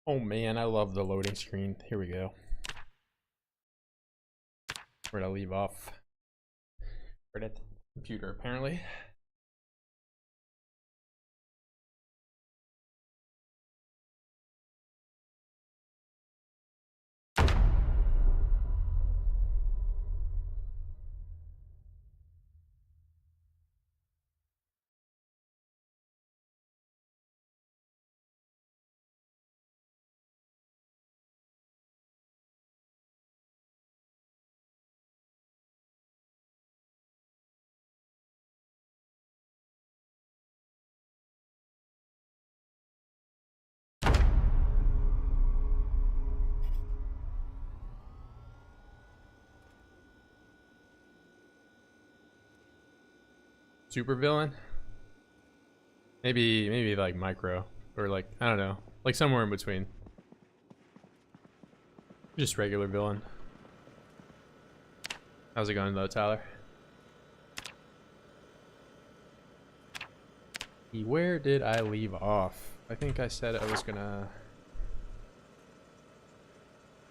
Oh man, I love the loading screen. Here we go. Where'd I leave off? Right at the computer, apparently. Super villain? Maybe like micro. Or like, I don't know. Like somewhere in between. Just regular villain. How's it going though, Tyler? Where did I leave off? I think I said I was gonna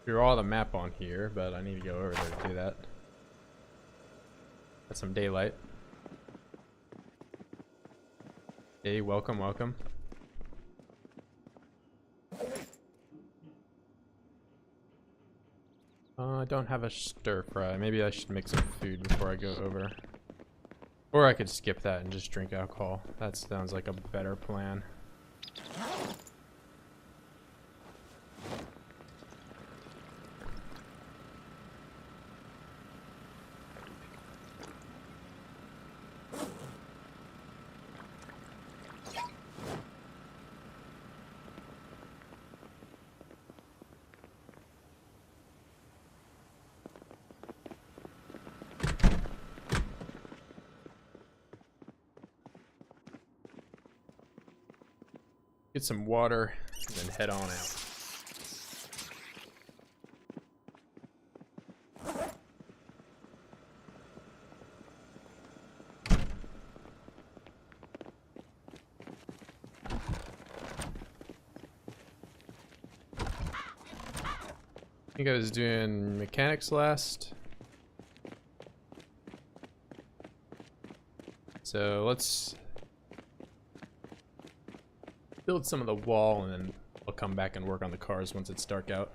draw the map on here, but I need to go over there to do that. Got some daylight. Hey, welcome, welcome. I don't have a stir fry. Maybe I should make some food before I go over. Or I could skip that and just drink alcohol. That sounds like a better plan. Get some water and then head on out. I think I was doing mechanics last. So let's build some of the wall and then I'll come back and work on the cars once it's dark out.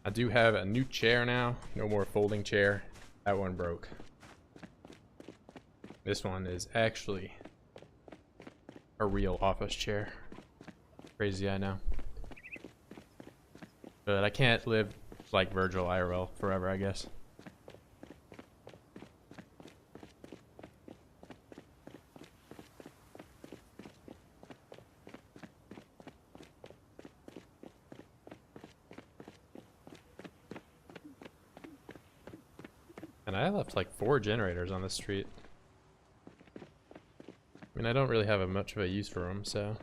I do have a new chair now. No more folding chair. That one broke. This one is actually a real office chair. Crazy, I know. But I can't live like Virgil IRL forever, I guess. And I left like 4 generators on the street. I mean, I don't really have much of a use for them, so.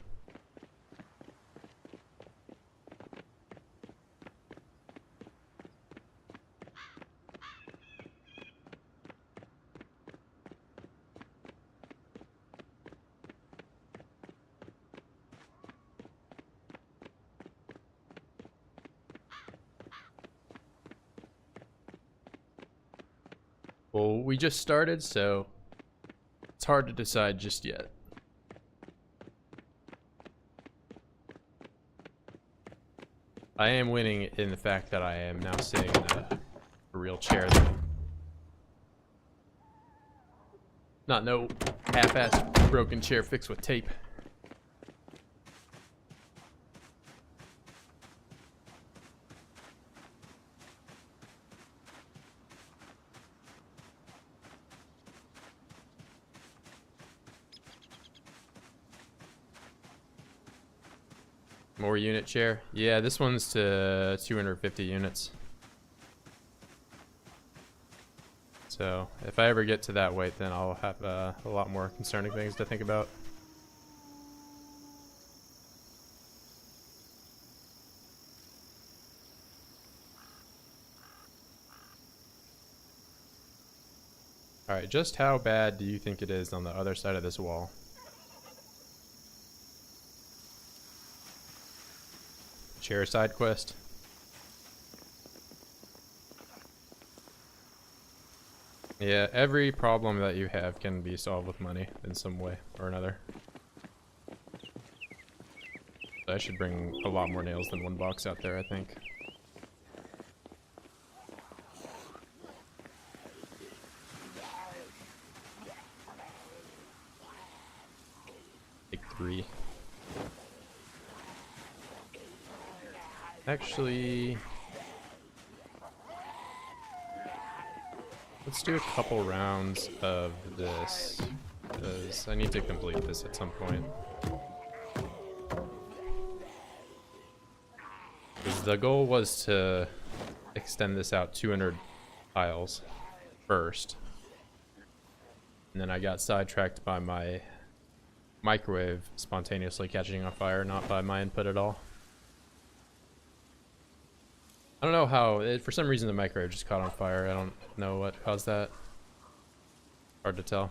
Well, we just started, so it's hard to decide just yet. I am winning in the fact that I am now sitting in a real chair. Not no half-assed broken chair fixed with tape. More unit share. Yeah, this one's to 250 units. So if I ever get to that weight, then I'll have a lot more concerning things to think about. Alright, just how bad do you think it is on the other side of this wall? Share side quest. Yeah, every problem that you have can be solved with money in some way or another. So I should bring a lot more nails than one box out there, I think. Take 3. Actually, let's do a couple rounds of this, because I need to complete this at some point. Because the goal was to extend this out 200 tiles first. And then I got sidetracked by my microwave spontaneously catching on fire, not by my input at all. I don't know how, for some reason the microwave just caught on fire. I don't know what caused that. Hard to tell.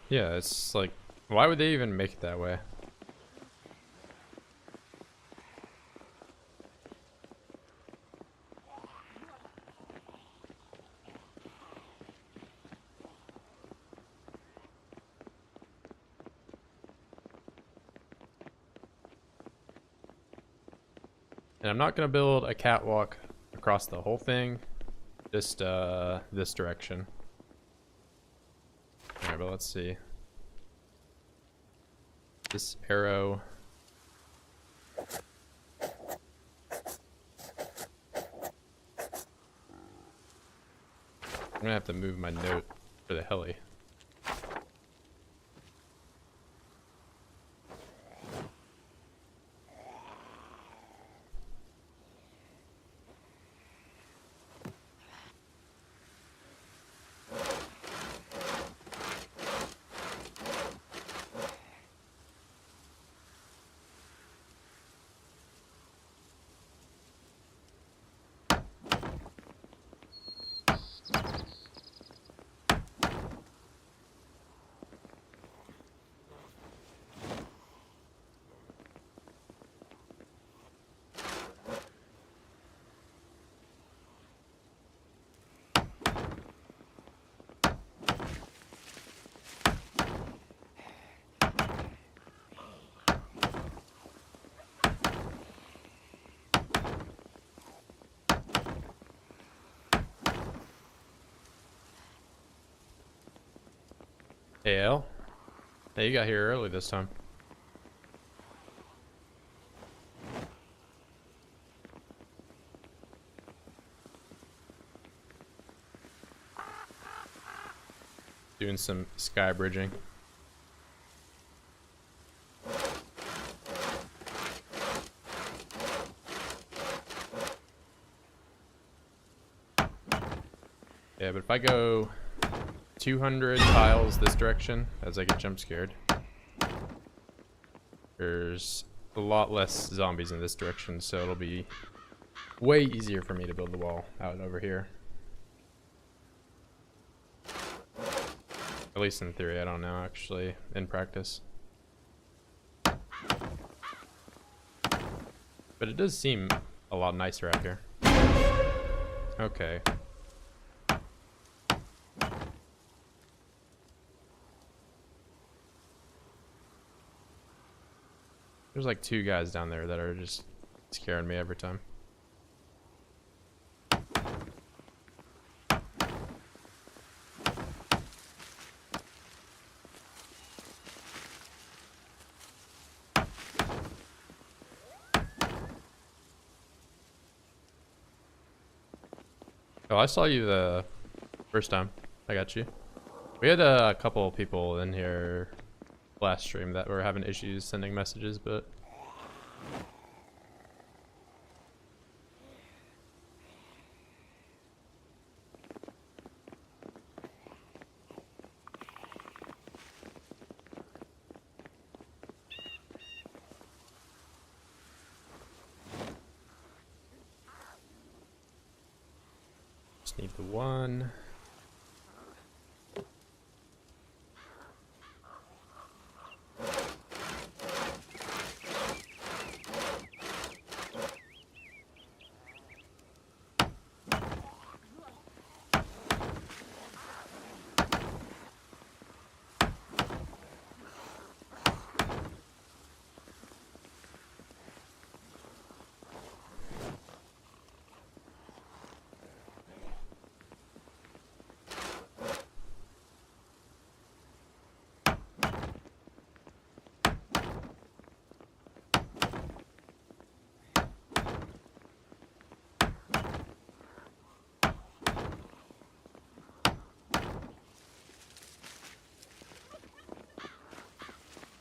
Yeah, it's like, why would they even make it that way? And I'm not gonna build a catwalk across the whole thing, just this direction. Alright, but let's see. This arrow. I'm gonna have to move my note for the heli. Hey, Al. Hey, you got here early this time. Doing some sky bridging. Yeah, but if I go 200 tiles this direction as I get jump scared, there's a lot less zombies in this direction, so it'll be way easier for me to build the wall out over here. At least in theory, I don't know, actually, in practice. But it does seem a lot nicer out here. Okay. There's like 2 guys down there that are just scaring me every time. Oh, I saw you the first time. I got you. We had a couple people in here last stream that were having issues sending messages, but just need the one.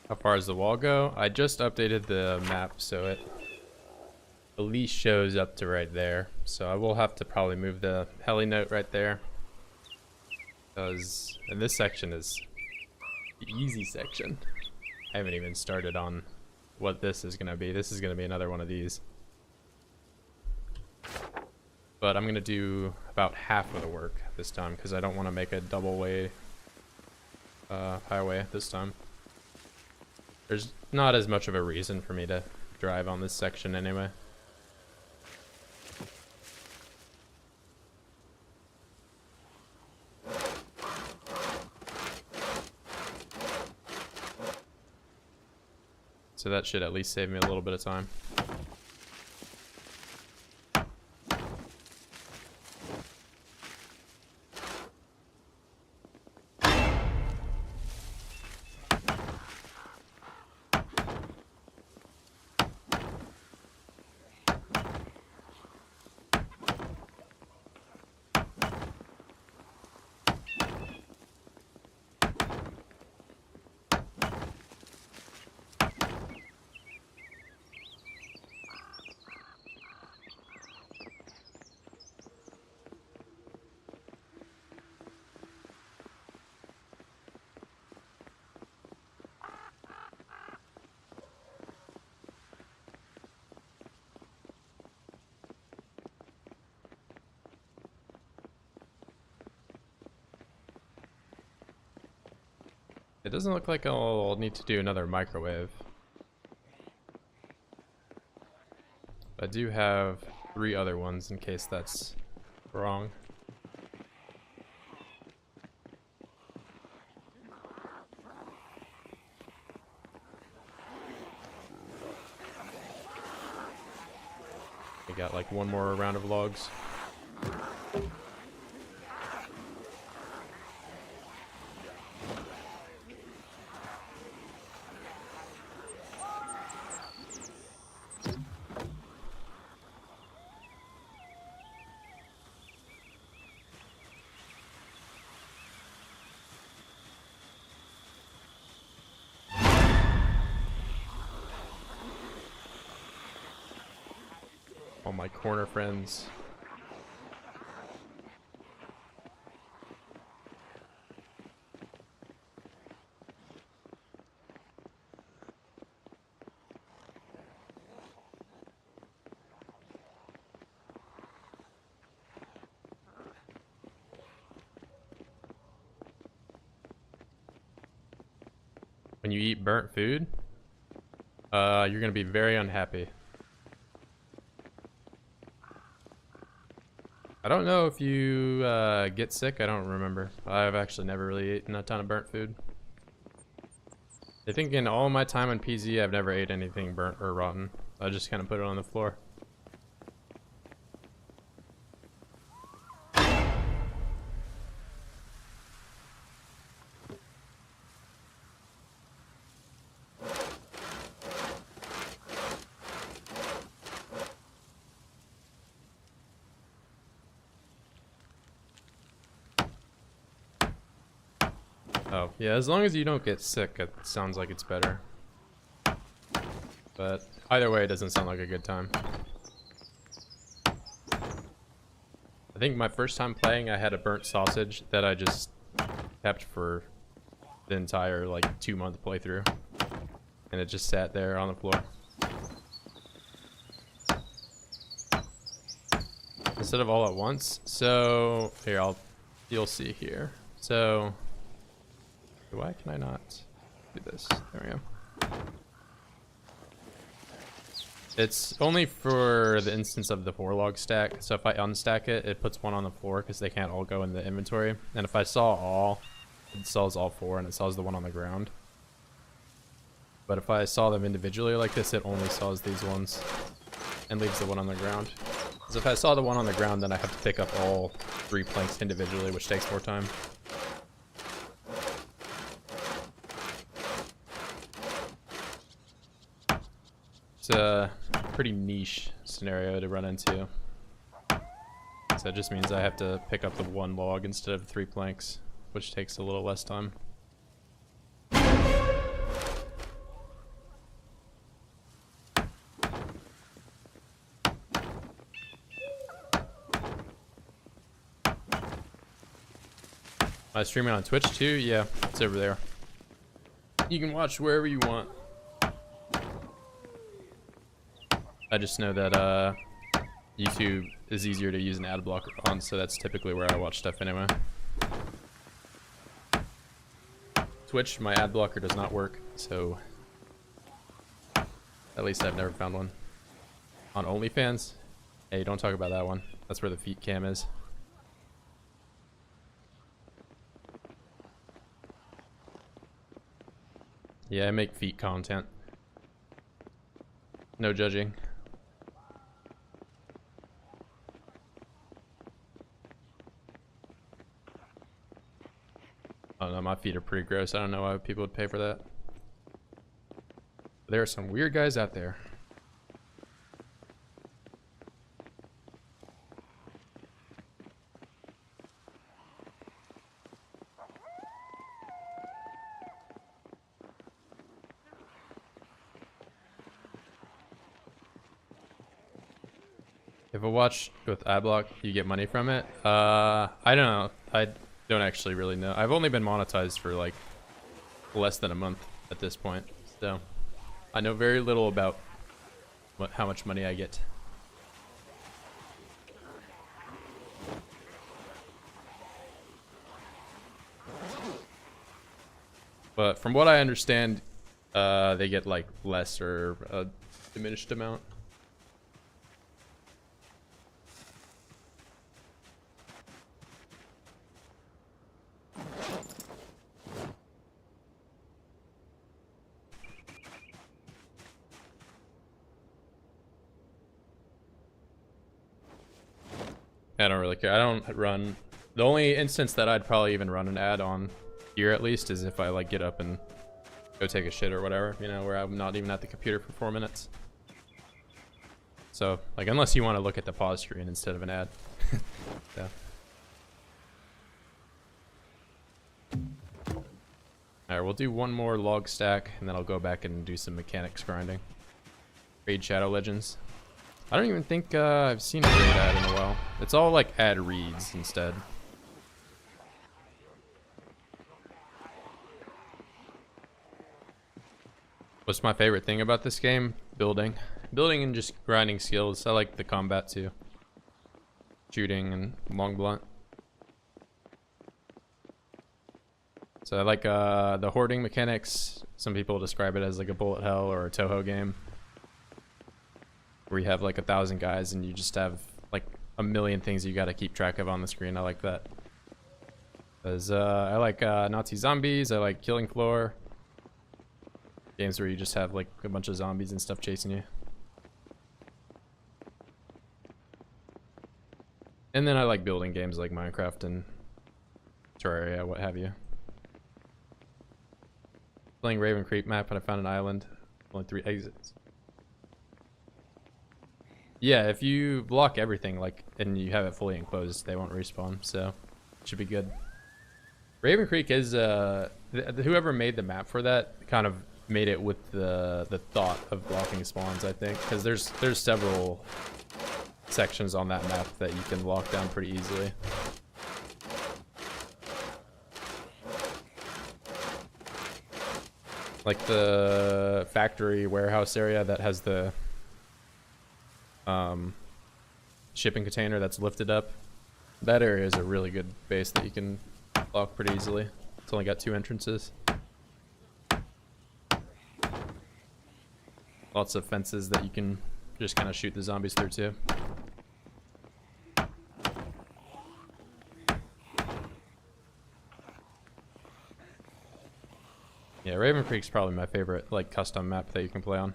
How far does the wall go? I just updated the map so it at least shows up to right there. So I will have to probably move the heli note right there. Because, and this section is the easy section. I haven't even started on what this is going to be. This is going to be another one of these. But I'm going to do about half of the work this time because I don't want to make a double way highway this time. There's not as much of a reason for me to drive on this section anyway. So that should at least save me a little bit of time. It doesn't look like I'll need to do another microwave. I do have 3 other ones in case that's wrong. We got like one more round of logs. All my corner friends. When you eat burnt food, you're gonna be very unhappy. I don't know if you get sick. I don't remember. I've actually never really eaten a ton of burnt food. I think in all my time on PZ, I've never ate anything burnt or rotten. I just kind of put it on the floor. Oh, yeah, as long as you don't get sick, it sounds like it's better. But either way, it doesn't sound like a good time. I think my first time playing, I had a burnt sausage that I just kept for the entire, like, 2-month playthrough. And it just sat there on the floor. Instead of all at once. So, here, you'll see here. So, why can I not do this? There we go. It's only for the instance of the 4-log stack. So if I unstack it, it puts one on the floor because they can't all go in the inventory. And if I saw all, it sells all 4 and it sells the one on the ground. But if I saw them individually like this, it only sells these ones and leaves the one on the ground. Because if I saw the one on the ground, then I have to pick up all 3 planks individually, which takes more time. It's a pretty niche scenario to run into. So that just means I have to pick up the 1 log instead of 3 planks, which takes a little less time. Am I streaming on Twitch too? Yeah, it's over there. You can watch wherever you want. I just know that YouTube is easier to use an ad blocker on, so that's typically where I watch stuff anyway. Twitch, my ad blocker does not work, so at least I've never found one. On OnlyFans? Hey, don't talk about that one. That's where the feet cam is. Yeah, I make feet content. No judging. I don't know, my feet are pretty gross. I don't know why people would pay for that. There are some weird guys out there. If I watch with adblock, you get money from it? I don't know. I don't actually really know. I've only been monetized for like less than a month at this point, so I know very little about how much money I get. But from what I understand, they get like less or a diminished amount. I don't really care. I don't run. The only instance that I'd probably even run an ad on here at least is if I like get up and go take a shit or whatever, you know, where I'm not even at the computer for 4 minutes. So like unless you want to look at the pause screen instead of an ad. Yeah. Alright, we'll do one more log stack and then I'll go back and do some mechanics grinding. Raid Shadow Legends. I don't even think I've seen a raid ad in a while. It's all like ad reads instead. What's my favorite thing about this game? Building. Building and just grinding skills. I like the combat too. Shooting and long blunt. So I like the hoarding mechanics. Some people describe it as like a bullet hell or a Toho game, where you have like 1,000 guys and you just have like a million things you got to keep track of on the screen. I like that. Because I like Nazi zombies. I like Killing Floor. Games where you just have like a bunch of zombies and stuff chasing you. And then I like building games like Minecraft and Terraria, what have you. Playing Raven Creek map and I found an island. Only 3 exits. Yeah, if you block everything like and you have it fully enclosed, they won't respawn, so it should be good. Raven Creek is whoever made the map for that kind of made it with the thought of blocking spawns, I think, because there's several sections on that map that you can lock down pretty easily. Like the factory warehouse area that has the shipping container that's lifted up. That area is a really good base that you can lock pretty easily. It's only got 2 entrances. Lots of fences that you can just kind of shoot the zombies through too. Yeah, Raven Creek's probably my favorite like custom map that you can play on.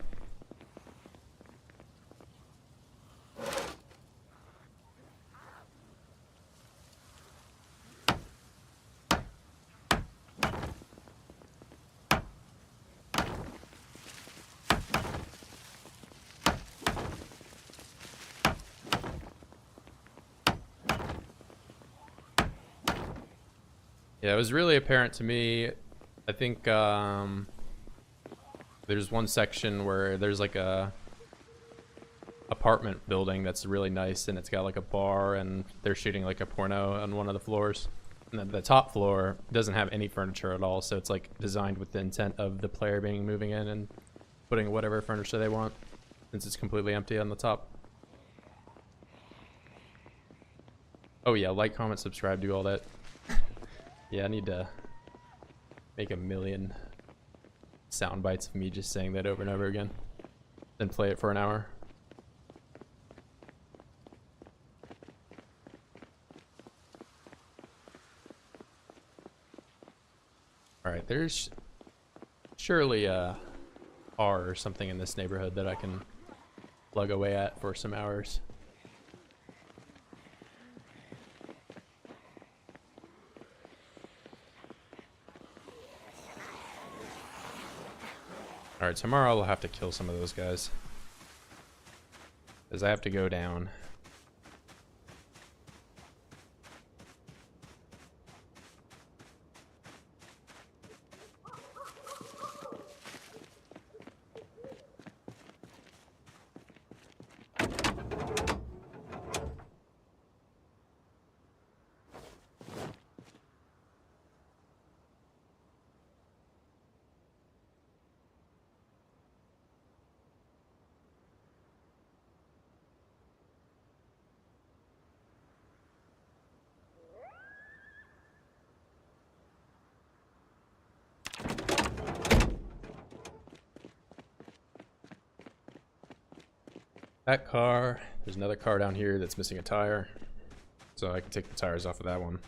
Yeah, it was really apparent to me. I think there's one section where there's like a apartment building that's really nice, and it's got like a bar, and they're shooting like a porno on one of the floors. And then the top floor doesn't have any furniture at all, so it's like designed with the intent of the player being moving in and putting whatever furniture they want, since it's completely empty on the top. Oh yeah, like, comment, subscribe, do all that. Yeah, I need to make a million sound bites of me just saying that over and over again, then play it for an hour. Alright, there's surely a R or something in this neighborhood that I can plug away at for some hours. Alright, tomorrow I'll have to kill some of those guys, because I have to go down. That car, there's another car down here that's missing a tire, so I can take the tires off of that one.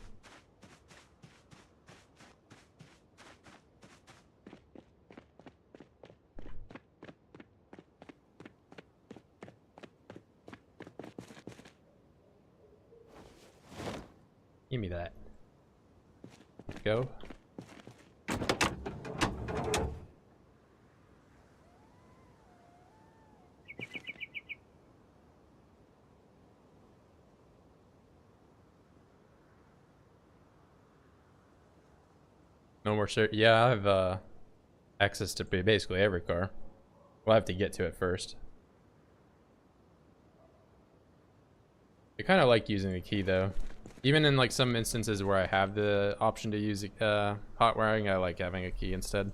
Give me that. Go. No more shirt. Yeah, I have access to basically every car. Well, I have to get to it first. I kind of like using the key though. Even in like some instances where I have the option to use hot wiring, I like having a key instead.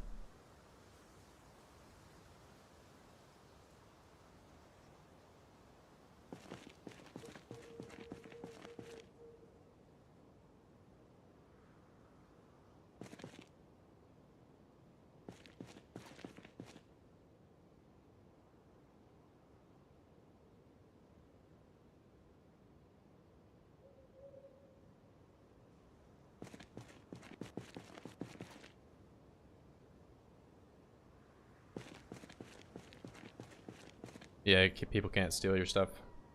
Yeah, people can't steal your stuff.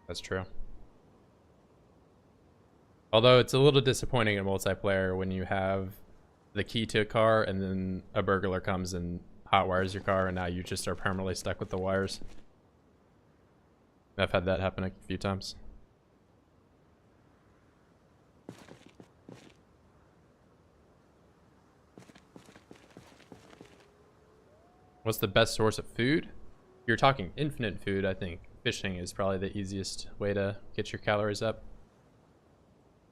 That's true. Although it's a little disappointing in multiplayer when you have the key to a car and then a burglar comes and hot wires your car, and now you just are permanently stuck with the wires. I've had that happen a few times. What's the best source of food? If you're talking infinite food, I think fishing is probably the easiest way to get your calories up.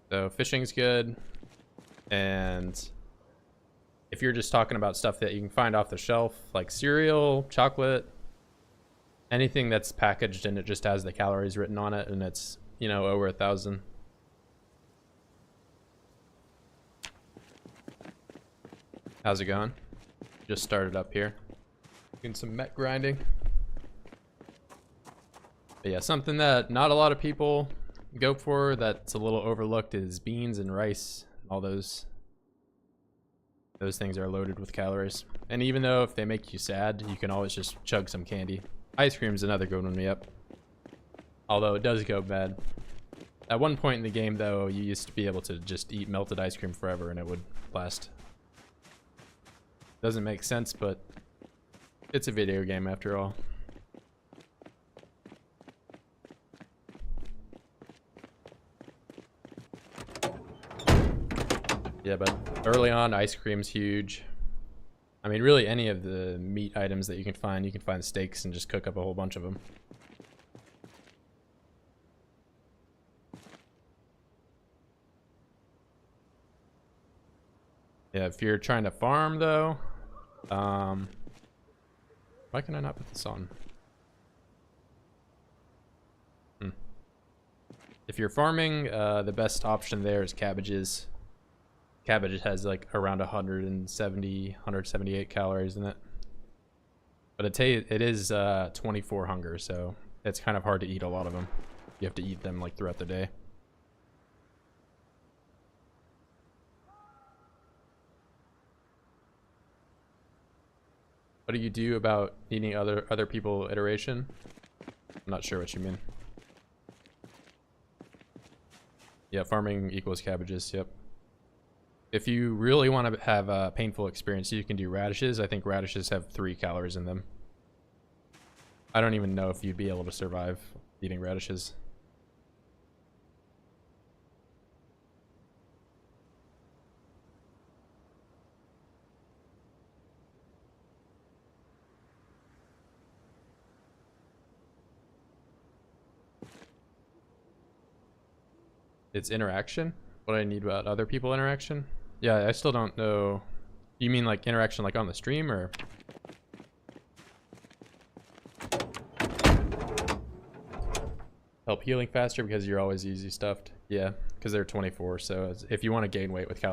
So fishing's good. And if you're just talking about stuff that you can find off the shelf, like cereal, chocolate, anything that's packaged and it just has the calories written on it and it's, you know, over 1,000. How's it going? Just started up here. Doing some met grinding. But yeah, something that not a lot of people go for that's a little overlooked is beans and rice. All those things are loaded with calories. And even though if they make you sad, you can always just chug some candy. Ice cream's another good one. Yep. Although it does go bad. At one point in the game, though, you used to be able to just eat melted ice cream forever and it would last. Doesn't make sense, but it's a video game after all. Yeah, but early on, ice cream's huge. I mean, really any of the meat items that you can find steaks and just cook up a whole bunch of them. Yeah, if you're trying to farm though, why can I not put this on? If you're farming, the best option there is cabbages. Cabbage has like around 178 calories in it. But it is 24 hunger, so it's kind of hard to eat a lot of them. You have to eat them like throughout the day. What do you do about needing other people iteration? I'm not sure what you mean. Yeah, farming equals cabbages, yep. If you really want to have a painful experience, you can do radishes. I think radishes have 3 calories in them. I don't even know if you'd be able to survive eating radishes. It's interaction? What I need about other people interaction? Yeah, I still don't know. You mean like interaction like on the stream or? Help healing faster because you're always easy stuffed. Yeah, because they're 24. So if you want to gain weight with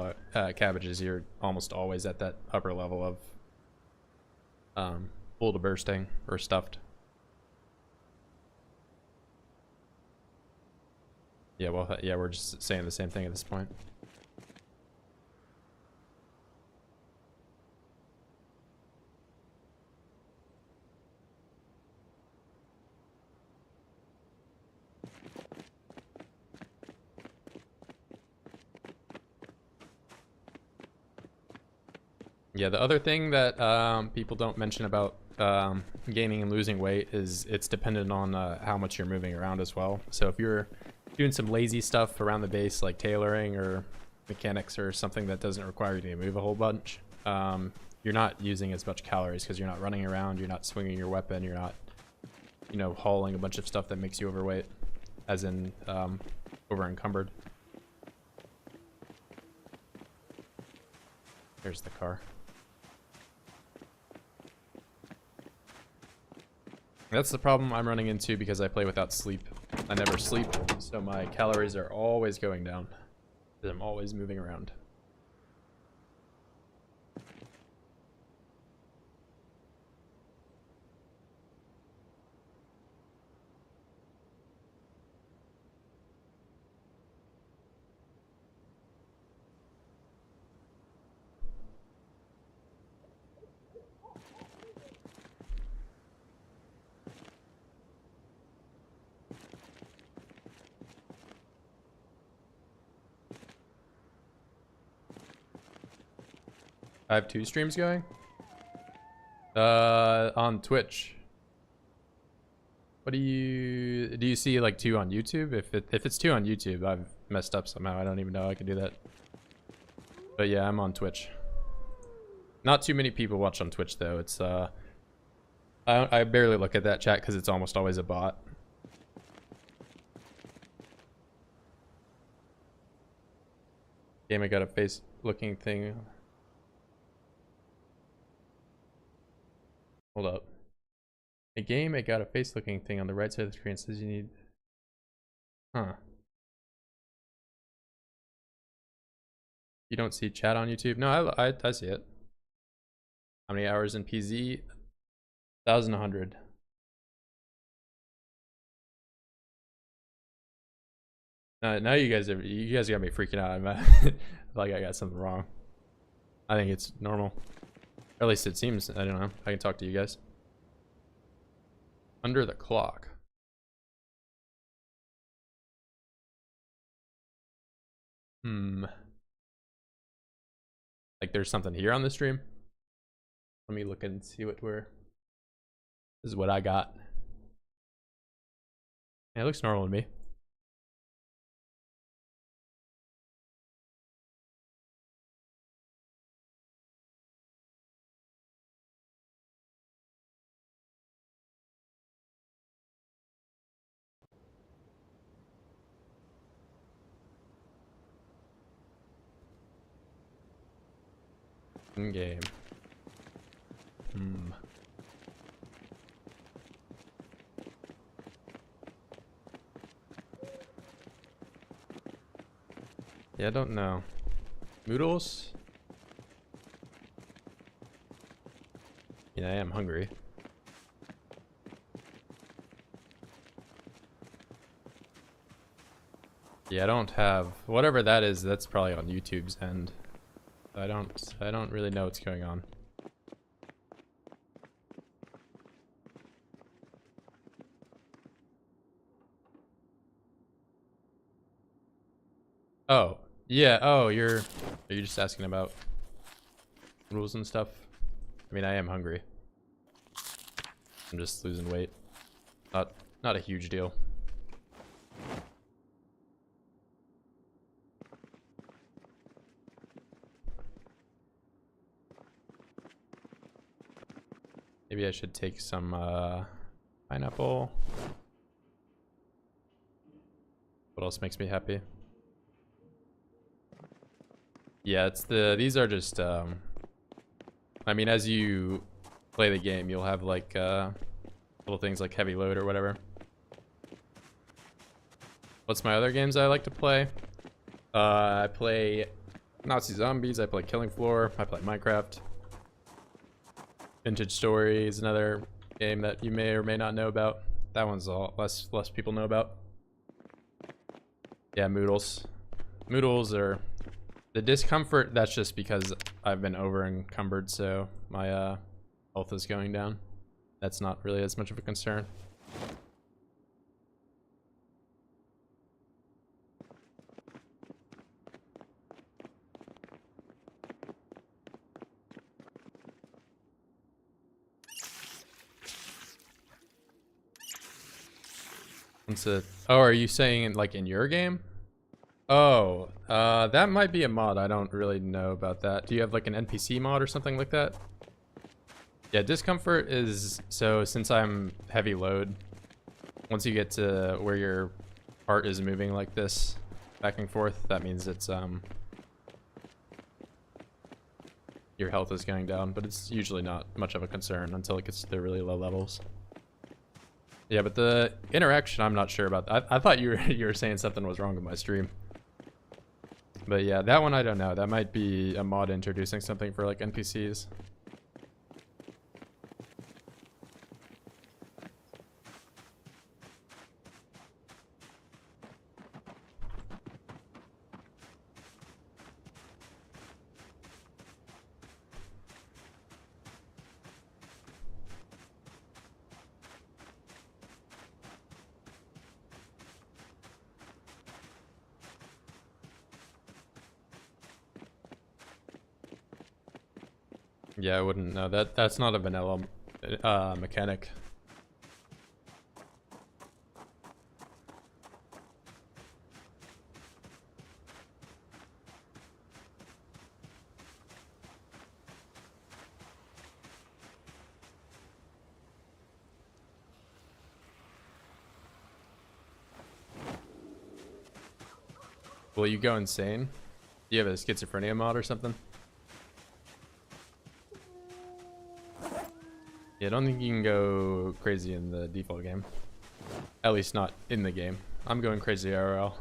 cabbages, you're almost always at that upper level of full to bursting or stuffed. Yeah, well, yeah, we're just saying the same thing at this point. Yeah, the other thing that people don't mention about gaining and losing weight is it's dependent on how much you're moving around as well. So if you're doing some lazy stuff around the base like tailoring or mechanics or something that doesn't require you to move a whole bunch, you're not using as much calories because you're not running around, you're not swinging your weapon, you're not, you know, hauling a bunch of stuff that makes you overweight, as in over encumbered. There's the car. That's the problem I'm running into because I play without sleep. I never sleep, so my calories are always going down because I'm always moving around. I have 2 streams going. On Twitch. What do you see like 2 on YouTube? If it's 2 on YouTube, I've messed up somehow. I don't even know I can do that. But yeah, I'm on Twitch. Not too many people watch on Twitch though. It's I barely look at that chat because it's almost always a bot. Game, I got a face looking thing. Hold up. A game, I got a face looking thing on the right side of the screen. It says you need. Huh. You don't see chat on YouTube? No, I see it. How many hours in PZ? 1,100. Now you guys got me freaking out. I feel like I got something wrong. I think it's normal. Or at least it seems. I don't know. I can talk to you guys. Under the clock. Like there's something here on the stream. Let me look and see what we're. This is what I got. Yeah, it looks normal to me. In game. Yeah, I don't know. Noodles? Yeah, I am hungry. Yeah, I don't have whatever that is. That's probably on YouTube's end. I don't really know what's going on. Oh, yeah. Oh, are you just asking about rules and stuff? I mean, I am hungry. I'm just losing weight. Not a huge deal. Maybe I should take some pineapple. What else makes me happy? Yeah, these are just I mean, as you play the game, you'll have like little things like heavy load or whatever. What's my other games I like to play? I play Nazi Zombies, I play Killing Floor, I play Minecraft. Vintage Story is another game that you may or may not know about. That one's all less people know about. Yeah, Moodles. Moodles are the discomfort. That's just because I've been over encumbered, so my health is going down. That's not really as much of a concern. Oh, are you saying like in your game? Oh, that might be a mod. I don't really know about that. Do you have like an NPC mod or something like that? Yeah, discomfort is, so since I'm heavy load, once you get to where your part is moving like this, back and forth, that means it's, your health is going down, but it's usually not much of a concern until it gets to the really low levels. Yeah, but the interaction, I'm not sure about. I thought you were saying something was wrong with my stream. But yeah, that one I don't know. That might be a mod introducing something for like NPCs. Yeah, I wouldn't know. That's not a vanilla mechanic. Will you go insane? Do you have a schizophrenia mod or something? Yeah, I don't think you can go crazy in the default game. At least not in the game. I'm going crazy IRL.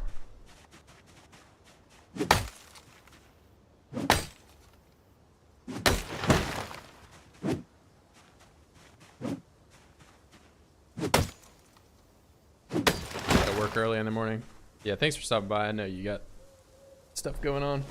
Gotta work early in the morning. Yeah, thanks for stopping by. I know you got stuff going on.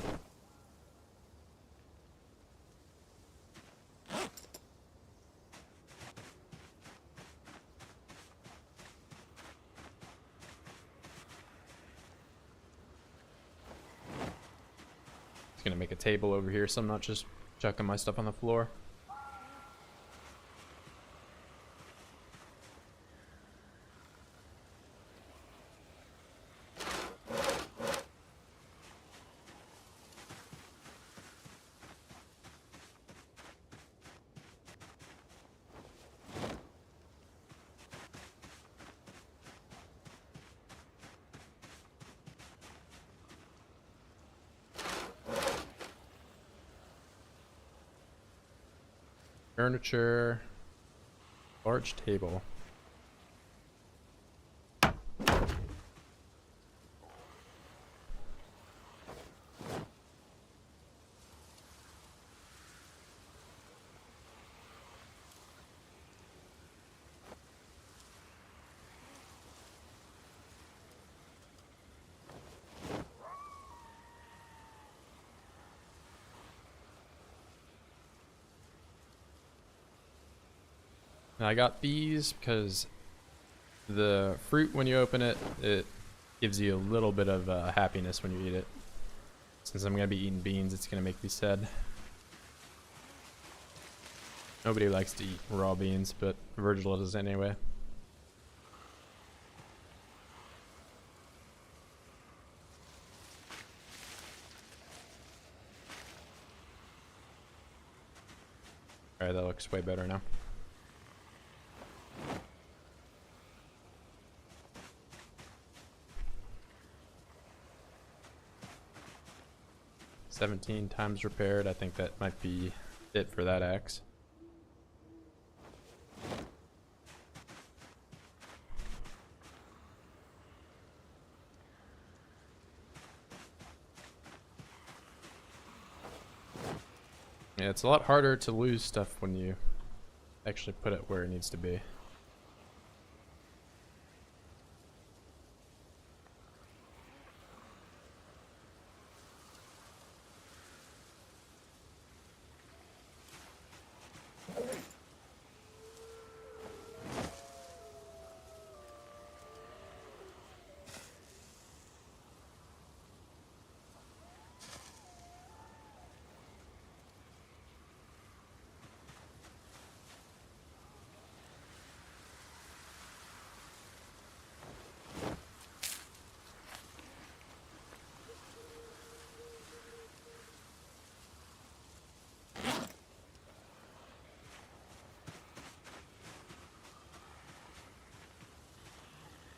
Gonna make a table over here so I'm not just chucking my stuff on the floor. Furniture, large table. Now I got these because the fruit, when you open it, it gives you a little bit of happiness when you eat it. Since I'm gonna be eating beans, it's gonna make me sad. Nobody likes to eat raw beans, but Virgil does anyway. Alright, that looks way better now. "17 times repaired." I think that might be it for that axe. Yeah, it's a lot harder to lose stuff when you actually put it where it needs to be.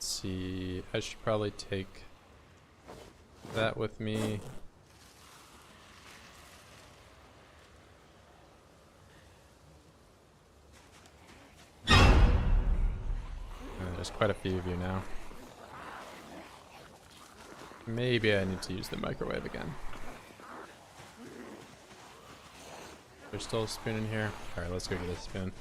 See, I should probably take that with me. There's quite a few of you now. Maybe I need to use the microwave again. There's still a spoon in here. Alright, let's go get a spoon.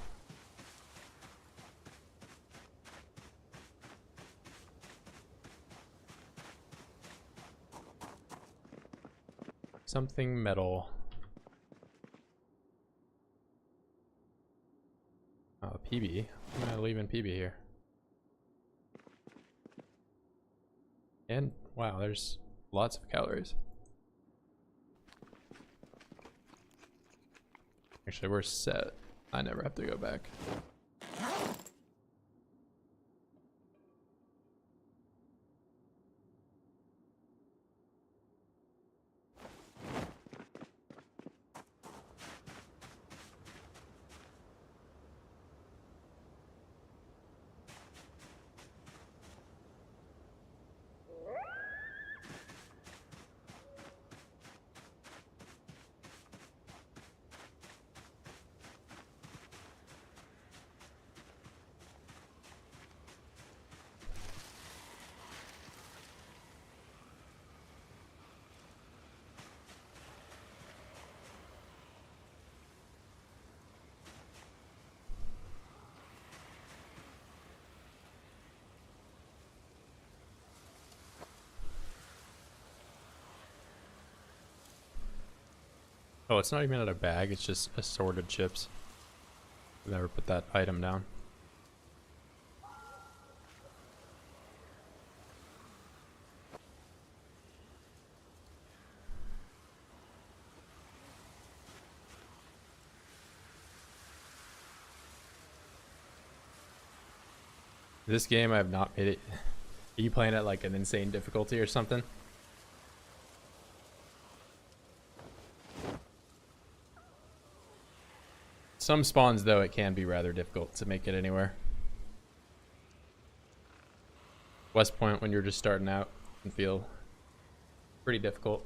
Something metal. Oh, PB. I'm not leaving PB here. And wow, there's lots of calories. Actually, we're set. I never have to go back. Oh, it's not even in a bag, it's just assorted chips. Never put that item down. This game I have not made it. Are you playing at like an insane difficulty or something? Some spawns though it can be rather difficult to make it anywhere. West Point when you're just starting out can feel pretty difficult.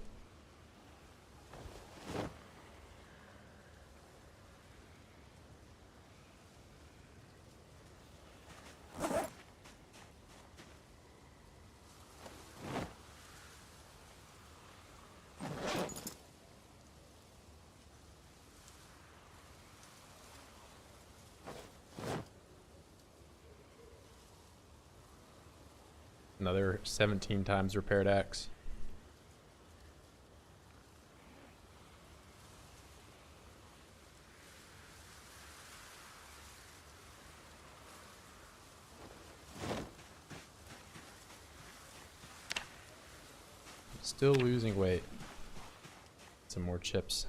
Another 17 times repaired axe. Still losing weight. Some more chips.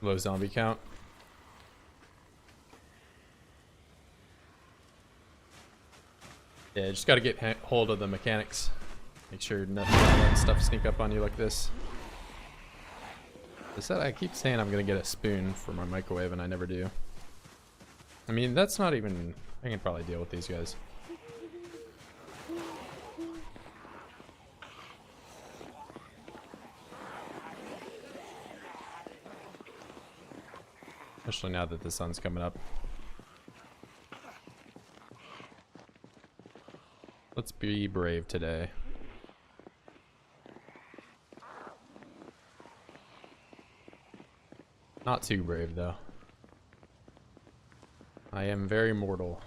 Low zombie count. Yeah, just gotta get hold of the mechanics. Make sure nothing that stuff sneak up on you like this. I keep saying I'm gonna get a spoon for my microwave and I never do. I mean, that's not even... I can probably deal with these guys. Especially now that the sun's coming up. Let's be brave today. Not too brave though. I am very mortal.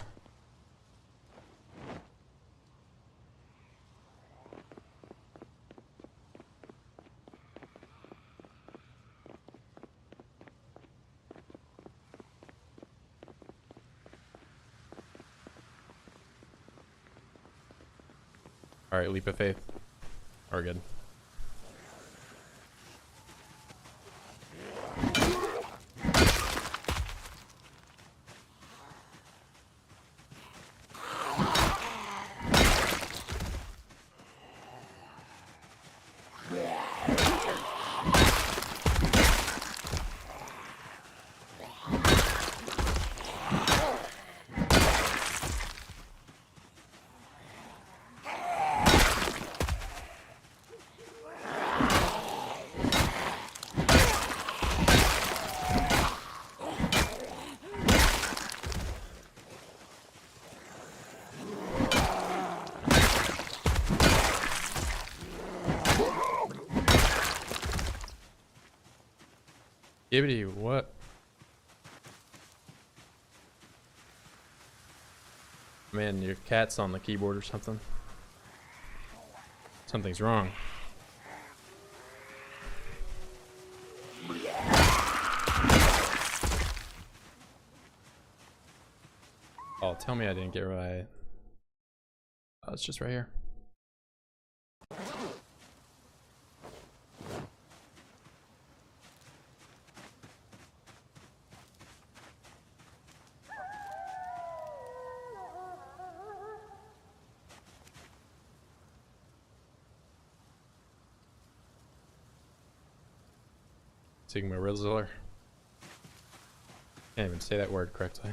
Alright, leap of faith. We're good. Gibbity, what? Man, your cat's on the keyboard or something. Something's wrong. Oh, tell me I didn't get right. Oh, it's just right here. Sigma Rizzler. Can't even say that word correctly.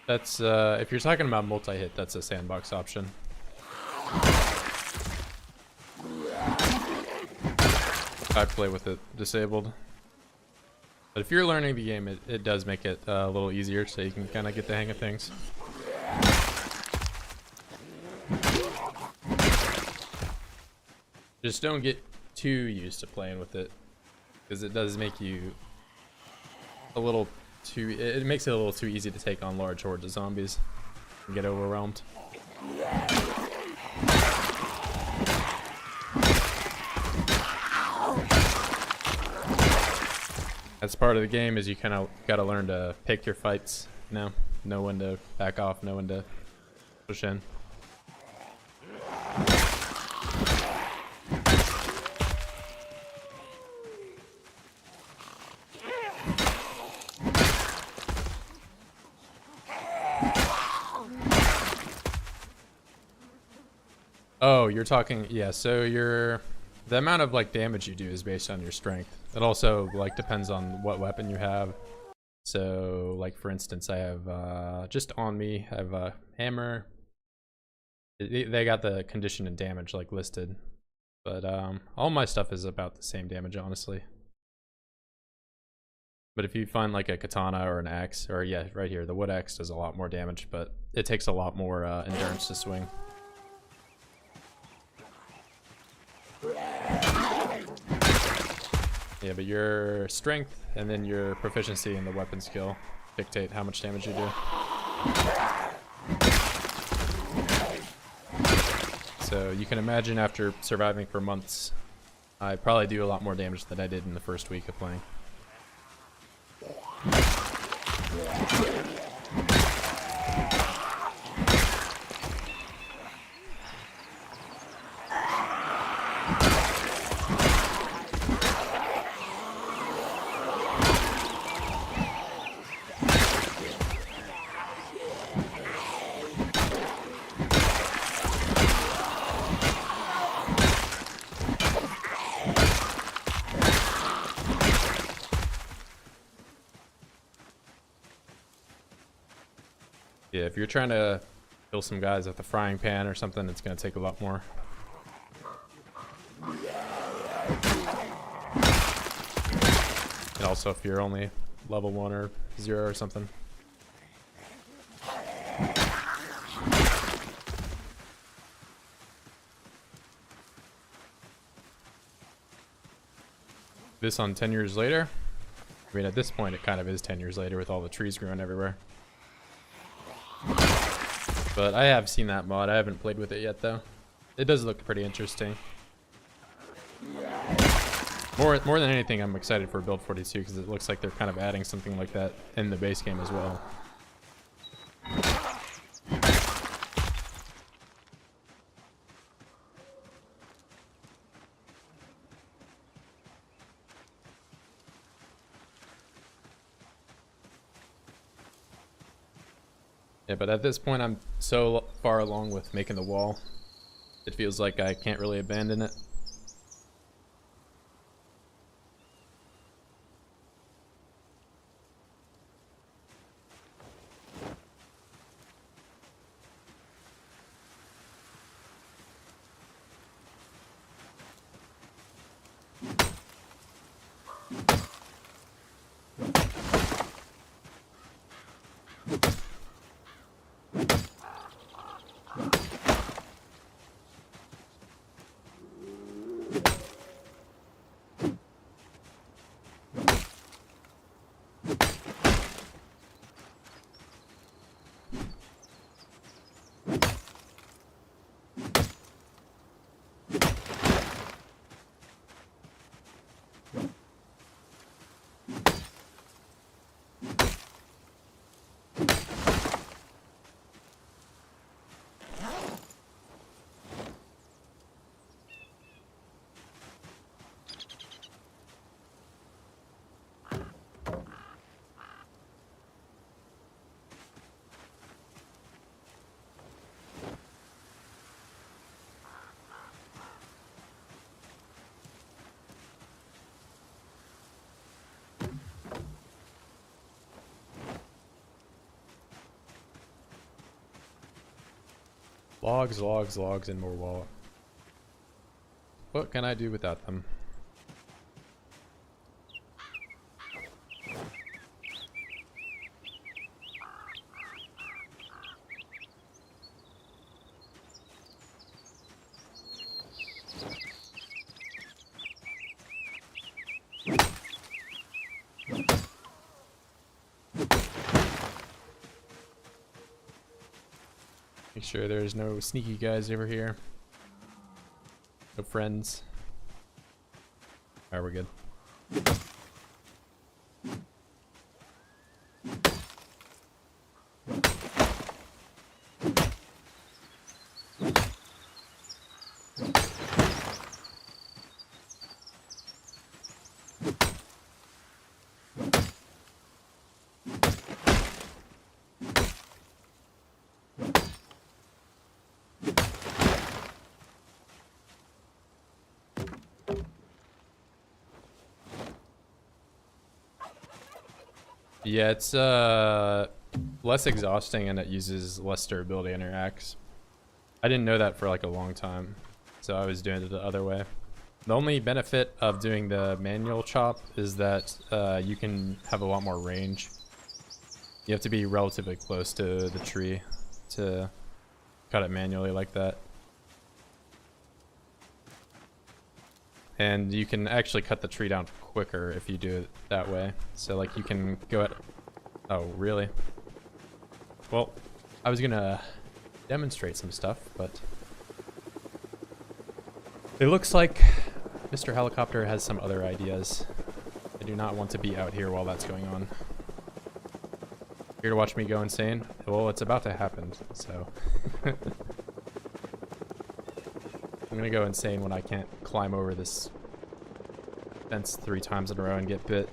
That's if you're talking about multi-hit, that's a sandbox option. I play with it disabled. But if you're learning the game, it does make it a little easier, so you can kind of get the hang of things. Just don't get too used to playing with it, because it does make you a little too. It makes it a little too easy to take on large hordes of zombies and get overwhelmed. That's part of the game, is you kind of got to learn to pick your fights, know when to back off, know when to push in. Oh, you're talking, yeah, so the amount of like damage you do is based on your strength. It also like depends on what weapon you have. So like for instance, I have just on me, I have a hammer. They got the condition and damage like listed, but all my stuff is about the same damage, honestly. But if you find like a katana or an axe, or yeah, right here, the wood axe does a lot more damage, but it takes a lot more endurance to swing. Yeah, but your strength and then your proficiency in the weapon skill dictate how much damage you do. So you can imagine after surviving for months, I probably do a lot more damage than I did in the first week of playing. Yeah, if you're trying to kill some guys with a frying pan or something, it's going to take a lot more. And also if you're only level 1 or 0 or something. This on 10 years later? I mean, at this point, it kind of is 10 years later with all the trees growing everywhere. But I have seen that mod. I haven't played with it yet, though. It does look pretty interesting. More than anything, I'm excited for Build 42 because it looks like they're kind of adding something like that in the base game as well. Yeah, but at this point, I'm so far along with making the wall, it feels like I can't really abandon it. Logs, logs, logs, and more wall. What can I do without them? Make sure there's no sneaky guys over here. No friends. Alright, we're good. Yeah, it's less exhausting and it uses less durability in your axe. I didn't know that for like a long time, so I was doing it the other way. The only benefit of doing the manual chop is that you can have a lot more range. You have to be relatively close to the tree to cut it manually like that. And you can actually cut the tree down quicker if you do it that way. So like you can go at... Oh, really? Well, I was gonna demonstrate some stuff, but... It looks like Mr. Helicopter has some other ideas. I do not want to be out here while that's going on. Here to watch me go insane? Well, it's about to happen, so... I'm gonna go insane when I can't climb over this fence 3 times in a row and get bit.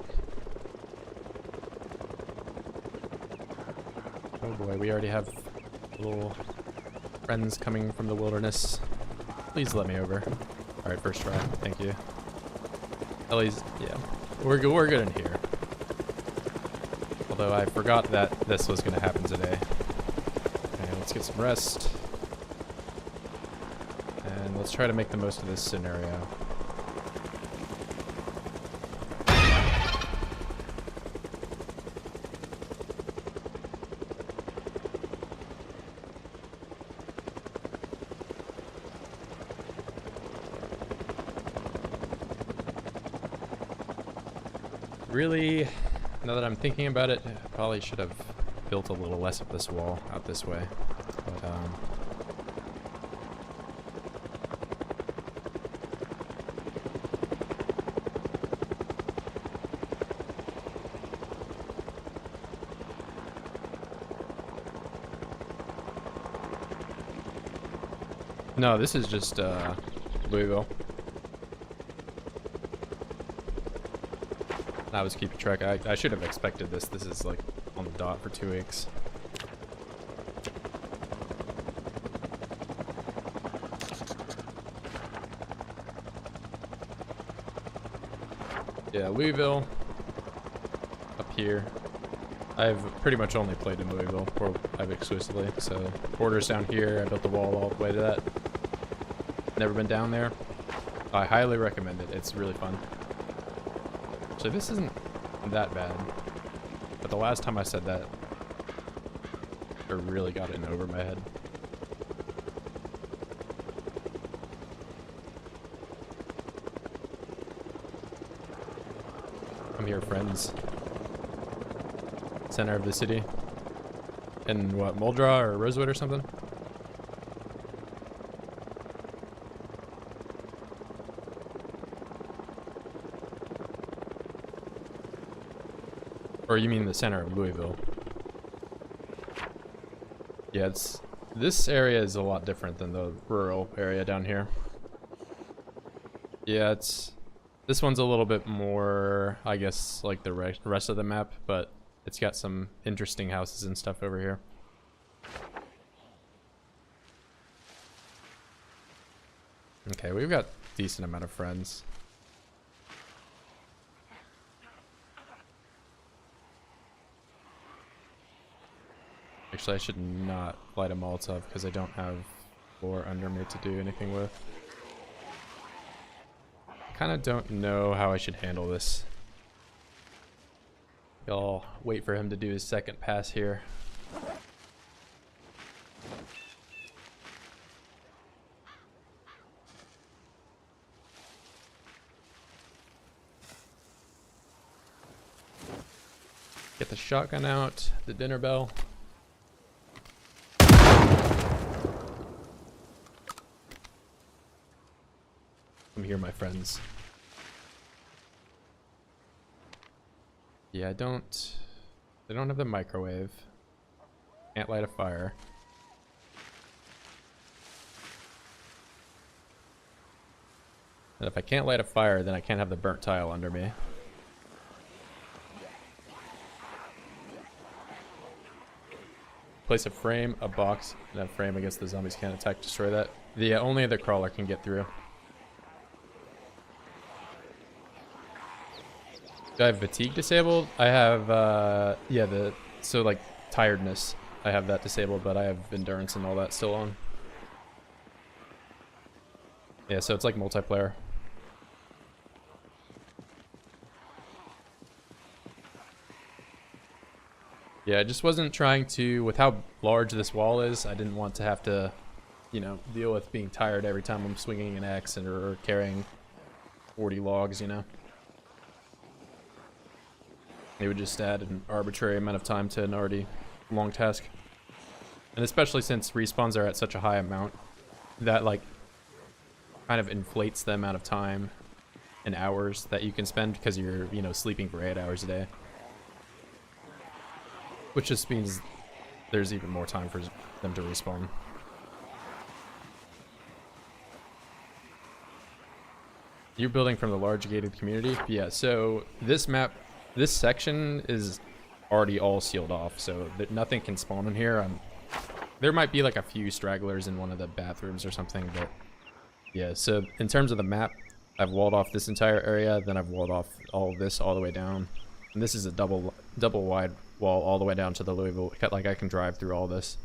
Oh boy, we already have little friends coming from the wilderness. Please let me over. Alright, first try. Thank you. Ellie's, yeah. We're good in here. Although I forgot that this was gonna happen today. Okay, let's get some rest. And let's try to make the most of this scenario. Really, now that I'm thinking about it, I probably should have built a little less of this wall out this way. But, no, this is just, Louisville. I was keeping track. I should have expected this. This is like on the dot for 2 weeks. Yeah, Louisville. Up here. I've pretty much only played in Louisville, or I've exclusively. So, borders down here. I built the wall all the way to that. Never been down there. I highly recommend it. It's really fun. So this isn't that bad, but the last time I said that, it really got in over my head. I'm here, friends. Center of the city. In what, Muldraw or Rosewood or something? Or you mean the center of Louisville? Yeah, this area is a lot different than the rural area down here. Yeah, this one's a little bit more, I guess, like the rest of the map, but it's got some interesting houses and stuff over here. Okay, we've got a decent amount of friends. Actually, I should not light a Molotov because I don't have floor under me to do anything with. I kind of don't know how I should handle this. I'll wait for him to do his second pass here. Get the shotgun out, the dinner bell. Come here, my friends. Yeah, they don't have the microwave. Can't light a fire. And if I can't light a fire, then I can't have the burnt tile under me. Place a frame, a box, and a frame. I guess the zombies can't attack, destroy that. The only the crawler can get through. Do I have fatigue disabled? I have, yeah, so like tiredness. I have that disabled, but I have endurance and all that still on. Yeah, so it's like multiplayer. Yeah, I just wasn't trying to, with how large this wall is, I didn't want to have to, you know, deal with being tired every time I'm swinging an axe or carrying 40 logs, you know. It would just add an arbitrary amount of time to an already long task. And especially since respawns are at such a high amount, that like kind of inflates the amount of time and hours that you can spend because you're, you know, sleeping for 8 hours a day. Which just means there's even more time for them to respawn. You're building from the large gated community? Yeah, so this map, this section is already all sealed off, so that nothing can spawn in here. There might be like a few stragglers in one of the bathrooms or something, but yeah, so in terms of the map, I've walled off this entire area, then I've walled off all of this all the way down. And this is a double wide wall all the way down to the Louisville. Like I can drive through all this.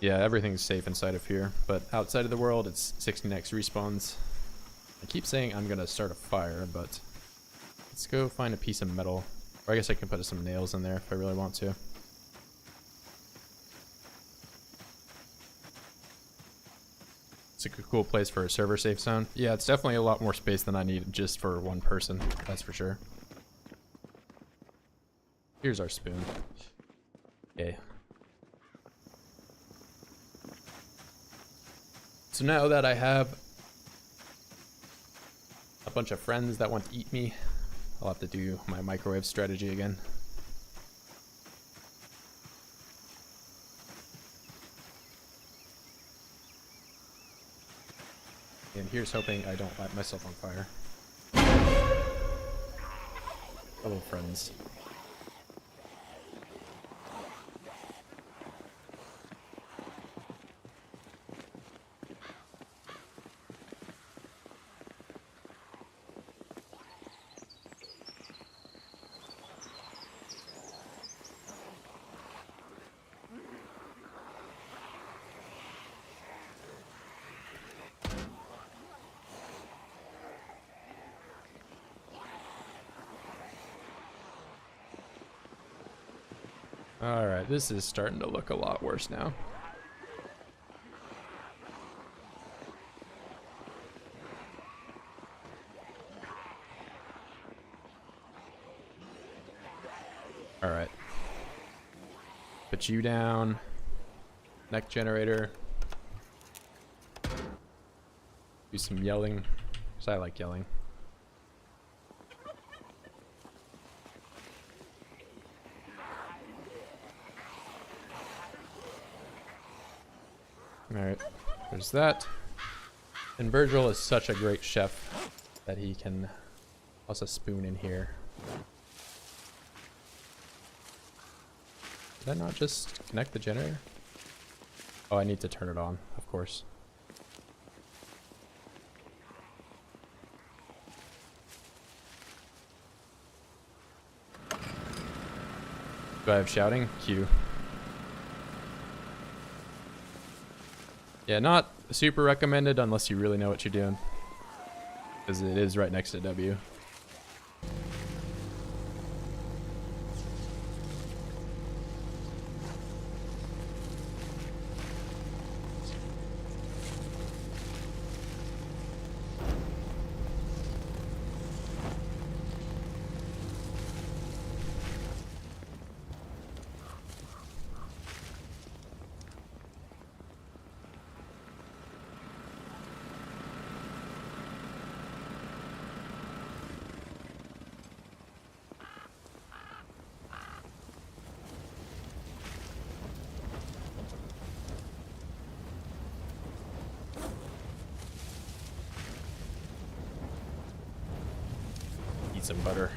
Yeah, everything's safe inside of here, but outside of the world, it's 16x respawns. I keep saying I'm gonna start a fire, but let's go find a piece of metal. Or I guess I can put some nails in there if I really want to. It's a cool place for a server safe zone. Yeah, it's definitely a lot more space than I need just for one person, that's for sure. Here's our spoon. Okay. So now that I have a bunch of friends that want to eat me, I'll have to do my microwave strategy again. And here's hoping I don't light myself on fire. Hello, friends. Alright, this is starting to look a lot worse now. Alright. Put you down. Neck generator. Do some yelling, because I like yelling. Alright, there's that. And Virgil is such a great chef that he can toss a spoon in here. Did I not just connect the generator? Oh, I need to turn it on, of course. Do I have shouting? Q. Yeah, not super recommended unless you really know what you're doing. Because it is right next to W. Eat some butter.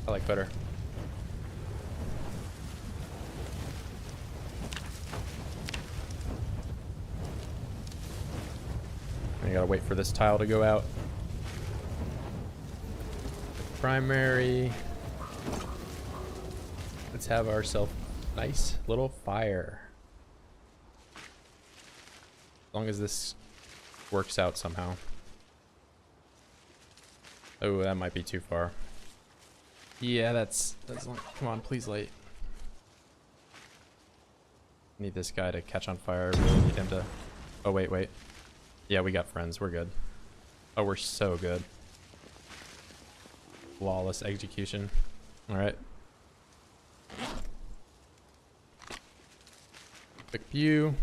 I like butter. I gotta wait for this tile to go out. Primary. Let's have ourselves a nice little fire. As long as this works out somehow. Oh, that might be too far. Yeah, that's come on, please light. Need this guy to catch on fire. Really need him to. Oh wait. Yeah, we got friends. We're good. Oh, we're so good. Flawless execution. All right. Quick view.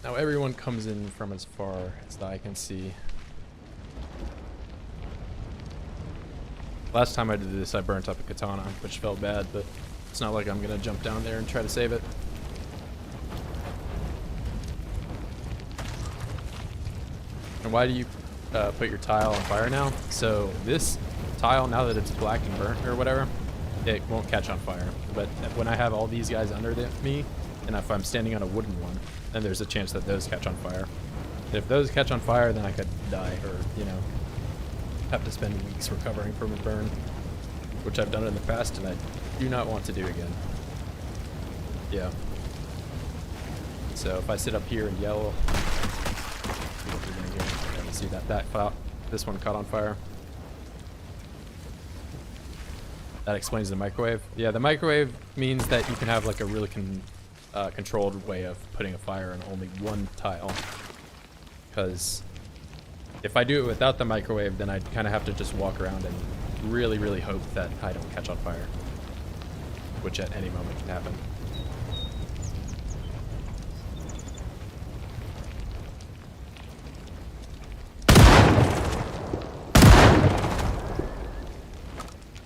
Now everyone comes in from as far as the eye can see. Last time I did this, I burnt up a katana, which felt bad, but it's not like I'm gonna jump down there and try to save it. And why do you put your tile on fire now? So this tile, now that it's black and burnt or whatever, it won't catch on fire. But when I have all these guys under me, and if I'm standing on a wooden one, then there's a chance that those catch on fire. If those catch on fire, then I could die, or, you know, have to spend weeks recovering from a burn, which I've done in the past, and I do not want to do again. Yeah. So if I sit up here and yell, see what we're gonna get. You see that this one caught on fire. That explains the microwave. Yeah, the microwave means that you can have like a really controlled way of putting a fire in only one tile. Because if I do it without the microwave, then I'd kind of have to just walk around and really, really hope that I don't catch on fire, which at any moment can happen.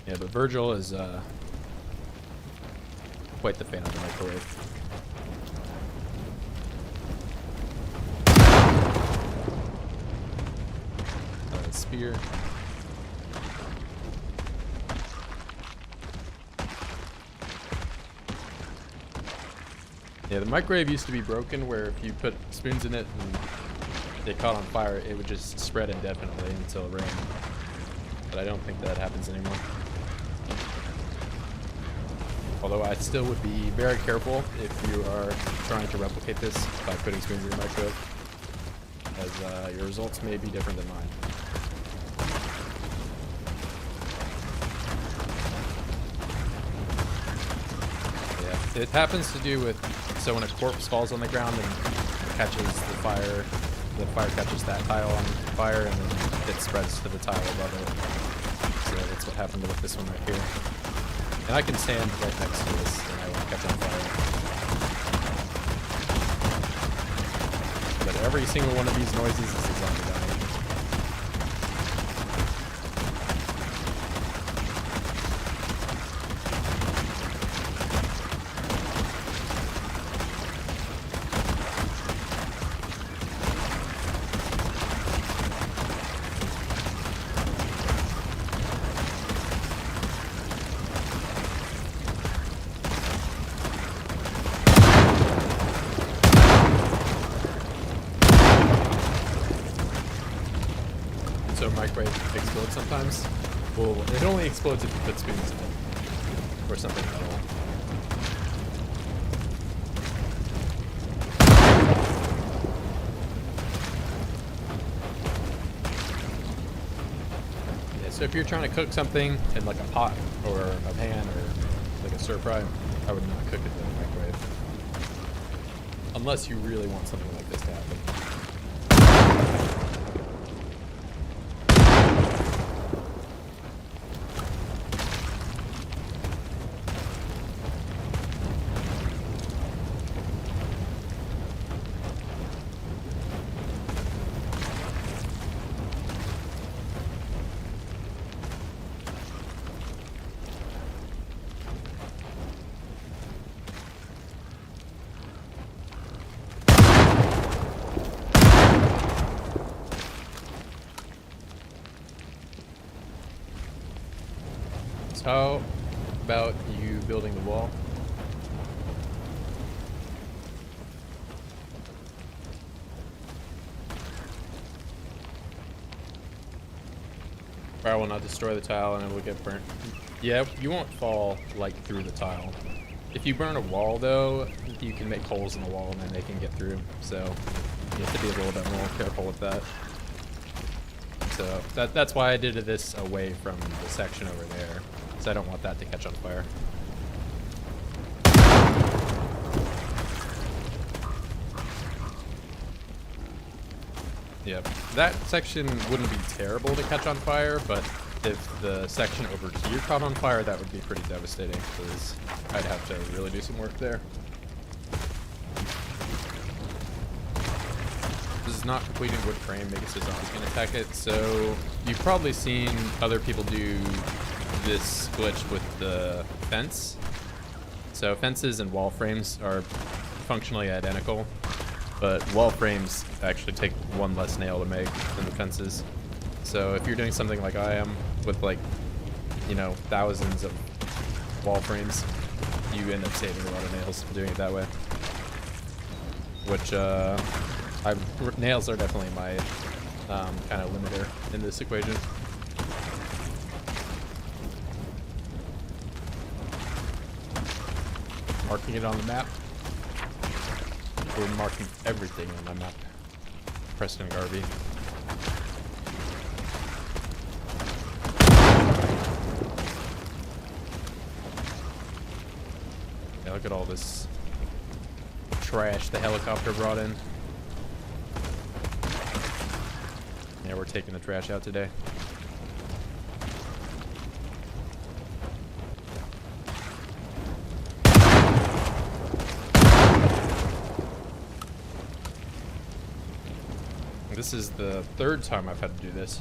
Yeah, but Virgil is quite the fan of the microwave. Spear. Yeah, the microwave used to be broken where if you put spoons in it and they caught on fire, it would just spread indefinitely until it rained. But I don't think that happens anymore. Although I still would be very careful if you are trying to replicate this by putting spoons in your microwave, as your results may be different than mine. It happens to do with, so when a corpse falls on the ground and catches the fire catches that tile on fire and then it spreads to the tile above it. So that's what happened with this one right here. And I can stand right next to this and I won't catch on fire. But every single one of these noises is a zombie dying. microwave explodes sometimes. Well, it only explodes if you put spoons in it or something metal. Yeah, so if you're trying to cook something in like a pot or a pan or like a stir fry, I would not cook it in the microwave. Unless you really want something like this to happen. How about you building the wall? Fire will not destroy the tile and it will get burnt. Yeah, you won't fall like through the tile. If you burn a wall though, you can make holes in the wall and then they can get through. So you have to be a little bit more careful with that. So that's why I did this away from the section over there. So I don't want that to catch on fire. Yep, that section wouldn't be terrible to catch on fire, but if the section over here caught on fire, that would be pretty devastating, because I'd have to really do some work there. This is not completed wood frame because the zombie's gonna attack it, so you've probably seen other people do this glitch with the fence. So fences and wall frames are functionally identical, but wall frames actually take one less nail to make than the fences. So if you're doing something like I am with like, you know, thousands of wall frames, you end up saving a lot of nails doing it that way. Which nails are definitely my kind of limiter in this equation. Marking it on the map. We're marking everything on my map. Preston Garvey. Yeah, look at all this trash the helicopter brought in. Yeah, we're taking the trash out today. This is the third time I've had to do this.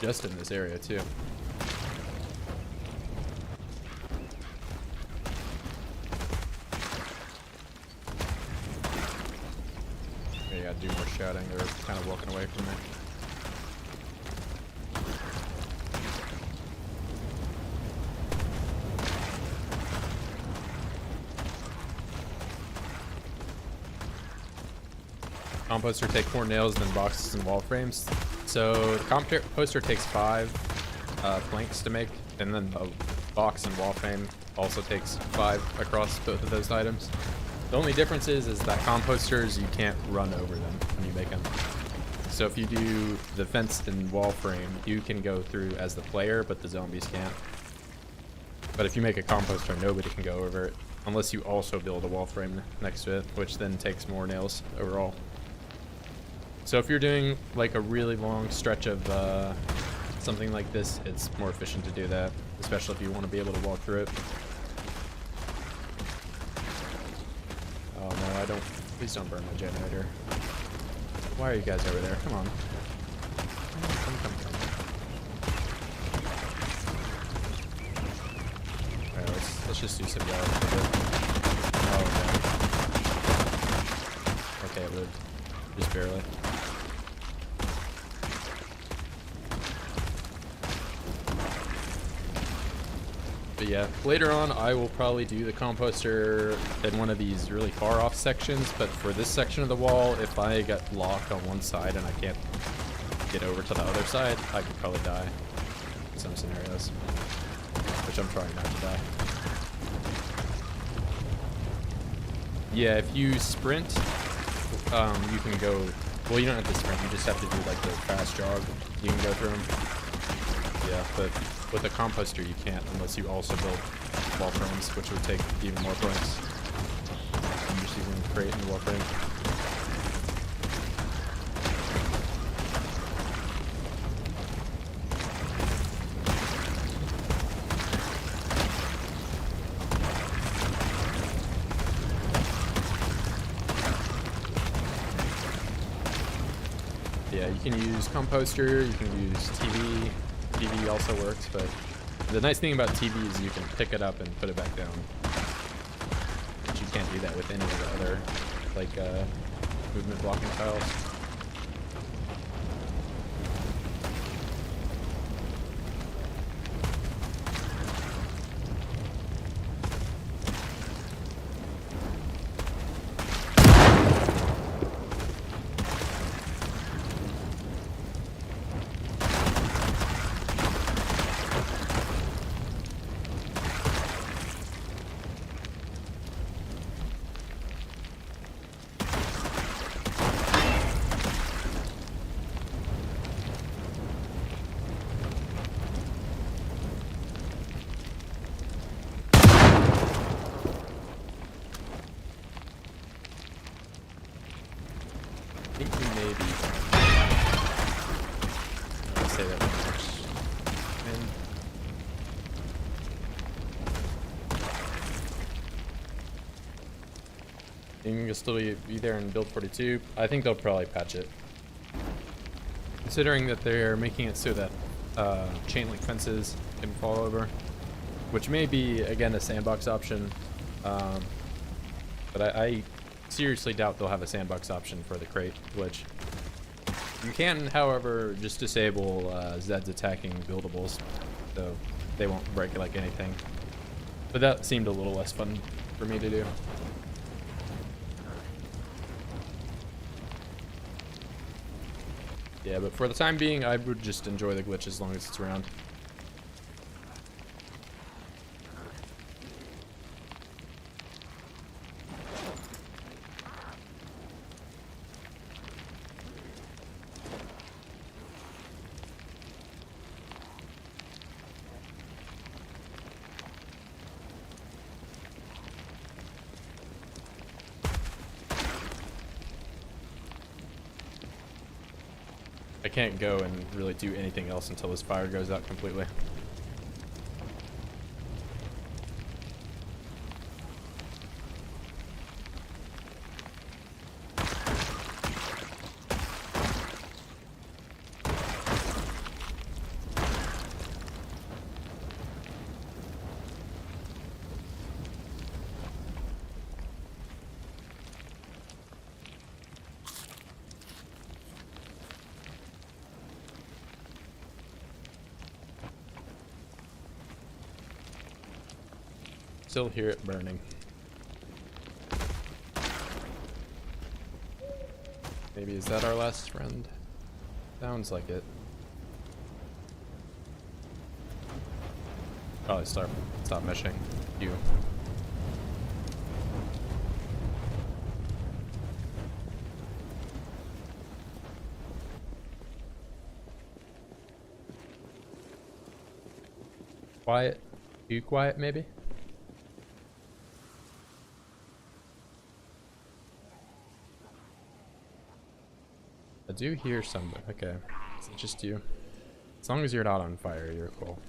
Just in this area, too. Okay, gotta do more shouting. They're kind of walking away from me. Composter take more nails than boxes and wall frames. So the composter takes 5 planks to make, and then the box and wall frame also takes 5 across both of those items. The only difference is that composters, you can't run over them when you make them. So if you do the fence and wall frame, you can go through as the player, but the zombies can't. But if you make a composter, nobody can go over it, unless you also build a wall frame next to it, which then takes more nails overall. So if you're doing like a really long stretch of something like this, it's more efficient to do that, especially if you want to be able to walk through it. Oh no, I don't. Please don't burn my generator. Why are you guys over there? Come on. Come. Alright, let's just do some yelling for a bit. Oh, okay. Okay, it lived. Just barely. But yeah, later on I will probably do the composter in one of these really far off sections, but for this section of the wall, if I get locked on one side and I can't get over to the other side, I could probably die in some scenarios, which I'm trying not to die. Yeah, if you sprint, you can go, well, you don't have to sprint, you just have to do like the fast jog. You can go through them. Yeah, but with a composter you can't unless you also build wall frames, which would take even more points. I'm just using crate and wall frame. Yeah, you can use composter, you can use TV. TV also works, but the nice thing about TV is you can pick it up and put it back down. But you can't do that with any of the other, like, movement blocking tiles. I think we maybe say that much. And you can still be there in build 42. I think they'll probably patch it, considering that they're making it so that chain link fences can fall over, which may be again a sandbox option. But I seriously doubt they'll have a sandbox option for the crate glitch. You can, however, just disable Zeds attacking buildables, so they won't break like anything. But that seemed a little less fun for me to do. Yeah, but for the time being, I would just enjoy the glitch as long as it's around. I can't go and really do anything else until this fire goes out completely. Still hear it burning. Maybe is that our last friend? Sounds like it. Probably stop meshing you. Quiet. Too quiet, maybe? I do hear something. Okay. Is it just you? As long as you're not on fire, you're cool.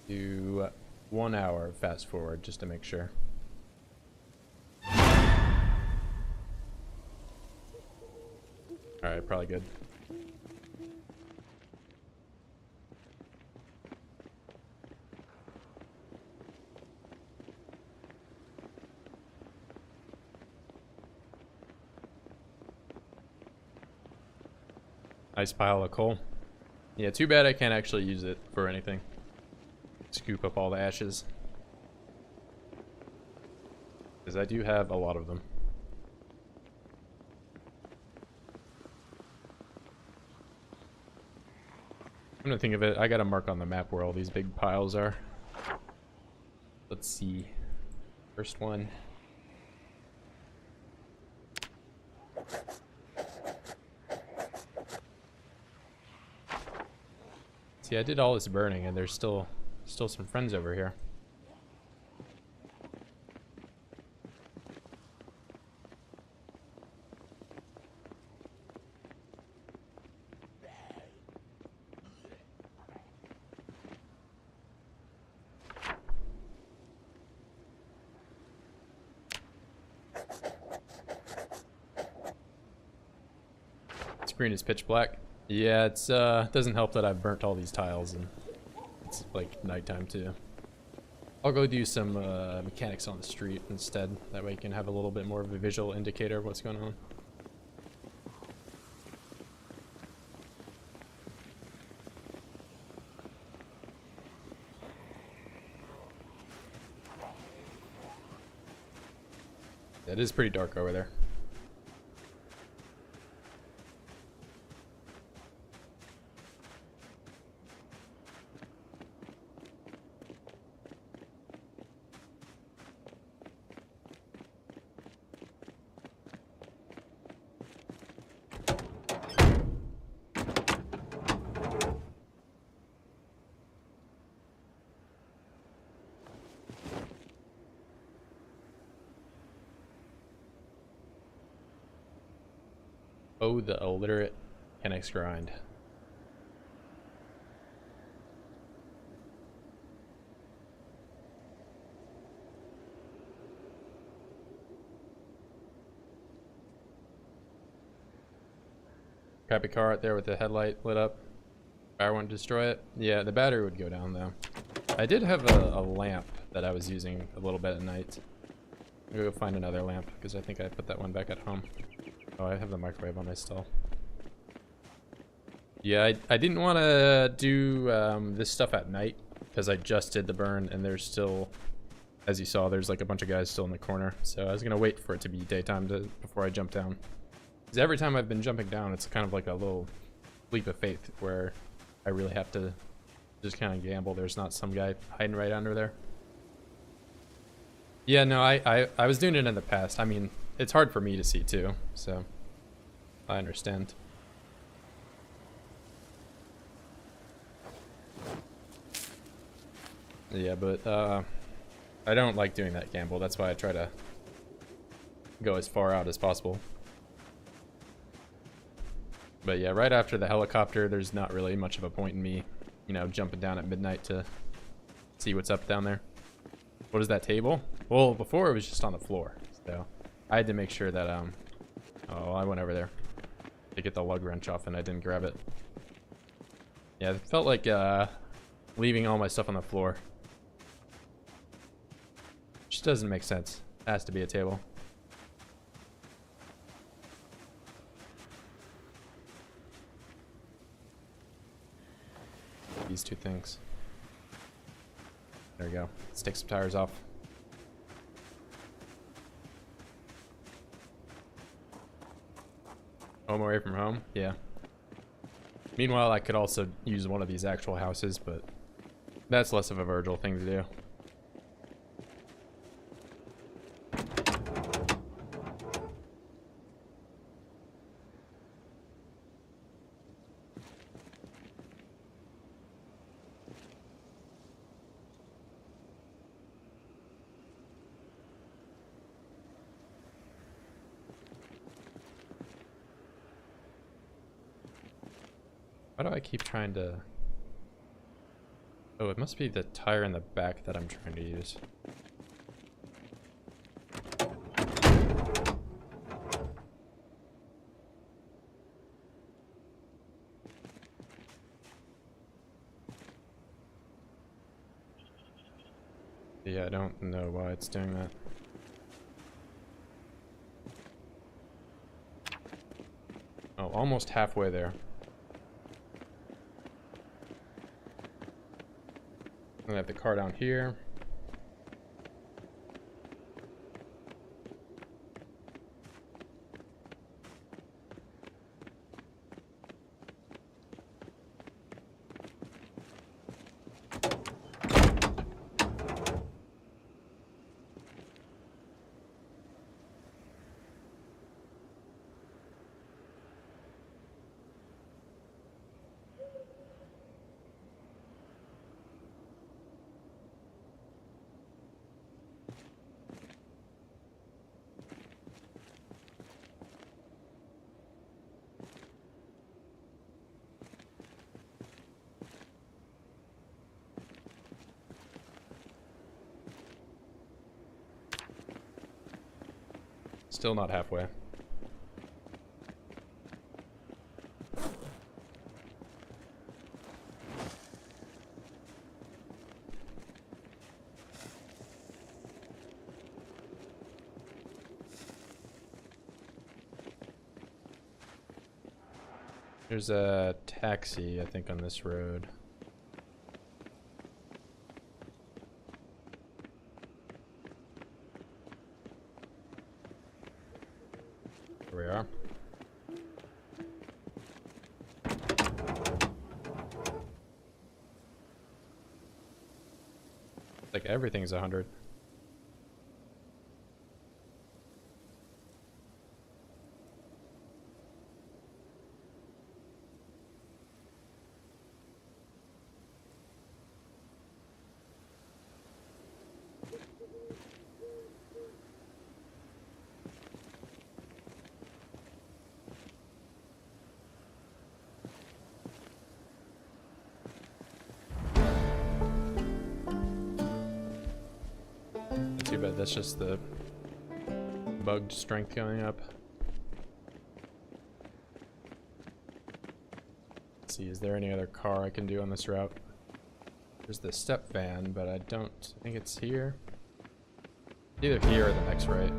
Do 1 hour fast forward just to make sure. Alright, probably good. Nice pile of coal. Yeah, too bad I can't actually use it for anything. Scoop up all the ashes. Because I do have a lot of them. I'm gonna think of it, I got a mark on the map where all these big piles are. Let's see. First one. See, I did all this burning and there's still some friends over here. Screen is pitch black. Yeah, it's doesn't help that I've burnt all these tiles and it's like nighttime too. I'll go do some mechanics on the street instead. That way you can have a little bit more of a visual indicator of what's going on. It is pretty dark over there. Oh, the illiterate mechanics grind. Crappy car out there with the headlight lit up. Fire won't destroy it. Yeah, the battery would go down though. I did have a lamp that I was using a little bit at night. I'm gonna go find another lamp because I think I put that one back at home. Oh, I have the microwave on my stall. Yeah, I didn't want to do this stuff at night because I just did the burn and there's still, as you saw, there's like a bunch of guys still in the corner. So I was gonna wait for it to be daytime before I jump down. Because every time I've been jumping down, it's kind of like a little leap of faith where I really have to just kind of gamble. There's not some guy hiding right under there. Yeah, no, I was doing it in the past. I mean, it's hard for me to see too, so I understand. Yeah, but I don't like doing that gamble. That's why I try to go as far out as possible. But yeah, right after the helicopter, there's not really much of a point in me, you know, jumping down at midnight to see what's up down there. What is that table? Well, before it was just on the floor, so I had to make sure that, oh, I went over there to get the lug wrench off and I didn't grab it. Yeah, it felt like, leaving all my stuff on the floor. Just doesn't make sense. It has to be a table. These two things. There we go. Let's take some tires off. Home away from home? Yeah. Meanwhile, I could also use one of these actual houses, but that's less of a Virgil thing to do. Why do I keep trying to... Oh, it must be the tire in the back that I'm trying to use. Yeah, I don't know why it's doing that. Oh, almost halfway there. I have the car down here. Still not halfway. There's a taxi, I think, on this road. Here we are. Like everything's 100. Not too bad, that's just the bugged strength going up. Let's see, is there any other car I can do on this route? There's the step van, but I think it's here. Either here or the next right.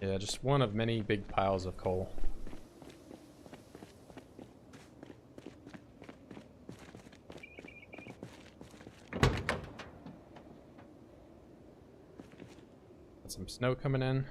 Yeah, just one of many big piles of coal. Got some snow coming in.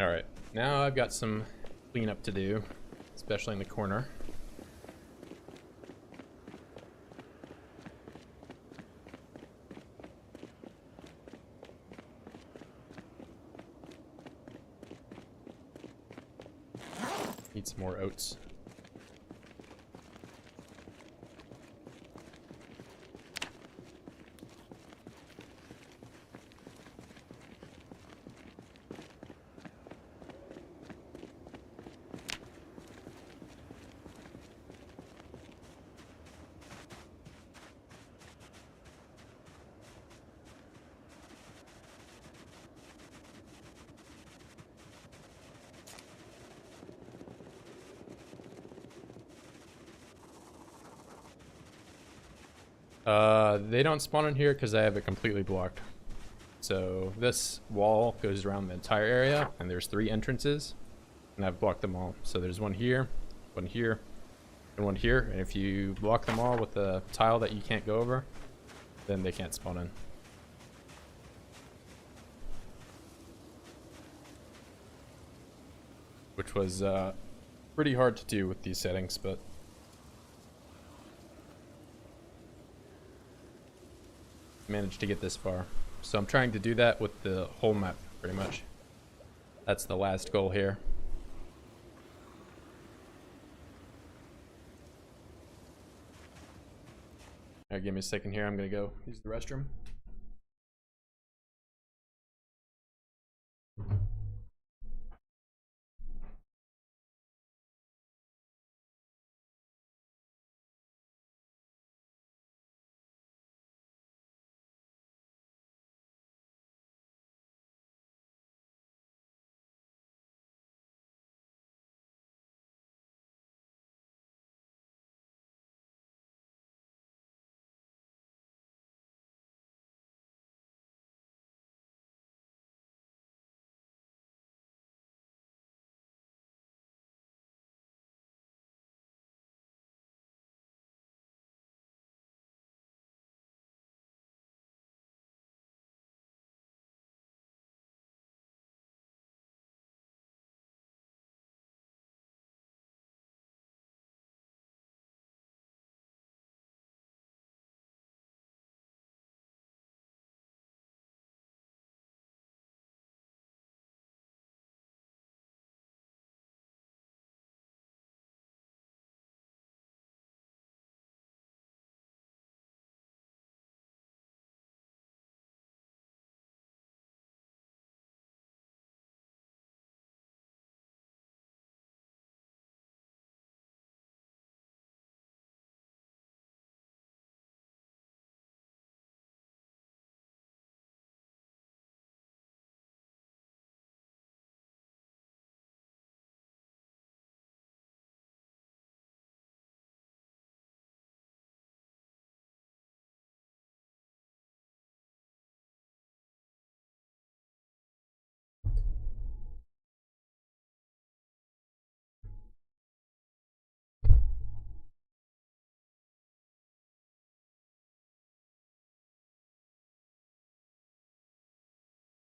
Alright, now I've got some cleanup to do, especially in the corner. Need some more oats. They don't spawn in here because I have it completely blocked. So this wall goes around the entire area, and there's 3 entrances, and I've blocked them all. So there's one here, and one here, and if you block them all with a tile that you can't go over, then they can't spawn in. Which was pretty hard to do with these settings, but managed to get this far. So I'm trying to do that with the whole map, pretty much. That's the last goal here. Alright, give me a second here. I'm gonna go use the restroom.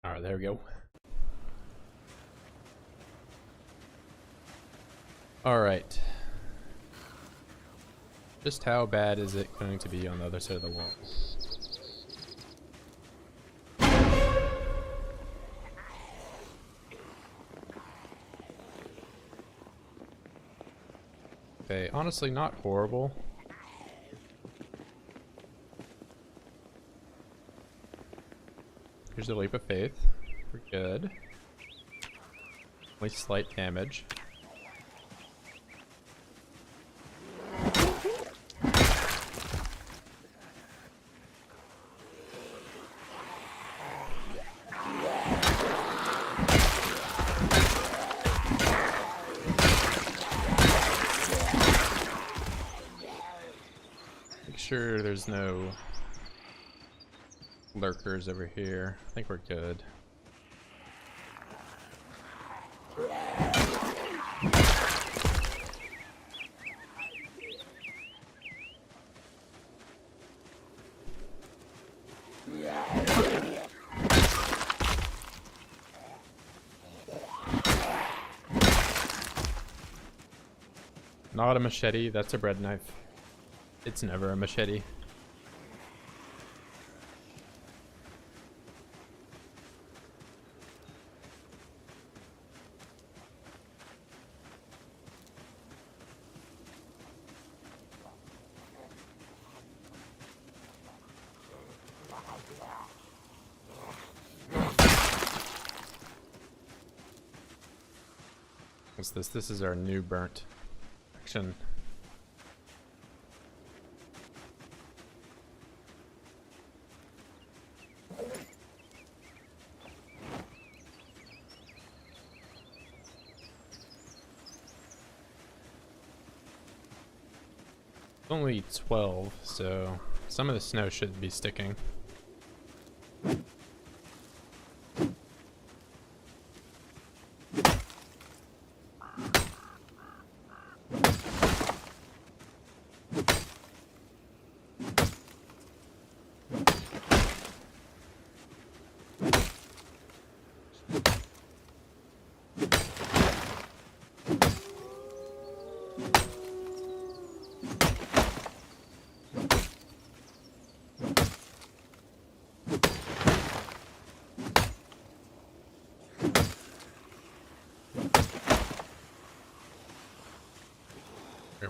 Alright, there we go. Alright. Just how bad is it going to be on the other side of the wall? Okay, honestly not horrible. Here's a leap of faith. We're good. Only slight damage. Make sure there's no lurkers over here. I think we're good. Not a machete, that's a bread knife. It's never a machete. What's this? This is our new burnt action. Only 12, so Some of the snow should be sticking.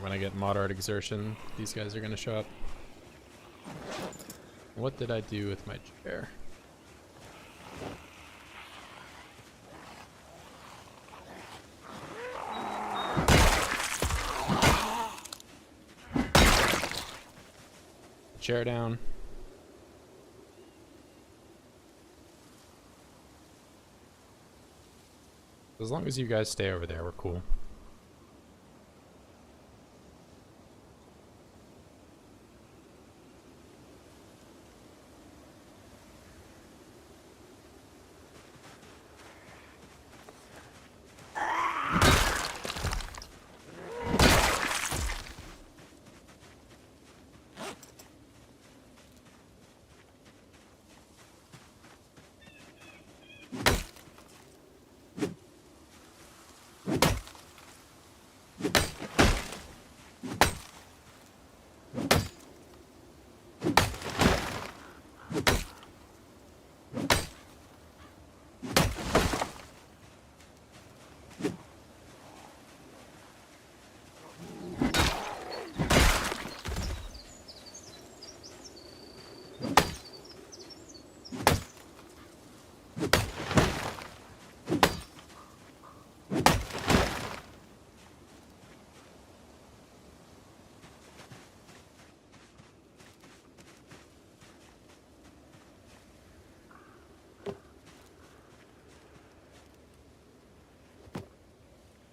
When I get mod art exertion, these guys are gonna show up. What did I do with my chair? Chair down. As long as you guys stay over there, we're cool.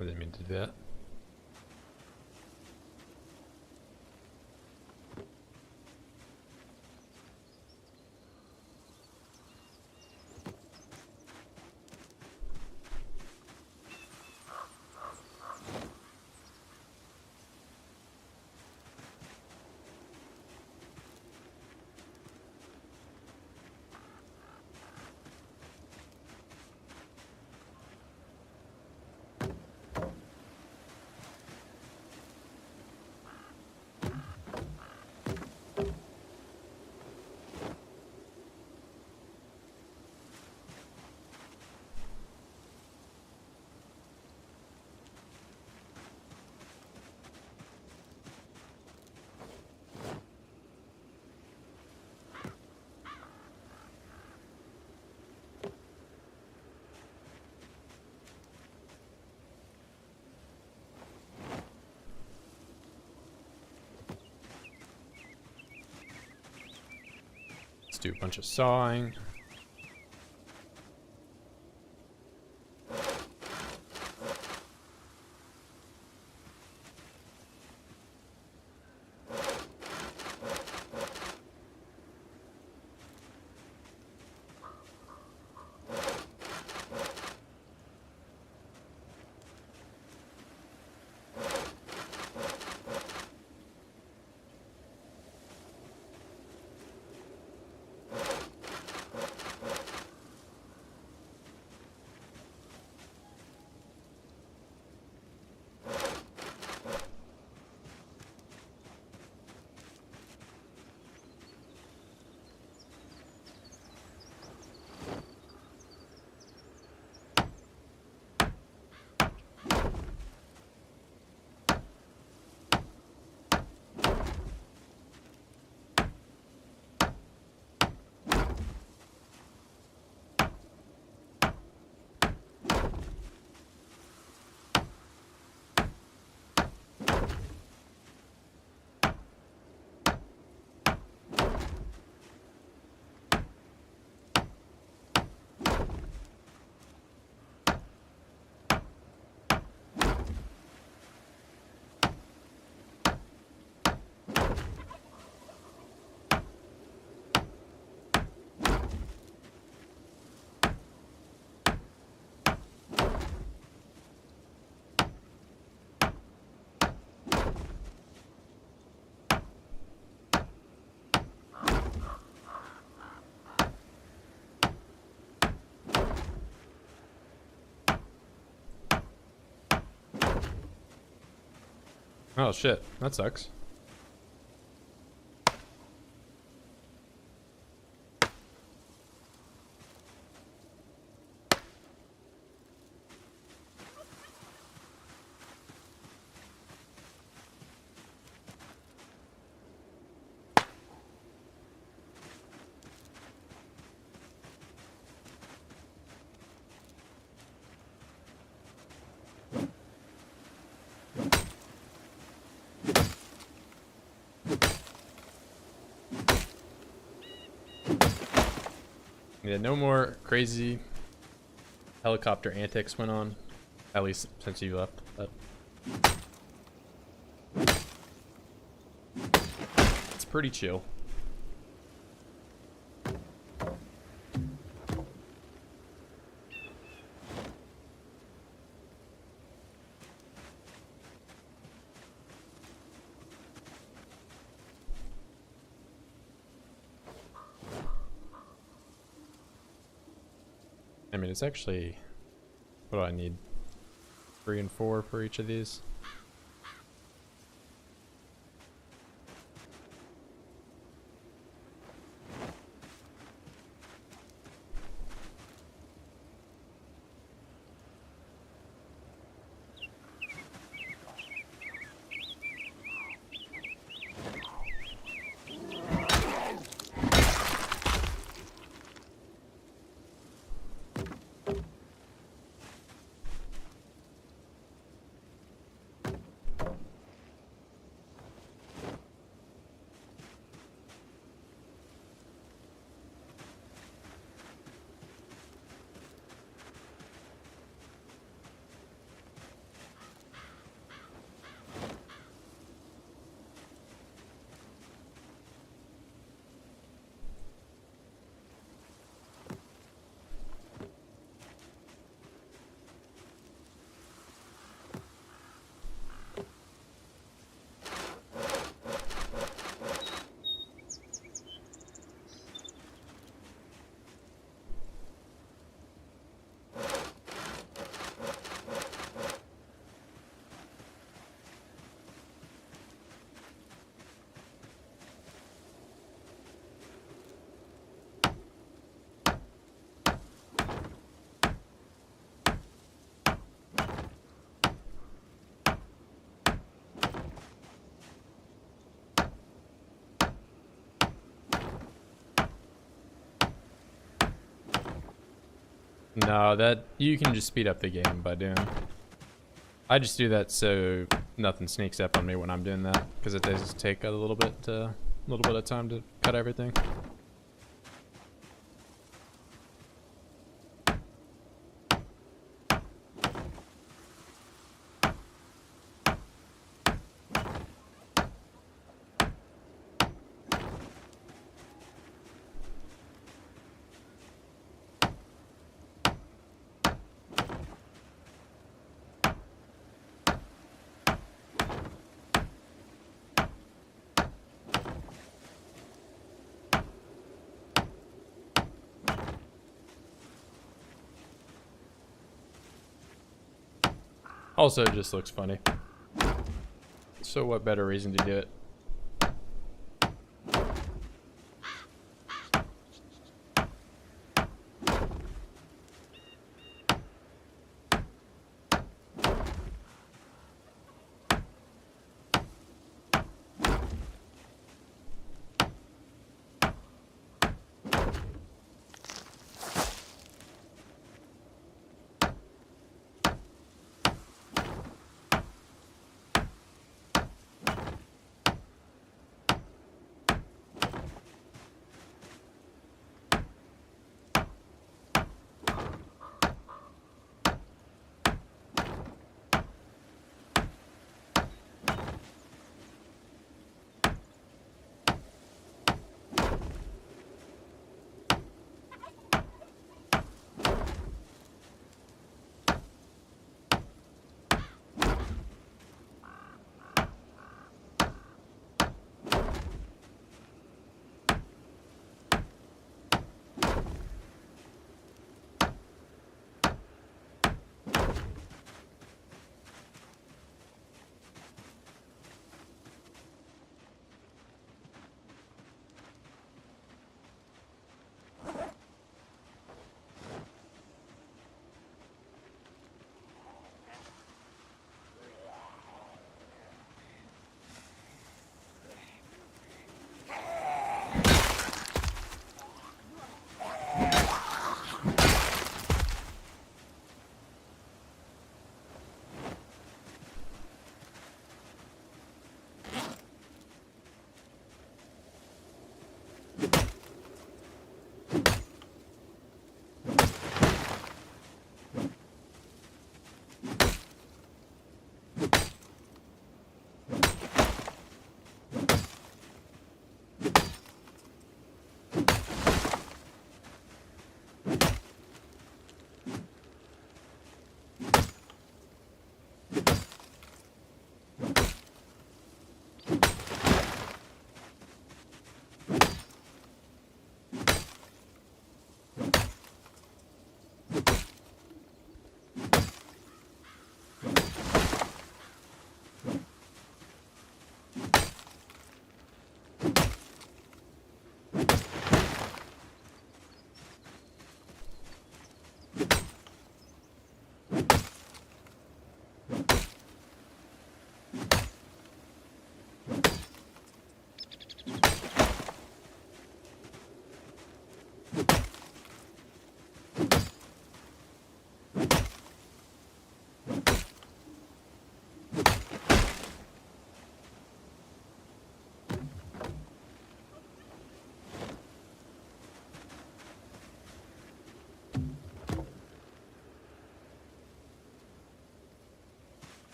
I didn't mean to do that. Let's do a bunch of sawing. Oh shit, that sucks. Yeah, no more crazy helicopter antics went on, at least since you left. But it's pretty chill. I mean, it's actually, what do I need? 3 and 4 for each of these. No, that you can just speed up the game by doing. I just do that so nothing sneaks up on me when I'm doing that, because it does take a little bit of time to cut everything. Also, it just looks funny. So what better reason to do it?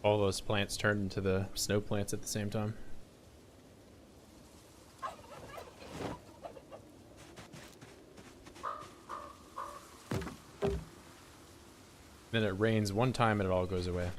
All those plants turned into the snow plants at the same time. Then it rains one time and it all goes away.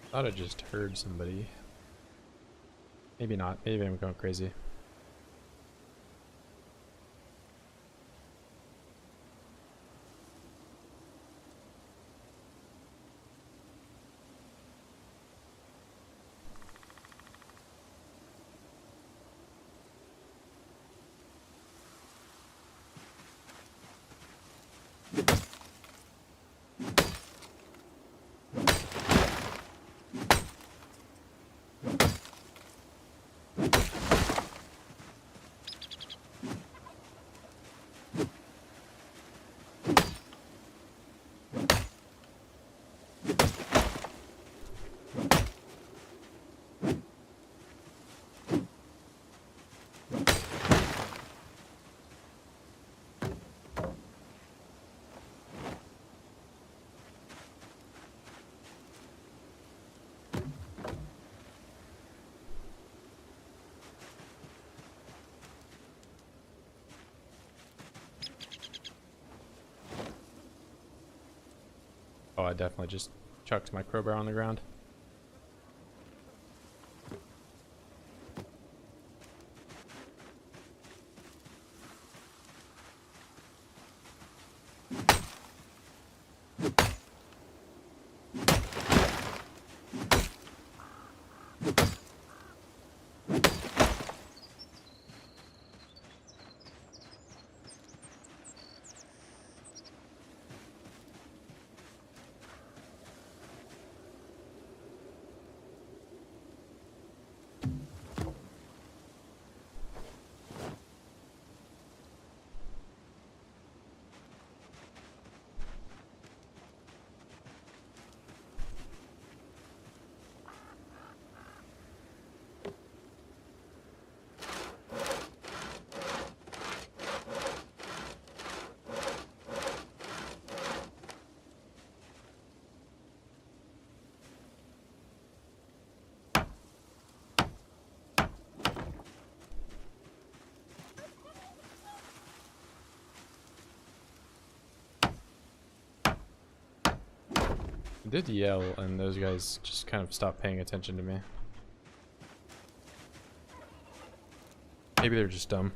Thought I just heard somebody. Maybe not. Maybe I'm going crazy. Oh, I definitely just chucked my crowbar on the ground. I did yell, and those guys just kind of stopped paying attention to me. Maybe they're just dumb.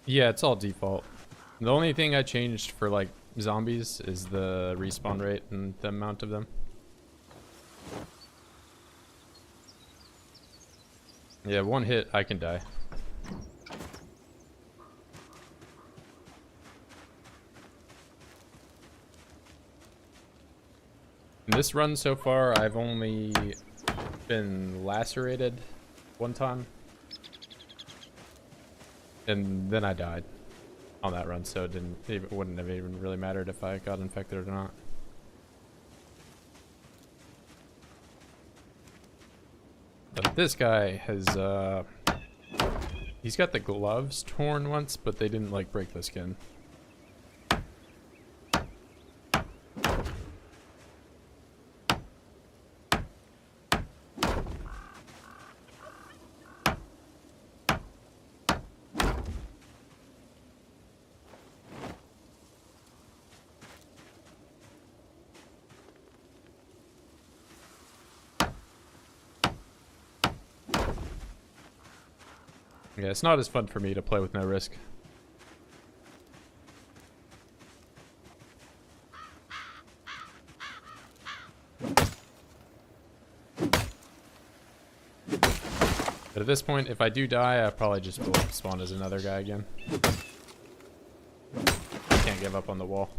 Yeah, it's all default. The only thing I changed for like zombies is the respawn rate and the amount of them. Yeah, one hit, I can die. In this run so far, I've only been lacerated one time. And then I died on that run, so it wouldn't have even really mattered if I got infected or not. But this guy has, he's got the gloves torn once, but they didn't like break the skin. Yeah, it's not as fun for me to play with no risk. But at this point, if I do die, I'll probably just will spawn as another guy again. I can't give up on the wall.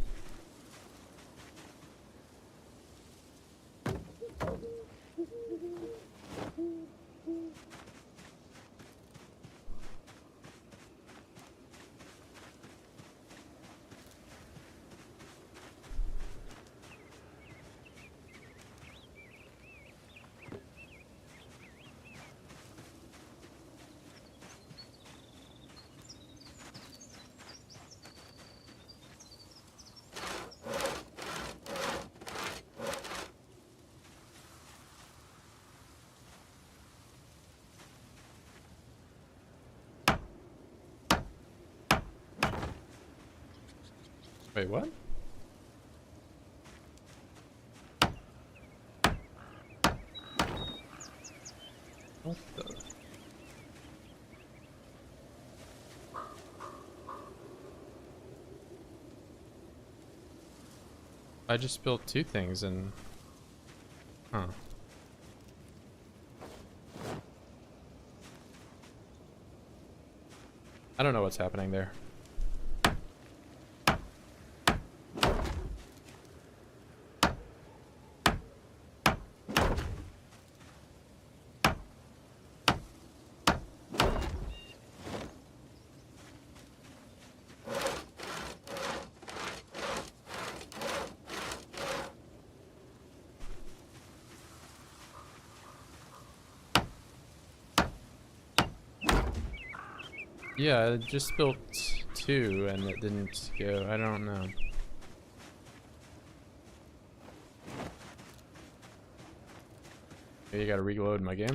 Wait, what? What the? I just built two things and... Huh. I don't know what's happening there. Yeah, I just built two and it didn't go. I don't know. Okay, you gotta reload my game.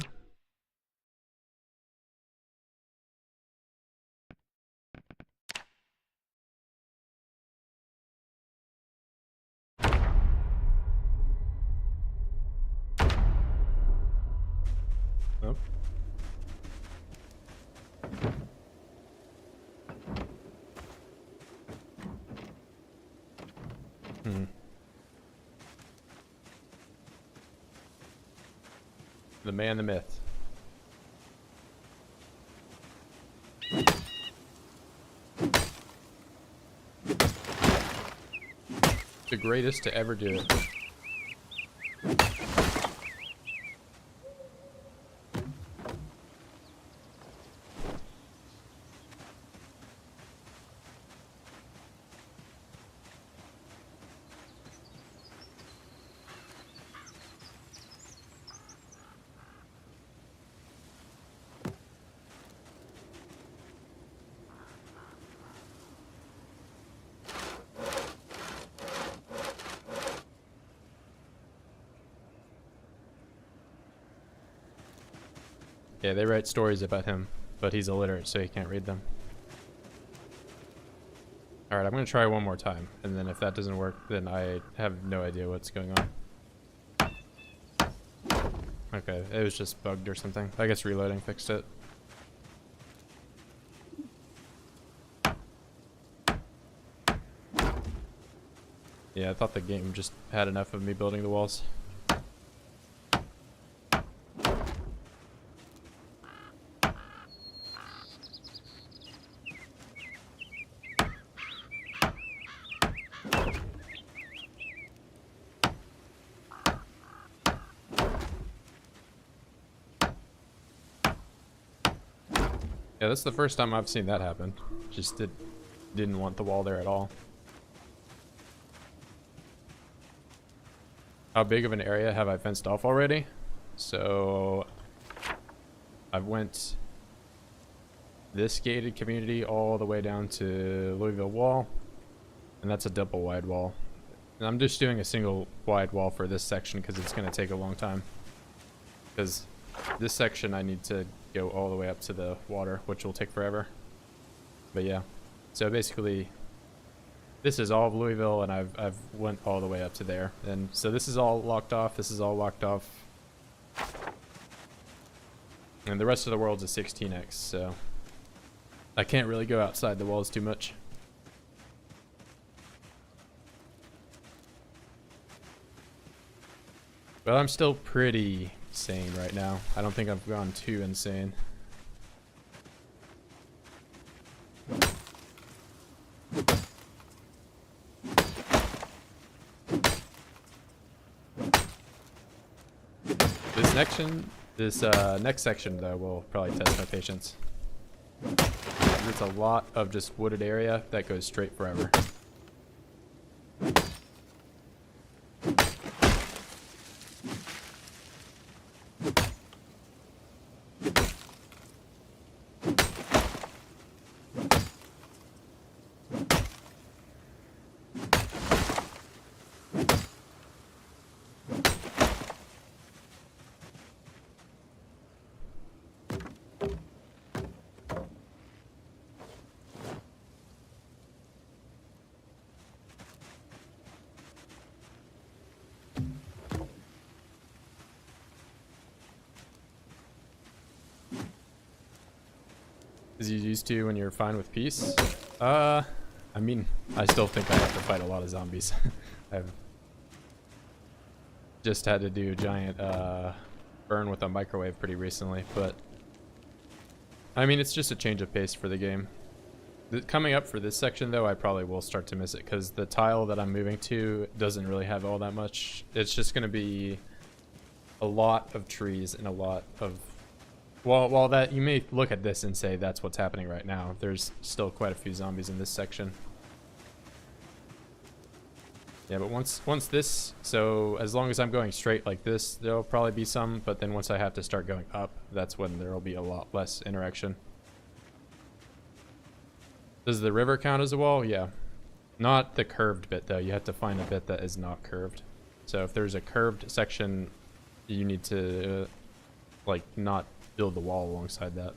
Nope. The man, the myth. The greatest to ever do it. Yeah, they write stories about him, but he's illiterate, so he can't read them. Alright, I'm gonna try one more time, and then if that doesn't work, then I have no idea what's going on. Okay, it was just bugged or something. I guess reloading fixed it. Yeah, I thought the game just had enough of me building the walls. Yeah, that's the first time I've seen that happen. Just didn't want the wall there at all. How big of an area have I fenced off already? So I've went this gated community all the way down to Louisville Wall, and that's a double wide wall. And I'm just doing a single wide wall for this section because it's going to take a long time. Because this section I need to go all the way up to the water, which will take forever. But yeah, so basically this is all of Louisville, and I've went all the way up to there. And so this is all locked off, this is all locked off. And the rest of the world's a 16x, so I can't really go outside the walls too much. But I'm still pretty sane right now. I don't think I've gone too insane. This next section though will probably test my patience. It's a lot of just wooded area that goes straight forever. As you used to when you're fine with peace? I mean, I still think I have to fight a lot of zombies. I've just had to do a giant burn with a microwave pretty recently, but I mean, it's just a change of pace for the game. Coming up for this section though, I probably will start to miss it because the tile that I'm moving to doesn't really have all that much. It's just going to be a lot of trees and a lot of... While that you may look at this and say that's what's happening right now, there's still quite a few zombies in this section. Yeah, but once this, so as long as I'm going straight like this, there'll probably be some, but then once I have to start going up, that's when there'll be a lot less interaction. Does the river count as a wall? Yeah. Not the curved bit though, you have to find a bit that is not curved. So if there's a curved section, you need to like not build the wall alongside that.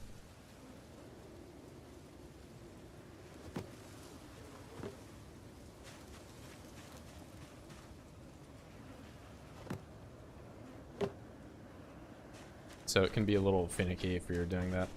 So it can be a little finicky if you're doing that.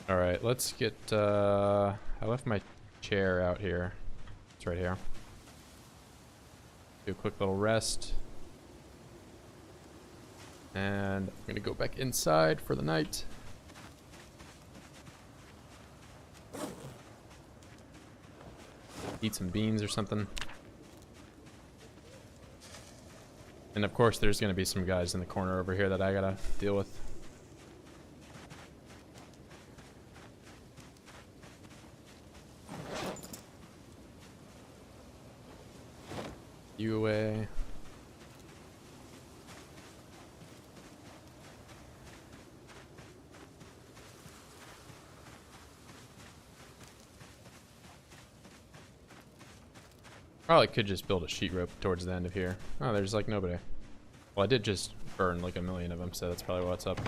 Alright, let's get, I left my chair out here. It's right here. Do a quick little rest. And I'm gonna go back inside for the night. Eat some beans or something. And of course there's gonna be some guys in the corner over here that I gotta deal with. You away. Probably could just build a sheet rope towards the end of here. Oh, there's like nobody. Well, I did just burn like a million of them, so that's probably what's up.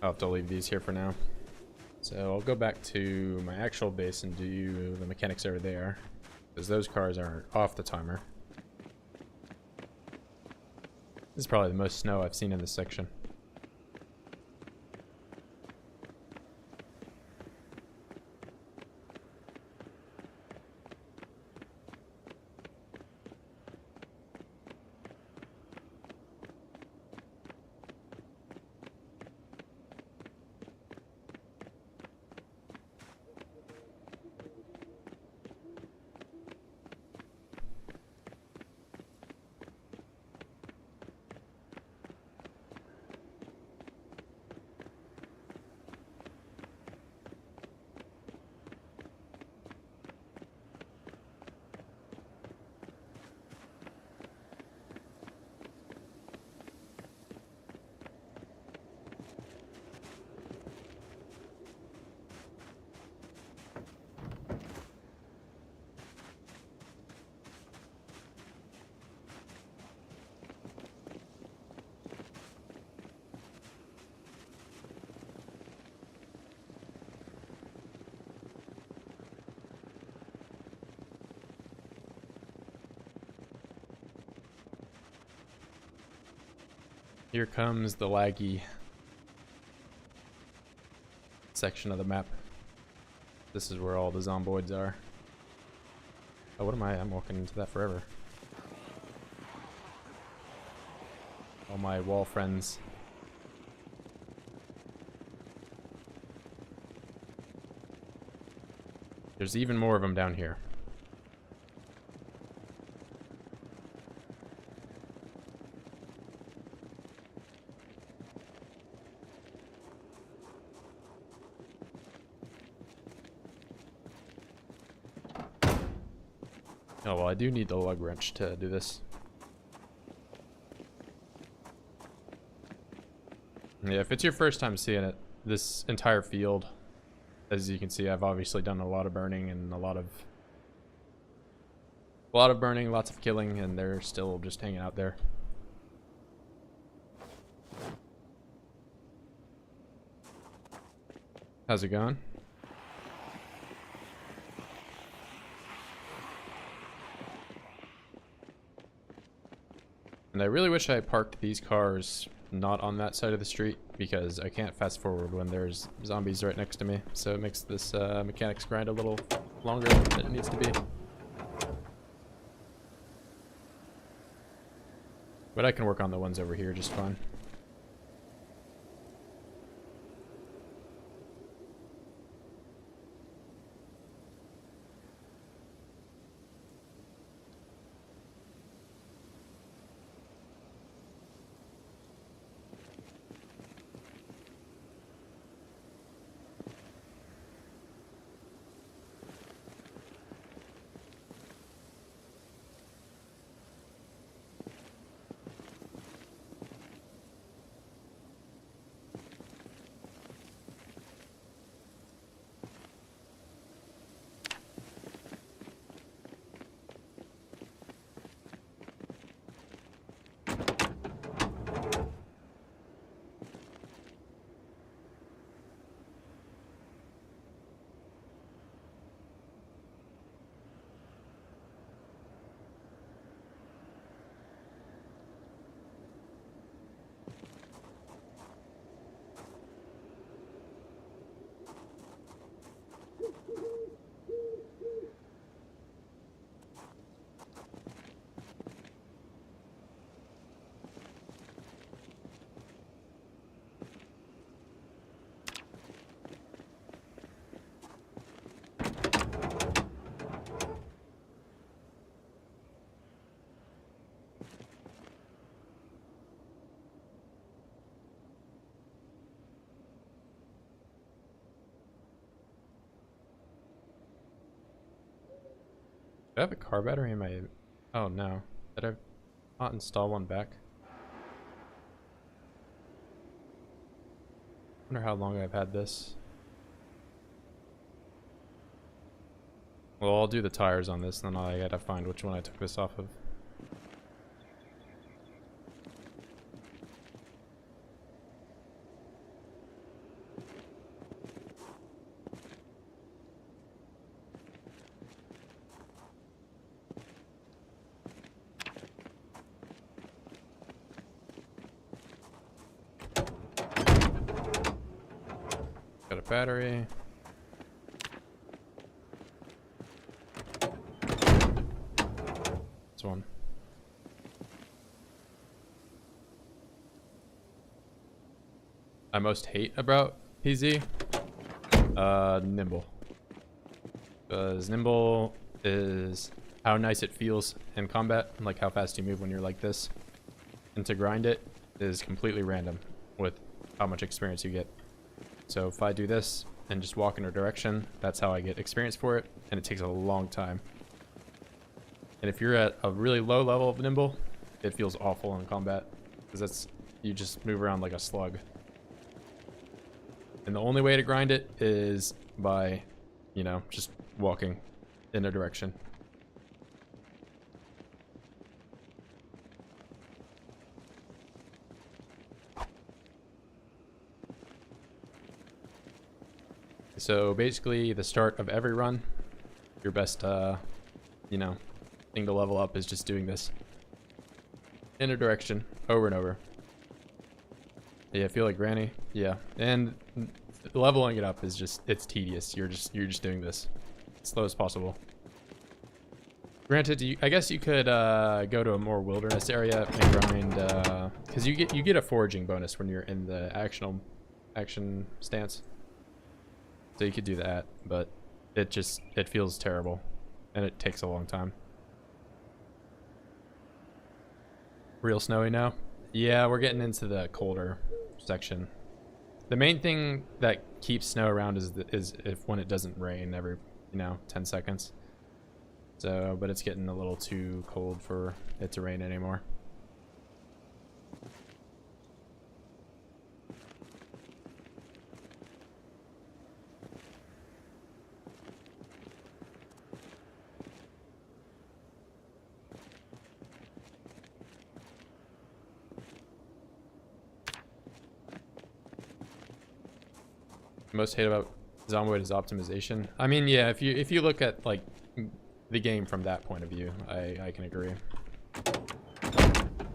I'll have to leave these here for now. So I'll go back to my actual base and do the mechanics over there, because those cars are off the timer. This is probably the most snow I've seen in this section. Here comes the laggy section of the map. This is where all the zomboids are. Oh, what am I? I'm walking into that forever. All my wall friends. There's even more of them down here. Oh, well, I do need the lug wrench to do this. Yeah, if it's your first time seeing it, this entire field, as you can see, I've obviously done a lot of burning and a lot of burning, lots of killing, and they're still just hanging out there. How's it going? And I really wish I parked these cars not on that side of the street, because I can't fast forward when there's zombies right next to me, so it makes this mechanics grind a little longer than it needs to be. But I can work on the ones over here just fine. Do I have a car battery in my... Oh no. Did I not install one back? I wonder how long I've had this. Well, I'll do the tires on this, and then I gotta find which one I took this off of. Got a battery. This one. I most hate about PZ? Nimble. Because nimble is how nice it feels in combat, like how fast you move when you're like this. And to grind it is completely random with how much experience you get. So if I do this and just walk in a direction, that's how I get experience for it, and it takes a long time. And if you're at a really low level of nimble, it feels awful in combat, because you just move around like a slug. And the only way to grind it is by, you know, just walking in a direction. So basically, the start of every run, your best, you know, thing to level up is just doing this in a direction over and over. Yeah, I feel like Granny. Yeah, and leveling it up is just, it's tedious. You're just doing this as slow as possible. Granted, I guess you could go to a more wilderness area and grind, because you get a foraging bonus when you're in the action stance. So you could do that, but it feels terrible, and it takes a long time. Real snowy now? Yeah, we're getting into the colder section. The main thing that keeps snow around is if when it doesn't rain every 10 seconds. So, but it's getting a little too cold for it to rain anymore. Most hate about Zomboid is optimization. I mean, yeah, if you look at like the game from that point of view, I can agree.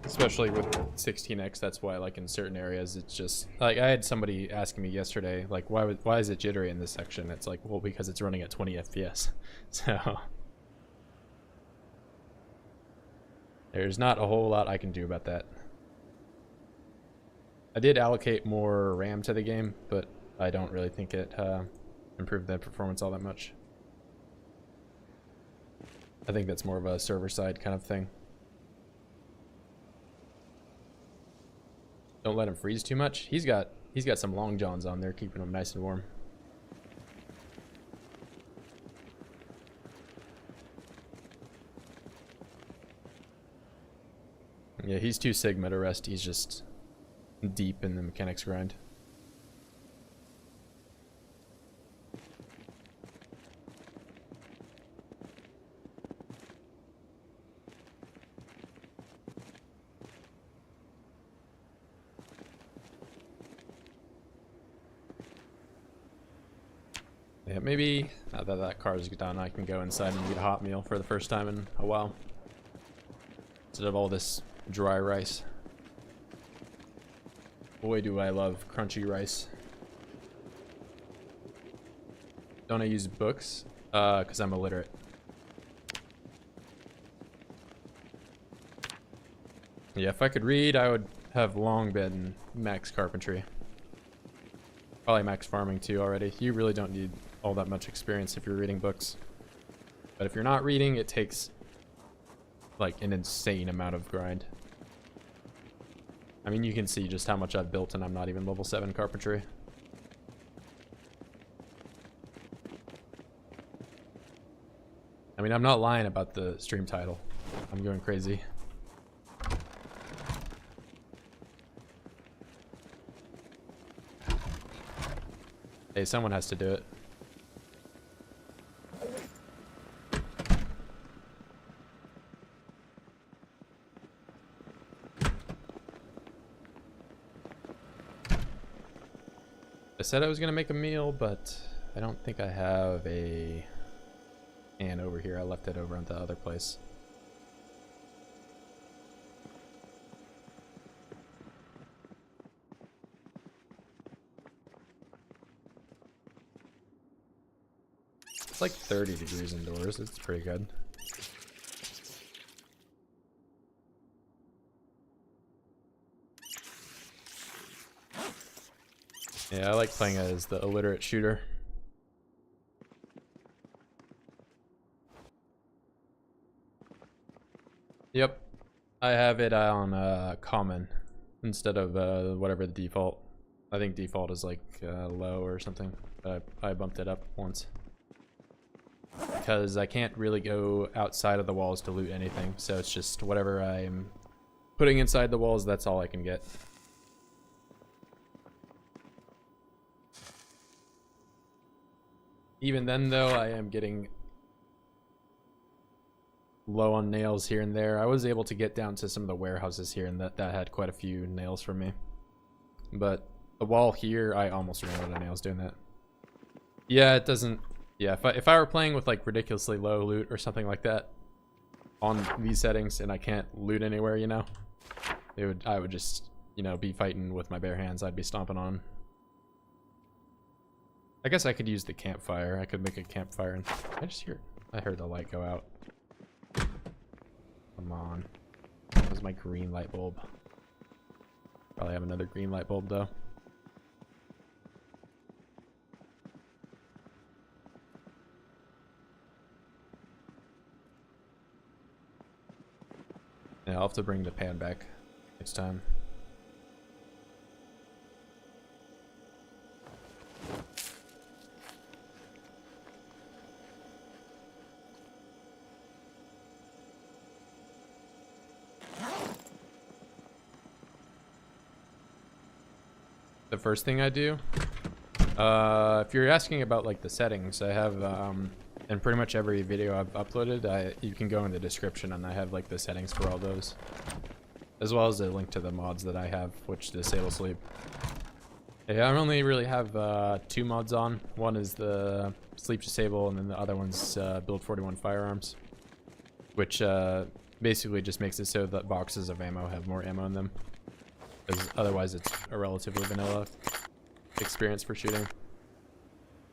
Especially with 16x, that's why like in certain areas it's just like, I had somebody asking me yesterday like why is it jittery in this section? It's like, well, because it's running at 20 FPS. So there's not a whole lot I can do about that. I did allocate more RAM to the game, but I don't really think it improved the performance all that much. I think that's more of a server side kind of thing. Don't let him freeze too much. He's got some long johns on there, keeping him nice and warm. Yeah, he's too Sigma to rest. He's just deep in the mechanics grind. Yeah, maybe now that that car's done, I can go inside and eat a hot meal for the first time in a while. Instead of all this dry rice. Boy, do I love crunchy rice. Don't I use books? Because I'm illiterate. Yeah, if I could read, I would have long been max carpentry. Probably max farming too already. You really don't need all that much experience if you're reading books. But if you're not reading, it takes like an insane amount of grind. I mean, you can see just how much I've built and I'm not even level 7 carpentry. I mean, I'm not lying about the stream title. I'm going crazy. Hey, someone has to do it. I said I was gonna make a meal, but I don't think I have a can over here. I left it over at the other place. It's like 30 degrees indoors. It's pretty good. Yeah, I like playing as the illiterate shooter. Yep. I have it on common instead of whatever the default. I think default is like low or something. But I bumped it up once. Because I can't really go outside of the walls to loot anything. So it's just whatever I'm putting inside the walls, that's all I can get. Even then though, I am getting low on nails here and there. I was able to get down to some of the warehouses here and that had quite a few nails for me. But the wall here, I almost ran out of nails doing that. Yeah, it doesn't... Yeah, if I were playing with like ridiculously low loot or something like that on these settings and I can't loot anywhere, you know, I would just you know, be fighting with my bare hands, I'd be stomping on. I guess I could use the campfire. I could make a campfire and I heard the light go out. Come on. That was my green light bulb. Probably have another green light bulb though. Yeah, I'll have to bring the pan back next time. The first thing I do, if you're asking about like the settings, I have in pretty much every video I've uploaded, you can go in the description and I have like the settings for all those, as well as a link to the mods that I have which disable sleep. Yeah, I only really have 2 mods on. One is the sleep disable, and then the other one's build 41 firearms, which basically just makes it so that boxes of ammo have more ammo in them, because otherwise it's a relatively vanilla experience for shooting.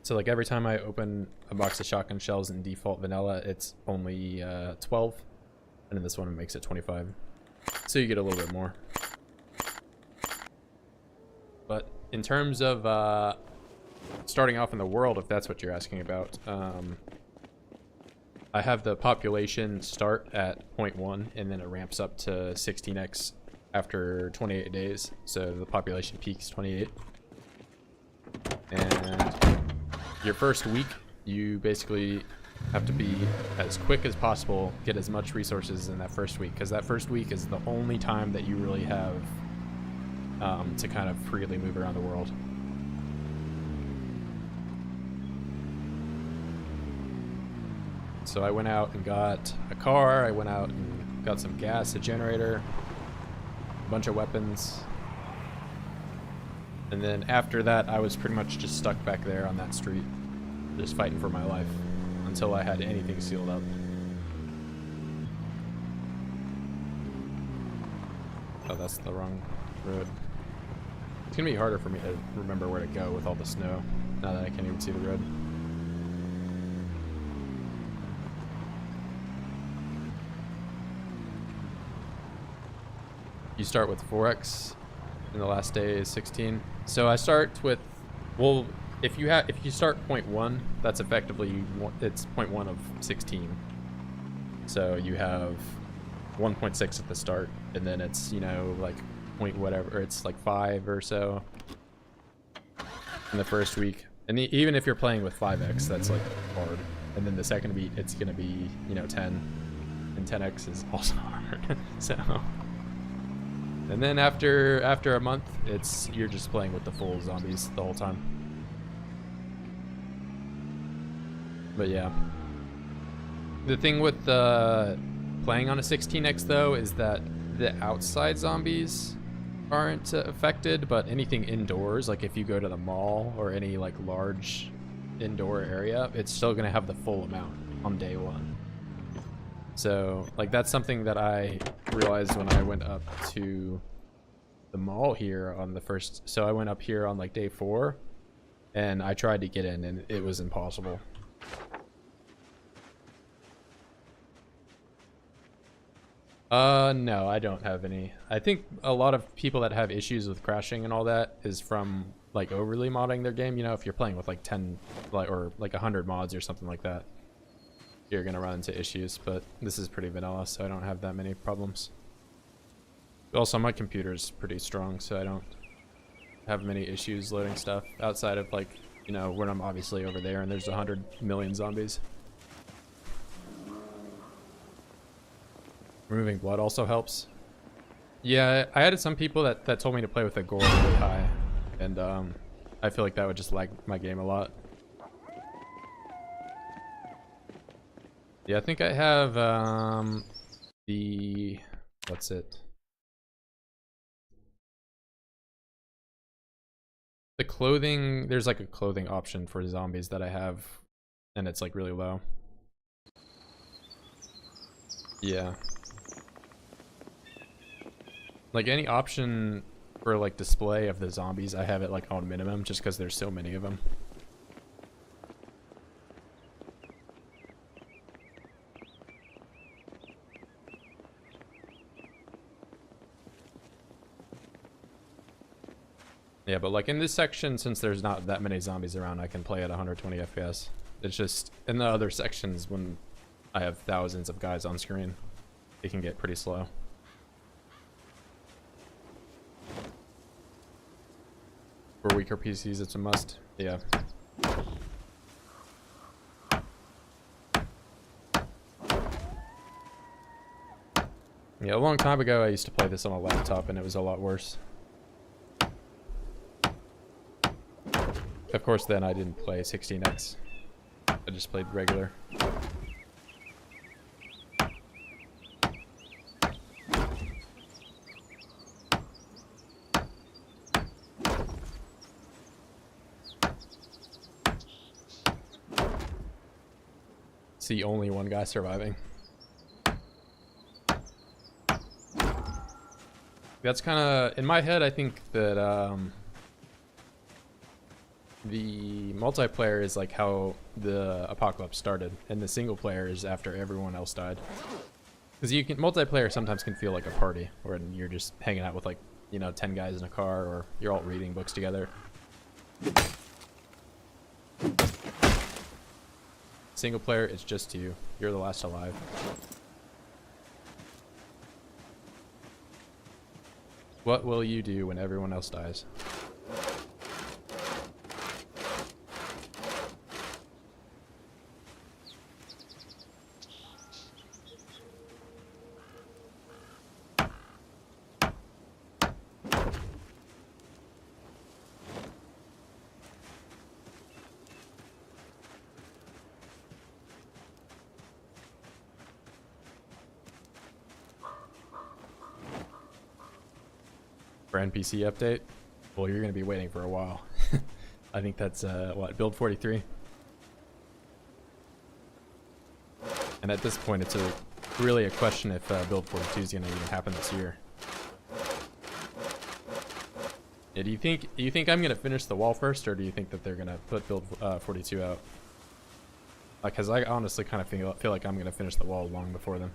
So like every time I open a box of shotgun shells in default vanilla, it's only 12, and in this one it makes it 25. So you get a little bit more. But in terms of starting off in the world, if that's what you're asking about, I have the population start at 0.1, and then it ramps up to 16x after 28 days. So the population peaks 28. And your first week, you basically have to be as quick as possible, get as much resources in that first week, because that first week is the only time that you really have to kind of freely move around the world. So I went out and got a car, I went out and got some gas, a generator, a bunch of weapons. And then after that, I was pretty much just stuck back there on that street, just fighting for my life until I had anything sealed up. Oh, that's the wrong road. It's gonna be harder for me to remember where to go with all the snow, now that I can't even see the road. You start with 4x, and the last day is 16. So I start with, well, if you start 0.1, that's effectively, it's 0.1 of 16. So you have 1.6 at the start, and then it's, you know, like point whatever, it's like 5 or so in the first week. And even if you're playing with 5x, that's like hard. And then the second week, it's gonna be, you know, 10, and 10x is also hard. So, and then after a month, you're just playing with the full zombies the whole time. But yeah, the thing with playing on a 16x though is that the outside zombies aren't affected, but anything indoors, like if you go to the mall or any like large indoor area, it's still gonna have the full amount on day 1. So like that's something that I realized when I went up to the mall here on the first, so I went up here on like day 4 and I tried to get in and it was impossible. No, I don't have any. I think a lot of people that have issues with crashing and all that is from like overly modding their game. You know, if you're playing with like 10 or like 100 mods or something like that, you're gonna run into issues. But this is pretty vanilla, so I don't have that many problems. Also, my computer's pretty strong, so I don't have many issues loading stuff outside of like, you know, when I'm obviously over there and there's 100 million zombies. Removing blood also helps. Yeah, I had some people that told me to play with a gore really high, and I feel like that would just lag my game a lot. Yeah, I think I have what's it? The clothing, there's like a clothing option for zombies that I have, and it's like really low. Yeah. Like any option for like display of the zombies, I have it like on minimum just because there's so many of them. Yeah, but like in this section, since there's not that many zombies around, I can play at 120 FPS. It's just in the other sections when I have thousands of guys on screen, it can get pretty slow. For weaker PCs, it's a must. Yeah. Yeah, a long time ago, I used to play this on a laptop, and it was a lot worse. Of course, then I didn't play 16x. I just played regular. See only one guy surviving. That's kind of, in my head, I think that the multiplayer is like how the apocalypse started, and the single player is after everyone else died. Because you can, multiplayer sometimes can feel like a party, where you're just hanging out with like, you know, 10 guys in a car, or you're all reading books together. Single player, it's just you. You're the last alive. What will you do when everyone else dies? For NPC update? Well, you're going to be waiting for a while. I think that's, what, build 43? And at this point, it's really a question if build 42 is going to even happen this year. Yeah, do you think I'm going to finish the wall first, or do you think that they're going to put build 42 out? Because I honestly kind of feel like I'm going to finish the wall long before them.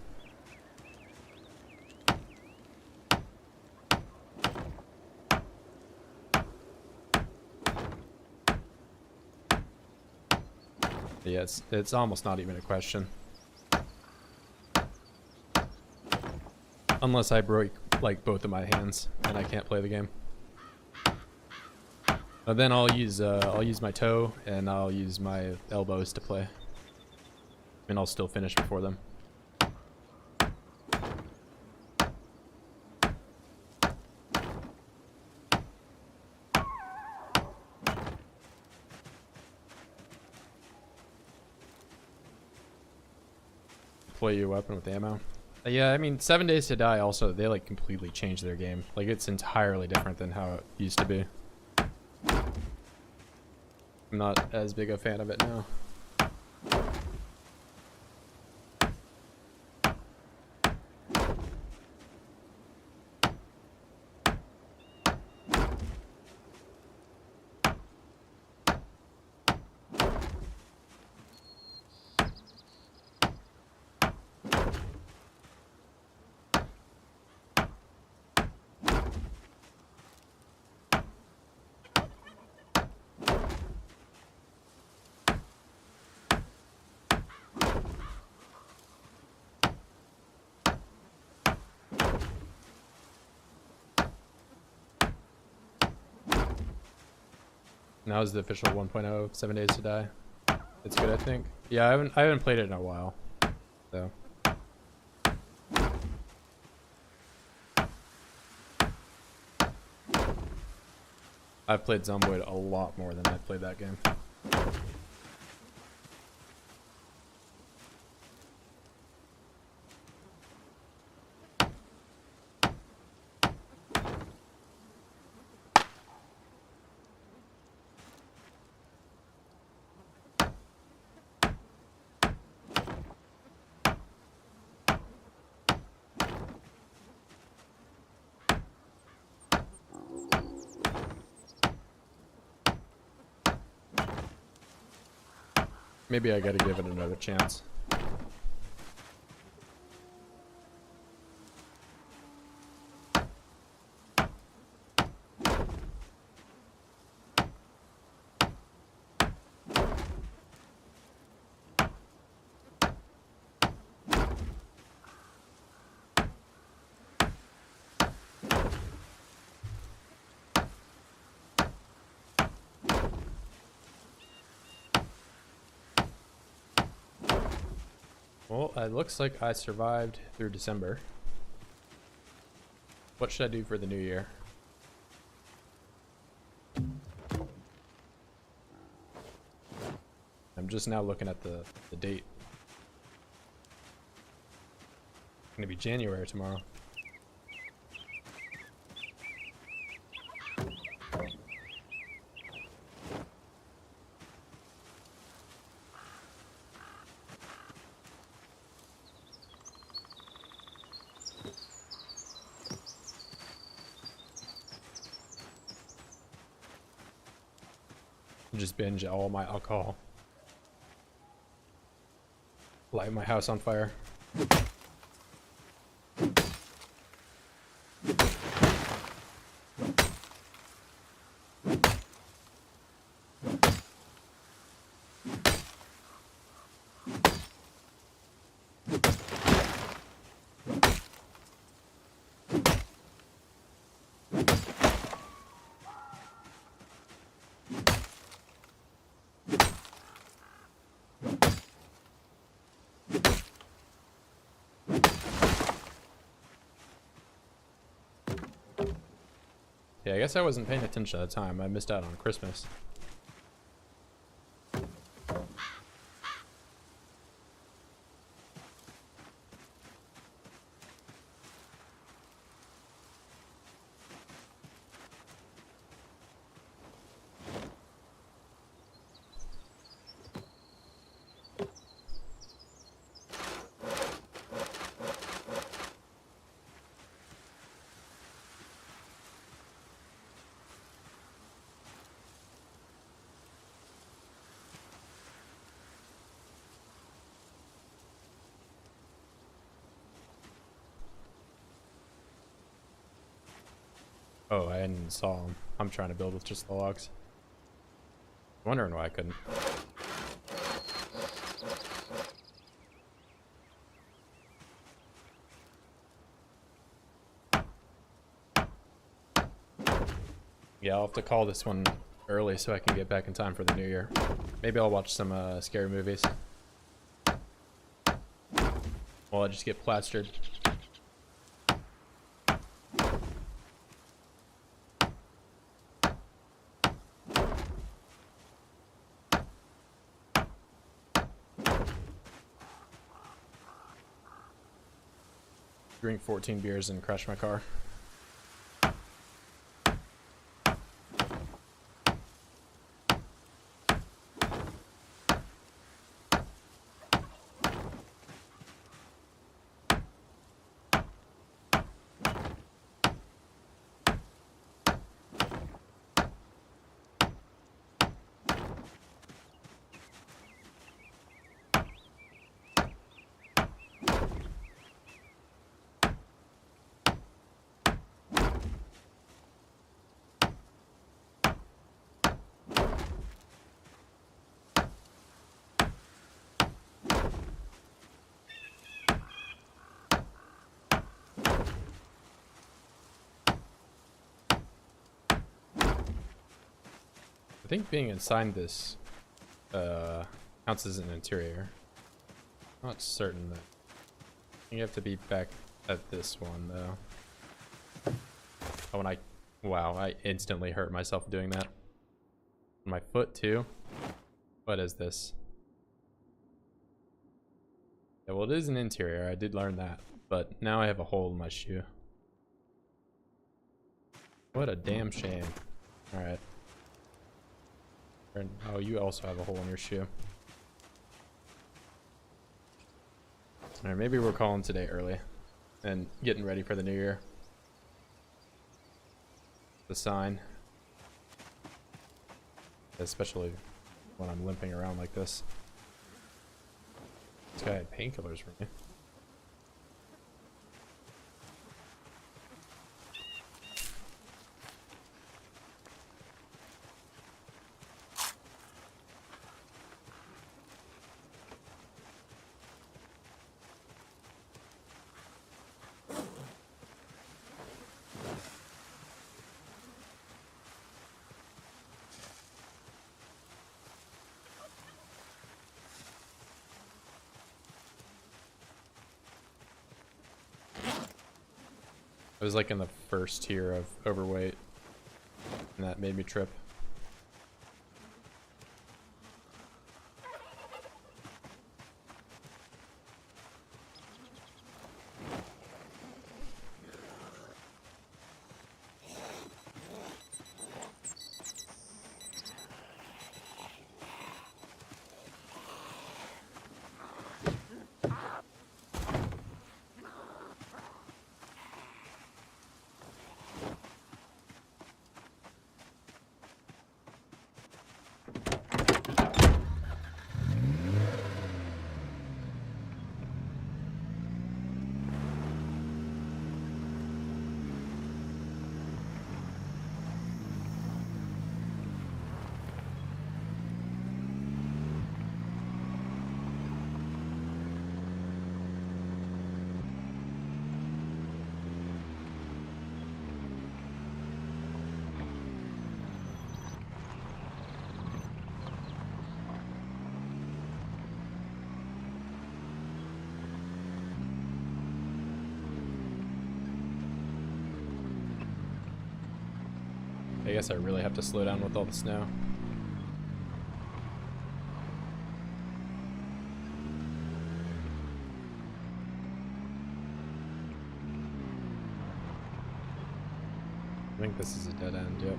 Yeah, it's almost not even a question. Unless I break like both of my hands and I can't play the game. Then I'll use my toe and I'll use my elbows to play. And I'll still finish before them. Deploy your weapon with ammo. Yeah, I mean, 7 Days to Die also, they like completely changed their game. Like, it's entirely different than how it used to be. I'm not as big a fan of it now. Now is the official 1.0 7 Days to Die. It's good, I think. Yeah, I haven't played it in a while, so. I've played Zomboid a lot more than I played that game. Maybe I gotta give it another chance. Well, it looks like I survived through December. What should I do for the new year? I'm just now looking at the date. It's gonna be January tomorrow. Just binge all my alcohol. Light my house on fire. Yeah, I guess I wasn't paying attention at the time. I missed out on Christmas. Oh, I didn't saw them. I'm trying to build with just the logs. Wondering why I couldn't. Yeah, I'll have to call this one early so I can get back in time for the new year. Maybe I'll watch some scary movies. Well, I just get plastered. Drink 14 beers and crash my car. I think being inside this counts as an interior. Not certain that you have to be back at this one though. Oh, and wow, I instantly hurt myself doing that. My foot too. What is this? Yeah, well, it is an interior. I did learn that, but now I have a hole in my shoe. What a damn shame. All right. Oh, you also have a hole in your shoe. Alright, maybe we're calling today early and getting ready for the new year. The sign. Especially when I'm limping around like this. This guy had painkillers for me. I was like in the first tier of overweight, and that made me trip. I guess I really have to slow down with all the snow. I think this is a dead end, yep.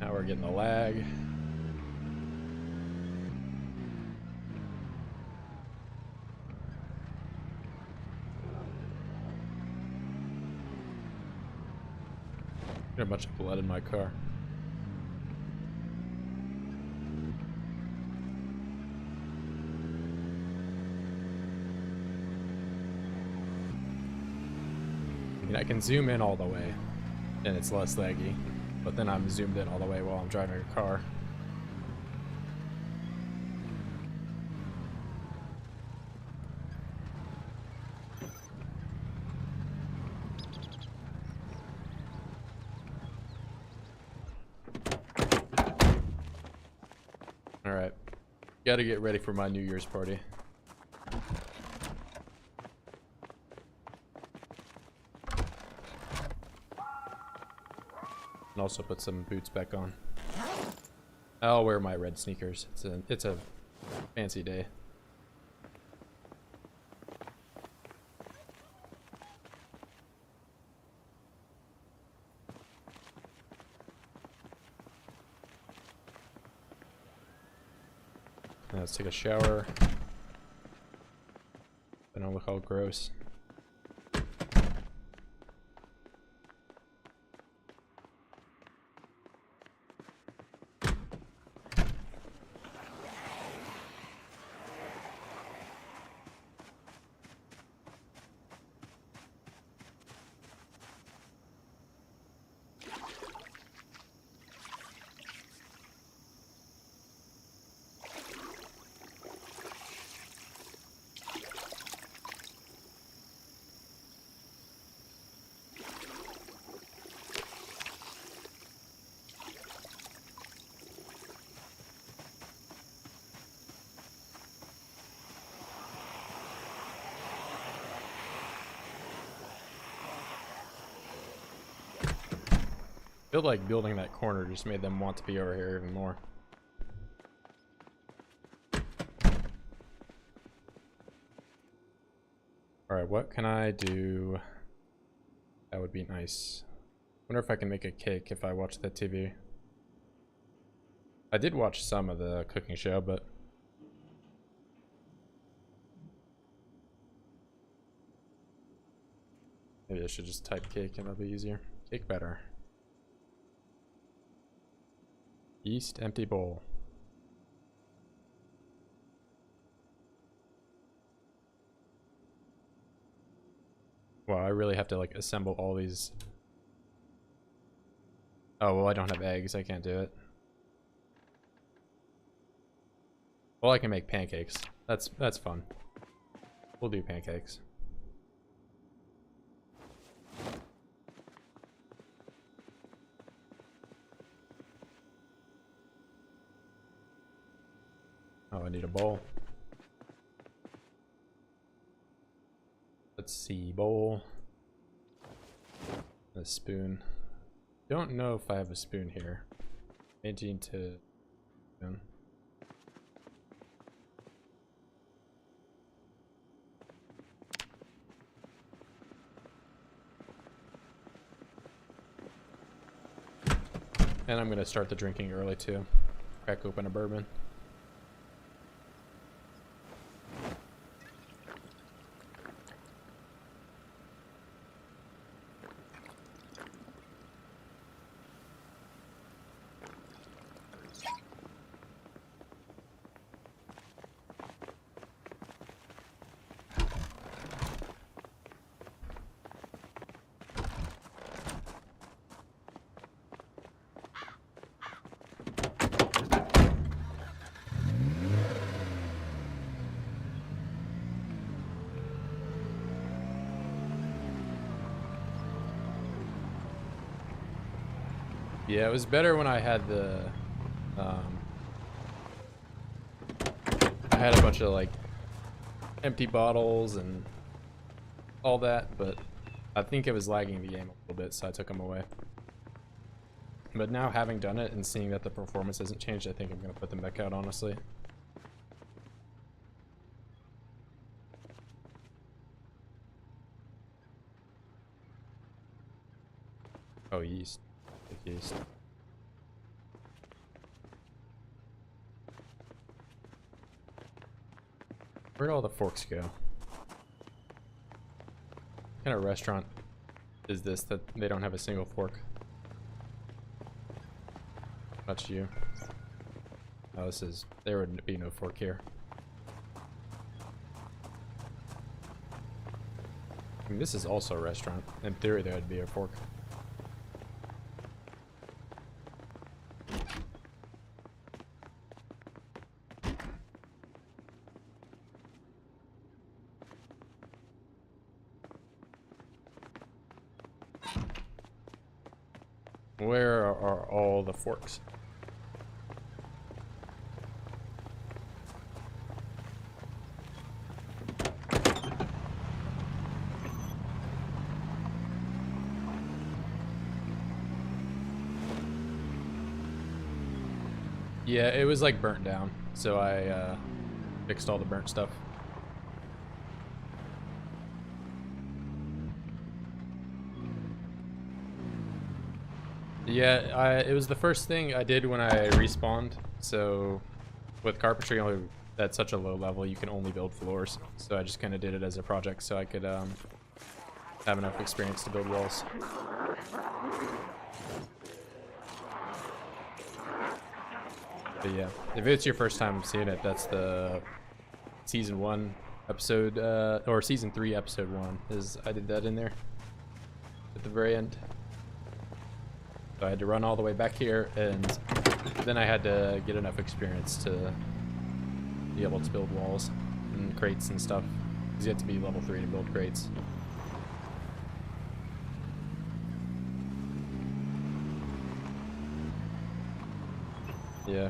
Now we're getting the lag. Got a bunch of blood in my car. I mean, I can zoom in all the way, and it's less laggy. But then I'm zoomed in all the way while I'm driving a car. Alright. Gotta get ready for my New Year's party. And also put some boots back on. I'll wear my red sneakers. It's a fancy day. Now let's take a shower. I don't look all gross. I feel like building that corner just made them want to be over here even more. Alright, what can I do? That would be nice. Wonder if I can make a cake if I watch the TV. I did watch some of the cooking show, but maybe I should just type cake and it'll be easier. Cake batter. Yeast, empty bowl. Wow, I really have to like assemble all these. Oh, well, I don't have eggs. I can't do it. Well, I can make pancakes. That's fun. We'll do pancakes. Oh, I need a bowl. Let's see, bowl. A spoon. Don't know if I have a spoon here. 18 to spoon. And I'm gonna start the drinking early too. Crack open a bourbon. Yeah, it was better when I had the, I had a bunch of like empty bottles and all that, but I think it was lagging the game a little bit, so I took them away. But now having done it and seeing that the performance hasn't changed, I think I'm gonna put them back out, honestly. Oh, yeast. Yeast. Where'd all the forks go? What kind of restaurant is this that they don't have a single fork? That's you. Oh, this is... There would be no fork here. I mean, this is also a restaurant. In theory, there would be a fork. Where are all the forks? Yeah, it was like burnt down, so I fixed all the burnt stuff. Yeah, it was the first thing I did when I respawned. So with carpentry only at such a low level, you can only build floors. So I just kind of did it as a project so I could have enough experience to build walls. But yeah, if it's your first time seeing it, that's the season 1 episode, or season 3 episode 1. I did that in there at the very end. So I had to run all the way back here, and then I had to get enough experience to be able to build walls and crates and stuff. Because you have to be level 3 to build crates. Yeah,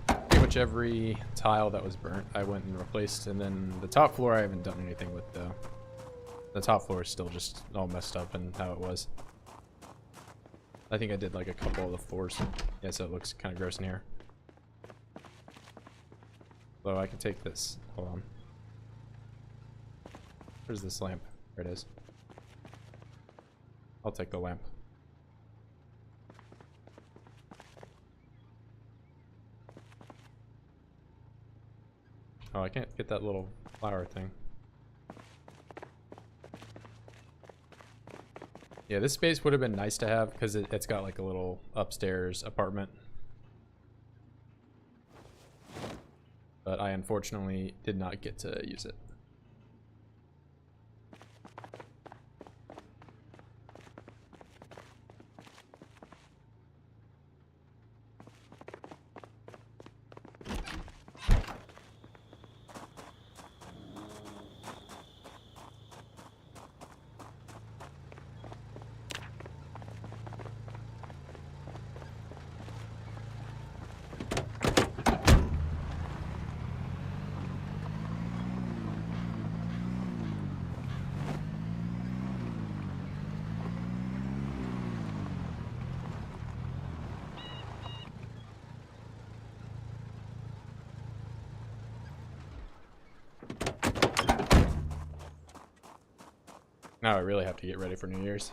pretty much every tile that was burnt I went and replaced, and then the top floor I haven't done anything with though. The top floor is still just all messed up and how it was. I think I did like a couple of the floors. Yeah, so it looks kind of gross in here. So I can take this. Hold on. Where's this lamp? There it is. I'll take the lamp. Oh, I can't get that little flower thing. Yeah, this space would have been nice to have because it's got like a little upstairs apartment. But I unfortunately did not get to use it. Now I really have to get ready for New Year's.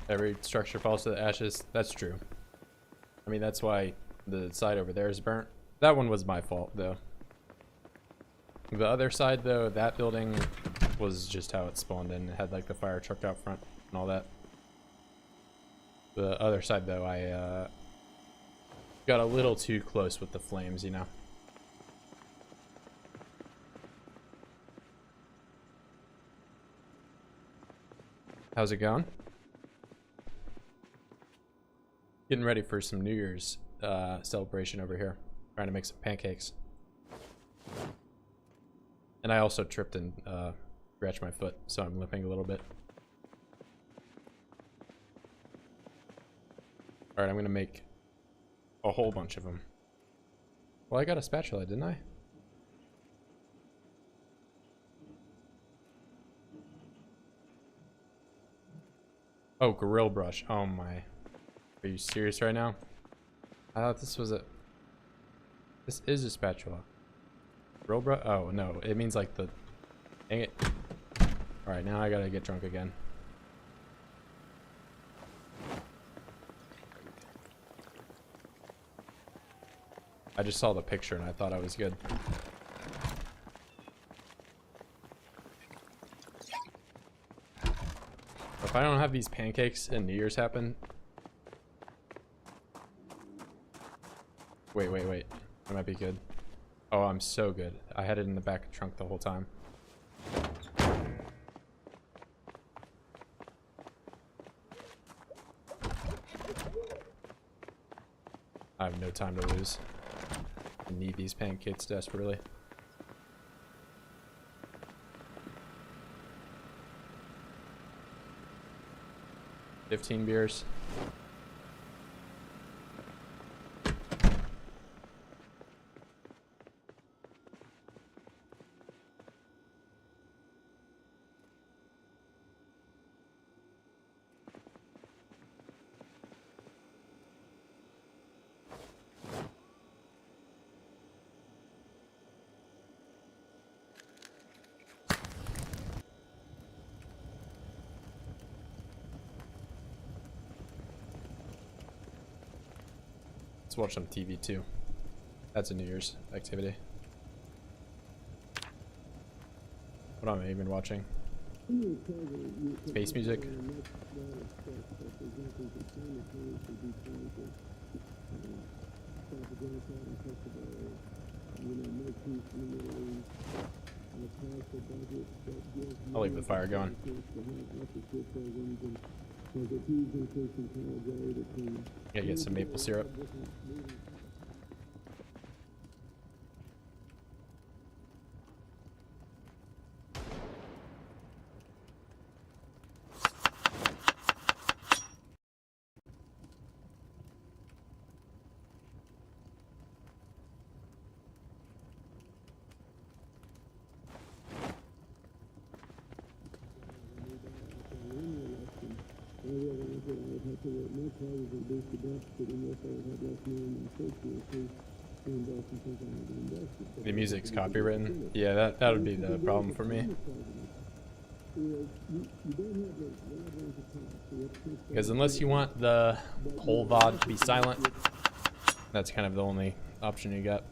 Every structure falls to the ashes. That's true. I mean, that's why the side over there is burnt. That one was my fault, though. The other side, though, that building was just how it spawned in. It had, like, the fire truck out front and all that. The other side, though, I got a little too close with the flames, you know. How's it going? Getting ready for some New Year's celebration over here. Trying to make some pancakes. And I also tripped and scratched my foot, so I'm limping a little bit. Alright, I'm gonna make a whole bunch of them. Well, I got a spatula, didn't I? Oh, grill brush. Oh my. Are you serious right now? I thought this was a... This is a spatula. Grill brush? Oh, no. It means like the... Dang it. Alright, now I gotta get drunk again. I just saw the picture and I thought I was good. If I don't have these pancakes and New Year's happen... Wait. I might be good. Oh, I'm so good. I had it in the back of the trunk the whole time. I have no time to lose. I need these pancakes desperately. $15 beers. Let's watch some TV too. That's a New Year's activity. What am I even watching? Space music? I'll leave the fire going. Gotta get some maple syrup. The music's copywritten. Yeah, that would be the problem for me. Because unless you want the whole VOD to be silent, that's kind of the only option you got.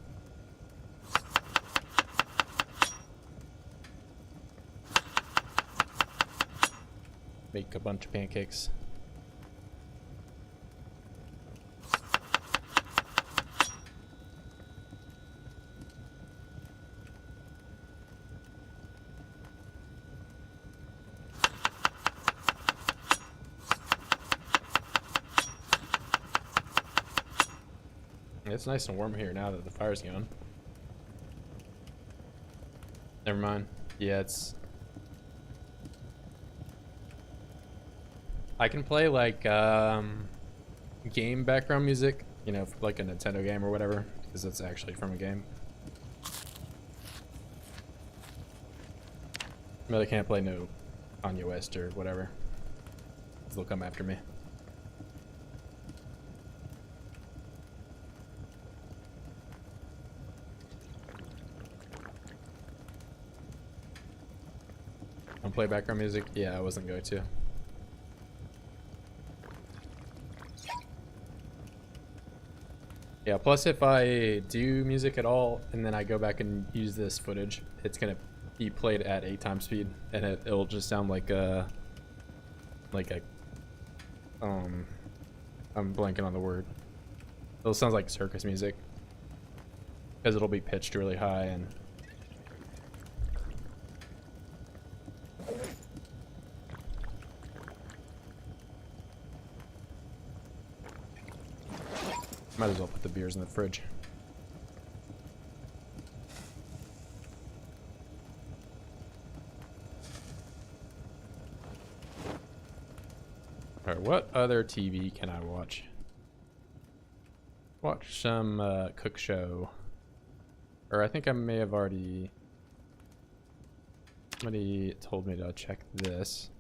Make a bunch of pancakes. It's nice and warm here now that the fire's going. Never mind. Yeah, it's... I can play like game background music, you know, like a Nintendo game or whatever, because it's actually from a game. But I can't play no Kanye West or whatever, because they'll come after me. Don't play background music? Yeah, I wasn't going to. Yeah, plus if I do music at all and then I go back and use this footage, it's gonna be played at 8 times speed and it'll just sound like a I'm blanking on the word. It'll sound like circus music because it'll be pitched really high and might as well put the beers in the fridge. Alright, what other TV can I watch? Watch some cook show. Or I think I may have already... Somebody told me to check this.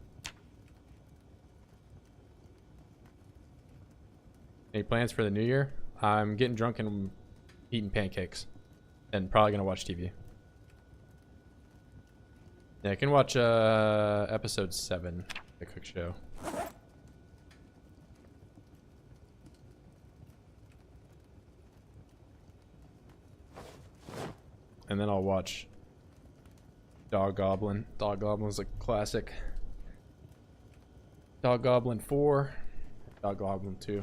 Any plans for the new year? I'm getting drunk and eating pancakes. And probably gonna watch TV. Yeah, I can watch episode 7, the cook show. And then I'll watch Dog Goblin. Dog Goblin's a classic. Dog Goblin 4, Dog Goblin 2.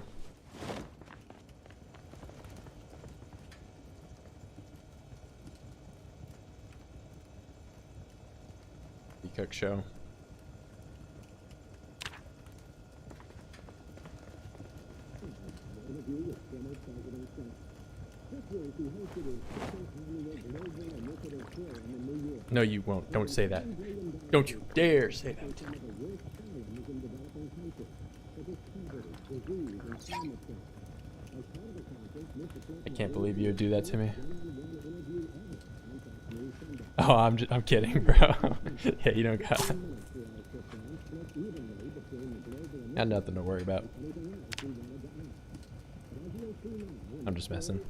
The cook show. No, you won't. Don't say that. Don't you dare say that. I can't believe you would do that to me. Oh, I'm kidding, bro. Yeah, you don't got it. Got nothing to worry about. I'm just messing.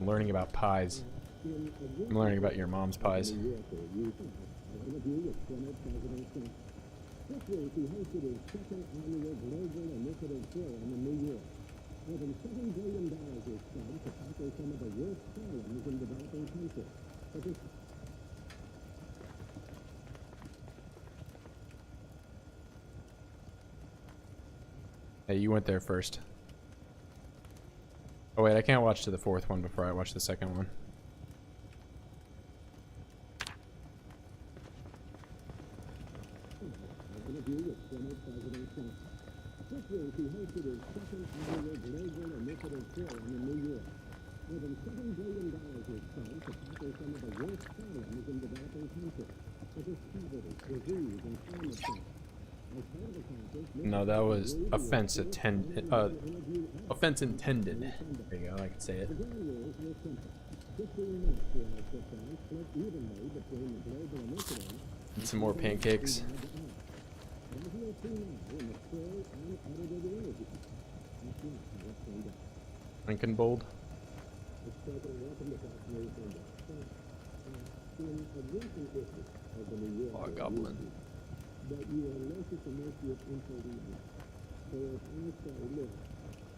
I'm learning about pies. I'm learning about your mom's pies. Hey, you went there first. Oh wait, I can't watch to the 4th one before I watch the 2nd one. No, that was offense intended. There you go, I can say it. Need some more pancakes. Lincoln Bold. Oh, goblin. But you are less at the mercy of intelligence. So if I say, look,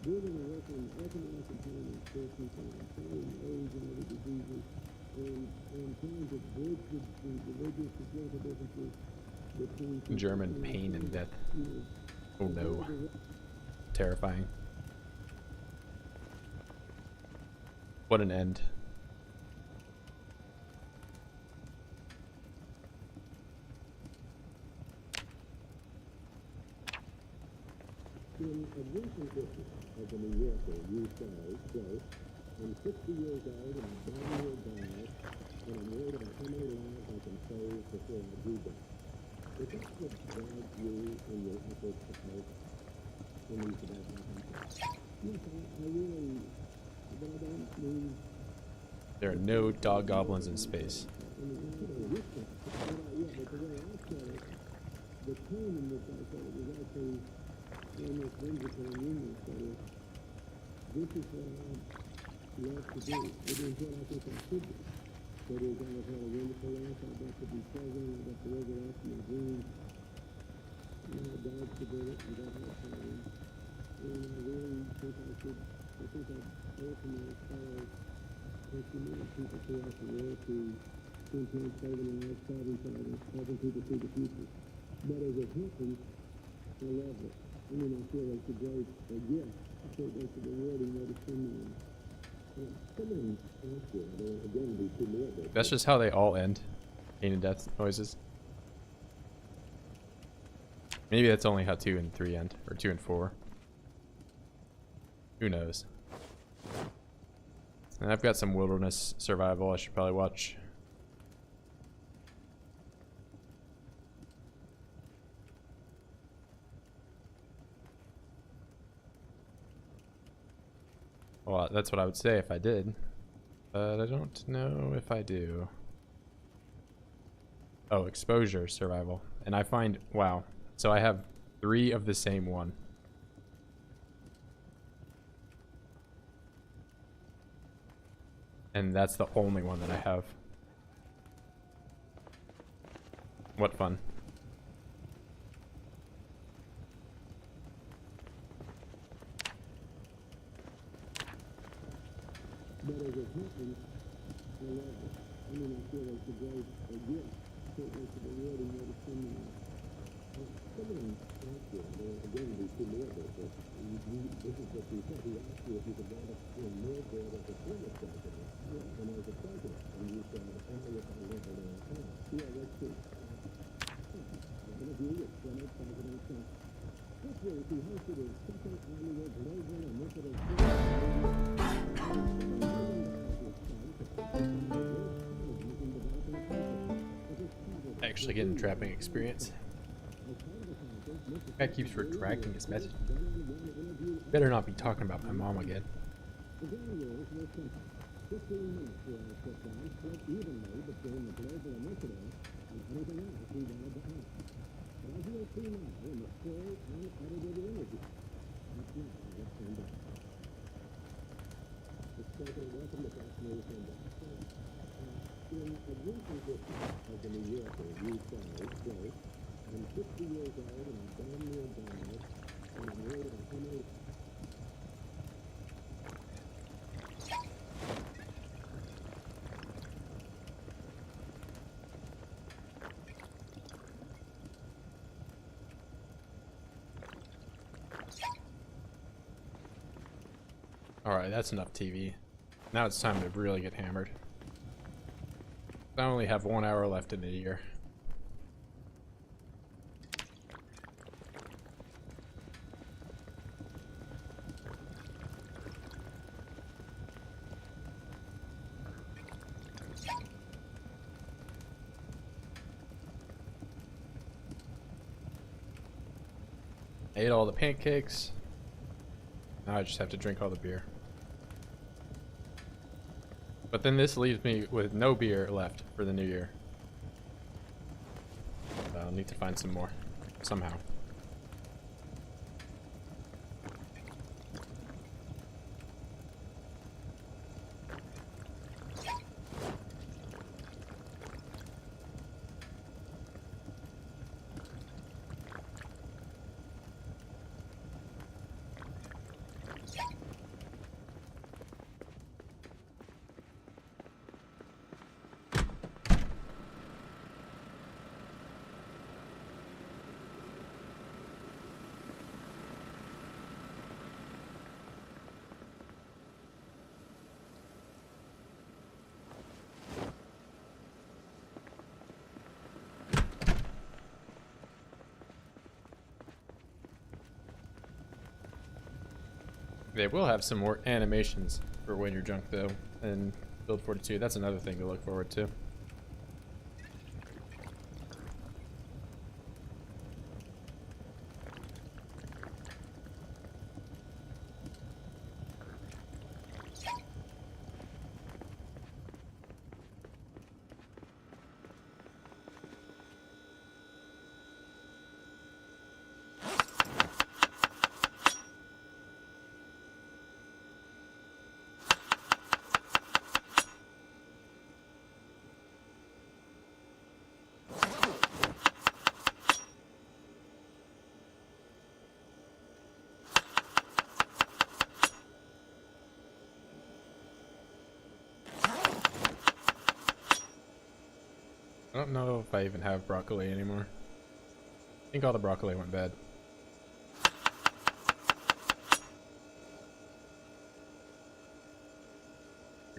we're going to work on economic empowerment for people and fighting AIDS and other diseases and trying to bridge the religious and political differences between German pain and death. Oh no. Terrifying. What an end. In a recent issue of the New Yorker, you say, quote, I'm 60 years old and I'm dying or die, and I'm worried about how many lives I can save before I do that. If that's what drives you in your efforts to help in these development countries, yes, I really, but I don't mean... There are no dog goblins in space. I mean, I don't wish that, but the way I said it, the tone in which I said it was actually almost whimsical and humorous, that is, this is what I love to do. It is what I think I should do. That is, I have had a wonderful life. I'd like to be president. I'd like to live it out my dreams. You know, God forbid it, and God has time. And I really think I'd ultimately aspire to many people throughout the world to intend saving lives, solving problems, helping people see the future. But as it happens, I love it. I mean, I feel like the great gift. I feel like the rewarding way to spend That's just how they all end. Pain and death noises. Maybe that's only how 2 and 3 end, or 2 and 4. Who knows? And I've got some wilderness survival I should probably watch. Well, that's what I would say if I did, but I don't know if I do. Oh, exposure survival. And I find, wow. So I have 3 of the same one. And that's the only one that I have. What fun. But as it happens, I love it. I mean, I feel like the great gift. I feel like the rewarding way to spend my life. Someone asked you, again, we see more of it, but this is what you said. He asked you if you could write up in more good as a former president and as a president. And you said, only if I live a long time. Yeah, that's true. I'm going to do it. Senate President Trump. This week, he hosted his second annual global initiative. Actually getting trapping experience. Guy keeps retracting his message. Better not be talking about my mom again. In a recent issue of the New Yorker, you say, quote, I'm 60 years old and I'm damn near died, and I'm worried about how many... Alright, that's enough TV. Now it's time to really get hammered. I only have 1 hour left in the year. I ate all the pancakes. Now I just have to drink all the beer. But then this leaves me with no beer left for the new year. I'll need to find some more, somehow. They will have some more animations for when you're junk though, and build 42. That's another thing to look forward to. I don't know if I even have broccoli anymore. I think all the broccoli went bad.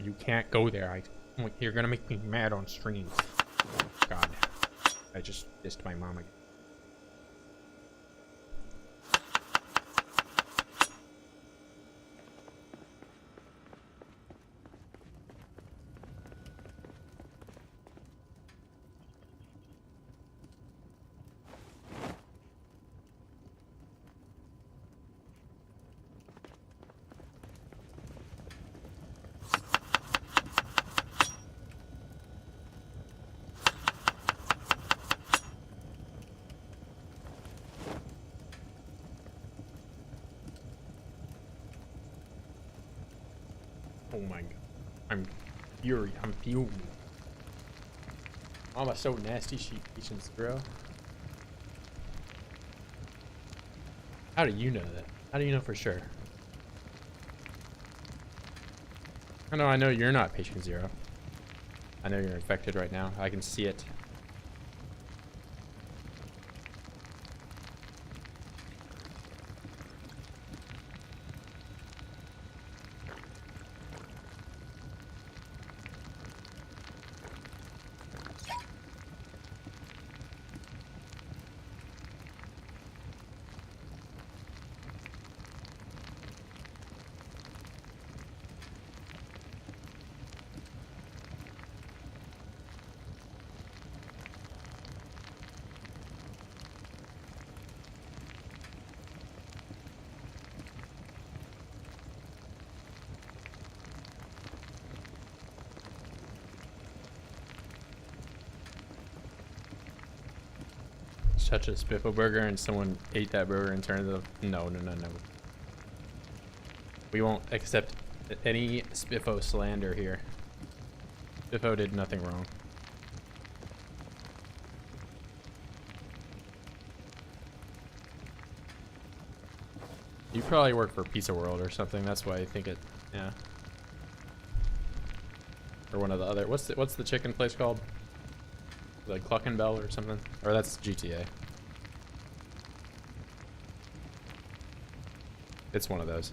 You can't go there. You're gonna make me mad on stream. God, I just dissed my mom again. Oh my god. I'm furious. I'm fuming. Mama's so nasty, she teaching 0. How do you know that? How do you know for sure? I know you're not patient 0. I know you're infected right now. I can see it. Such a spiffo burger and someone ate that burger and turned it. No. We won't accept any spiffo slander here. Spiffo did nothing wrong. You probably work for Pizza World or something. That's why I think it. Yeah. Or one of the other. What's the chicken place called? Like Cluckin' Bell or something? Or that's GTA. It's one of those.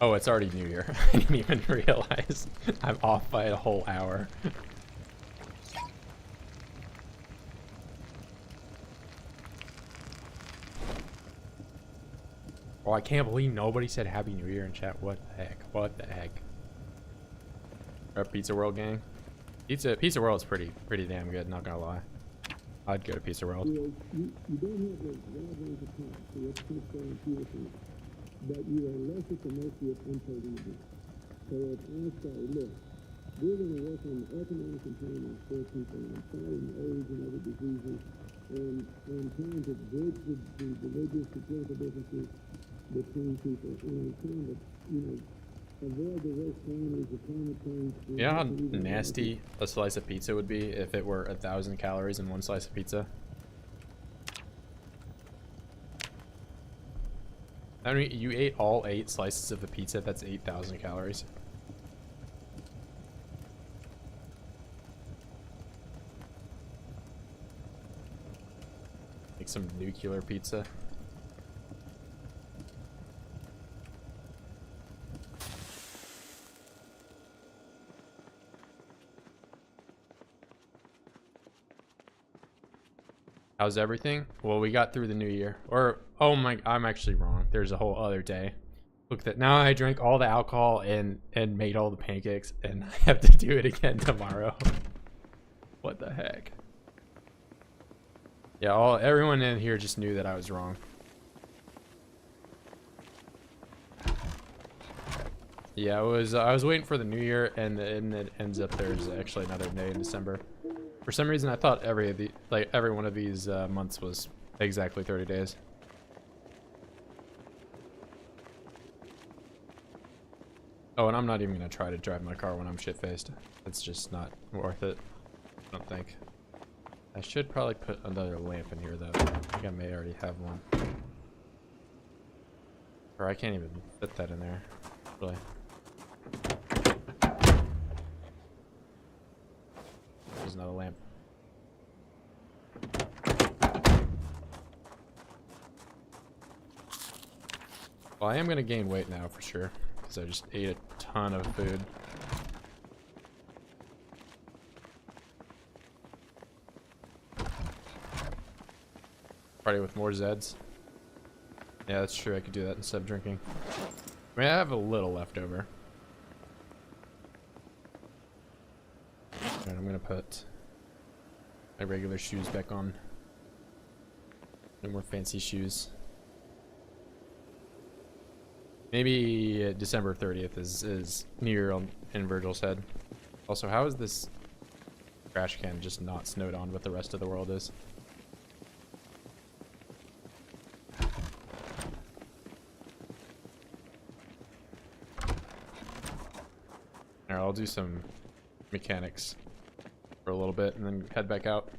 Oh, it's already New Year. I didn't even realize. I'm off by a whole hour. Oh, I can't believe nobody said Happy New Year in chat. What the heck? What the heck? Our Pizza World gang. Pizza World's pretty damn good. Not gonna lie. I'd go to Pizza World. You don't have a wide range of time, so let's keep going seriously. But you are less at the mercy of untold evil. So if I say, look, we're going to work on the economic empowerment for people and fighting AIDS and other diseases and trying to bridge the religious and political differences between people and trying to, avoid the worst calamities of climate change. You know how nasty a slice of pizza would be if it were 1,000 calories in one slice of pizza? I mean, you ate all 8 slices of the pizza, that's 8,000 calories. Like some nuclear pizza. How's everything? Well, we got through the new year. Or, oh my, I'm actually wrong. There's a whole other day. Look, that now I drank all the alcohol and made all the pancakes, and I have to do it again tomorrow. What the heck? Yeah, everyone in here just knew that I was wrong. Yeah, I was waiting for the new year, and it ends up there's actually another day in December. For some reason, I thought every one of these months was exactly 30 days. Oh, and I'm not even gonna try to drive my car when I'm shit-faced. It's just not worth it. I don't think. I should probably put another lamp in here, though. I think I may already have one. Or I can't even fit that in there. Really. There's another lamp. Well, I am gonna gain weight now for sure, because I just ate a ton of food. Party with more Zeds. Yeah, that's true. I could do that instead of drinking. I mean, I have a little left over. Alright, I'm gonna put my regular shoes back on. No more fancy shoes. Maybe December 30th is New Year in Virgil's head. Also, how is this trash can just not snowed on what the rest of the world is? Alright, I'll do some mechanics for a little bit and then head back out.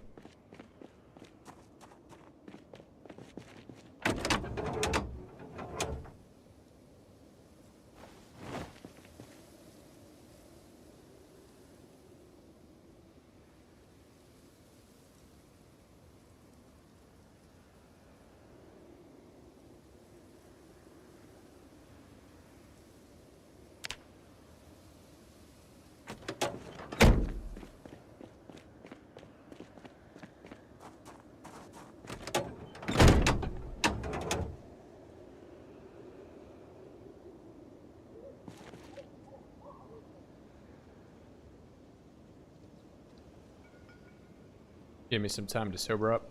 Give me some time to sober up.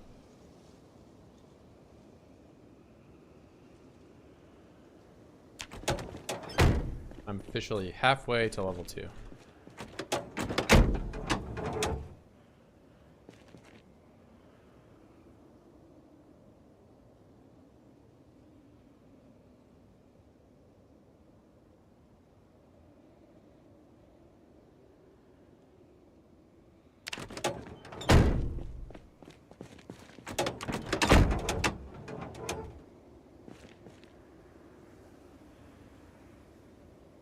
I'm officially halfway to level 2.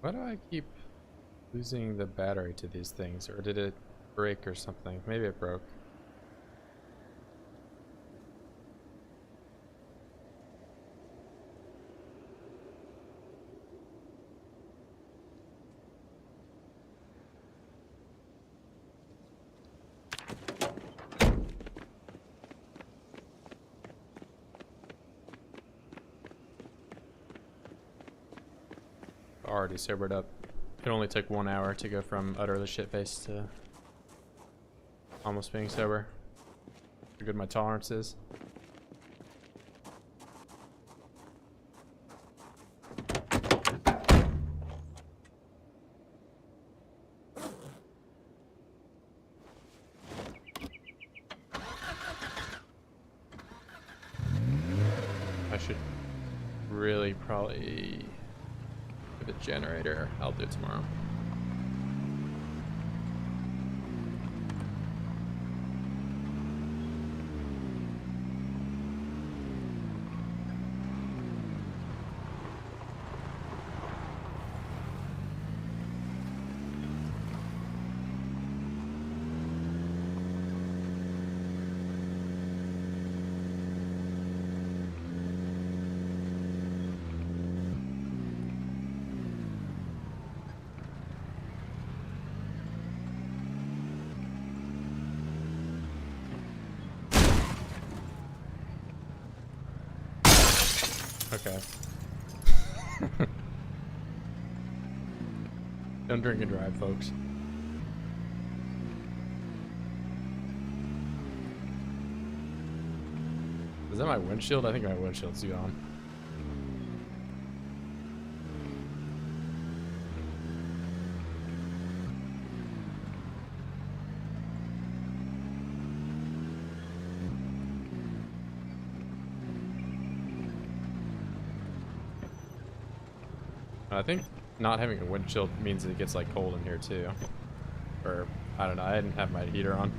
Why do I keep losing the battery to these things? Or did it break or something? Maybe it broke. Already sobered up. It only took 1 hour to go from utterly shit-faced to almost being sober. How good my tolerance is. I should really probably the generator. I'll do it tomorrow. Okay. Don't drink and drive, folks. Is that my windshield? I think my windshield's on. I think not having a windshield means it gets like cold in here too. Or, I don't know, I didn't have my heater on.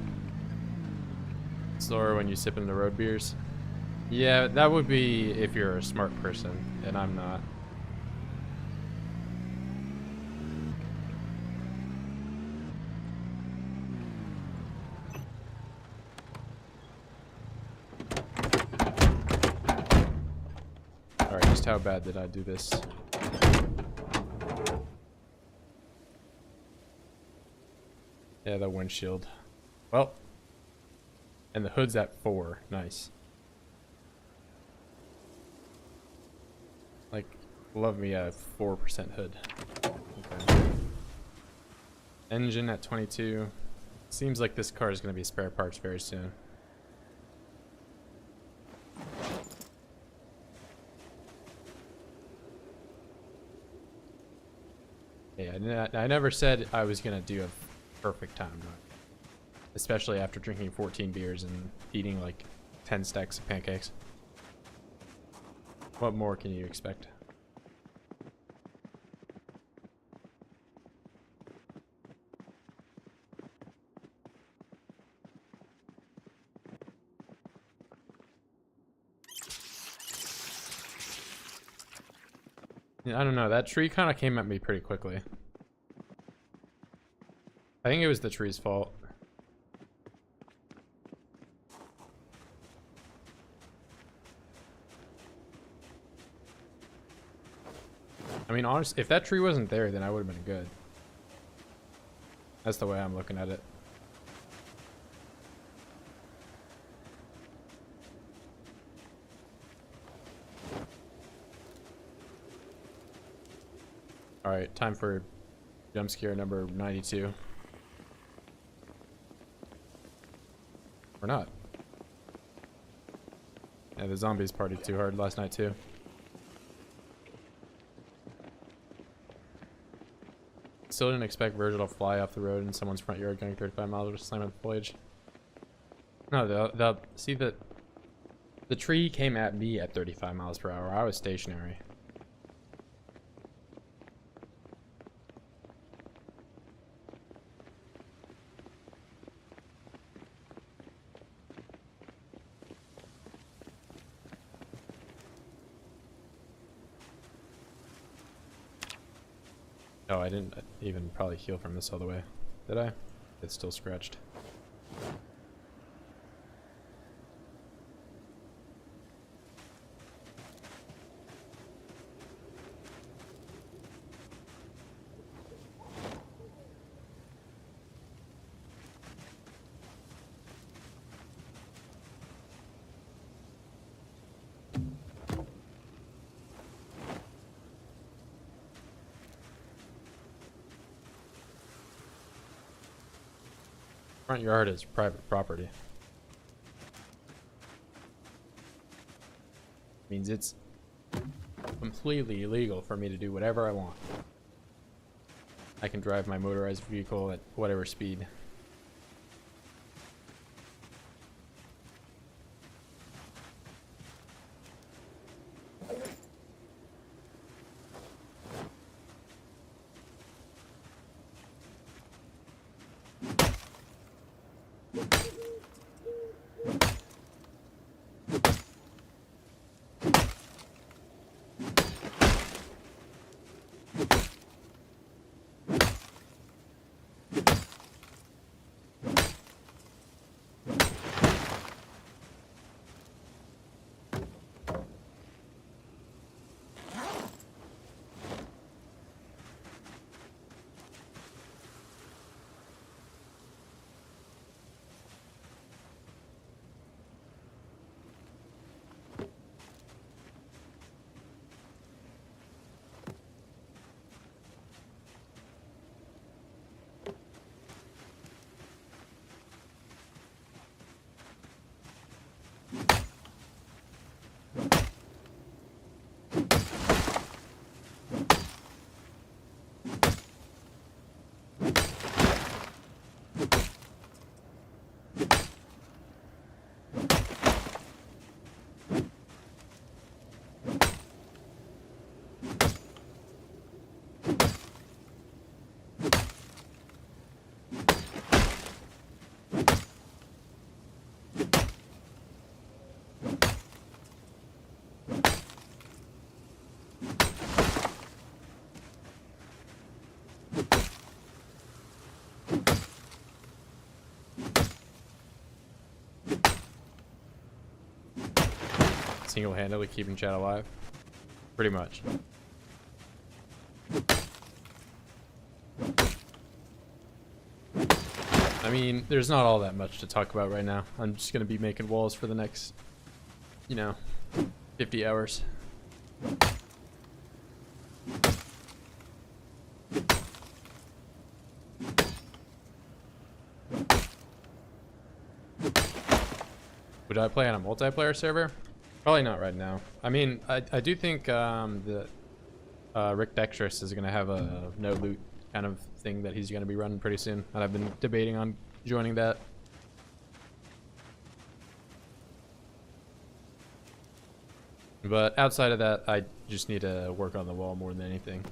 Slower when you sip in the road beers. Yeah, that would be if you're a smart person, and I'm not. Alright, just how bad did I do this? Yeah, the windshield. Well, and the hood's at 4. Nice. Like, love me a 4% hood. Okay. Engine at 22. Seems like this car is going to be spare parts very soon. Yeah, I never said I was going to do a perfect time run. Especially after drinking 14 beers and eating like 10 stacks of pancakes. What more can you expect? Yeah, I don't know, that tree kind of came at me pretty quickly. I think it was the tree's fault. I mean, honestly, if that tree wasn't there, then I would have been good. That's the way I'm looking at it. Alright, time for jump scare number 92. Or not. Yeah, the zombies partied too hard last night too. Still didn't expect Virgil to fly off the road in someone's front yard going 35 miles with a slam of the foliage. No, they'll see that the tree came at me at 35 miles per hour. I was stationary. Oh, I didn't even probably heal from this all the way. Did I? It's still scratched. Front yard is private property. Means it's completely illegal for me to do whatever I want. I can drive my motorized vehicle at whatever speed. single-handedly keeping chat alive. Pretty much. I mean, there's not all that much to talk about right now. I'm just gonna be making walls for the next, you know, 50 hours. Would I play on a multiplayer server? Probably not right now. I mean, I do think that Rick Dexterous is going to have a no loot kind of thing that he's going to be running pretty soon. And I've been debating on joining that. But outside of that, I just need to work on the wall more than anything.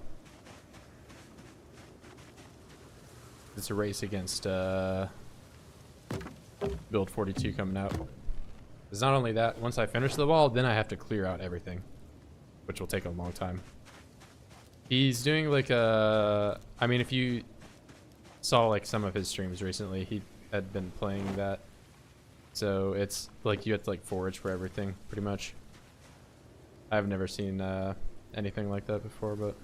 It's a race against Build 42 coming out. It's not only that, once I finish the wall, then I have to clear out everything, which will take a long time. He's doing like a... I mean, if you saw like some of his streams recently, he had been playing that. So it's like you have to like forage for everything, pretty much. I've never seen anything like that before, but...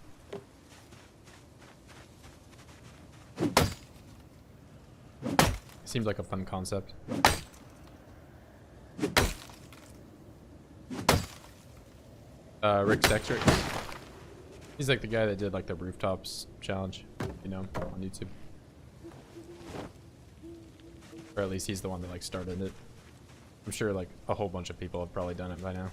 Seems like a fun concept. Rick Dexter. He's like the guy that did like the rooftops challenge, you know, on YouTube. Or at least he's the one that like started it. I'm sure like a whole bunch of people have probably done it by now.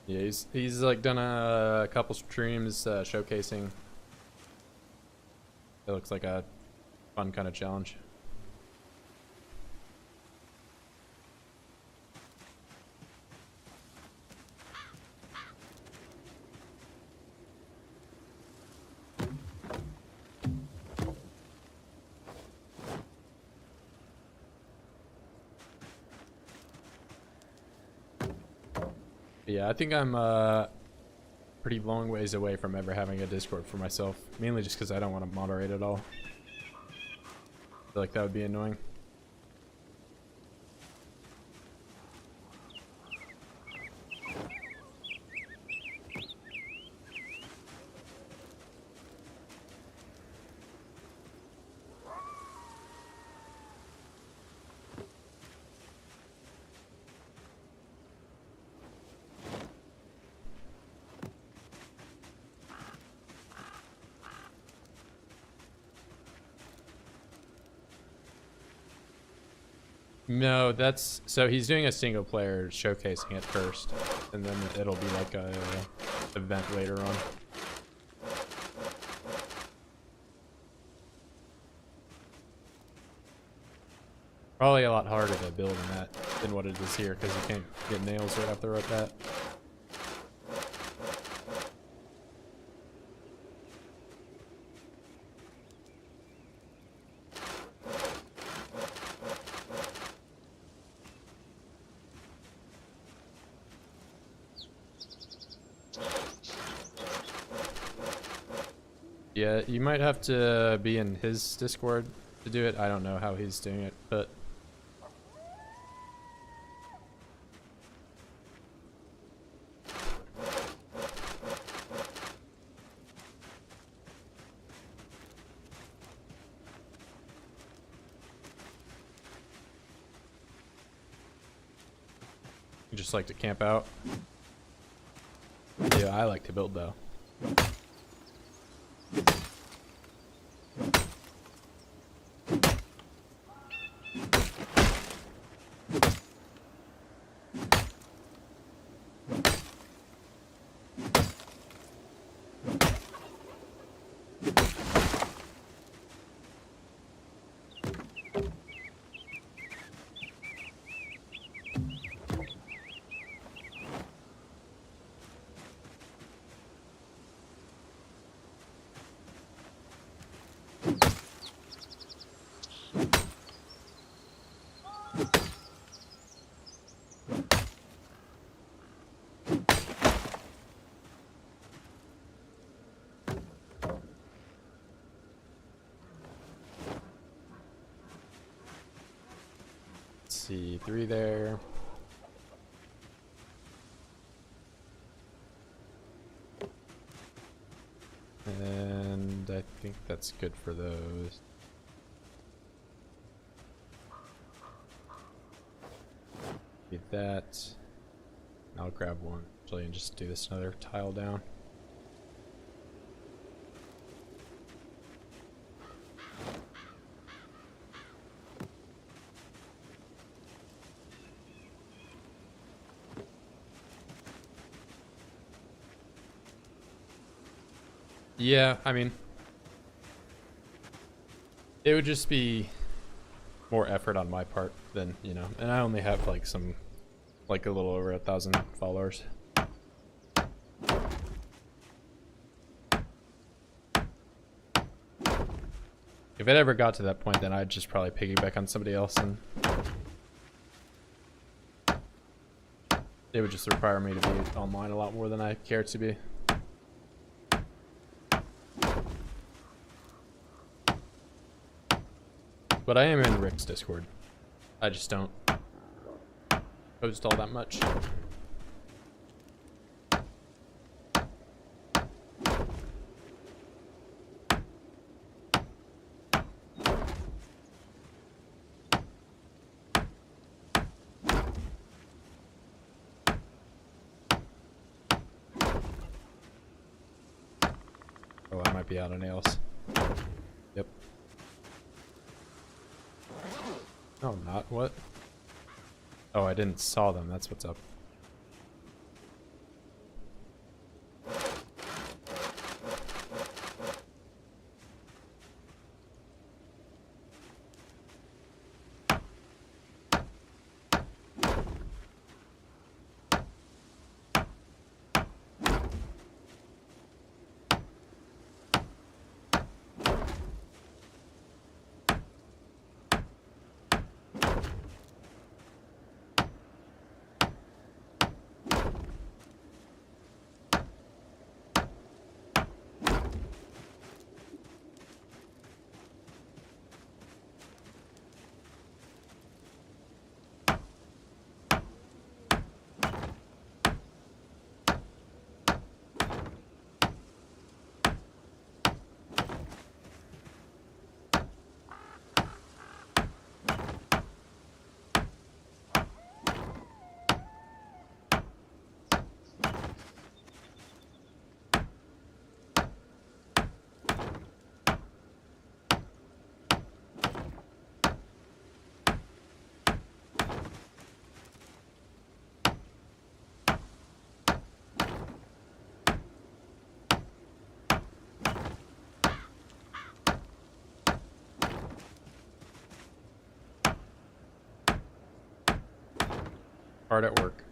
Yeah, he's like done a couple streams showcasing. It looks like a fun kind of challenge. Yeah, I think I'm pretty long ways away from ever having a Discord for myself. Mainly just because I don't want to moderate at all. I feel like that would be annoying. No, that's so he's doing a single player showcasing it first, and then it'll be like a event later on. Probably a lot harder to build in that than what it is here because you can't get nails right off the bat. Yeah, you might have to be in his Discord to do it. I don't know how he's doing it, but... You just like to camp out? Yeah, I like to build though. see 3 there. And I think that's good for those. Need that. I'll grab one actually and just do this another tile down. Yeah, I mean, it would just be more effort on my part than, you know, and I only have like like a little over 1,000 followers. If it ever got to that point, then I'd just probably piggyback on somebody else, and it would just require me to be online a lot more than I care to be. But I am in Rick's Discord. I just don't post all that much. Oh, I might be out of nails. Yep. No, I'm not. What? Oh, I didn't saw them. That's what's up. Hard at work.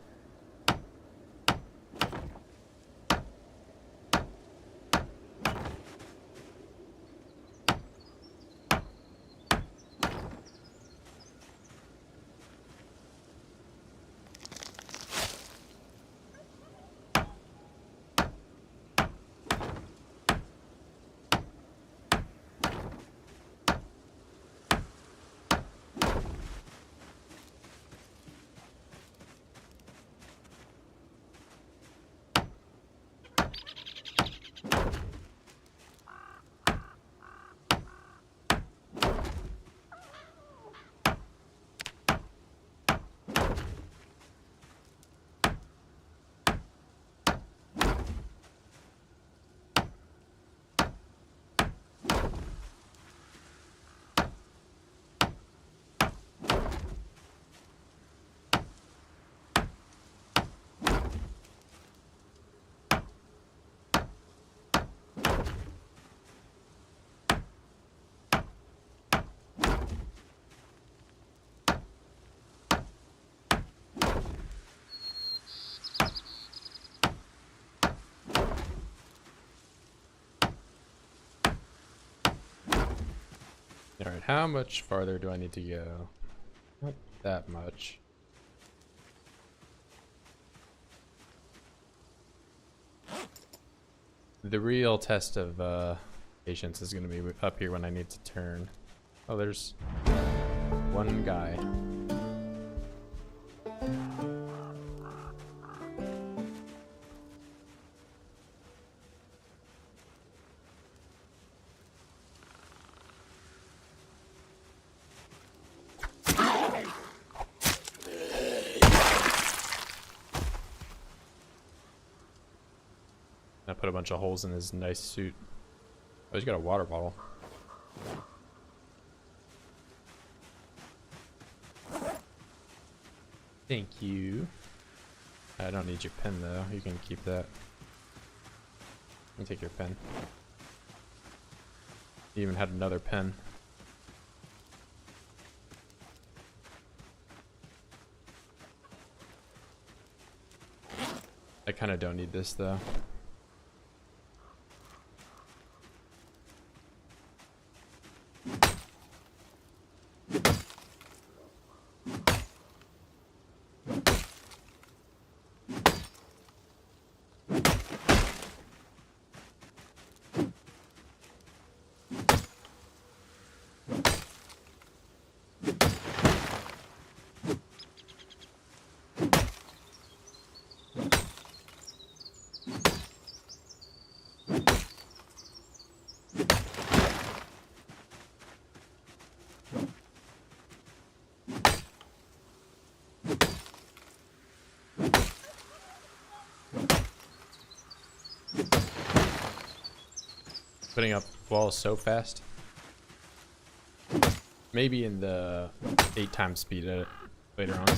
Alright, how much farther do I need to go? Not that much. The real test of patience is going to be up here when I need to turn. Oh, there's one guy. put a bunch of holes in his nice suit. Oh, he's got a water bottle. Thank you. I don't need your pen though. You can keep that. You can take your pen. You even had another pen. I kind of don't need this though. Putting up walls so fast. Maybe in the 8 times speed edit later on.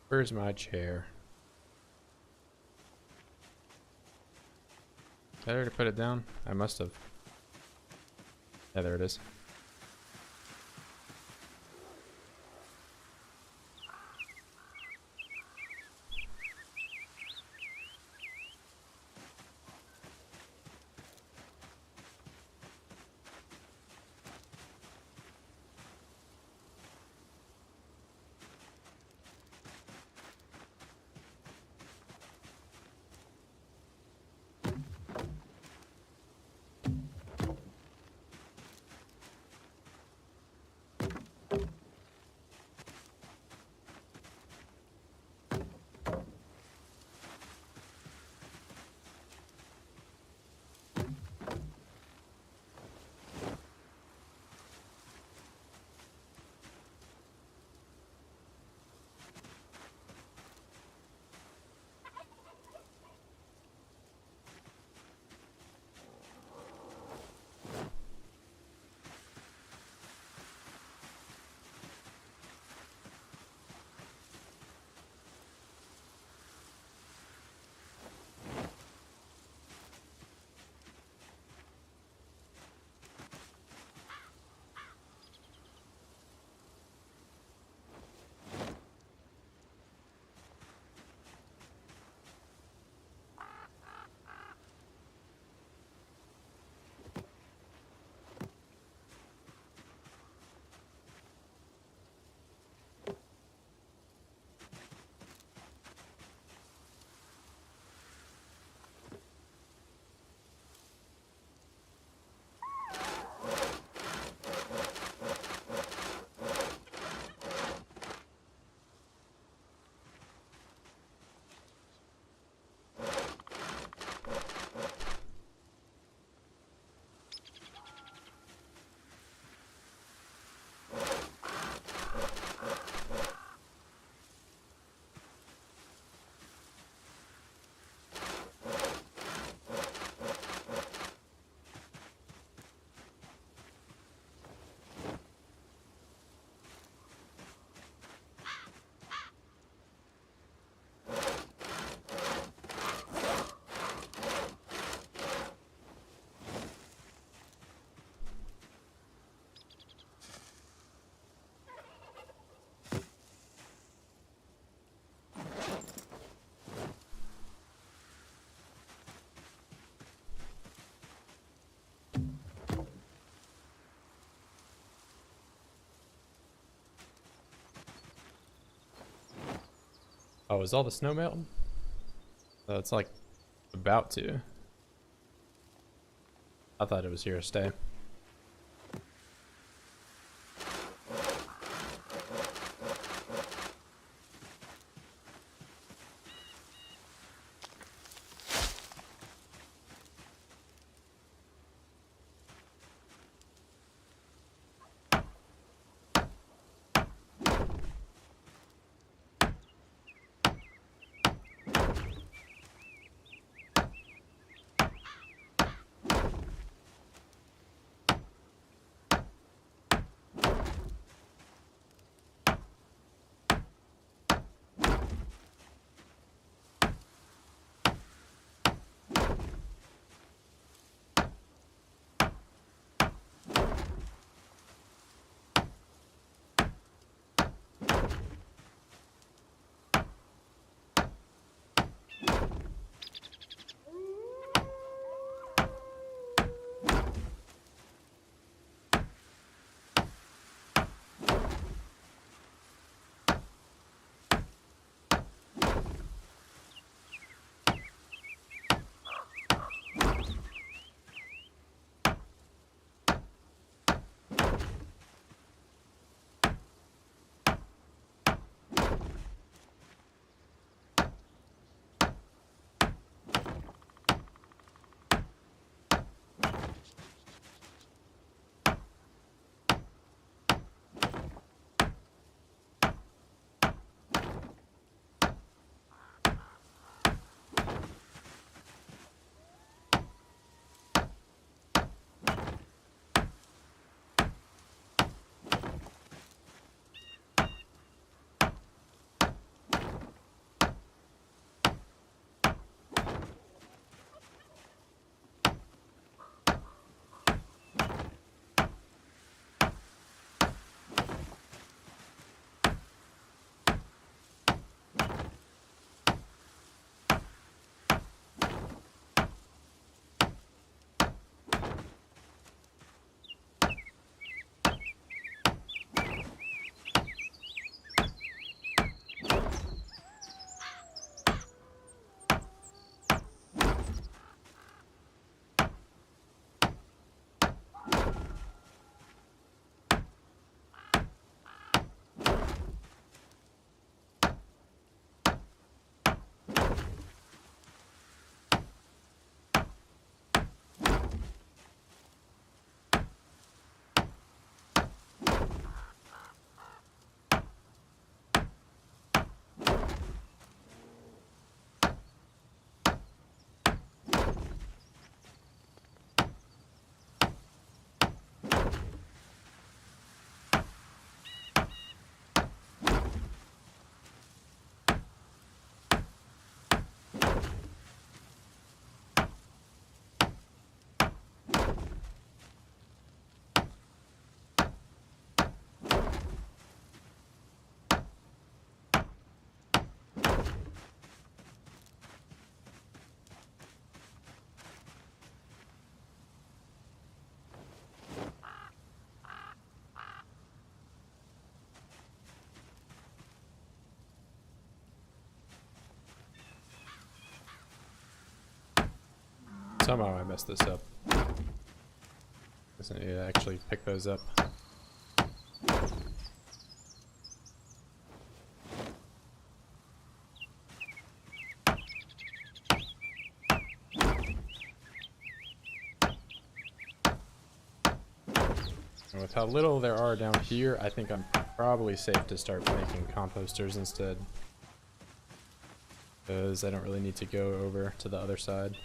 Where's my chair? Did I already put it down? I must have. Yeah, there it is. Oh, is all the snow melting? Oh, it's like about to. I thought it was here to stay. Somehow I messed this up. Doesn't need to actually pick those up. And with how little there are down here, I think I'm probably safe to start making composters instead. Because I don't really need to go over to the other side.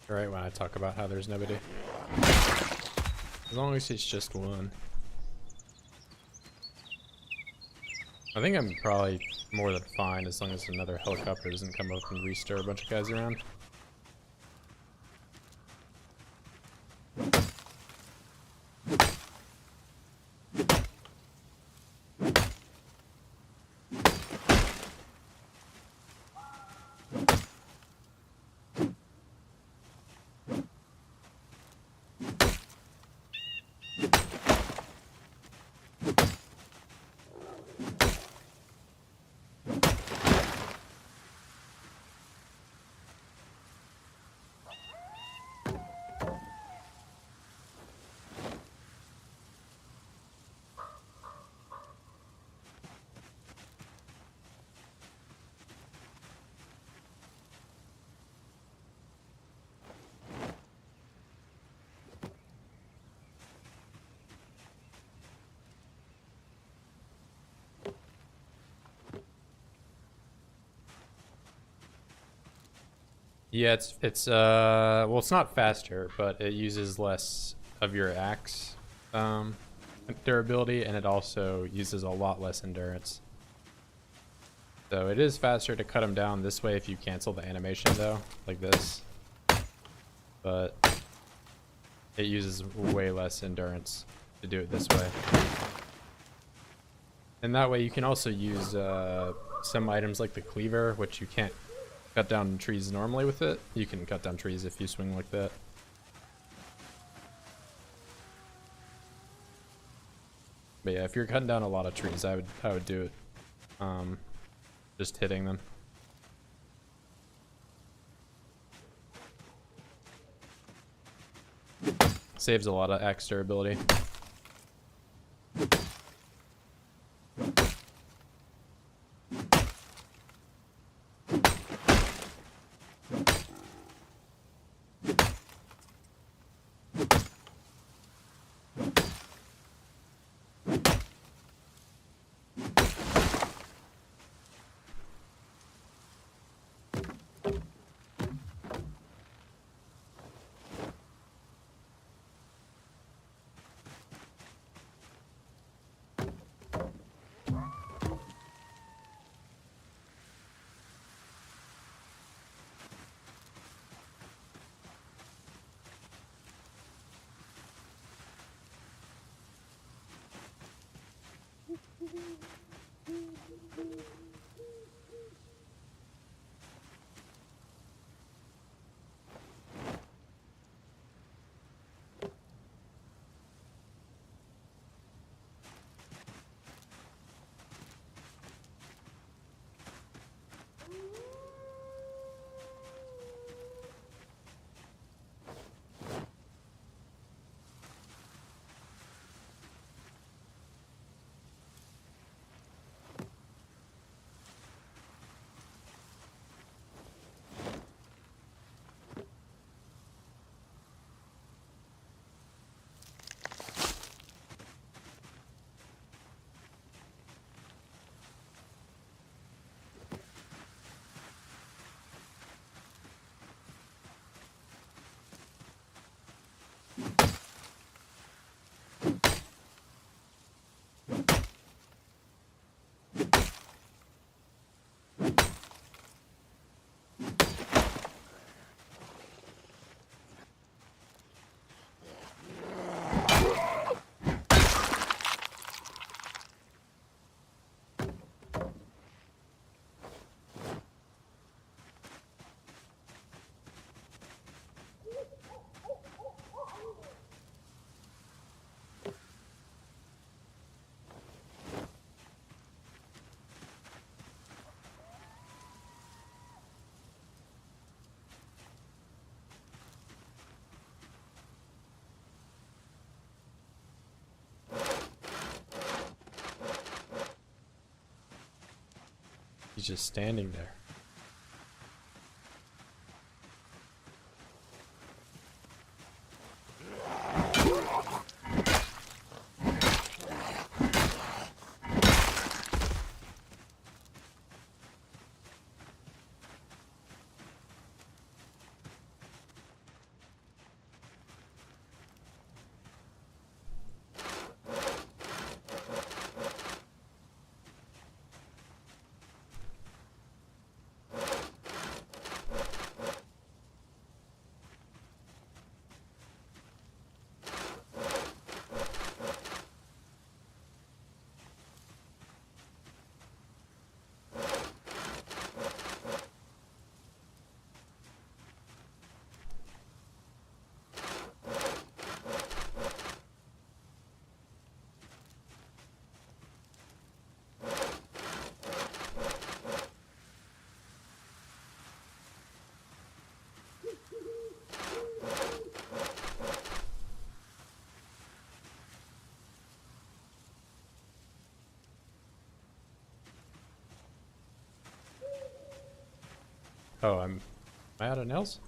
Right when I talk about how there's nobody. As long as it's just one. I think I'm probably more than fine as long as another helicopter doesn't come up and re-stir a bunch of guys around. Yeah, well, it's not faster, but it uses less of your axe durability, and it also uses a lot less endurance. So it is faster to cut them down this way if you cancel the animation though, like this. But it uses way less endurance to do it this way. And that way you can also use some items like the cleaver, which you can't cut down trees normally with it. You can cut down trees if you swing like that. But yeah, if you're cutting down a lot of trees, I would do it. Just hitting them. Saves a lot of axe durability. He's just standing there. Oh, am I out of nails?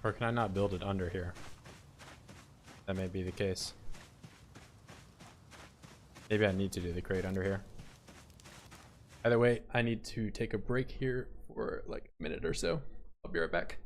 Or can I not build it under here? That may be the case. Maybe I need to do the crate under here. Either way, I need to take a break here for like a minute or so. I'll be right back.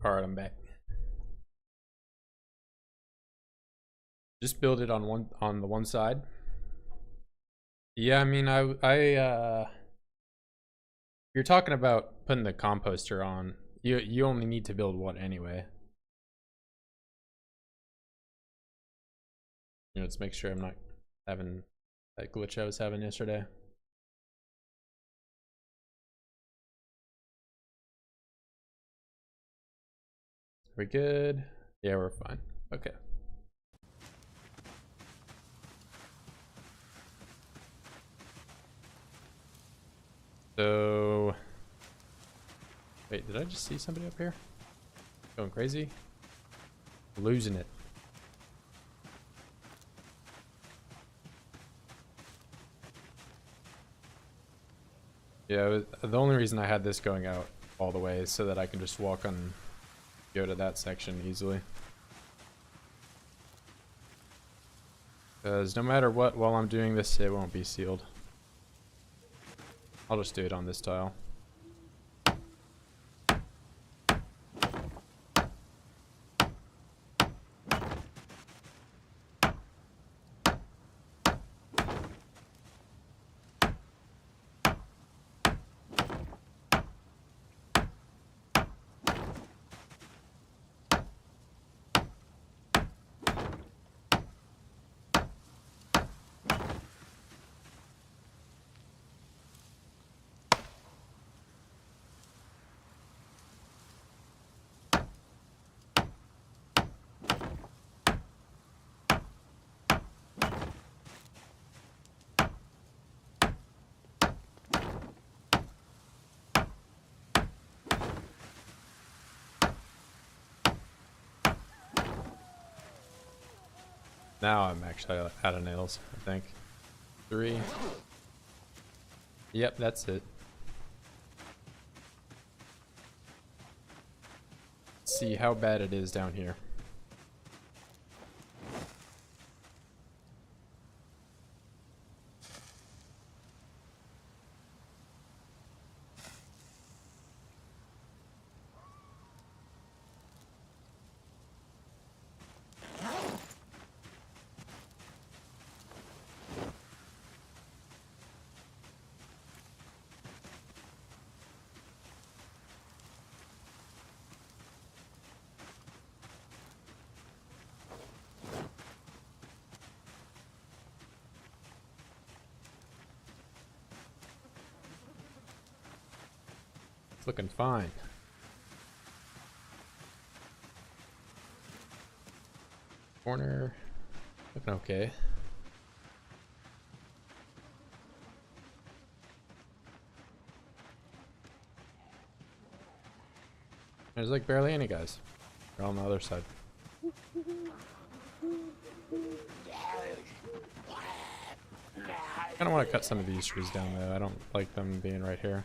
Alright, I'm back. Just build it on the one side. Yeah, I mean you're talking about putting the composter on. You only need to build one anyway. Let's make sure I'm not having that glitch I was having yesterday. We good? Yeah, we're fine. Okay. So, wait, did I just see somebody up here? Going crazy? Losing it. Yeah, the only reason I had this going out all the way is so that I can just walk on go to that section easily. Because no matter what, while I'm doing this, it won't be sealed. I'll just do it on this tile. Now I'm actually out of nails, I think. 3. Yep, that's it. Let's see how bad it is down here. It's looking fine. Corner, looking okay. There's like barely any guys. They're on the other side. I kind of want to cut some of these trees down though. I don't like them being right here.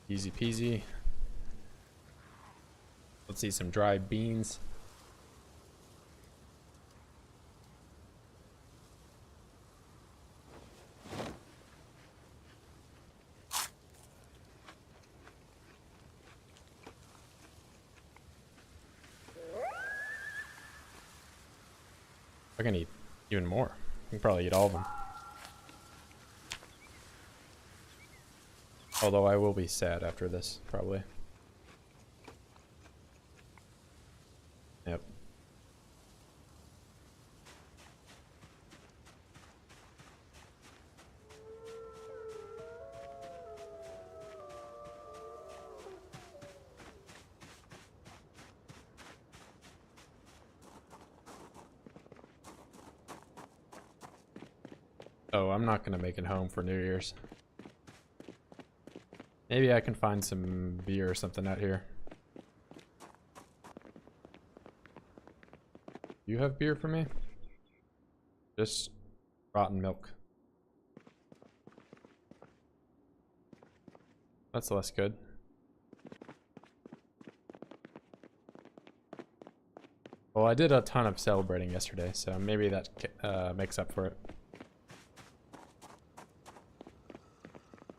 Easy peasy. Let's see some dried beans. I can eat even more. I can probably eat all of them. Although I will be sad after this, probably. Yep. Oh, I'm not gonna make it home for New Year's. Maybe I can find some beer or something out here. You have beer for me? Just rotten milk. That's less good. Well, I did a ton of celebrating yesterday, so maybe that makes up for it.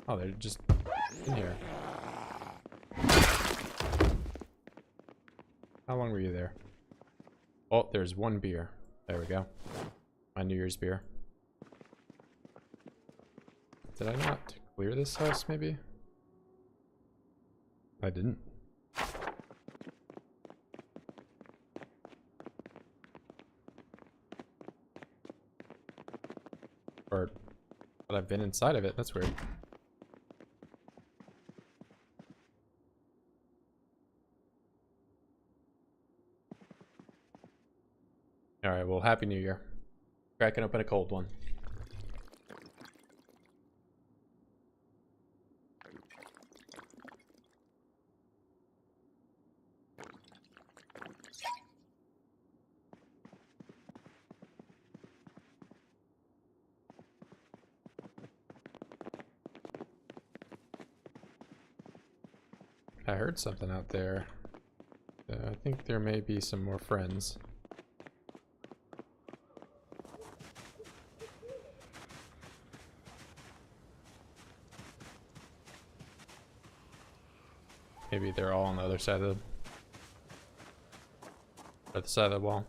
Oh, they're just in here. How long were you there? Oh, there's one beer. There we go. My New Year's beer. Did I not clear this house, maybe? I didn't. Or, but I've been inside of it. That's weird. Alright, well, Happy New Year. Cracking open a cold one. I heard something out there. I think there may be some more friends. Maybe they're all on the other side of the wall.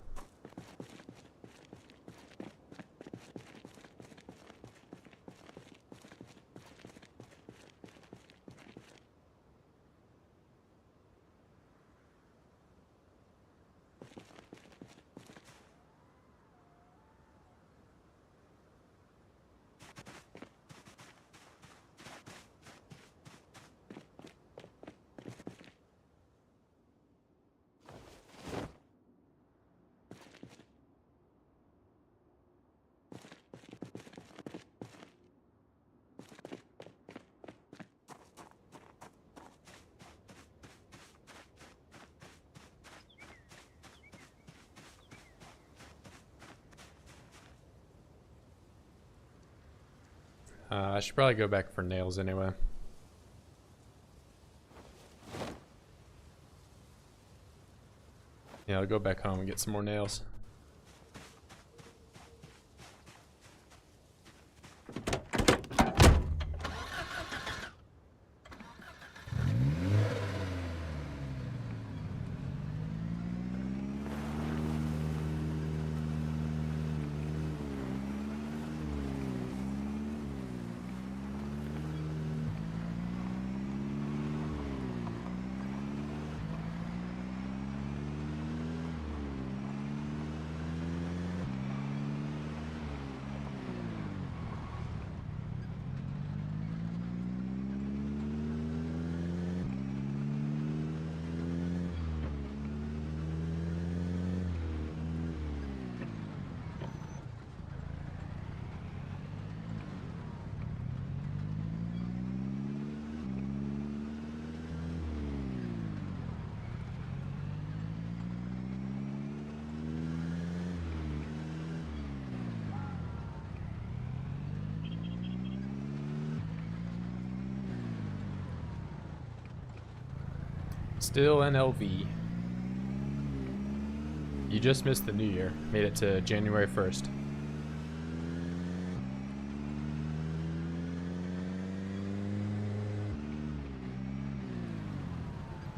I should probably go back for nails anyway. Yeah, I'll go back home and get some more nails. Still NLV. You just missed the new year. Made it to January 1st.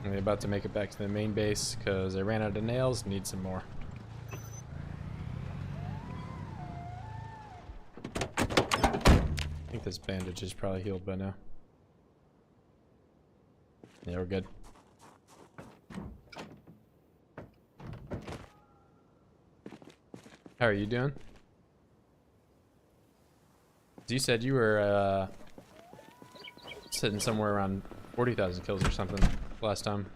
I'm about to make it back to the main base because I ran out of nails. Need some more. I think this bandage is probably healed by now. Yeah, we're good. How are you doing? You said you were sitting somewhere around 40,000 kills or something last time.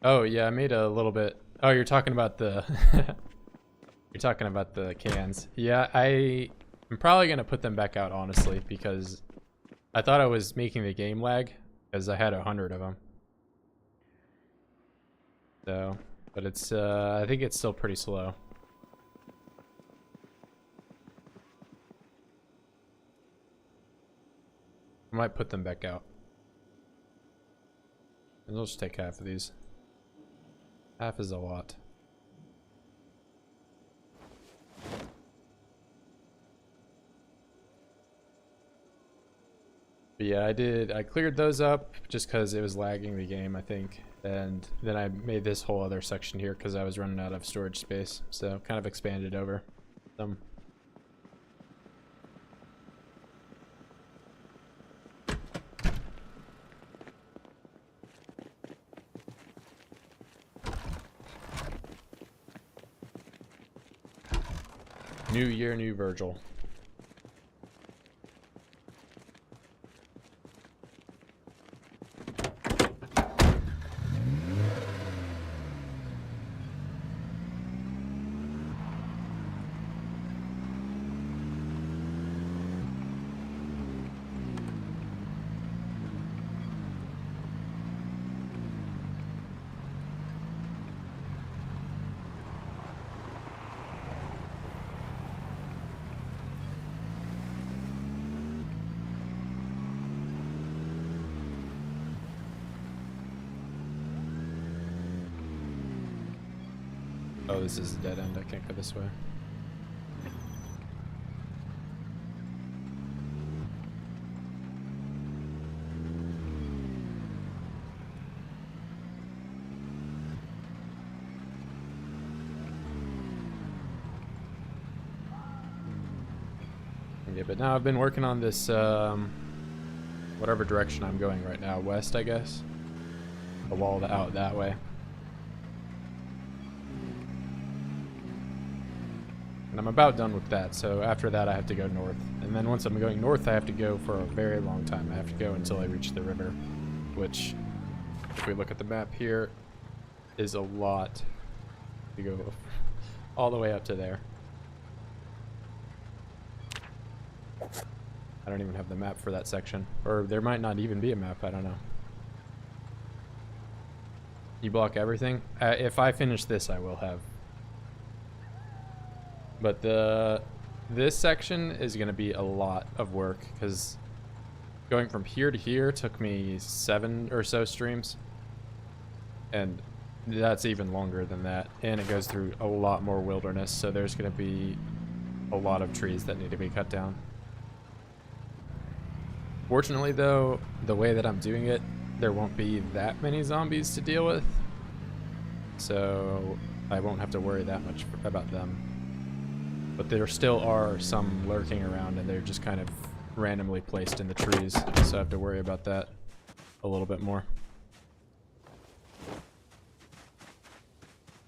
Oh yeah, I made a little bit. Oh, you're talking about the you're talking about the cans. Yeah, I'm probably gonna put them back out, honestly, because I thought I was making the game lag because I had 100 of them. So, but it's I think it's still pretty slow. might put them back out. And we'll just take half of these. Half is a lot. But yeah, I cleared those up just because it was lagging the game, I think. And then I made this whole other section here because I was running out of storage space. So kind of expanded over them. New year, new Virgil. Oh, this is a dead end. I can't go this way. Yeah, but now I've been working on this, whatever direction I'm going right now. West, I guess. A wall out that way. And I'm about done with that, so after that I have to go north. And then once I'm going north, I have to go for a very long time. I have to go until I reach the river, which, if we look at the map here, is a lot to go all the way up to there. I don't even have the map for that section. Or there might not even be a map, I don't know. You block everything? If I finish this, I will have. But this section is going to be a lot of work because going from here to here took me 7 or so streams. And that's even longer than that. And it goes through a lot more wilderness, so there's going to be a lot of trees that need to be cut down. Fortunately though, the way that I'm doing it, there won't be that many zombies to deal with. So I won't have to worry that much about them. But there still are some lurking around, and they're just kind of randomly placed in the trees, so I have to worry about that a little bit more.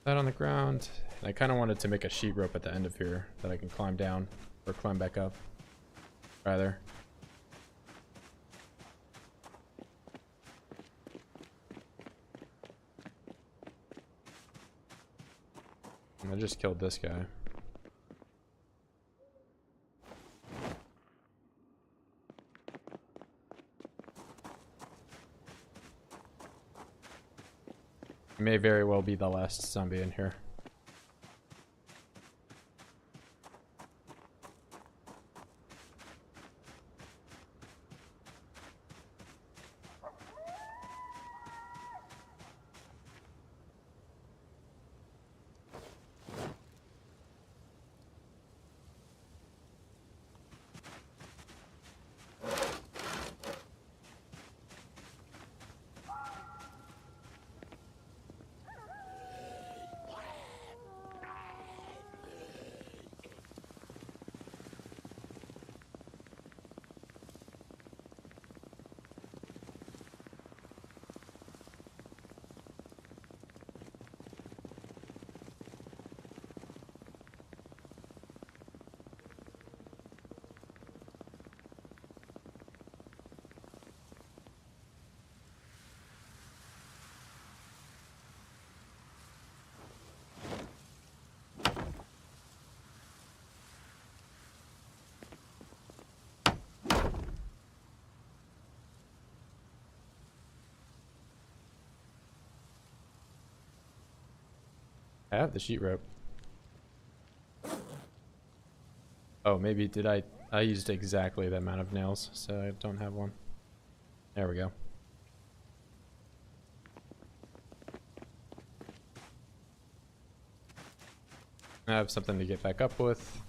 That on the ground. And I kind of wanted to make a sheet rope at the end of here that I can climb down, or climb back up, rather. And I just killed this guy. May very well be the last zombie in here. I have the sheet rope. Oh, maybe did I used exactly the amount of nails, so I don't have one. There we go. I have something to get back up with.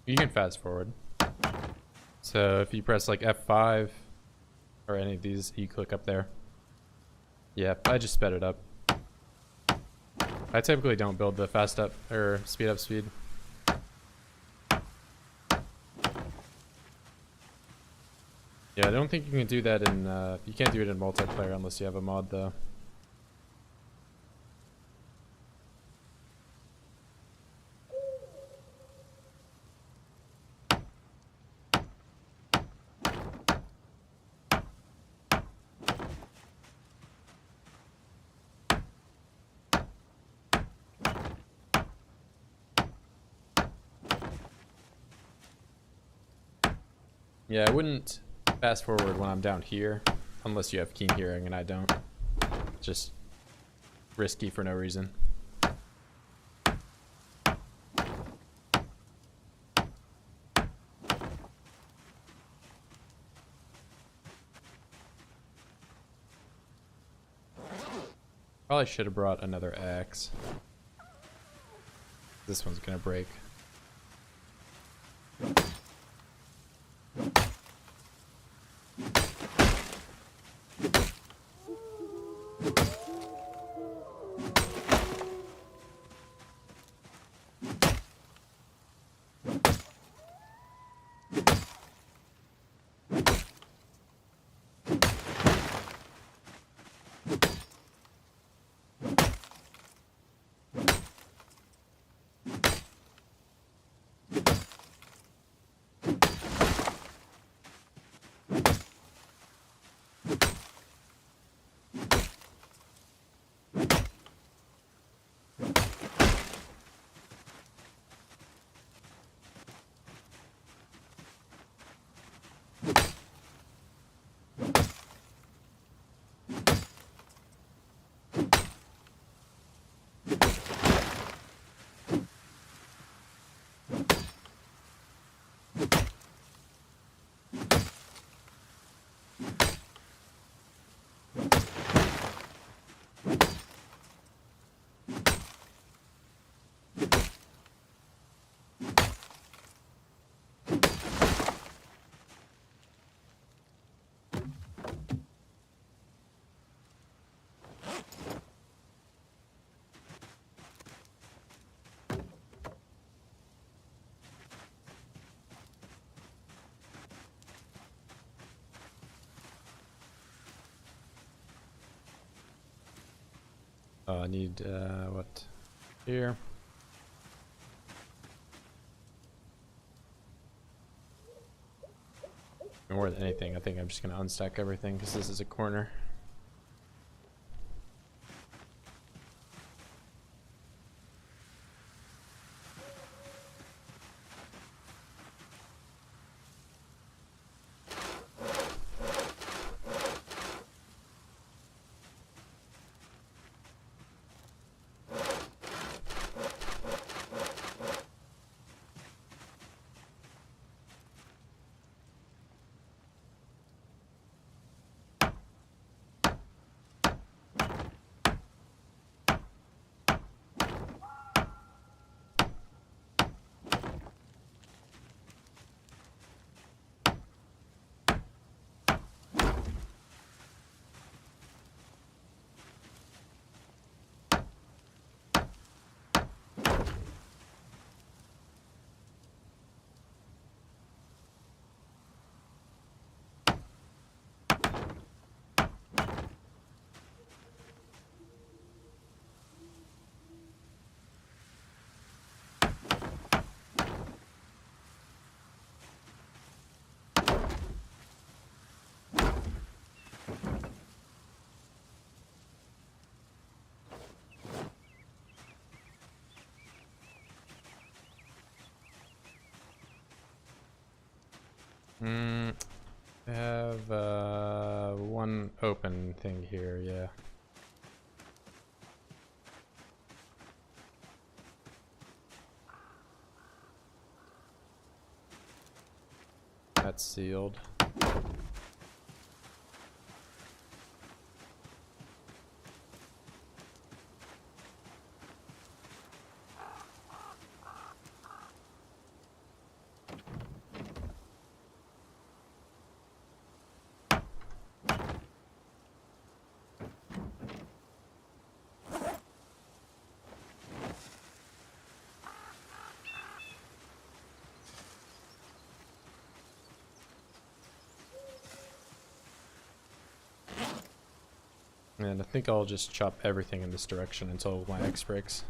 You can fast forward. So if you press like F5 or any of these, you click up there. Yeah, I just sped it up. I typically don't build the fast up or speed up speed. Yeah, I don't think you can do that in, you can't do it in multiplayer unless you have a mod though. Yeah, I wouldn't fast forward when I'm down here, unless you have keen hearing and I don't. Just risky for no reason. Probably should have brought another axe. This one's gonna break. I need, what? Here. More than anything, I think I'm just gonna unstack everything because this is a corner. I have one open thing here, yeah. That's sealed. And I think I'll just chop everything in this direction until my X breaks.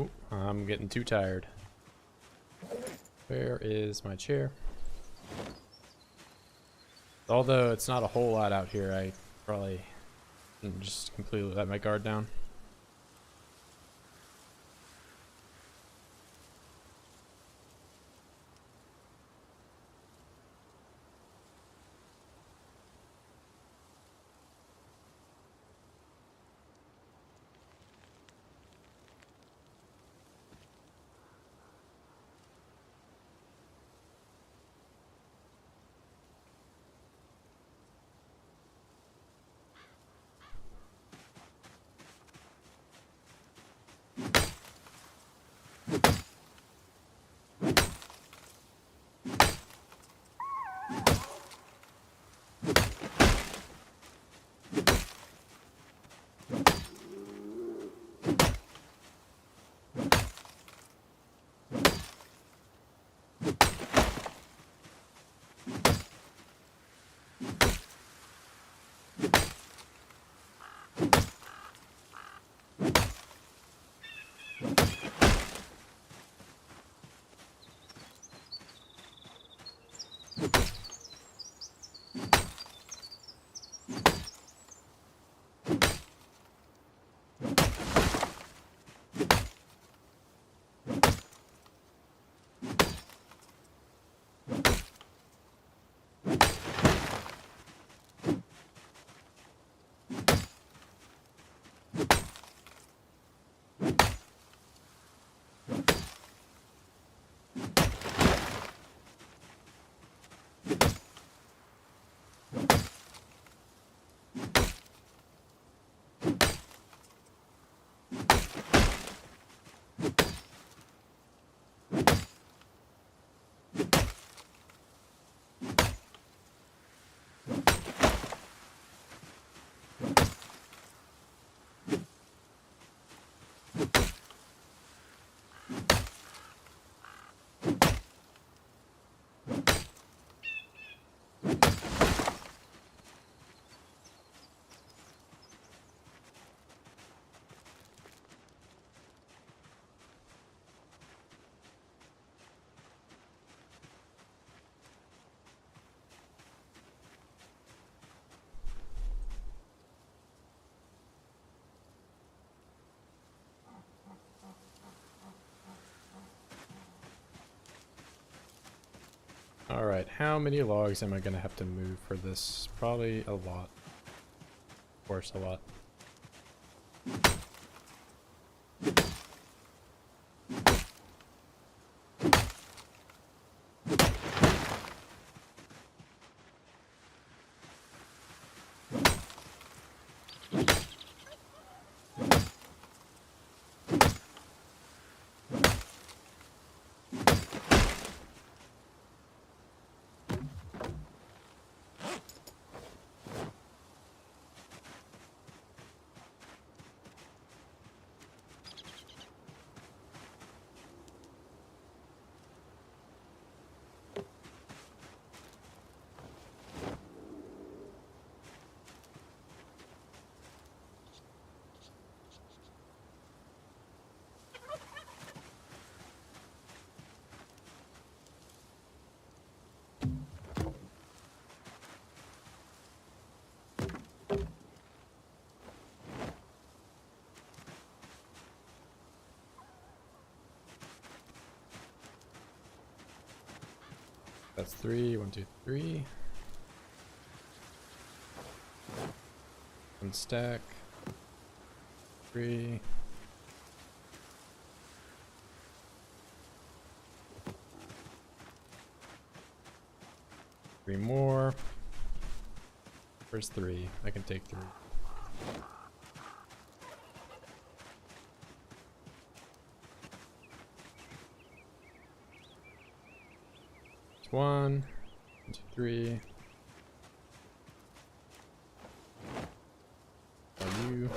Ooh, I'm getting too tired. Where is my chair? Although it's not a whole lot out here, I probably just completely let my guard down. Alright, how many logs am I gonna have to move for this? Probably a lot. Of course, a lot. That's 3. 1, 2, 3. One stack. 3. Three more. Where's 3? I can take 3. It's 1, 2, 3. Are you?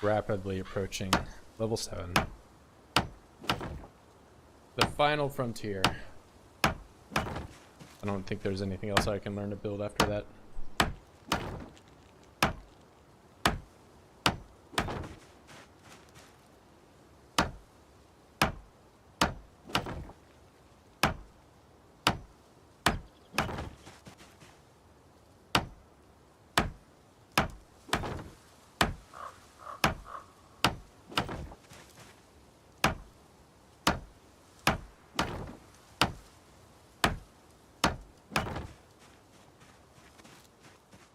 Rapidly approaching level 7. The final frontier. I don't think there's anything else I can learn to build after that.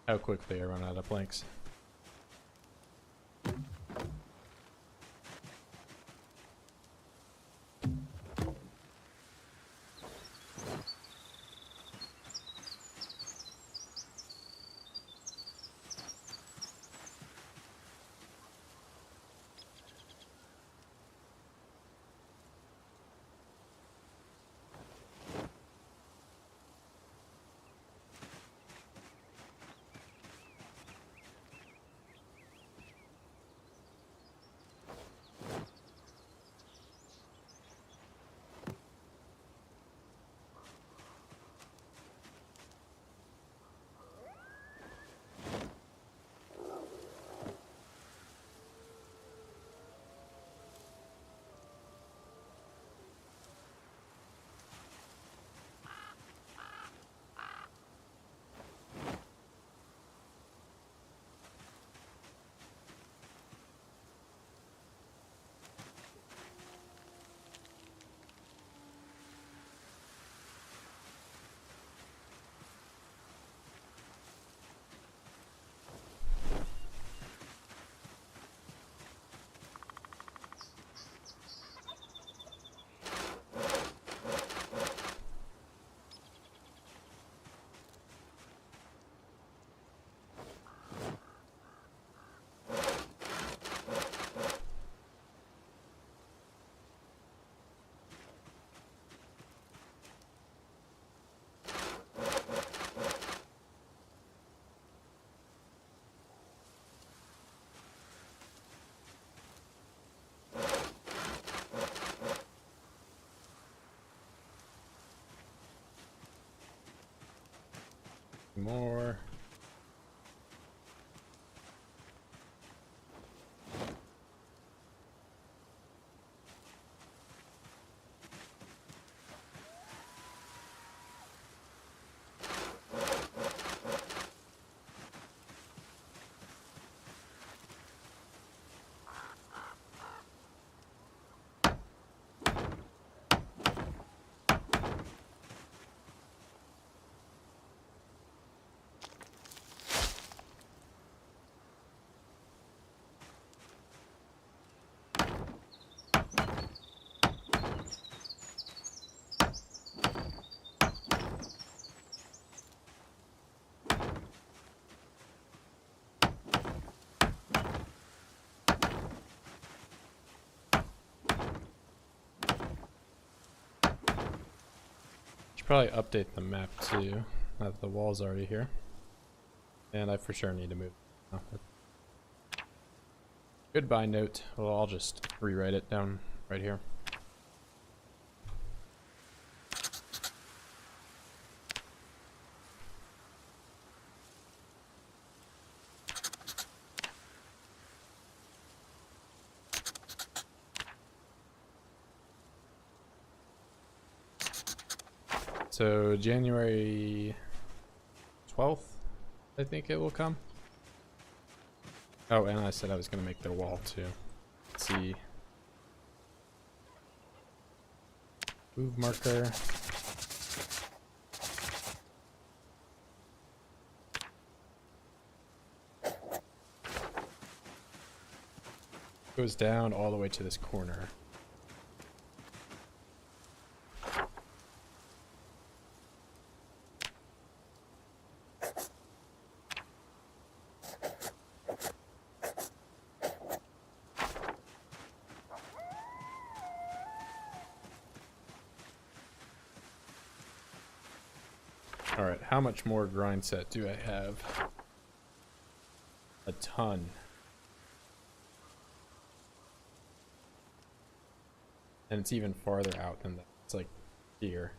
How quickly I run out of planks. More. Should probably update the map too. Now that the wall's already here. And I for sure need to move. Oh, goodbye note. Well, I'll just rewrite it down right here. So January 12th, I think it will come. Oh, and I said I was going to make their wall too. Let's see. Move marker. Goes down all the way to this corner. Alright, how much more grind set do I have? A ton. And it's even farther out than that. It's like here.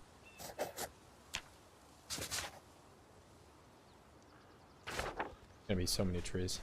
Gonna be so many trees.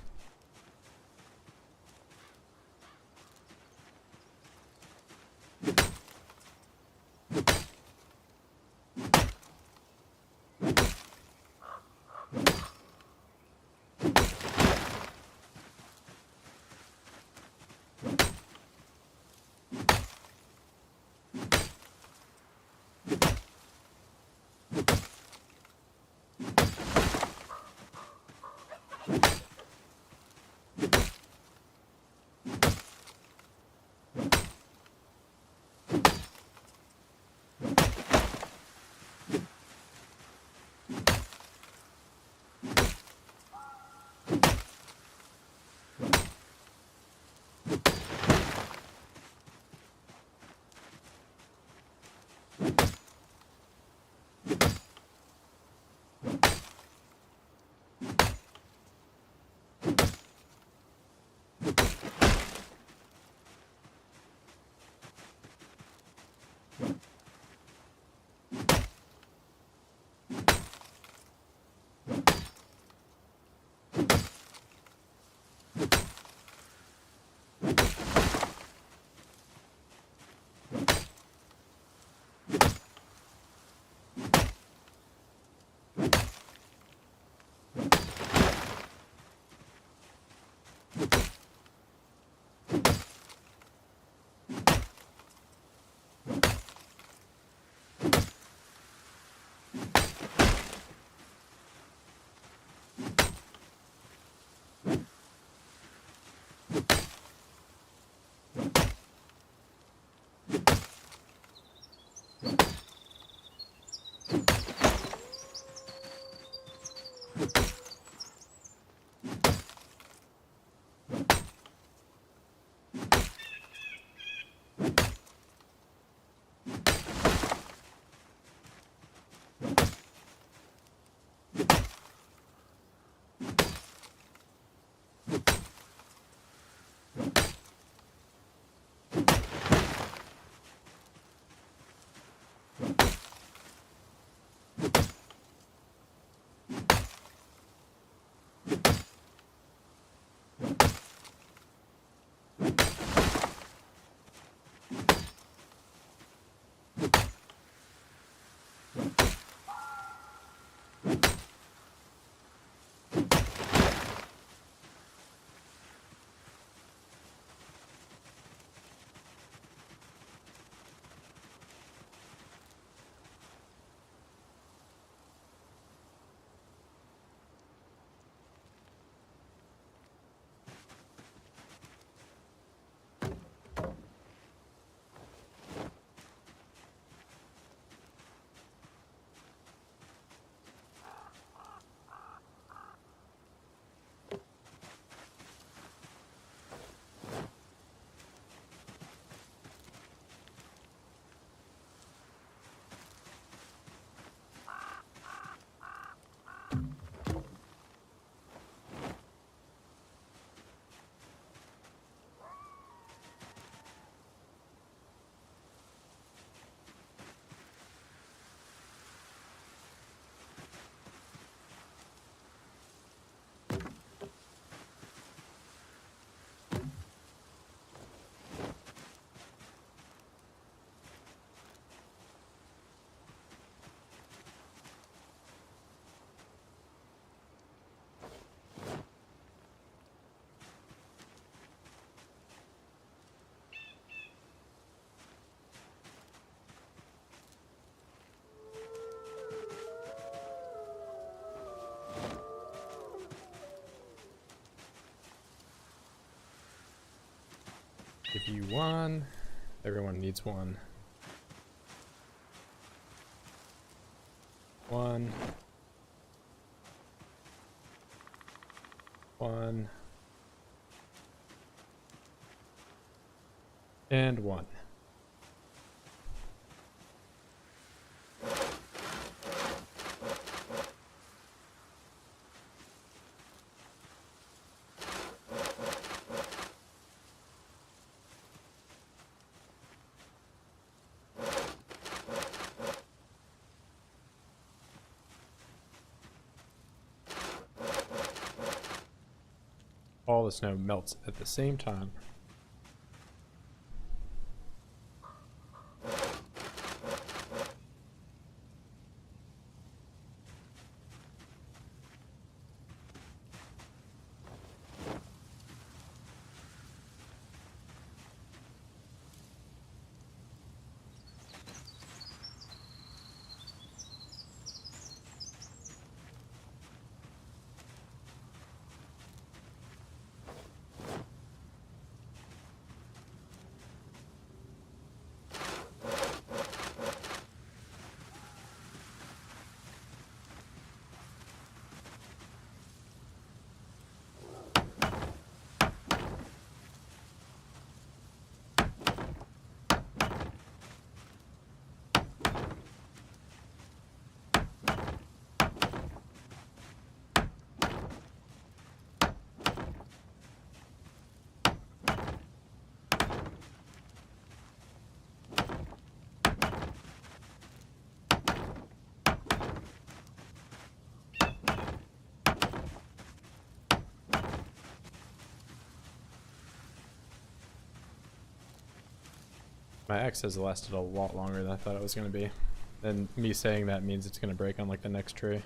Give you one. Everyone needs one. One. One. And one. All the snow melts at the same time. My axe has lasted a lot longer than I thought it was going to be. And me saying that means it's going to break on like the next tree.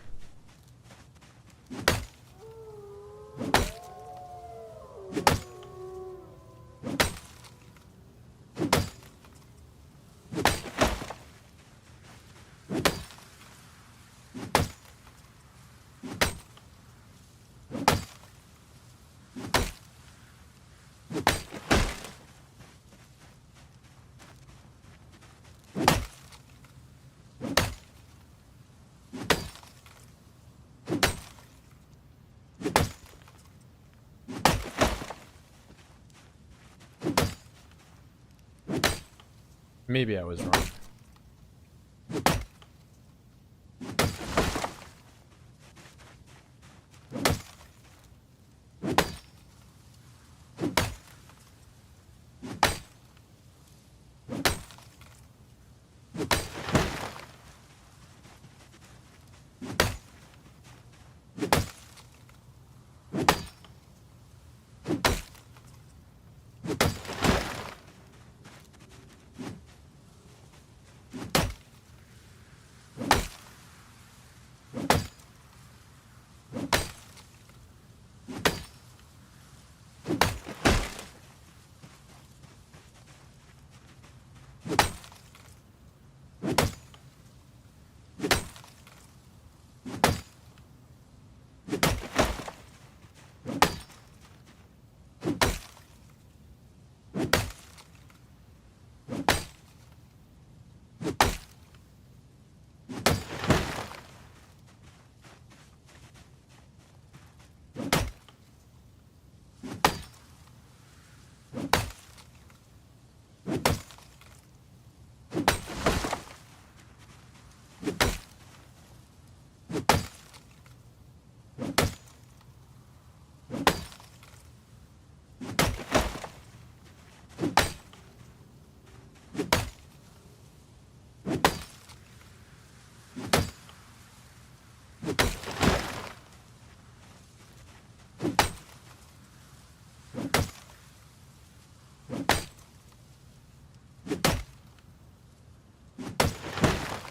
Maybe I was wrong.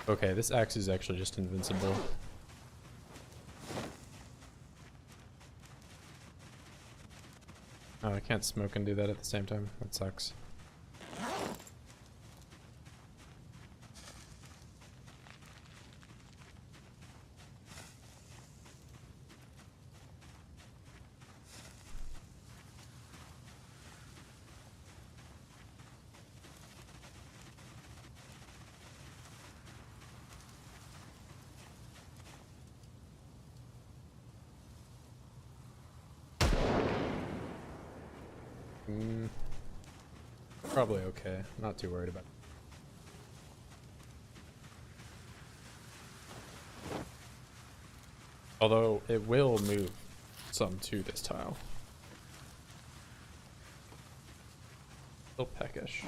Okay, this axe is actually just invincible. Oh, I can't smoke and do that at the same time. That sucks. Mm, probably okay. Not too worried about it. Although it will move some to this tile. Still peckish.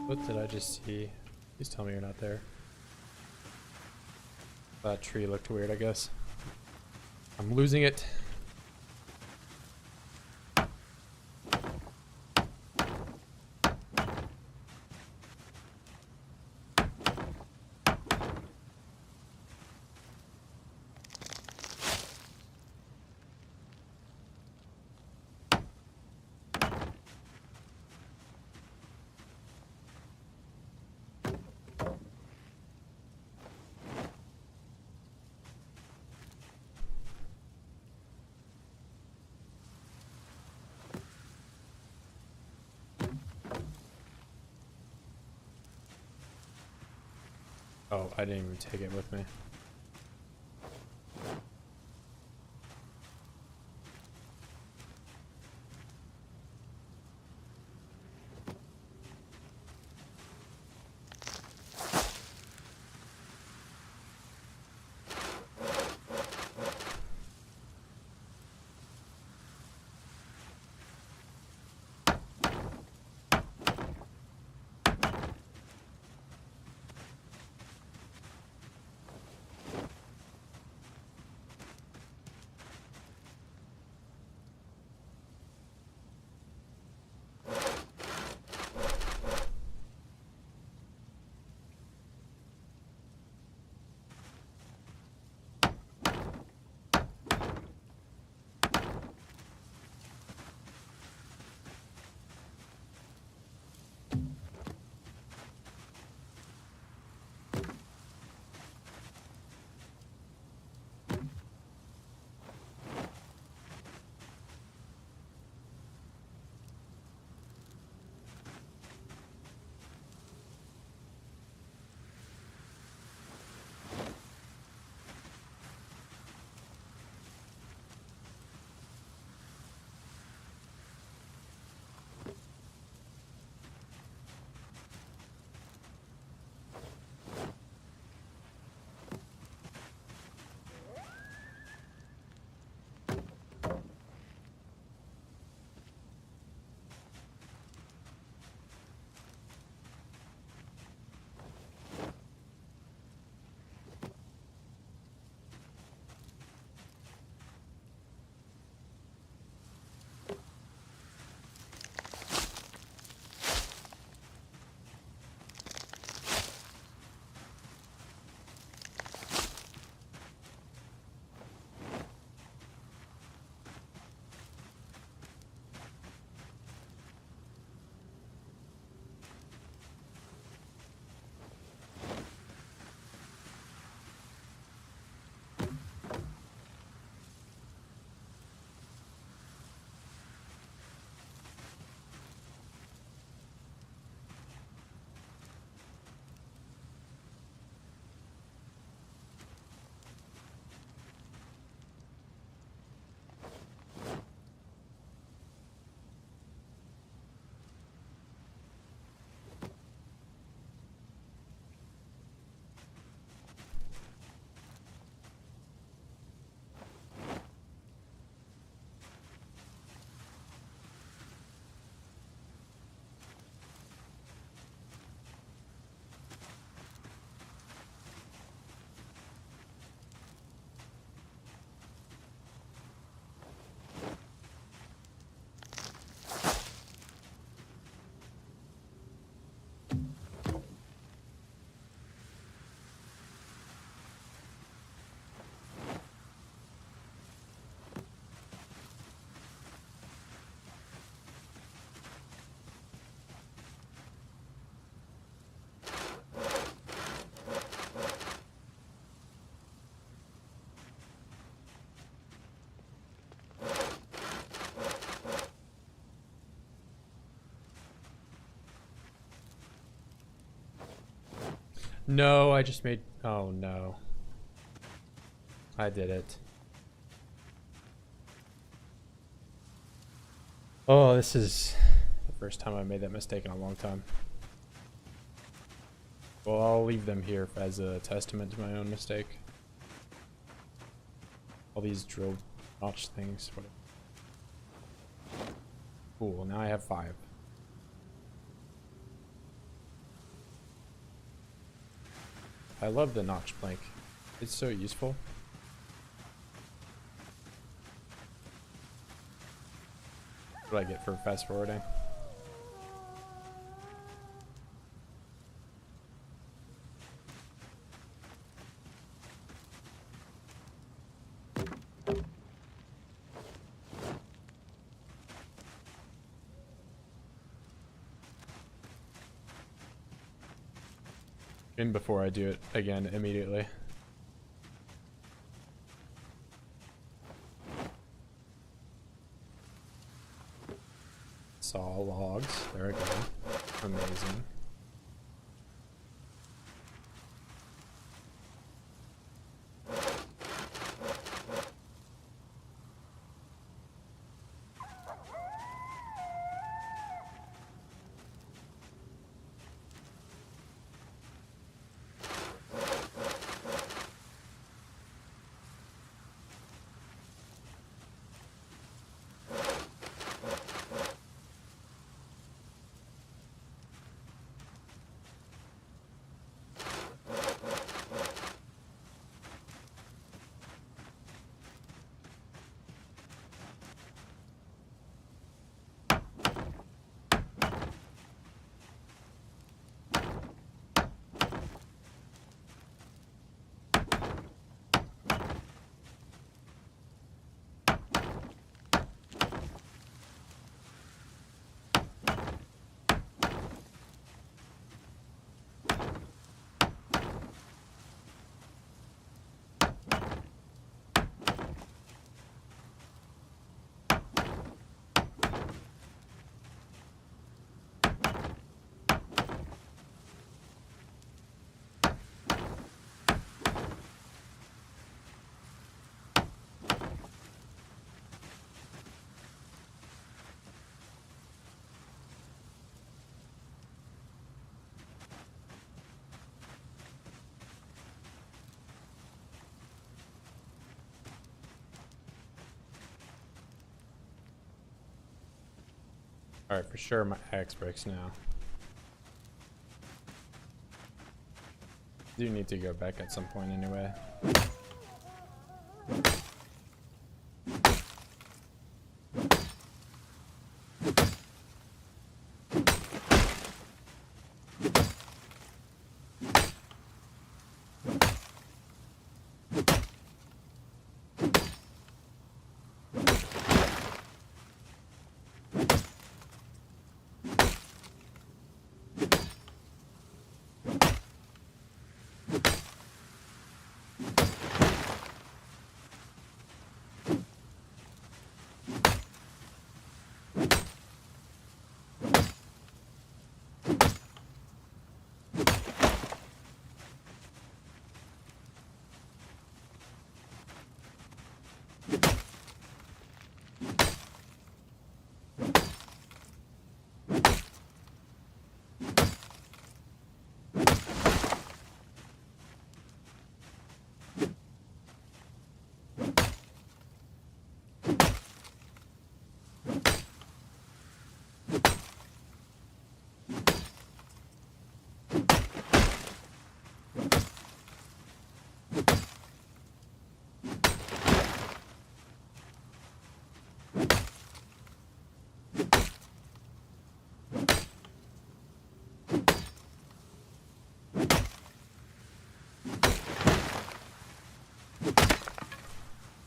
What did I just see? Please tell me you're not there. That tree looked weird, I guess. I'm losing it. Oh, I didn't even take it with me. No, I just made... Oh, no. I did it. Oh, this is the first time I made that mistake in a long time. Well, I'll leave them here as a testament to my own mistake. All these drill notch things. Whatever. Cool, now I have 5. I love the notch plank. It's so useful. What do I get for fast forwarding? In before I do it again immediately. Saw logs. There we go. Amazing. Alright, for sure my axe breaks now. Do need to go back at some point anyway.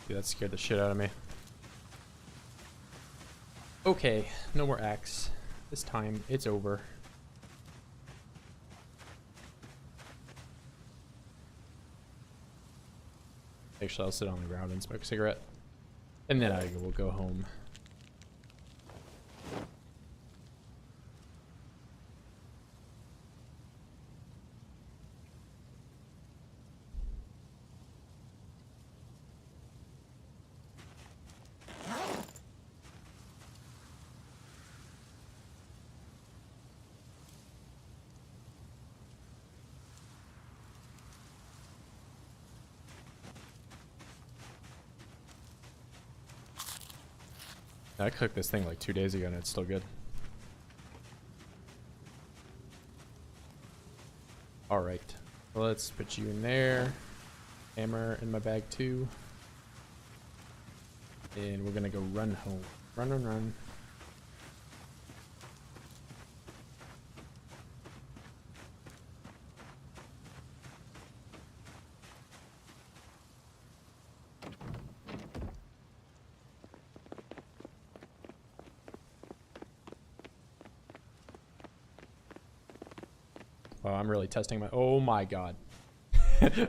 Dude, that scared the shit out of me. Okay, no more axe. This time, it's over. Actually, I'll sit on the ground and smoke a cigarette. And then I will go home. I cooked this thing like 2 days ago and it's still good. Alright, let's put you in there. Hammer in my bag too. And we're gonna go run home. Run, run, run. Oh, I'm really testing my... Oh my god.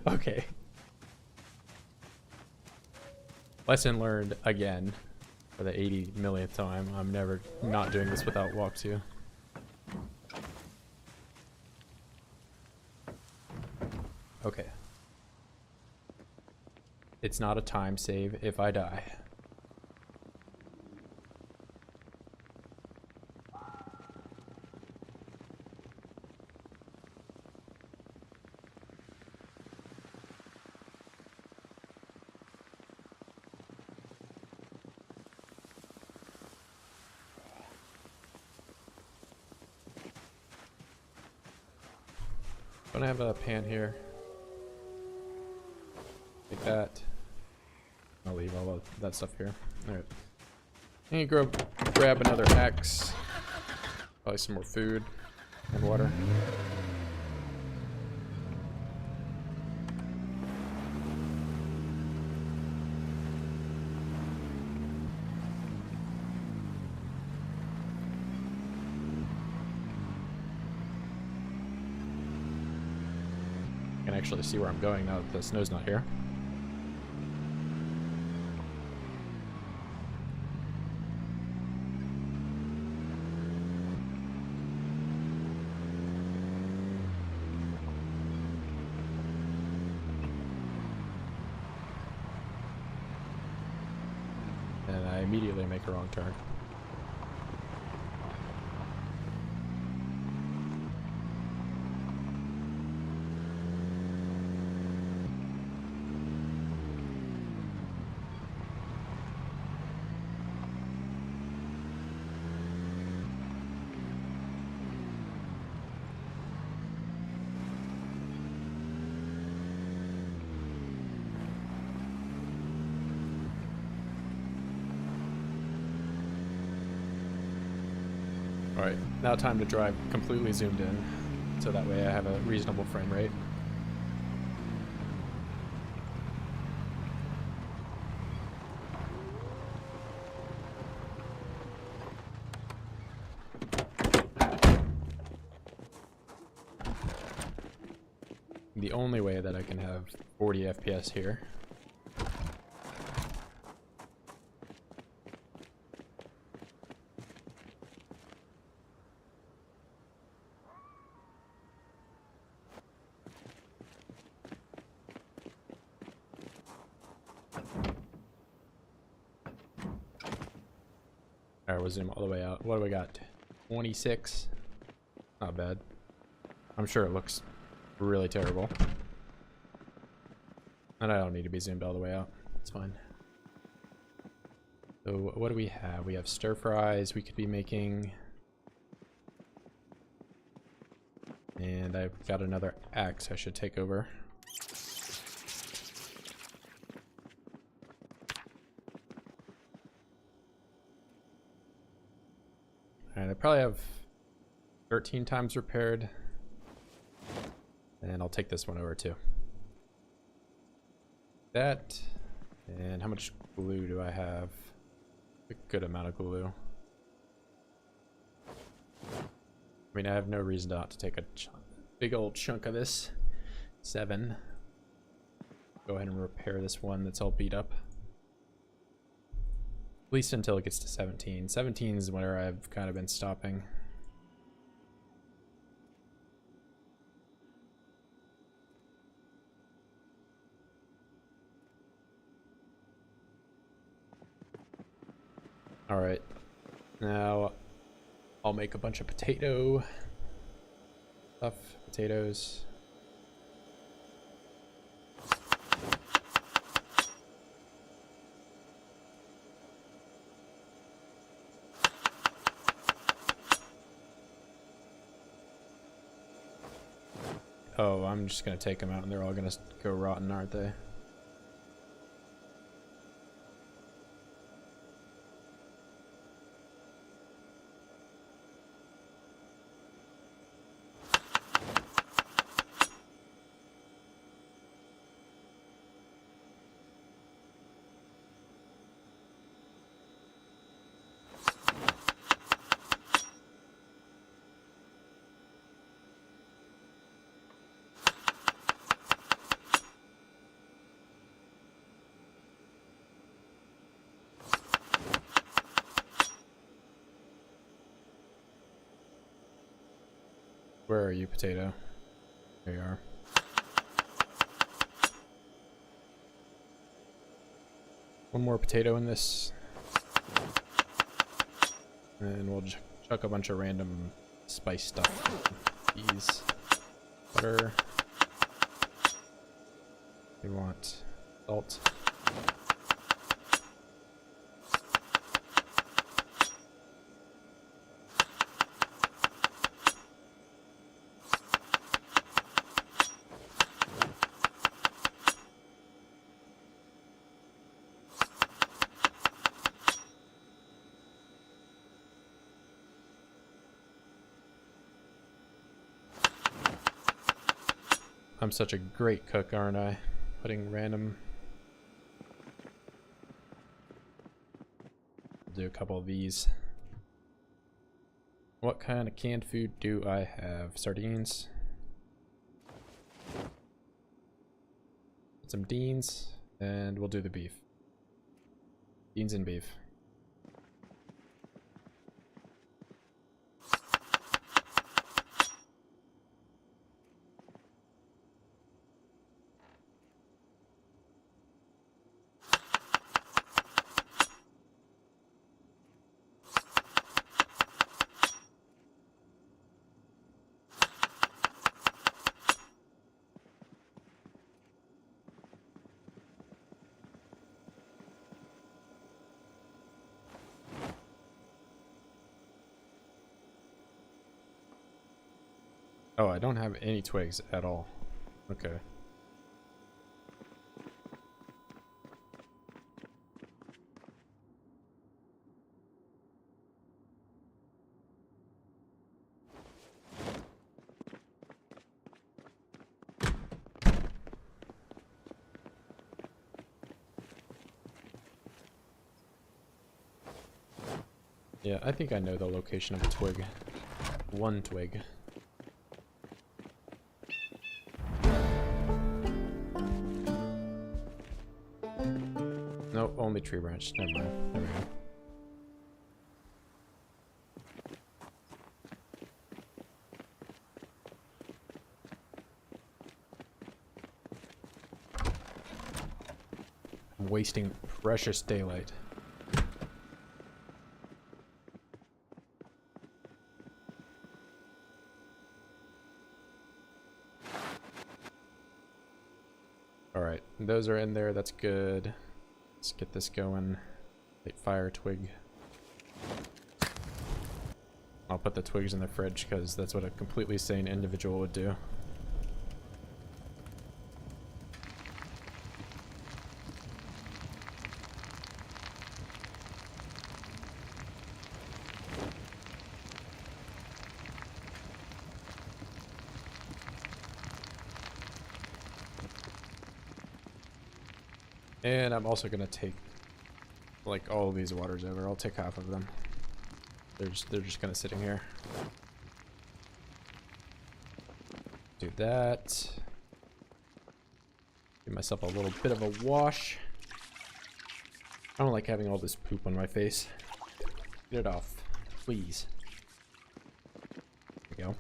Okay. Lesson learned again for the 80 millionth time. I'm never not doing this without walk 2. Okay. It's not a time save if I die. Don't have a pan here. Like that. I'll leave all of that stuff here. Alright. And you grab another axe. Probably some more food and water. I can actually see where I'm going now that the snow's not here. And I immediately make a wrong turn. Alright, now time to drive completely zoomed in, so that way I have a reasonable frame rate. The only way that I can have 40 FPS here . Alright, we'll zoom all the way out. What do we got? 26? Not bad. I'm sure it looks really terrible. And I don't need to be zoomed all the way out. It's fine. So what do we have? We have stir fries we could be making. And I've got another axe I should take over. Alright, I probably have 13 times repaired. And I'll take this one over too. That. And how much glue do I have? A good amount of glue. I mean, I have no reason not to take a big old chunk of this. 7. Go ahead and repair this one that's all beat up. At least until it gets to 17. 17 is where I've kind of been stopping. Alright. Now I'll make a bunch of potato stuff. Potatoes. Oh, I'm just gonna take them out and they're all gonna go rotten, aren't they? Where are you, potato? There you are. One more potato in this. And we'll chuck a bunch of random spice stuff. Cheese. Butter. We want salt. I'm such a great cook, aren't I? Putting random... do a couple of these. What kind of canned food do I have? Sardines. Some beans, and we'll do the beef. Beans and beef. Oh, I don't have any twigs at all. Okay. Yeah, I think I know the location of a twig. One twig. Nope, only tree branch. Never mind. There we go. I'm wasting precious daylight. Alright, those are in there. That's good. Let's get this going. Light fire twig. I'll put the twigs in the fridge because that's what a completely sane individual would do. And I'm also gonna take like all of these waters over. I'll take half of them. They're just kind of sitting here. Do that. Give myself a little bit of a wash. I don't like having all this poop on my face. Get it off, please. There we go.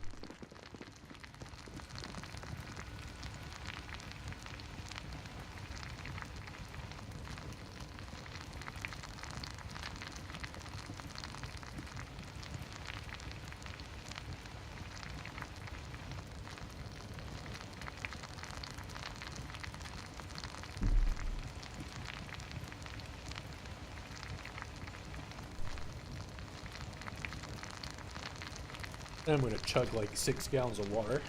I'm gonna chug like 6 gallons of water.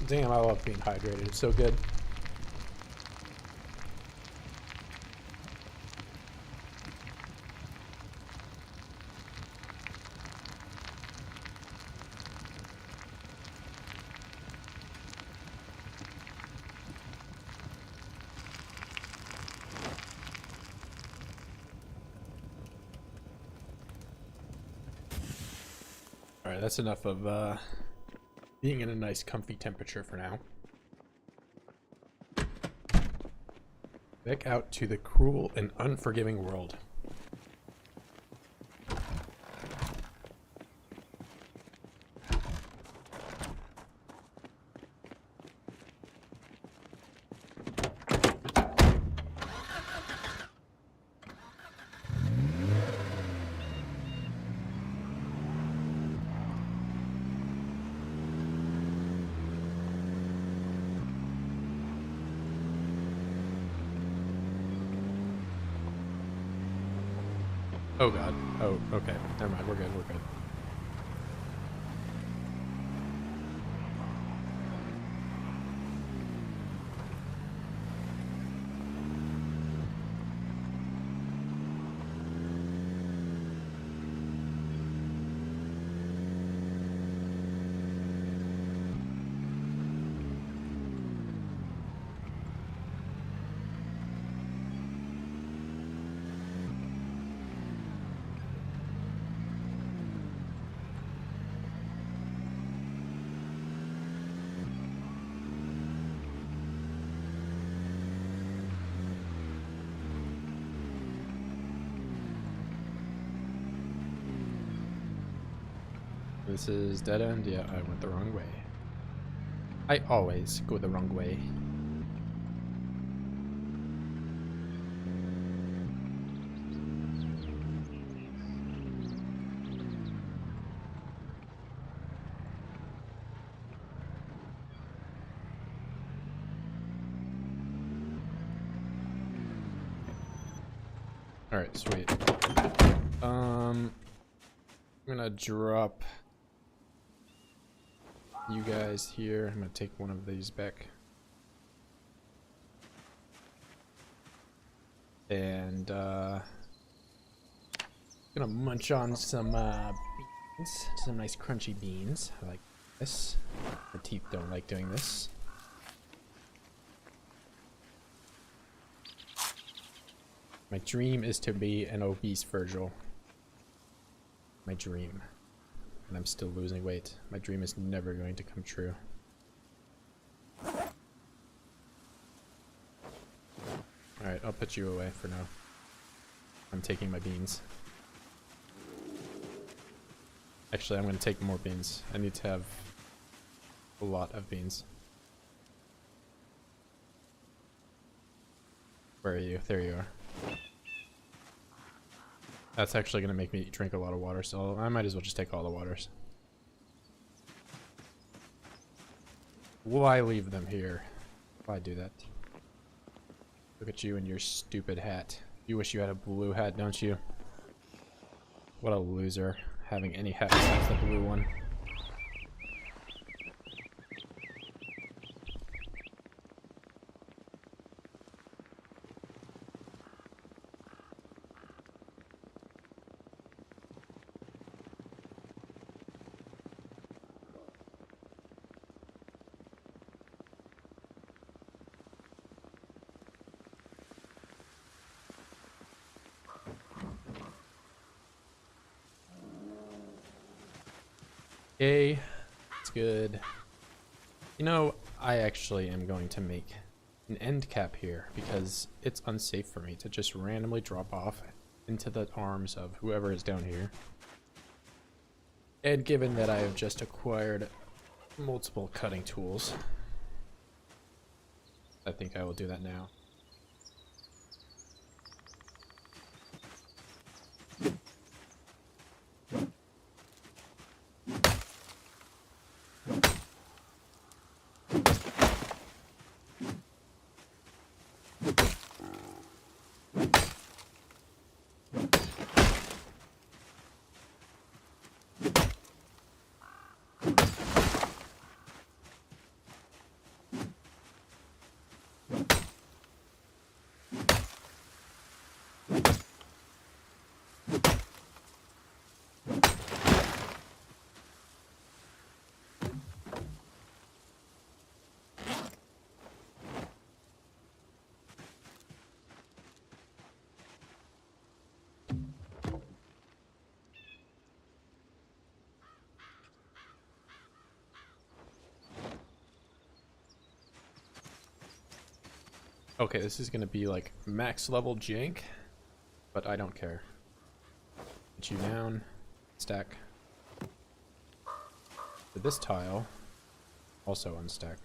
Damn, I love being hydrated. It's so good. All right, that's enough of being in a nice comfy temperature for now. Back out to the cruel and unforgiving world. Oh god. Oh, okay. Never mind. We're good. We're good. This is dead end? Yeah, I went the wrong way. I always go the wrong way. Alright, sweet. I'm gonna drop you guys here. I'm gonna take one of these back. And gonna munch on some beans, some nice crunchy beans. I like this. My teeth don't like doing this. My dream is to be an obese Virgil. My dream. And I'm still losing weight. My dream is never going to come true. Alright, I'll put you away for now. I'm taking my beans. Actually, I'm going to take more beans. I need to have a lot of beans. Where are you? There you are. That's actually going to make me drink a lot of water, so I might as well just take all the waters. Why leave them here? Why do that? Look at you and your stupid hat. You wish you had a blue hat, don't you? What a loser, having any hat besides the blue one. Okay, it's good. You know, I actually am going to make an end cap here because it's unsafe for me to just randomly drop off into the arms of whoever is down here. And given that I have just acquired multiple cutting tools, I think I will do that now. Okay, this is gonna be like max level jank, but I don't care. Put you down, stack. For this tile, also unstack.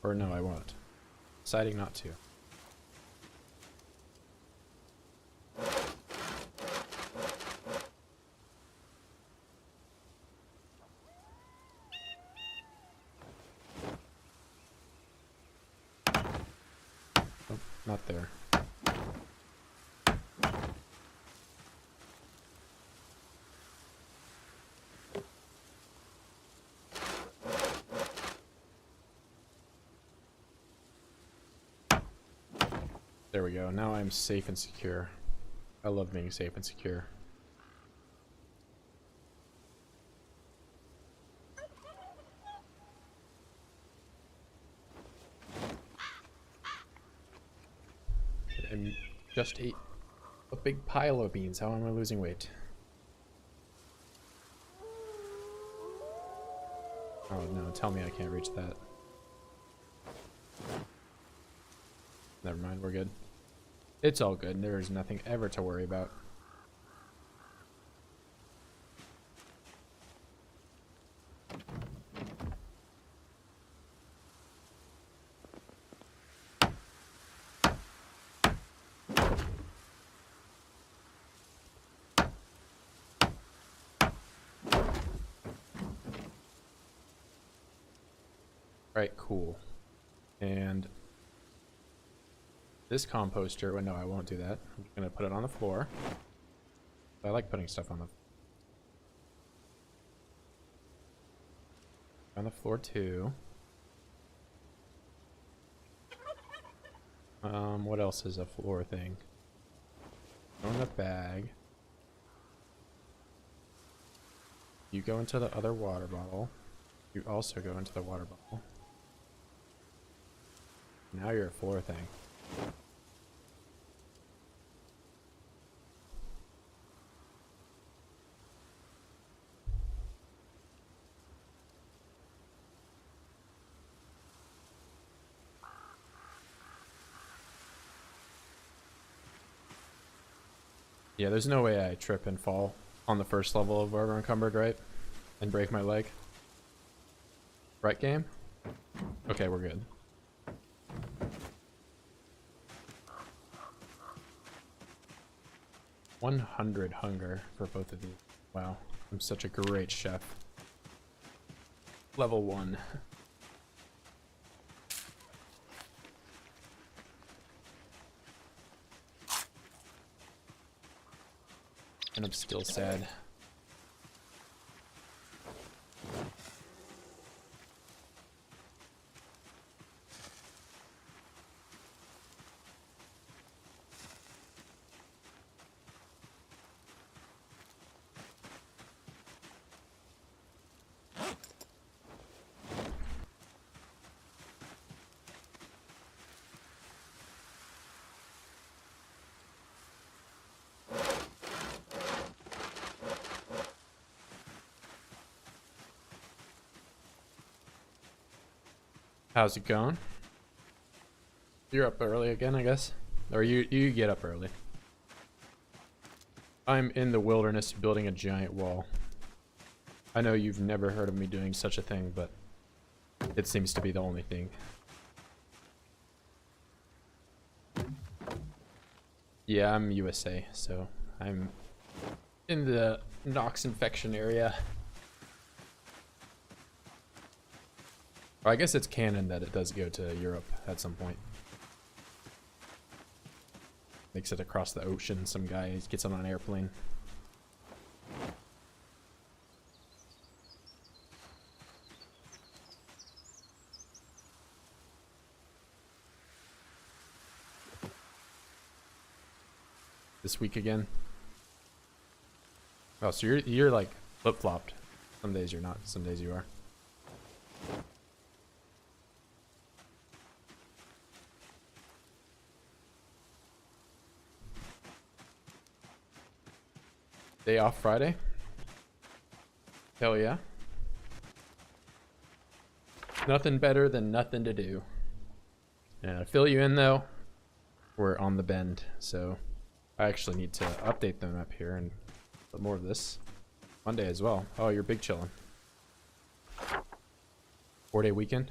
Or no, I won't. Deciding not to. Oh, not there. There we go. Now I'm safe and secure. I love being safe and secure. I just ate a big pile of beans. How am I losing weight? Oh no, tell me I can't reach that. Never mind, we're good. It's all good. There is nothing ever to worry about. Right, cool. And this composter, well, no, I won't do that. I'm just gonna put it on the floor. I like putting stuff on the floor too. What else is a floor thing? Throw in the bag. You go into the other water bottle. You also go into the water bottle. Now you're a floor thing. Yeah, there's no way I trip and fall on the first level of Over Encumbered, right? And break my leg. Right, game? Okay, we're good. $100 hunger for both of you. Wow, I'm such a great chef. Level 1. And I'm still sad. How's it going? You're up early again, I guess? Or you get up early. I'm in the wilderness building a giant wall. I know you've never heard of me doing such a thing, but it seems to be the only thing. Yeah, I'm USA, so I'm in the Nox infection area. Well, I guess it's canon that it does go to Europe at some point. Makes it across the ocean. Some guy gets on an airplane. This week again. Oh, so you're like flip-flopped. Some days you're not, some days you are. Day off Friday? Hell yeah. Nothing better than nothing to do. And to fill you in though, we're on the bend, so I actually need to update them up here and put more of this. Monday as well. Oh, you're big chillin'. 4-day weekend.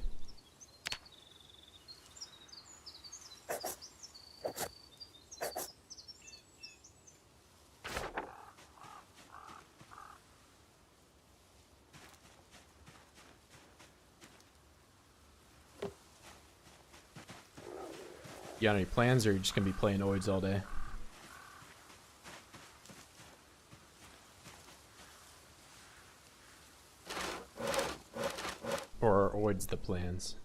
You got any plans, or are you just gonna be playing Oids all day? Or are Oids the plans?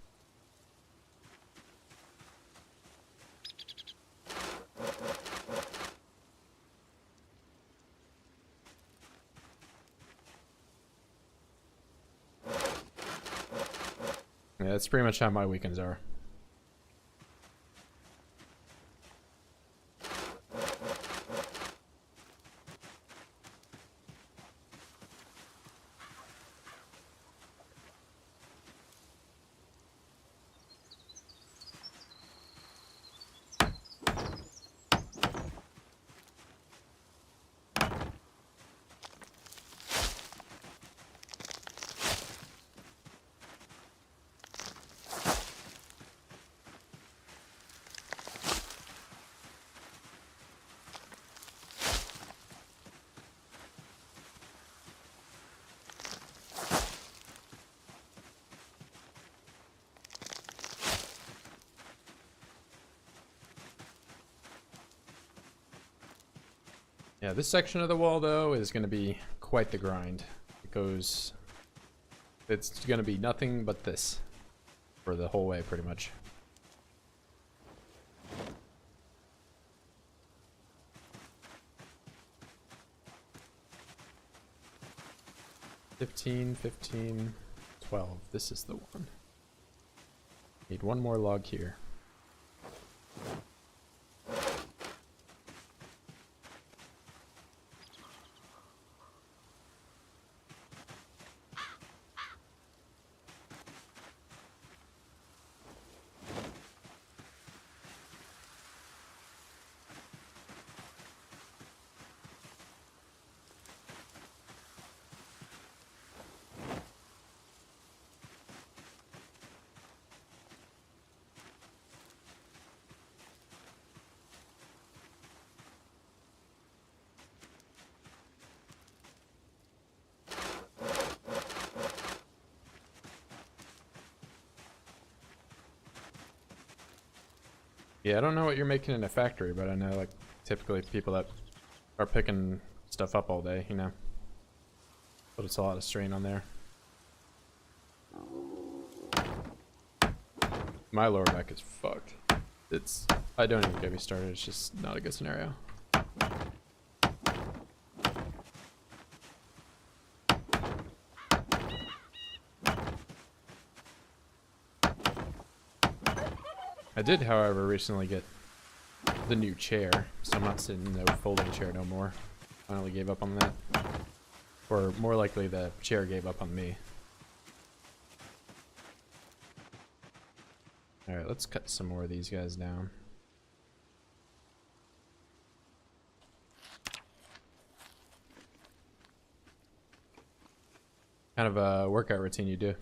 Yeah, that's pretty much how my weekends are. Yeah, this section of the wall, though, is going to be quite the grind. It's going to be nothing but this for the whole way, pretty much. $15, $15, $12. This is the one. Need one more log here. Yeah, I don't know what you're making in a factory, but I know, like, typically people that are picking stuff up all day, you know. But it's a lot of strain on there. My lower back is fucked. I don't even get me started, it's just not a good scenario. I did, however, recently get the new chair, so I'm not sitting in no folding chair no more. Finally gave up on that. Or more likely, the chair gave up on me. Alright, let's cut some more of these guys down. Kind of a workout routine you do?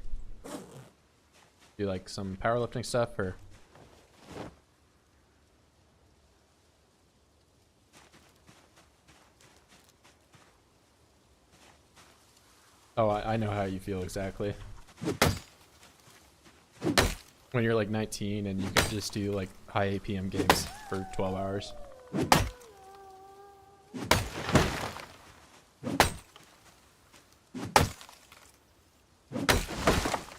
Do like some powerlifting stuff, or? Oh, I know how you feel exactly. When you're like 19 and you can just do like high APM games for 12 hours.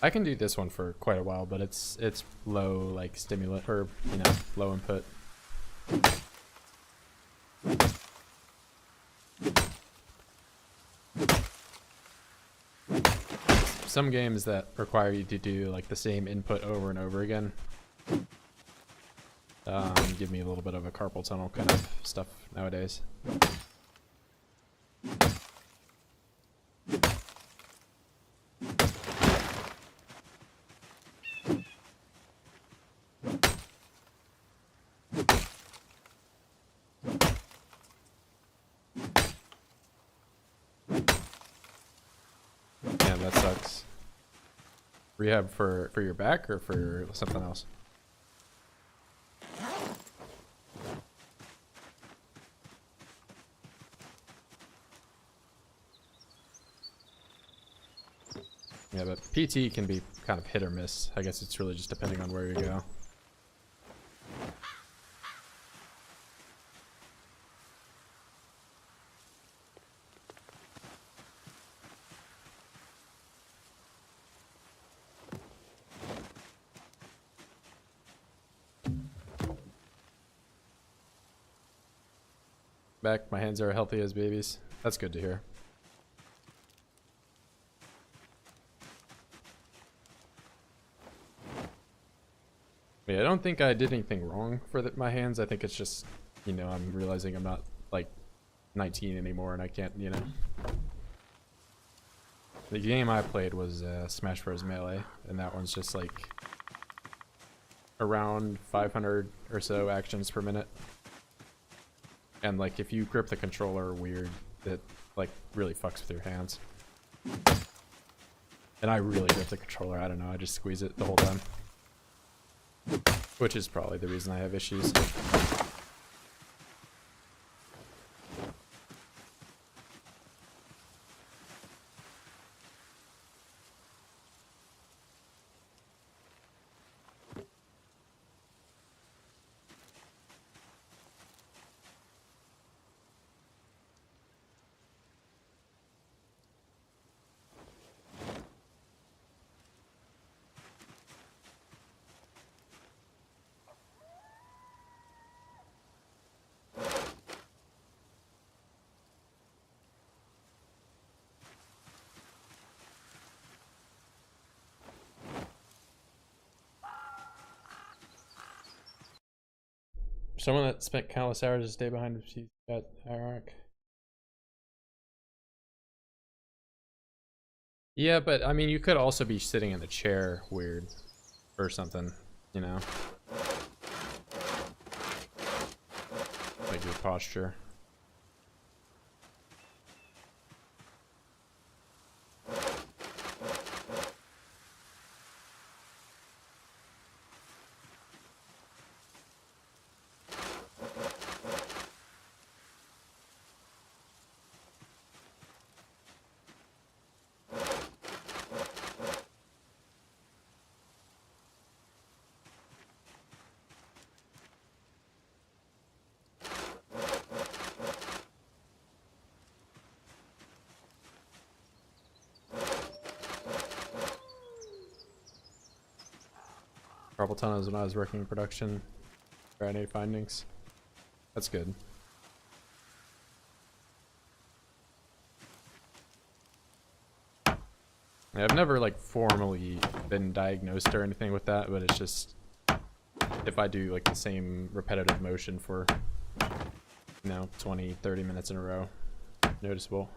I can do this one for quite a while, but it's low like stimulant, or you know, low input. Some games that require you to do like the same input over and over again give me a little bit of a carpal tunnel kind of stuff nowadays. sucks. Rehab for your back or for something else? Yeah, but PT can be kind of hit or miss. I guess it's really just depending on where you go. Back, my hands are healthy as babies. That's good to hear. Yeah, I don't think I did anything wrong for my hands. I think it's just, you know, I'm realizing I'm not like 19 anymore and I can't, you know. The game I played was Smash Bros. Melee, and that one's just like around 500 or so actions per minute. And like if you grip the controller weird, it like really fucks with your hands. And I really grip the controller, I don't know, I just squeeze it the whole time. Which is probably the reason I have issues. Someone that spent countless hours to stay behind she's got hierarch. Yeah, but I mean you could also be sitting in a chair weird or something, you know. Like your posture. Carpal tunnel when I was working in production. Friday findings. That's good. I've never like formally been diagnosed or anything with that, but it's just if I do like the same repetitive motion for, you know, 20, 30 minutes in a row, noticeable.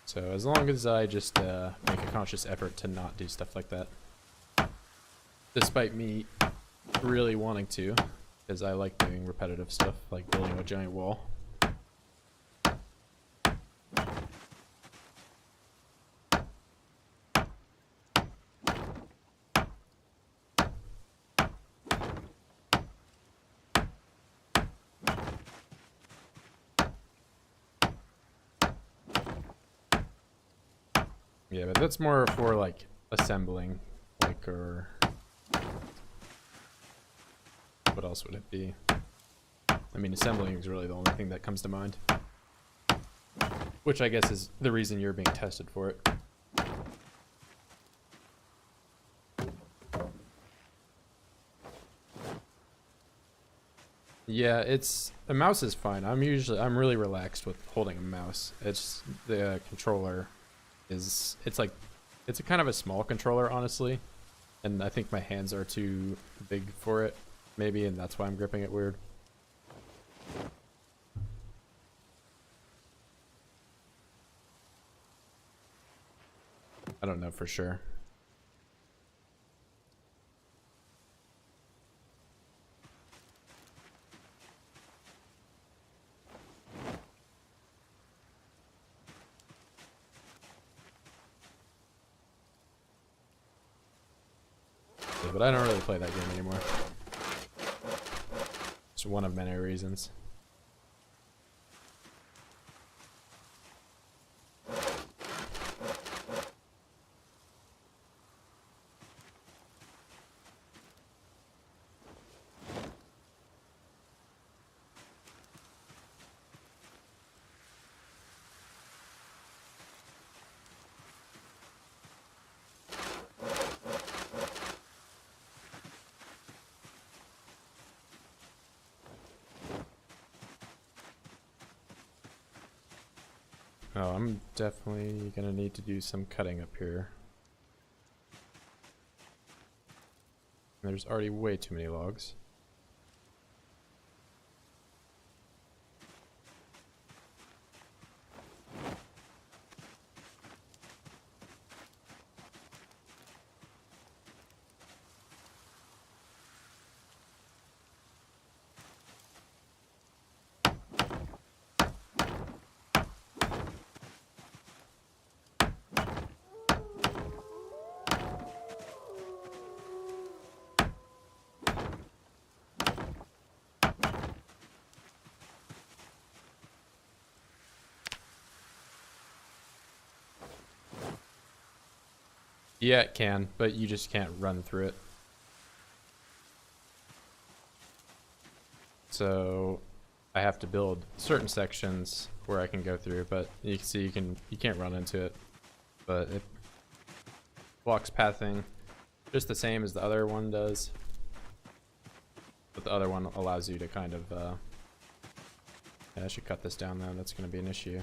So as long as I just make a conscious effort to not do stuff like that, despite me really wanting to, because I like doing repetitive stuff like building a giant wall. Yeah, but that's more for like assembling, like, or what else would it be? I mean, assembling is really the only thing that comes to mind, which I guess is the reason you're being tested for it. Yeah, a mouse is fine. I'm really relaxed with holding a mouse. It's the controller it's a kind of a small controller, honestly, and I think my hands are too big for it, maybe, and that's why I'm gripping it weird. I don't know for sure. expensive, but I don't really play that game anymore. It's one of many reasons. Oh, I'm definitely gonna need to do some cutting up here. There's already way too many logs. Yeah, it can, but you just can't run through it. So I have to build certain sections where I can go through, but you can see you can't run into it. But it blocks pathing just the same as the other one does. But the other one allows you to kind of yeah, I should cut this down though, that's gonna be an issue.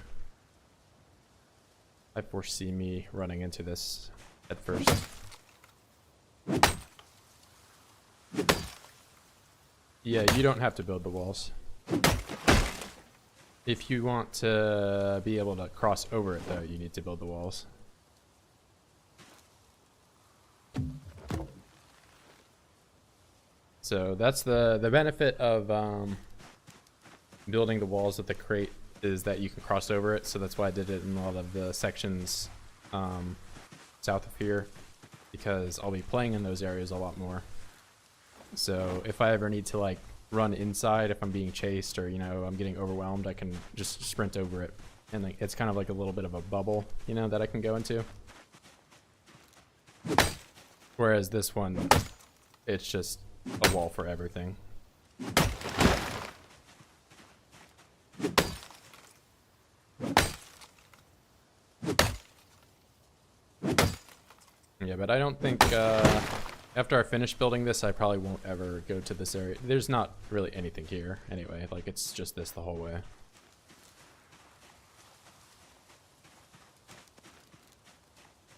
I foresee me running into this at first. Yeah, you don't have to build the walls. If you want to be able to cross over it though, you need to build the walls. So that's the benefit of building the walls with the crate, is that you can cross over it. So that's why I did it in a lot of the sections south of here, because I'll be playing in those areas a lot more. So if I ever need to like run inside, if I'm being chased or, you know, I'm getting overwhelmed, I can just sprint over it. And like, it's kind of like a little bit of a bubble, you know, that I can go into. Whereas this one, it's just a wall for everything. Yeah, but I don't think, after I finish building this, I probably won't ever go to this area. There's not really anything here anyway, like it's just this the whole way.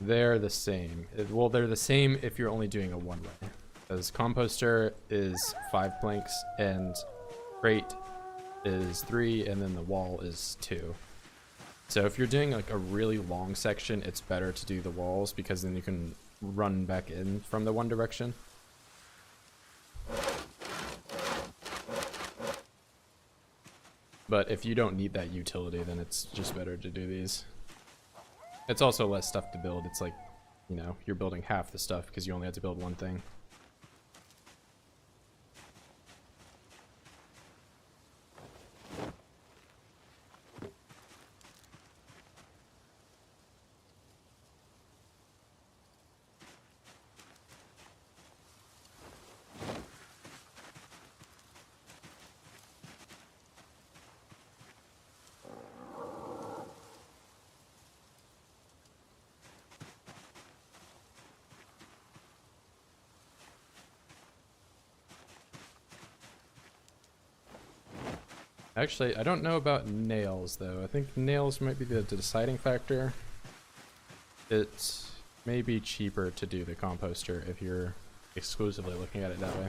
They're the same. Well, they're the same if you're only doing a one-way. Because composter is 5 planks and crate is 3, and then the wall is 2. So if you're doing like a really long section, it's better to do the walls, because then you can run back in from the one direction. But if you don't need that utility, then it's just better to do these. It's also less stuff to build. It's like, you know, you're building half the stuff because you only have to build one thing. Actually, I don't know about nails, though. I think nails might be the deciding factor. It may be cheaper to do the composter if you're exclusively looking at it that way.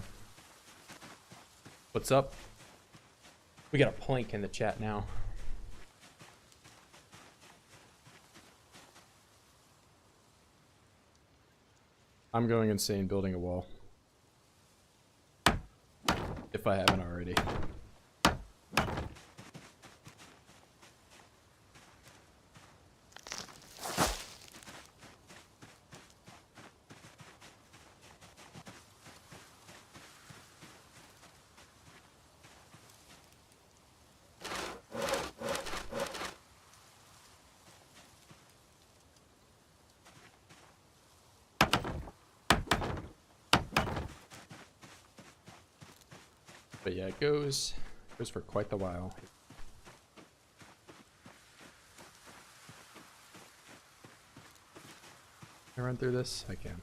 What's up? We got a plank in the chat now. I'm going insane building a wall. If I haven't already. But yeah, it goes for quite the while. Can I run through this? I can.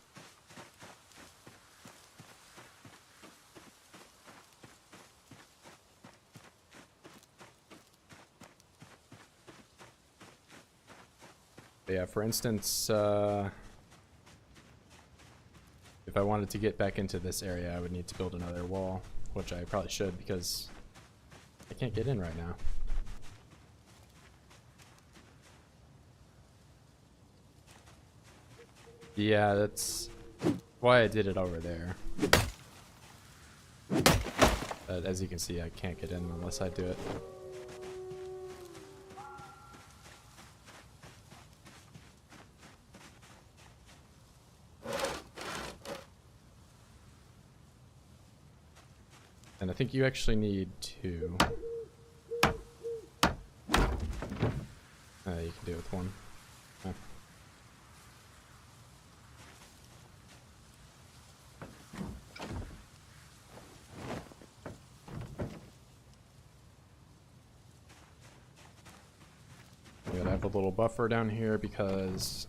But yeah, for instance, if I wanted to get back into this area, I would need to build another wall, which I probably should because I can't get in right now. Yeah, that's why I did it over there. But as you can see, I can't get in unless I do it. And I think you actually need to... you can do it with one. Huh. We gotta have a little buffer down here because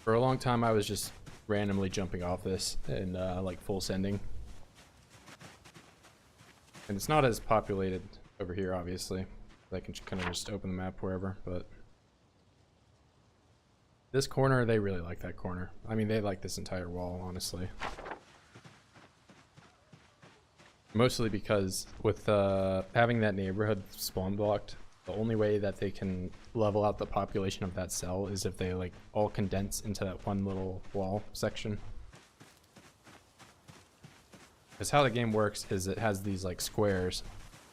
for a long time I was just randomly jumping off this and like full sending. And it's not as populated over here, obviously. I can kind of just open the map wherever, but this corner, they really like that corner. I mean, they like this entire wall, honestly. Mostly because with having that neighborhood spawn blocked, the only way that they can level out the population of that cell is if they like all condense into that one little wall section. Because how the game works is it has these like squares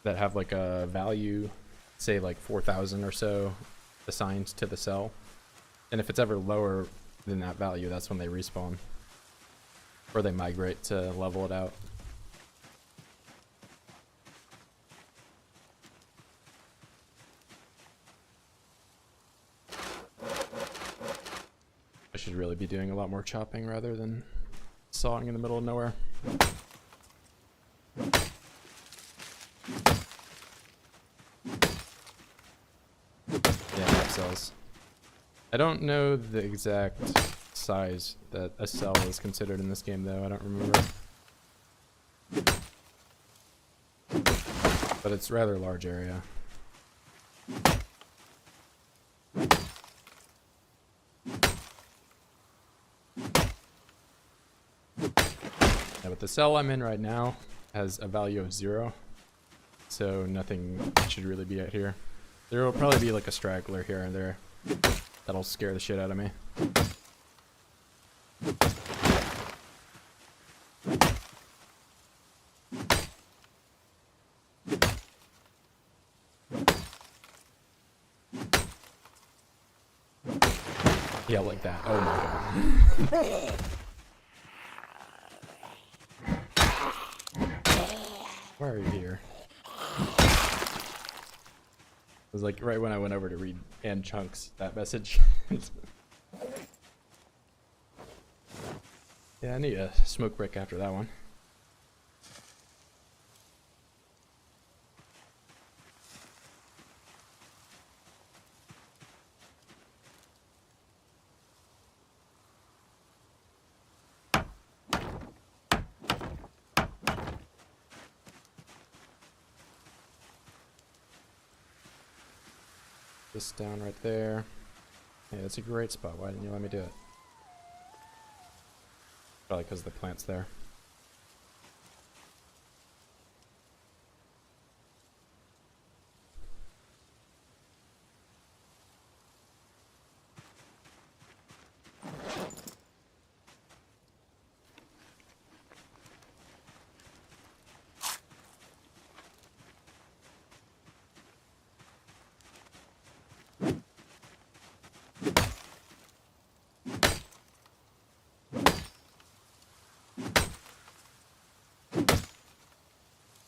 that have like a value, say like 4,000 or so assigned to the cell. And if it's ever lower than that value, that's when they respawn. Or they migrate to level it out. I should really be doing a lot more chopping rather than sawing in the middle of nowhere. Cells. I don't know the exact size that a cell is considered in this game though, I don't remember. But it's a rather large area. Yeah, but the cell I'm in right now has a value of 0, so nothing should really be out here. There will probably be like a straggler here and there that'll scare the shit out of me. Yeah, like that. Oh my god. Why are you here? It was like right when I went over to read and chunks that message. Yeah, I need a smoke break after that one. This down right there. Yeah, that's a great spot. Why didn't you let me do it? Probably because the plant's there.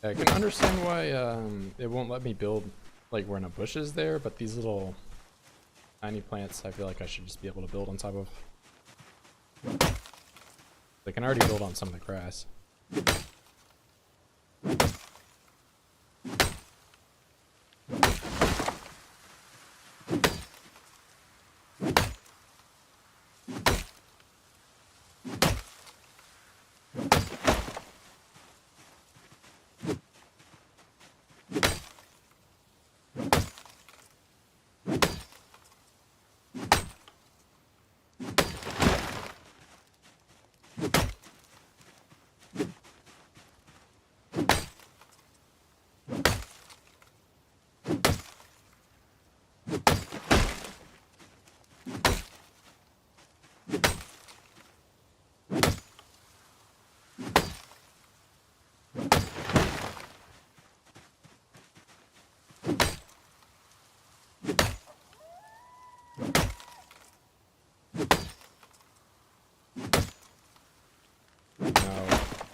I can understand why it won't let me build like where no bush is there, but these little tiny plants I feel like I should just be able to build on top of. I can already build on some of the grass.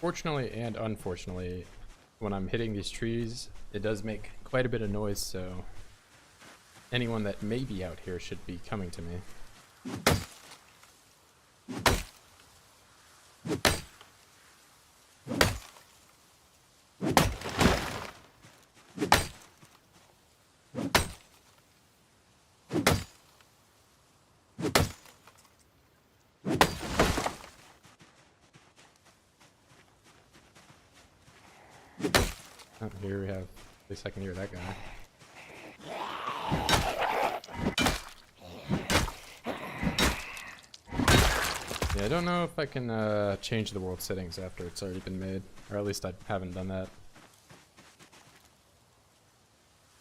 Fortunately and unfortunately, when I'm hitting these trees, it does make quite a bit of noise, so anyone that may be out here should be coming to me. Oh, here we have, at least I can hear that guy. Yeah, I don't know if I can change the world settings after it's already been made, or at least I haven't done that.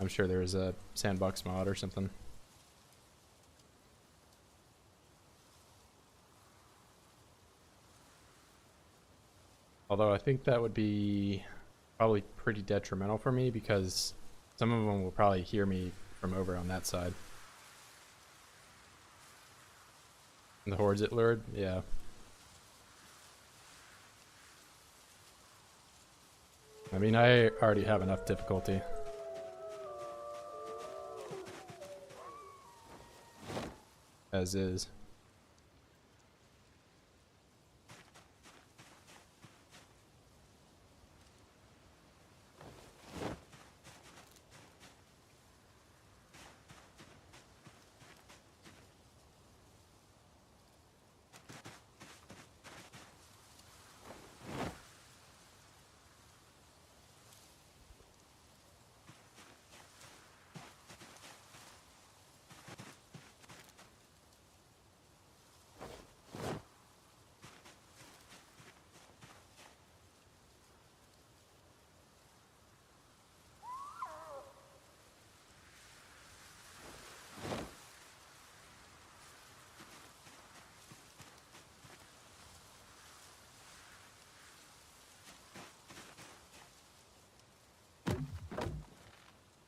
I'm sure there is a sandbox mod or something. Although I think that would be probably pretty detrimental for me because some of them will probably hear me from over on that side. And the hordes it lured? Yeah. I mean, I already have enough difficulty. As is.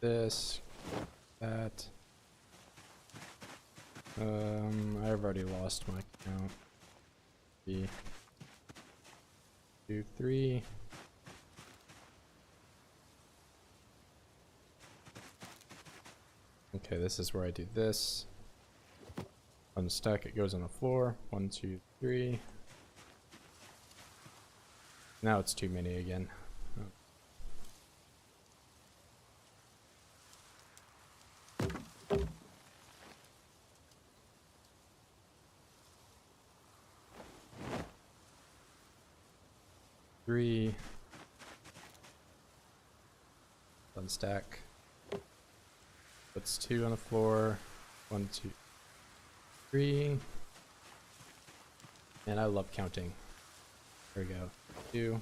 This, that. I've already lost my count. 3, 2, 3. Okay, this is where I do this. Unstack it, goes on the floor. 1, 2, 3. Now it's too many again. Oh. Three. Unstack. Puts 2 on the floor. 1, 2, 3. And I love counting. There we go. 2.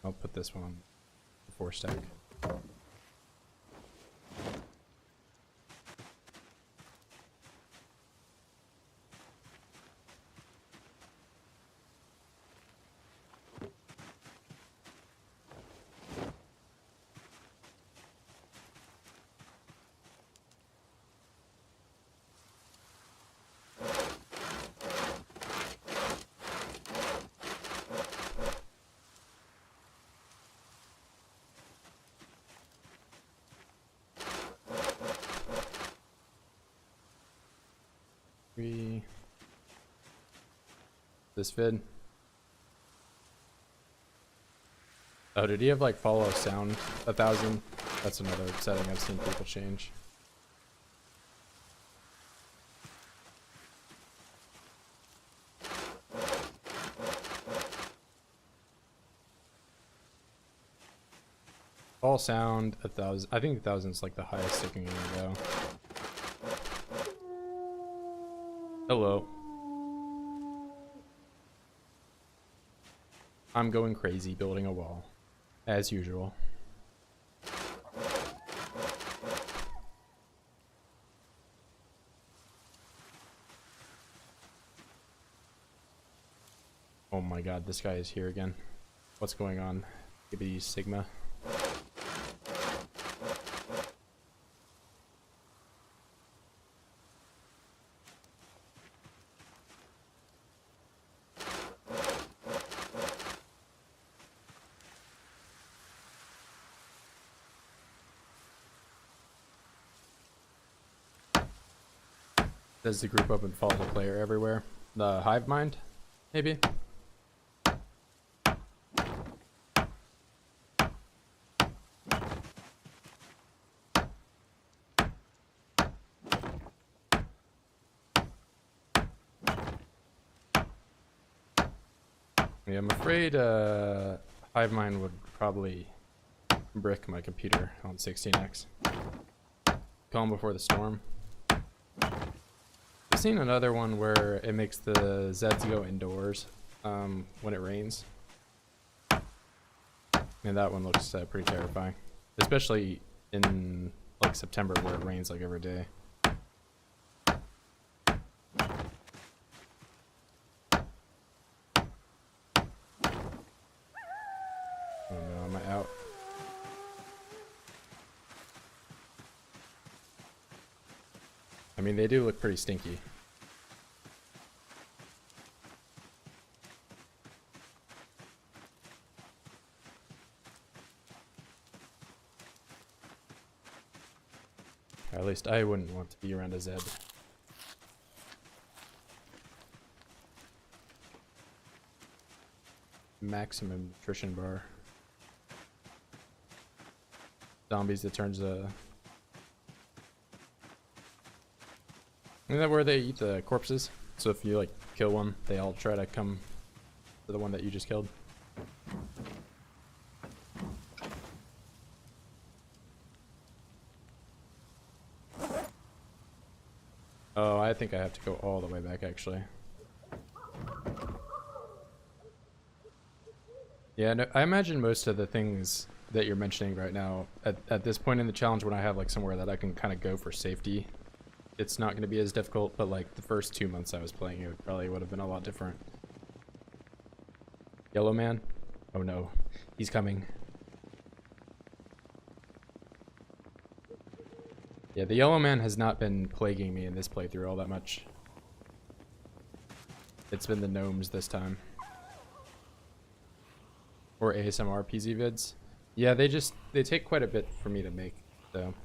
I'll put this one on the 4 stack. This vid. Oh, did he have like follow sound 1,000? That's another setting I've seen people change. All sound 1,000. I think 1,000 is like the highest it can go. Hello. I'm going crazy building a wall, as usual. Oh my god, this guy is here again. What's going on? Maybe Sigma. Does the group open follow the player everywhere? The hive mind, maybe? Yeah, I'm afraid hive mind would probably brick my computer on 16x. Calm before the storm. I've seen another one where it makes the Zeds go indoors when it rains. And that one looks pretty terrifying. Especially in like September where it rains like every day. Oh no, am I out? I mean, they do look pretty stinky. Or at least I wouldn't want to be around a Zed. Maximum nutrition bar. Zombies that turns Isn't that where they eat the corpses? So if you like kill one, they all try to come to the one that you just killed. Oh, I think I have to go all the way back actually. Yeah, no, I imagine most of the things that you're mentioning right now at this point in the challenge, when I have like somewhere that I can kind of go for safety, it's not going to be as difficult, but like the first 2 months I was playing, it probably would have been a lot different. Yellow man? Oh no, he's coming. Yeah, the yellow man has not been plaguing me in this playthrough all that much. It's been the gnomes this time. Or ASMR PZ vids. Yeah, they take quite a bit for me to make, so.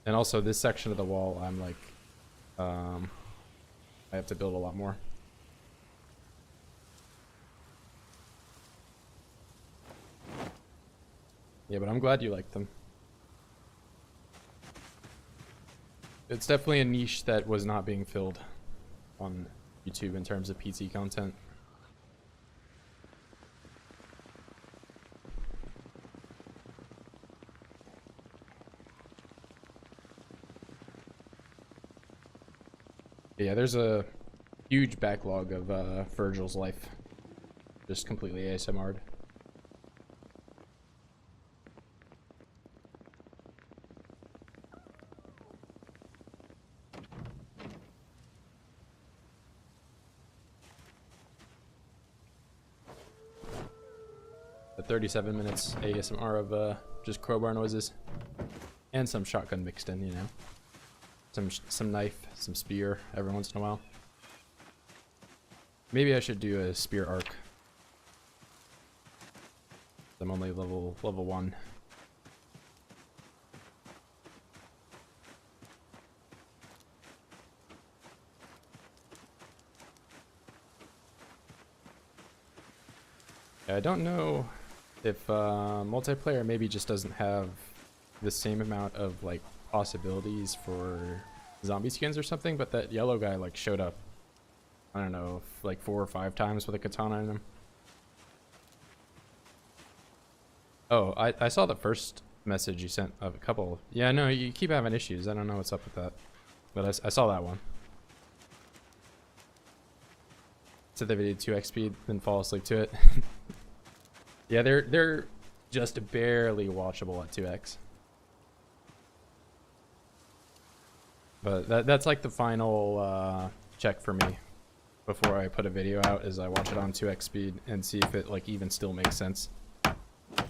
And also this section of the wall, I'm like, I have to build a lot more. Yeah, but I'm glad you like them. It's definitely a niche that was not being filled on YouTube in terms of PC content. Yeah, there's a huge backlog of Virgil's life. Just completely ASMR'd. The 37 minutes ASMR of just crowbar noises. And some shotgun mixed in, you know. Some knife, some spear every once in a while. Maybe I should do a spear arc. I'm only level 1. Yeah, I don't know if multiplayer maybe just doesn't have the same amount of like possibilities for zombie skins or something, but that yellow guy like showed up, I don't know, like 4 or 5 times with a katana in him. Oh, I saw the first message you sent of a couple. Yeah, no, you keep having issues. I don't know what's up with that, but I saw that one. Said the video 2x speed, then fall asleep to it. Yeah, they're just barely watchable at 2x. But that's like the final check for me before I put a video out, is I watch it on 2x speed and see if it like even still makes sense.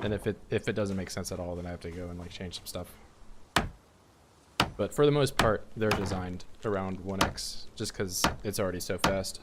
And if it doesn't make sense at all, then I have to go and like change some stuff. But for the most part, they're designed around 1x just because it's already so fast.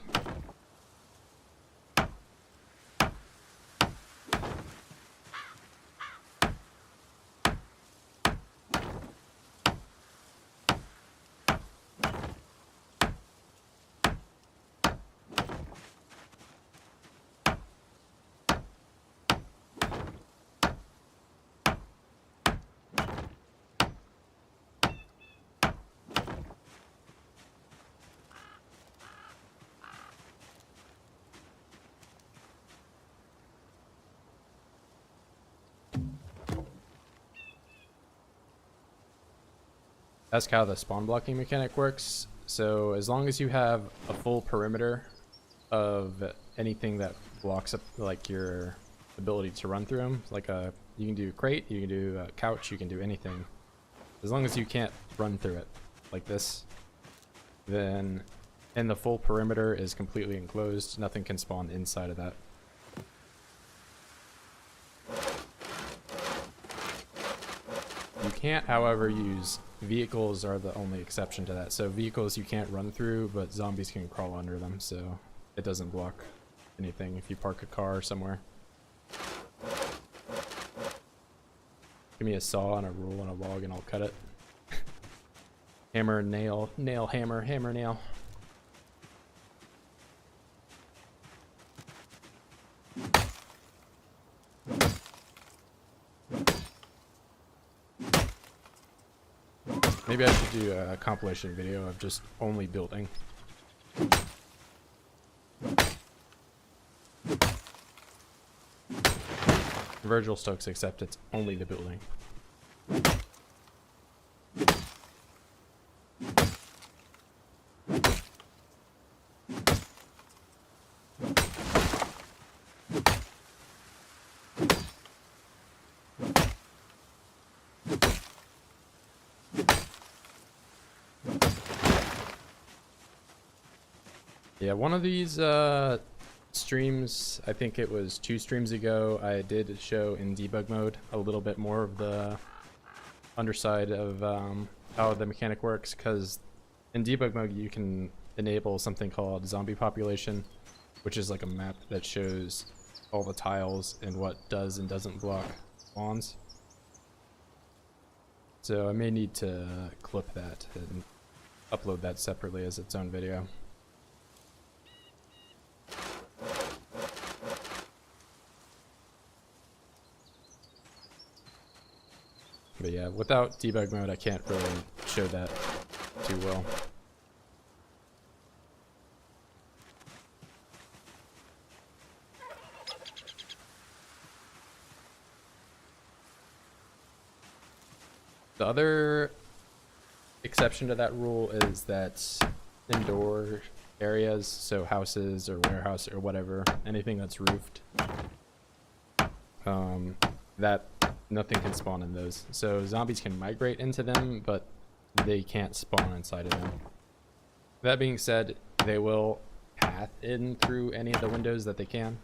That's how the spawn blocking mechanic works. So as long as you have a full perimeter of anything that blocks up like your ability to run through them, like you can do crate, you can do a couch, you can do anything. As long as you can't run through it like this, then and the full perimeter is completely enclosed, nothing can spawn inside of that. You can't, however, use vehicles are the only exception to that. So vehicles you can't run through, but zombies can crawl under them, so it doesn't block anything if you park a car somewhere. Give me a saw and a rule and a log and I'll cut it. Hammer, nail, nail, hammer, hammer, nail. Maybe I should do a compilation video of just only building. Virgil Stokes, except it's only the building. Yeah, one of these streams, I think it was 2 streams ago, I did show in debug mode a little bit more of the underside of how the mechanic works, because in debug mode you can enable something called zombie population, which is like a map that shows all the tiles and what does and doesn't block spawns. So I may need to clip that and upload that separately as its own video. But yeah, without debug mode, I can't really show that too well. The other exception to that rule is that indoor areas, so houses or warehouse or whatever, anything that's roofed, that nothing can spawn in those. So zombies can migrate into them, but they can't spawn inside of them. That being said, they will path in through any of the windows that they can.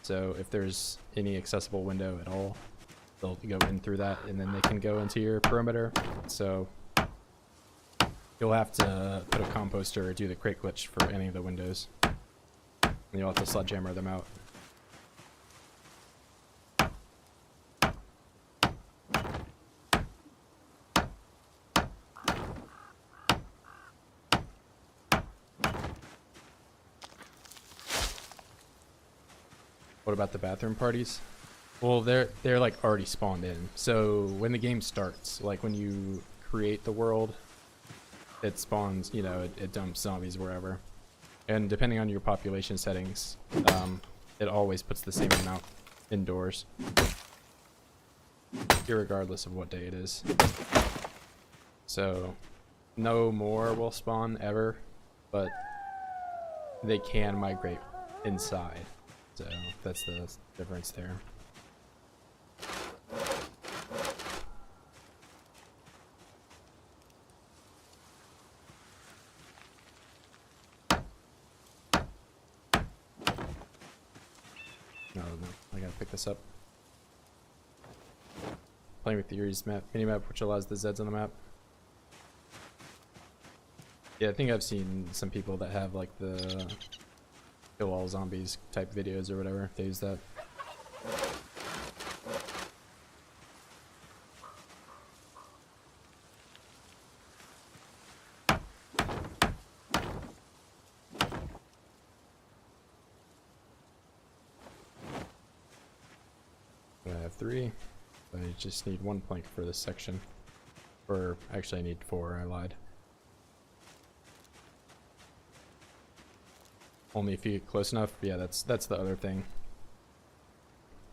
So if there's any accessible window at all, they'll go in through that and then they can go into your perimeter. So you'll have to put a composter or do the crate glitch for any of the windows. And you'll have to sledgehammer them out. What about the bathroom parties? Well, they're like already spawned in. So when the game starts, like when you create the world, it spawns, you know, it dumps zombies wherever. And depending on your population settings, it always puts the same amount indoors, irregardless of what day it is. So no more will spawn ever, but they can migrate inside. So that's the difference there. No, I gotta pick this up. Playing with the Theories map, minimap, which allows the Zeds on the map. Yeah, I think I've seen some people that have like the kill all zombies type videos or whatever. They use that. I have 3. I just need 1 plank for this section. Or actually I need 4, I lied. Only if you get close enough. Yeah, that's the other thing.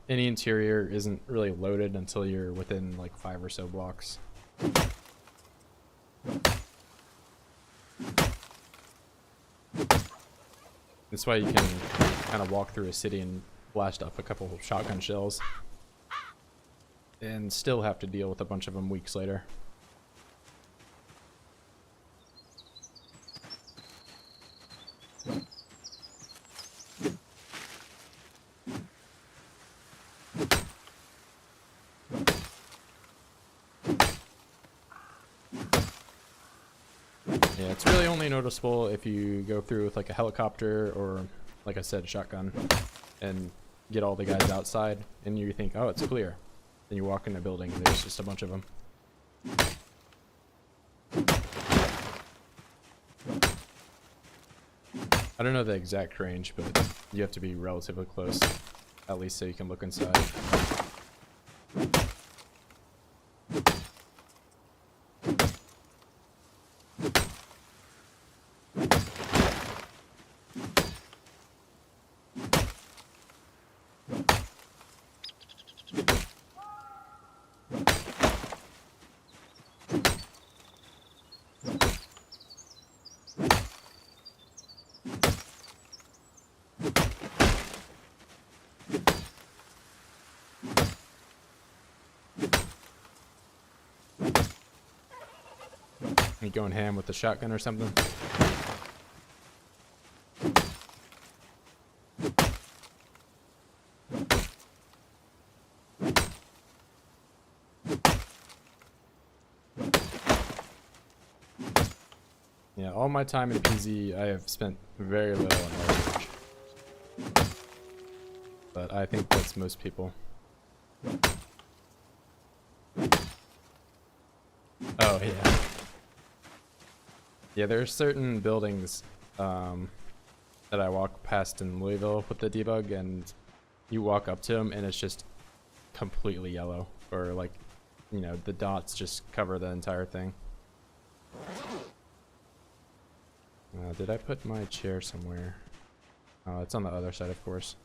Any interior isn't really loaded until you're within like 5 or so blocks. This way you can kind of walk through a city and blast off a couple of shotgun shells and still have to deal with a bunch of them weeks later. Yeah, it's really only noticeable if you go through with like a helicopter or, like I said, shotgun, and get all the guys outside, and you think, oh, it's clear. Then you walk in a building and there's just a bunch of them. I don't know the exact range, but you have to be relatively close, at least so you can look inside. You going ham with the shotgun or something? Yeah, all my time in PZ I have spent very little on research. But I think that's most people. Oh yeah. Yeah, there's certain buildings that I walk past in Louisville with the debug, and you walk up to them and it's just completely yellow, or like, you know, the dots just cover the entire thing. Did I put my chair somewhere? Oh, it's on the other side, of course.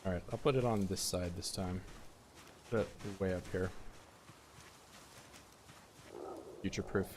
Alright, I'll put it on this side this time. Put it way up here. Future proof.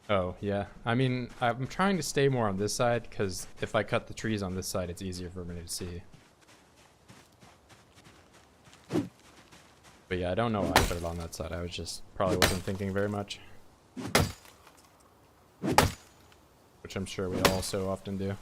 Oh, yeah. I mean, I'm trying to stay more on this side, because if I cut the trees on this side, it's easier for me to see. But yeah, I don't know why I put it on that side. I was just probably wasn't thinking very much. Which I'm sure we all so often do.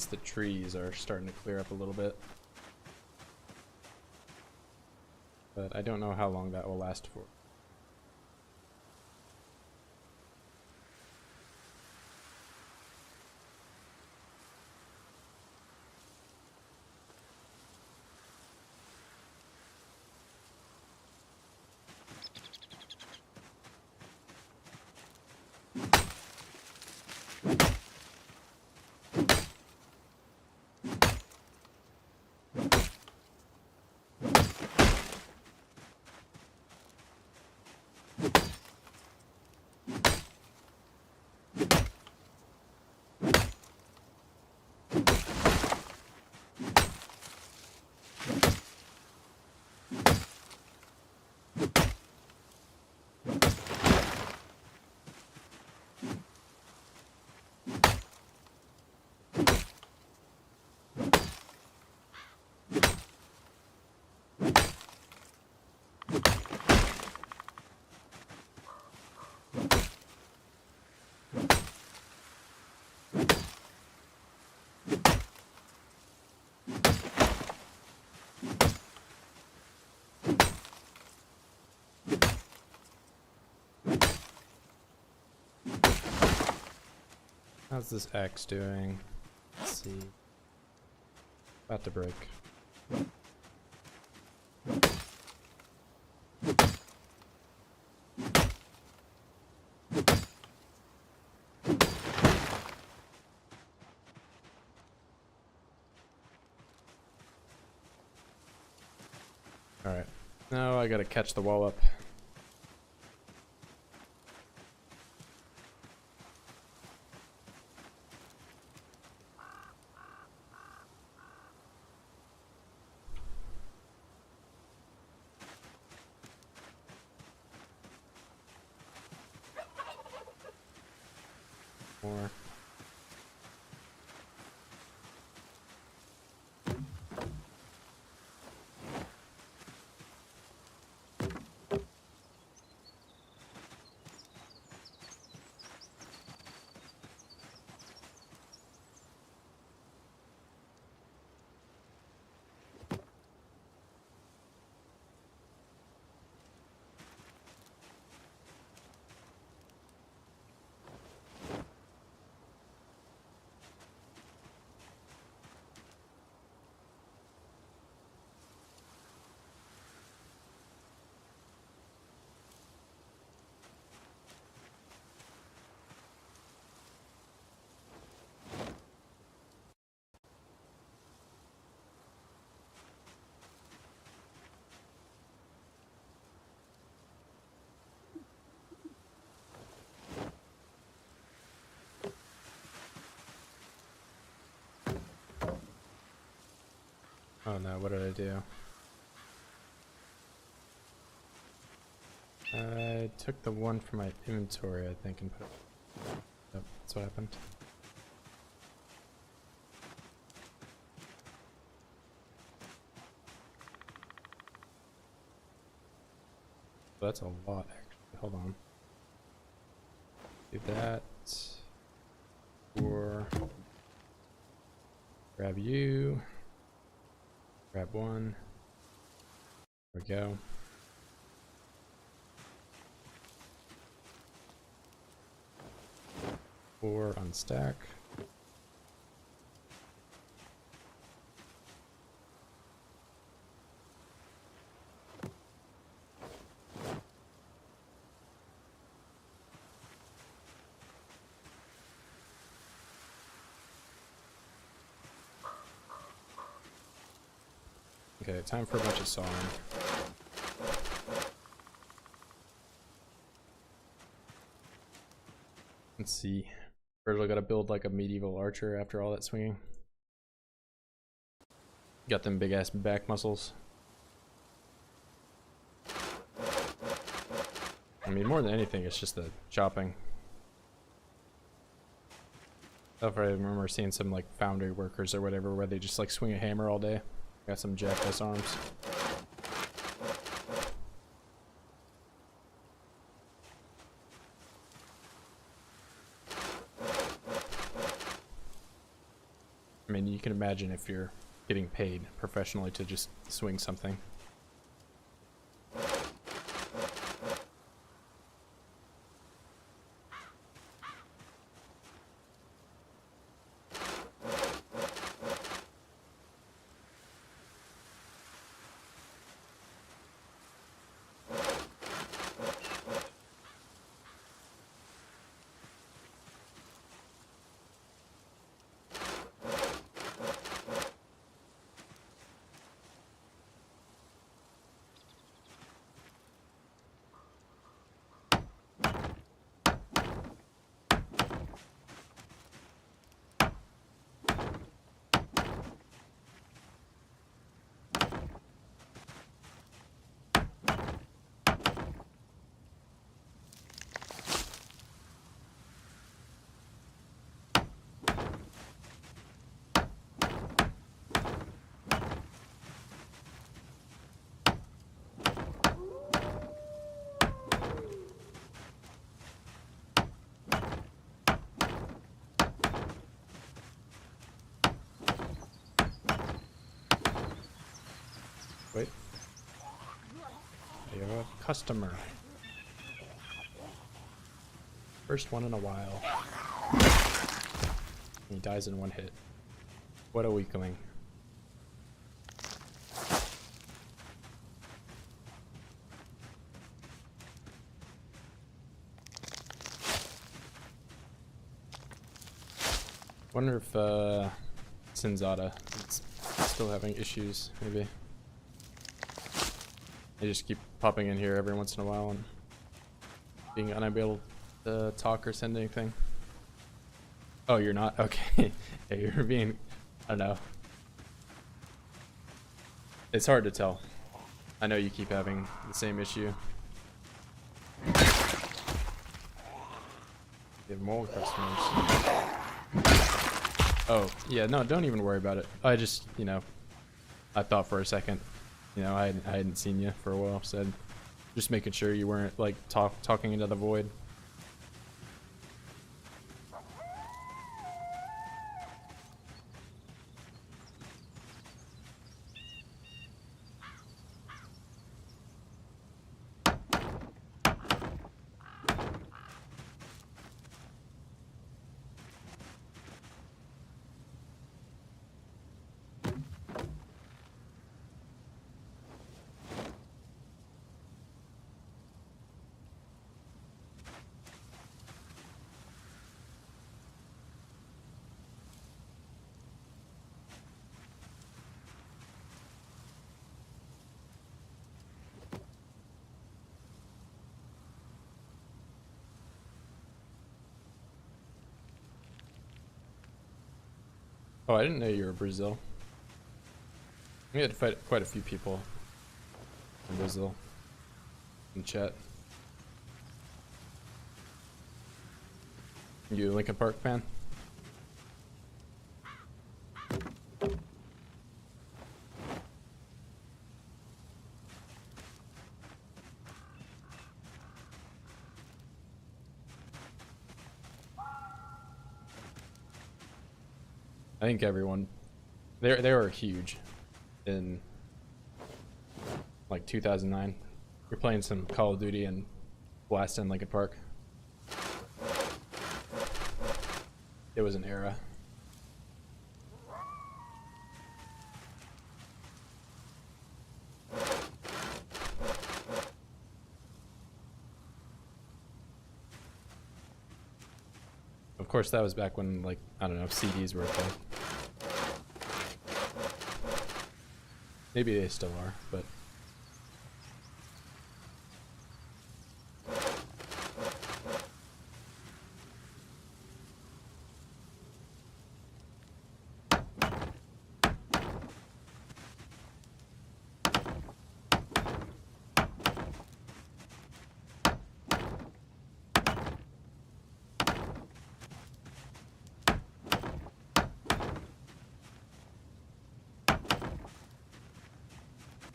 once the trees are starting to clear up a little bit. But I don't know how long that will last for. How's this axe doing? Let's see. About to break. Alright. Now I gotta catch the wall up. More. Oh no, what did I do? I took the one from my inventory, I think, and put it... Yep, that's what happened. That's a lot, actually. Hold on. Do that. Or... grab you. Grab one. There we go. Or unstack. Okay, time for a bunch of sawing. Let's see. First, I gotta build like a medieval archer after all that swinging. Got them big ass back muscles. I mean, more than anything, it's just the chopping. If I remember seeing some like foundry workers or whatever where they just like swing a hammer all day. Got some jackass arms. I mean, mean, you can imagine if you're getting paid professionally to just swing something. Wait. I have a customer. First one in a while. He dies in one hit. What a weakling. Wonder if Sinzada is still having issues, maybe. They just keep popping in here every once in a while and being unable to talk or send anything. Oh, you're not? Okay. Yeah, you're being, I don't know. It's hard to tell. I know you keep having the same issue. You have more customers. Oh, yeah, no, don't even worry about it. I just, you know, I thought for a second, you know, I hadn't seen you for a while, so just making sure you weren't, like, talking into the void. Oh, I didn't know you were Brazil. We had to fight quite a few people in Brazil in chat. You a Linkin Park fan? I think everyone, they were huge in like 2009. You're playing some Call of Duty and blasting Linkin Park. It was an era. Of course, that was back when, like, I don't know, CDs were a thing. Maybe they still are, but...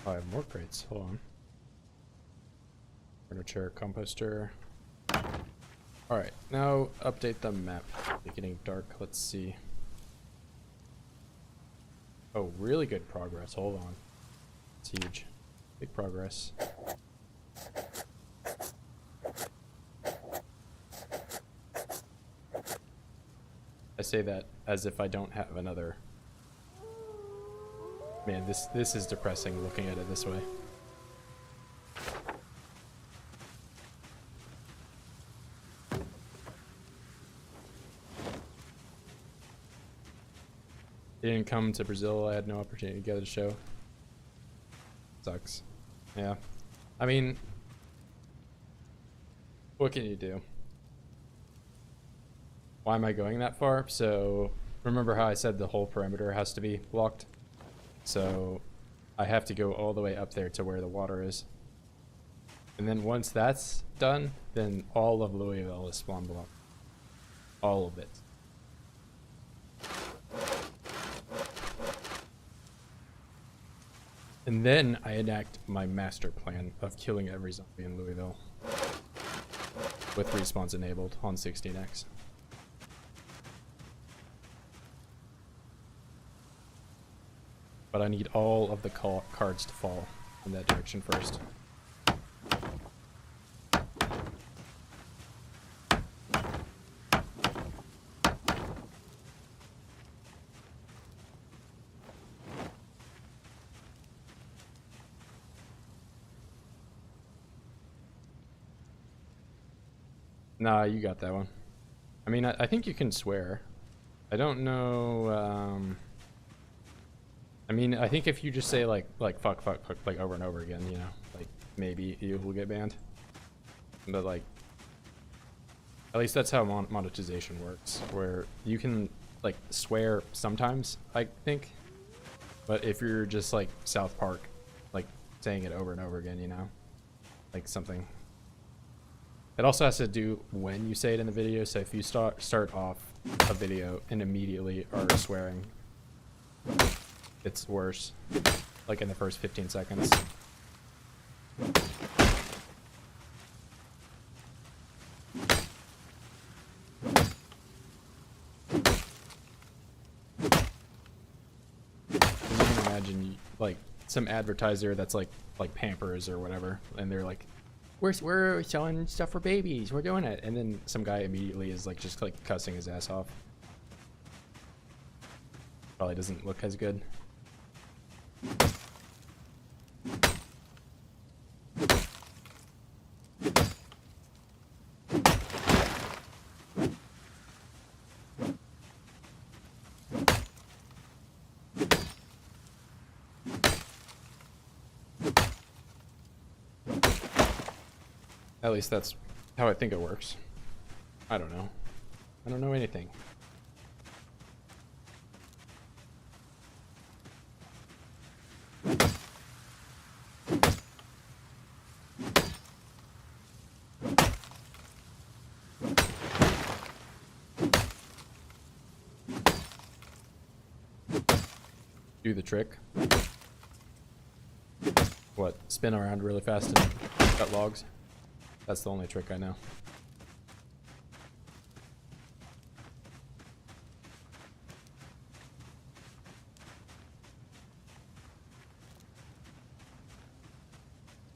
Oh, I have more crates. Hold on. Furniture, composter. Alright, now update the map. It's getting dark. Let's see. Oh, really good progress. Hold on. It's huge. Big progress. I say that as if I don't have another. Man, this is depressing looking at it this way. Didn't come to Brazil. I had no opportunity to go to the show. Sucks. Yeah. I mean, what can you do? Why am I going that far? So, remember how I said the whole perimeter has to be blocked? So, I have to go all the way up there to where the water is. And then once that's done, then all of Louisville is spawn blocked. All of it. And then I enact my master plan of killing every zombie in Louisville with respawns enabled on 16x. But I need all of the cards to fall in that direction first. Nah, you got that one. I mean, I think you can swear. I don't know, I mean, I think if you just say like fuck, like over and over again, you know, like maybe you will get banned. But like, at least that's how monetization works, where you can like swear sometimes, I think. But if you're just like South Park, like saying it over and over again, you know, like something. It also has to do when you say it in the video. So if you start off a video and immediately are swearing, it's worse, like in the first 15 seconds. You can imagine like some advertiser that's like Pampers or whatever, and they're like, we're selling stuff for babies, we're doing it, and then some guy immediately is like just like cussing his ass off. Probably doesn't look as good. At least that's how I think it works. I don't know. I don't know anything. Do the trick. What? Spin around really fast and cut logs? That's the only trick I know.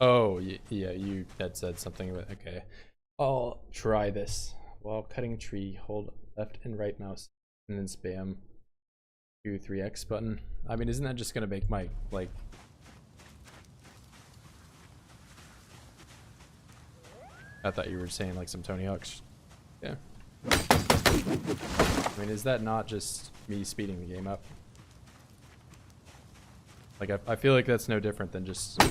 Oh, yeah, you had said something about, okay. I'll try this. While cutting tree, hold left and right mouse and then spam 2-3x button. I mean, isn't that just gonna make my, like, I thought you were saying like some Tony Hawk's. Yeah. I mean, is that not just me speeding the game up? Like, I feel like that's no different than just,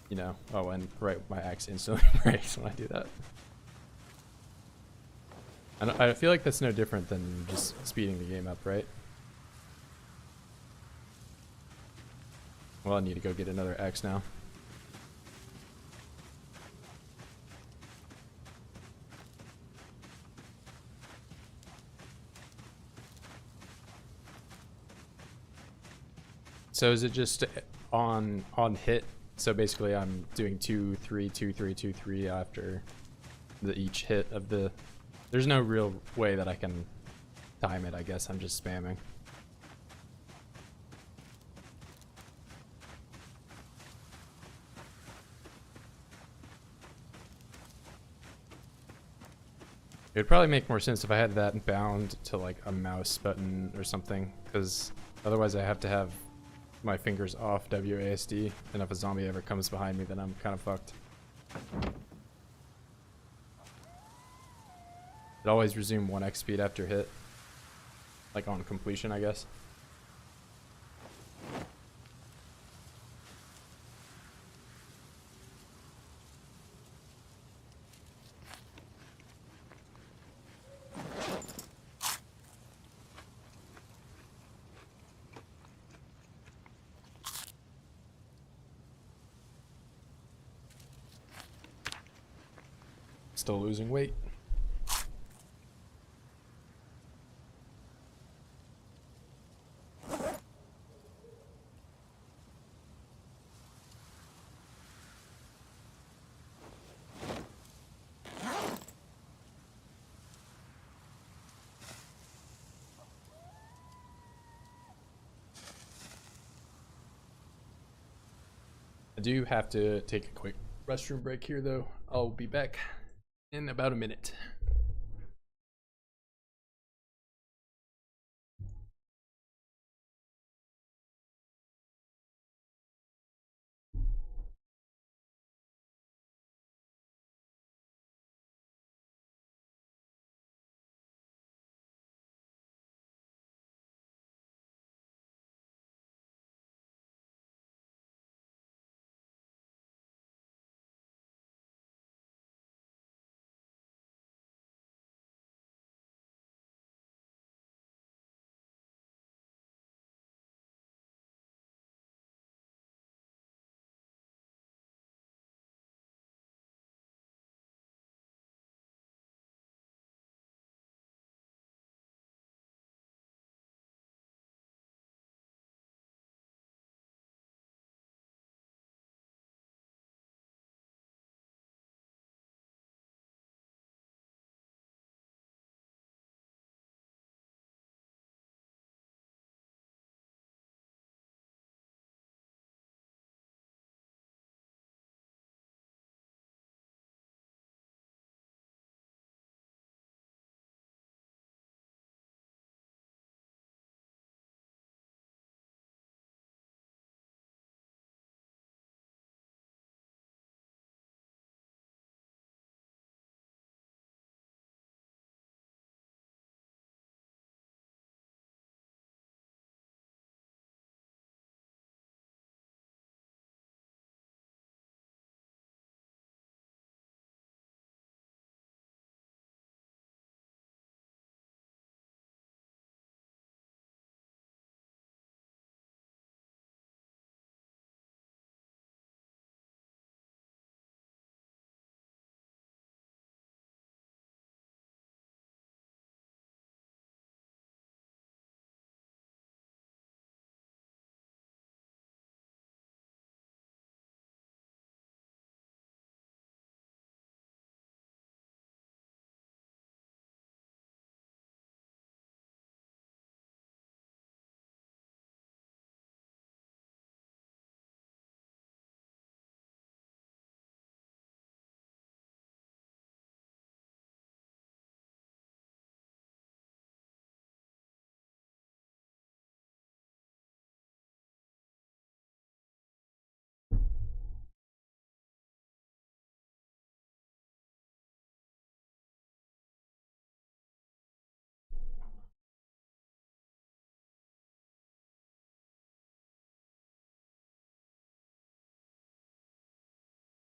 you know, oh, and right, my axe instantly breaks when I do that. I feel like that's no different than just speeding the game up, right? Well, I need to go get another axe now. So is it just on hit? So basically I'm doing 2, 3, 2, 3, 2, 3 after each hit of the... There's no real way that I can time it, I guess. I'm just spamming. It would probably make more sense if I had that bound to like a mouse button or something, because otherwise I have to have my fingers off WASD, and if a zombie ever comes behind me, then I'm kind of fucked. It always resume 1x speed after hit, like on completion, I guess. Still losing weight. I do have to take a quick restroom break here though. I'll be back in about a minute.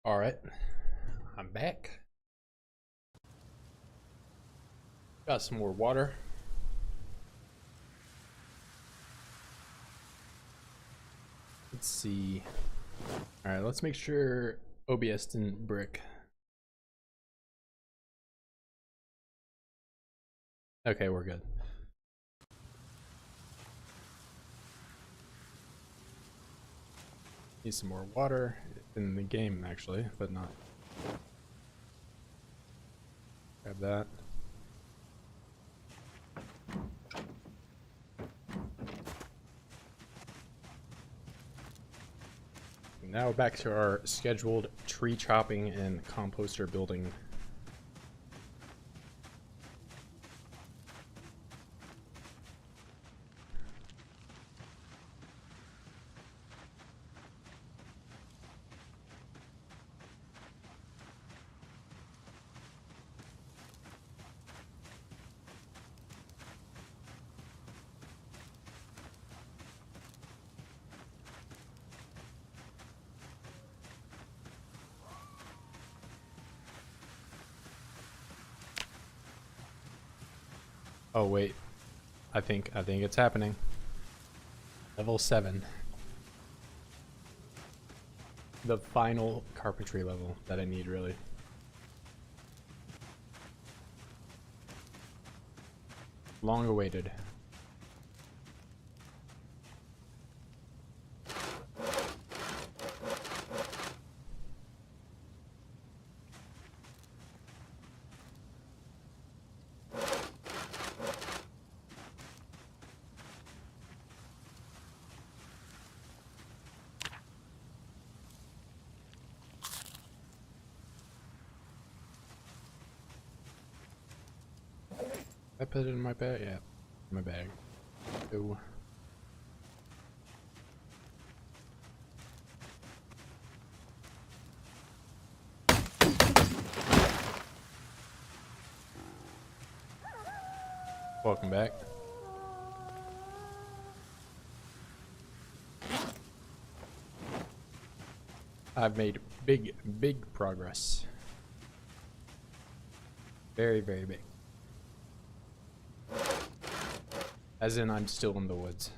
All right, I'm back. Got some more water. Let's see. All right, let's make sure OBS didn't brick. Okay, we're good. Need some more water in the game, actually, but not. Grab that. Now back to our scheduled tree chopping and composter building. Oh wait, I think it's happening. Level 7. The final carpentry level that I need, really. Long awaited. I put it in my bag? Yeah, my bag. Ooh. Welcome back. I've made big progress. Very big. As in, I'm still in the woods.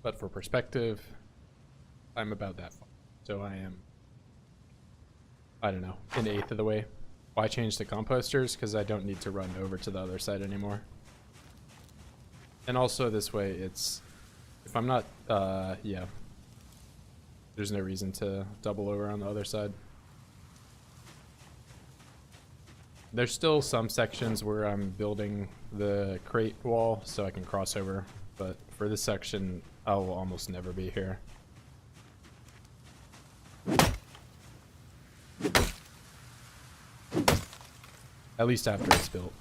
But for perspective, I'm about that far. So I am, I don't know, an eighth of the way. Why change the composters? Because I don't need to run over to the other side anymore. And also this way, it's, if I'm not, yeah. There's no reason to double over on the other side. There's still some sections where I'm building the crate wall so I can cross over, but for this section, I will almost never be here. At least after it's built.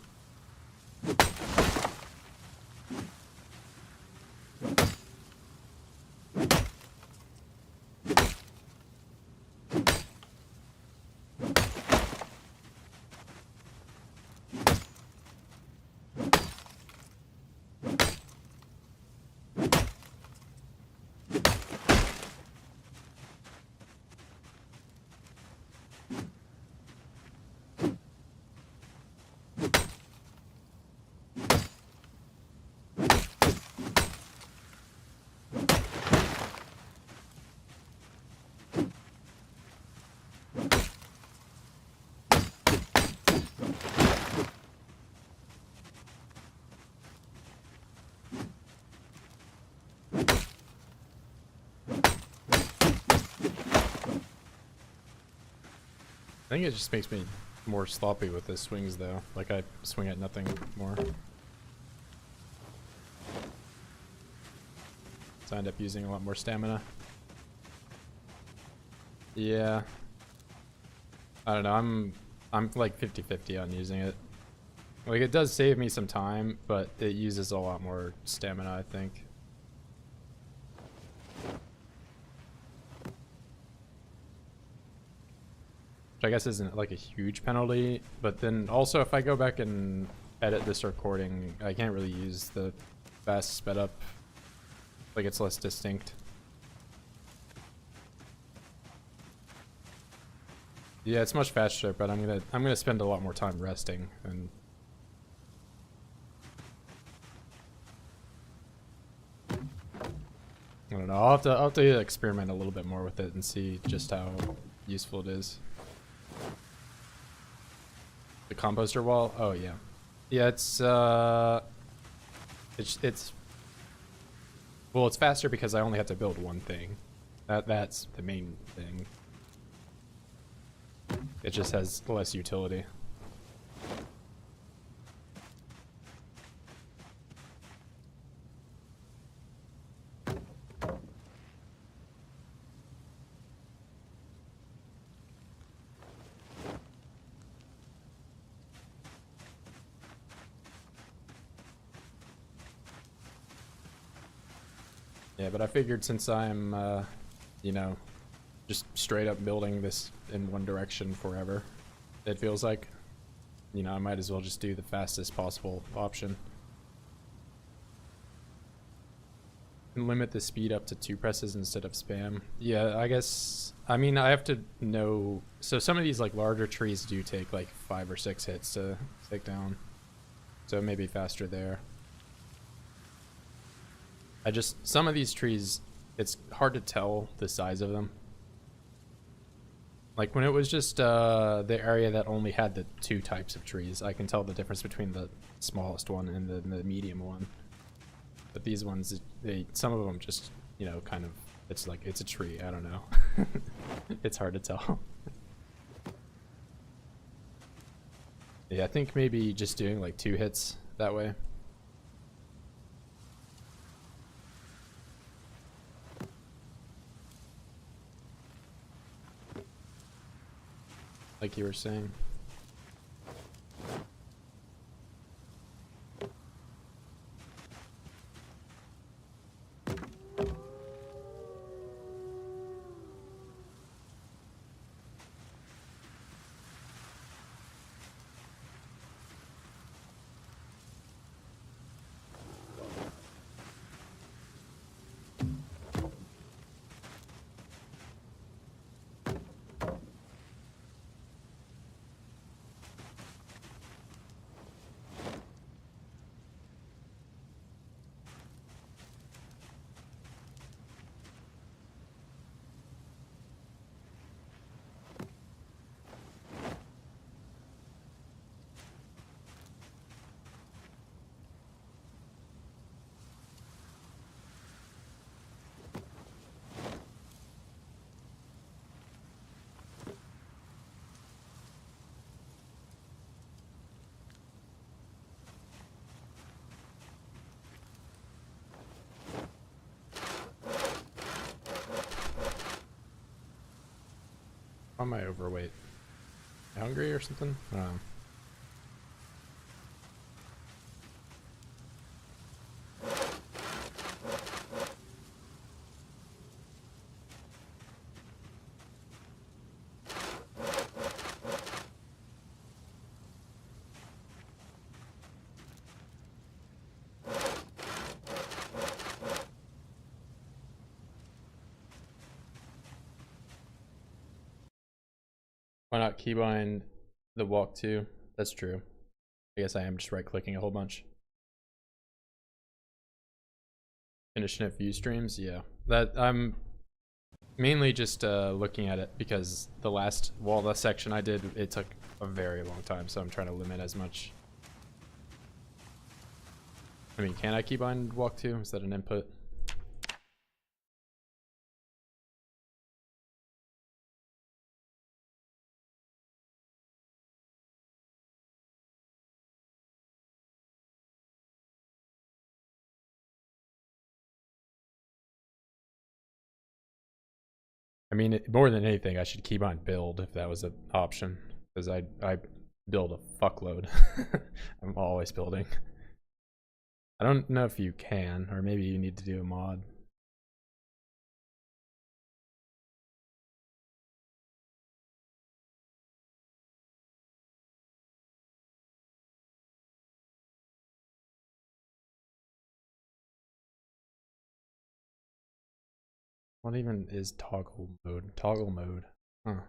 I think it just makes me more sloppy with the swings though. Like I swing at nothing more. So I end up using a lot more stamina. Yeah. I don't know, I'm like 50-50 on using it. Like it does save me some time, but it uses a lot more stamina, I think. Which I guess isn't like a huge penalty, but then also if I go back and edit this recording, I can't really use the fast sped up. Like it's less distinct. Yeah, it's much faster, but I'm gonna spend a lot more time resting and I don't know. I'll have to experiment a little bit more with it and see just how useful it is. The composter wall? Oh yeah. Yeah, it's well, it's faster because I only have to build one thing. That's the main thing. It just has less utility. Yeah, but I figured since I'm, you know, just straight up building this in one direction forever, it feels like, you know, I might as well just do the fastest possible option. And limit the speed up to 2 presses instead of spam. Yeah, I guess, I mean, I have to know, so some of these like larger trees do take like 5 or 6 hits to take down. So it may be faster there. Some of these trees, it's hard to tell the size of them. Like when it was just the area that only had the 2 types of trees, I can tell the difference between the smallest one and the medium one. But these ones, some of them just, you know, kind of, it's like, it's a tree, I don't know. It's hard to tell. Yeah, I think maybe just doing like 2 hits that way. Like you were saying. Why am I overweight? Hungry or something? I don't know. Why not keybind the walk too? That's true. I guess I am just right clicking a whole bunch. Finishing at view streams, yeah. That I'm mainly just looking at it because the last section I did, it took a very long time, so I'm trying to limit as much. I mean, can I keybind walk too? Is that an input? I mean, more than anything, I should keybind build if that was an option, because I build a fuckload. I'm always building. I don't know if you can, or maybe you need to do a mod. What even is toggle mode? Toggle mode. Huh.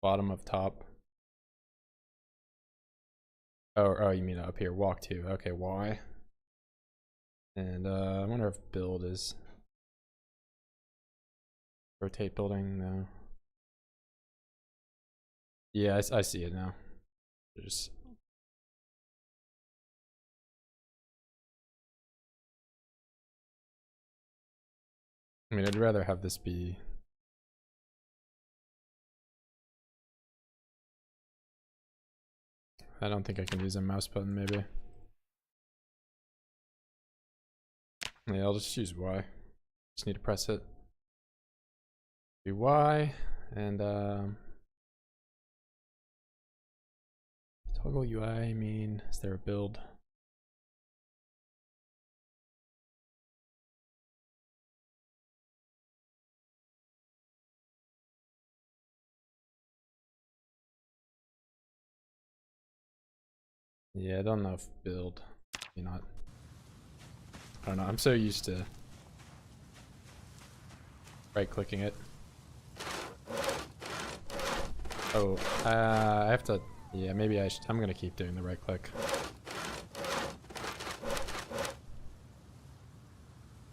Bottom of top. Oh, you mean up here? Walk to. Okay, Y. And I wonder if build is rotate building. No. Yeah, I see it now. Just I mean, I'd rather have this be. I don't think I can use a mouse button, maybe. Yeah, I'll just use Y. Just need to press it. Do Y, and toggle UI, I mean, is there a build? Yeah, I don't know if build, maybe not. I don't know, I'm so used to right clicking it. Oh, I have to Yeah, maybe I'm gonna keep doing the right click.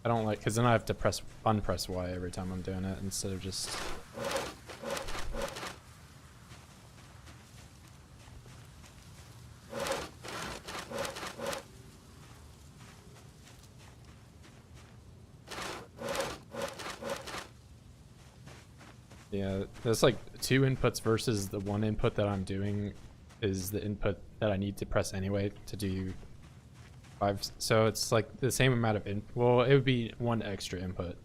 I don't like, because then I have to unpress Y every time I'm doing it instead of just. Yeah, there's like 2 inputs versus the 1 input that I'm doing is the input that I need to press anyway to do 5. So it's like the same amount of well, it would be 1 extra input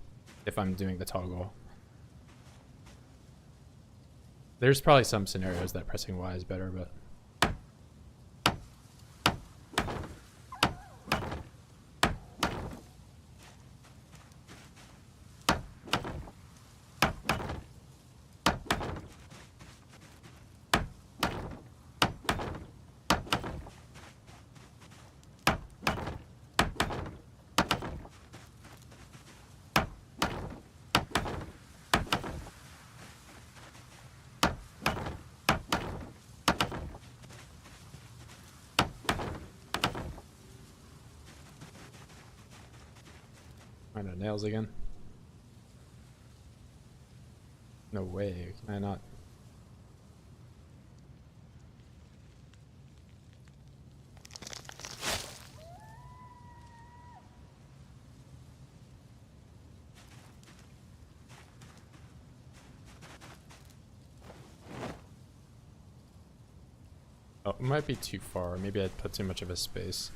if I'm doing the toggle. There's probably some scenarios that pressing Y is better, but. Find out nails again. No way, can I not? Oh, it might be too far. Maybe I put too much of a space.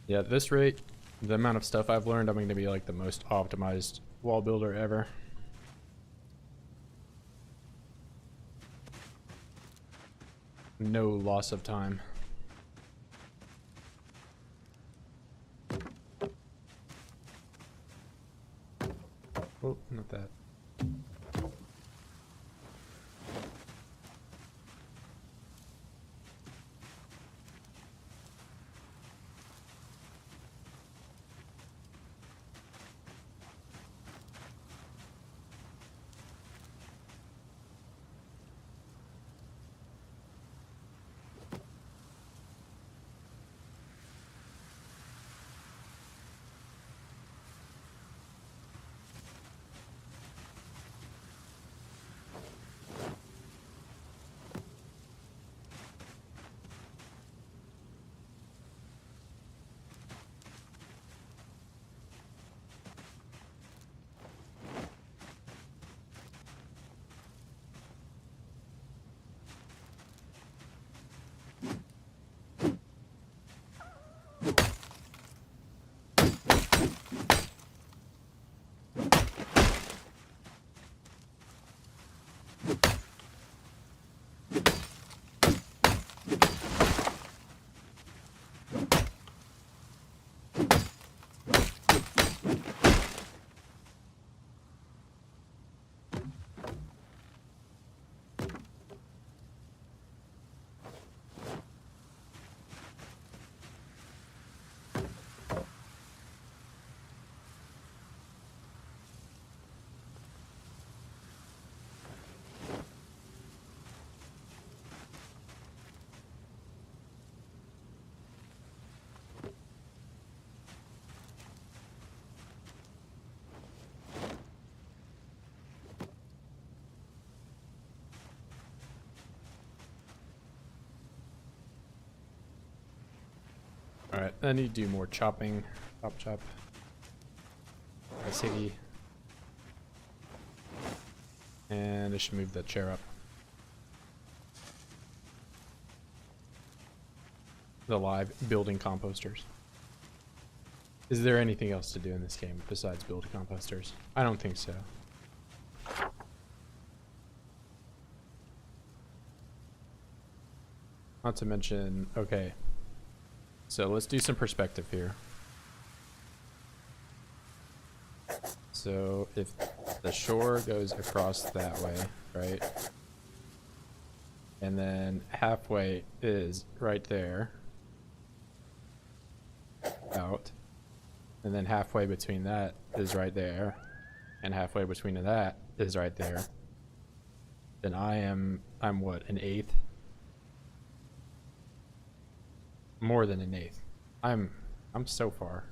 Yeah, at this rate, the amount of stuff I've learned, I'm going to be like the most optimized wall builder ever. No loss of time. Oh, not that. Alright, I need to do more chopping. Chop, chop. Siggy. And I should move the chair up. The live building composters. Is there anything else to do in this game besides build composters? I don't think so. Not to mention, okay. So let's do some perspective here. So if the shore goes across that way, right? And then halfway is right there. Out. And then halfway between that is right there. And halfway between that is right there. Then I'm what, an eighth? More than an eighth. I'm so far.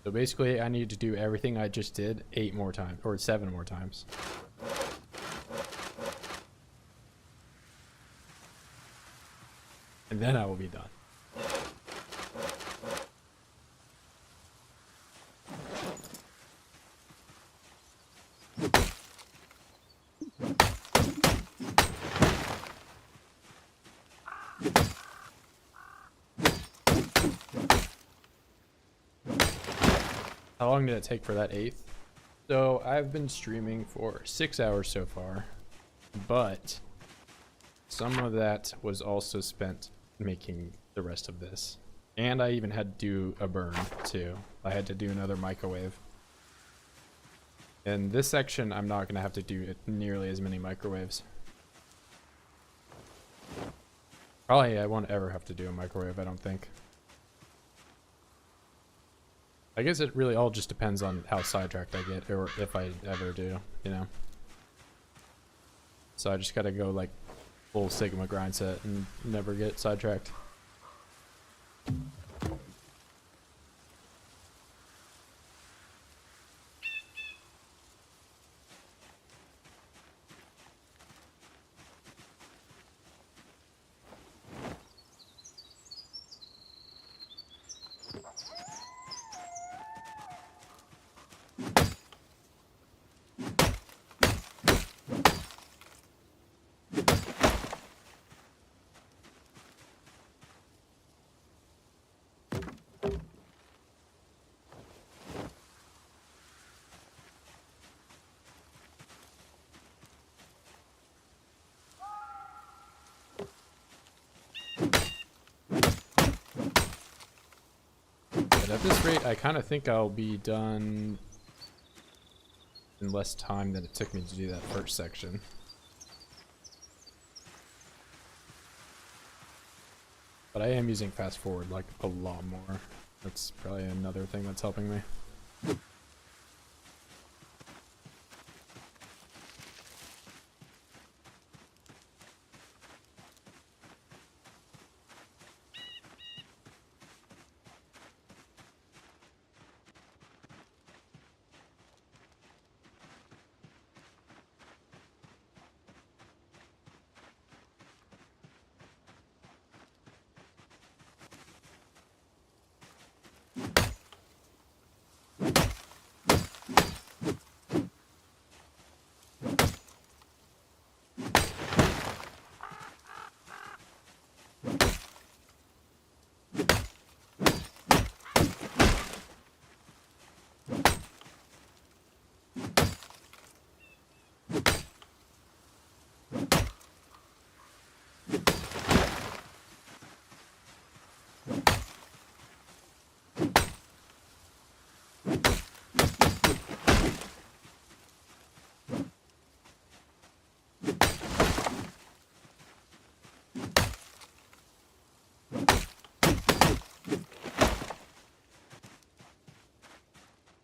So basically, I need to do everything I just did 8 more times, or 7 more times. And then I will be done. How long did it take for that eighth? So I've been streaming for 6 hours so far, but some of that was also spent making the rest of this. And I even had to do a burn too. I had to do another microwave. In this section, I'm not going to have to do nearly as many microwaves. Probably I won't ever have to do a microwave, I don't think. I guess it really all just depends on how sidetracked I get, or if I ever do, you know? So I just gotta go like full Sigma grind set and never get sidetracked. But at this rate, I kind of think I'll be done in less time than it took me to do that first section. But I am using fast forward like a lot more. That's probably another thing that's helping me.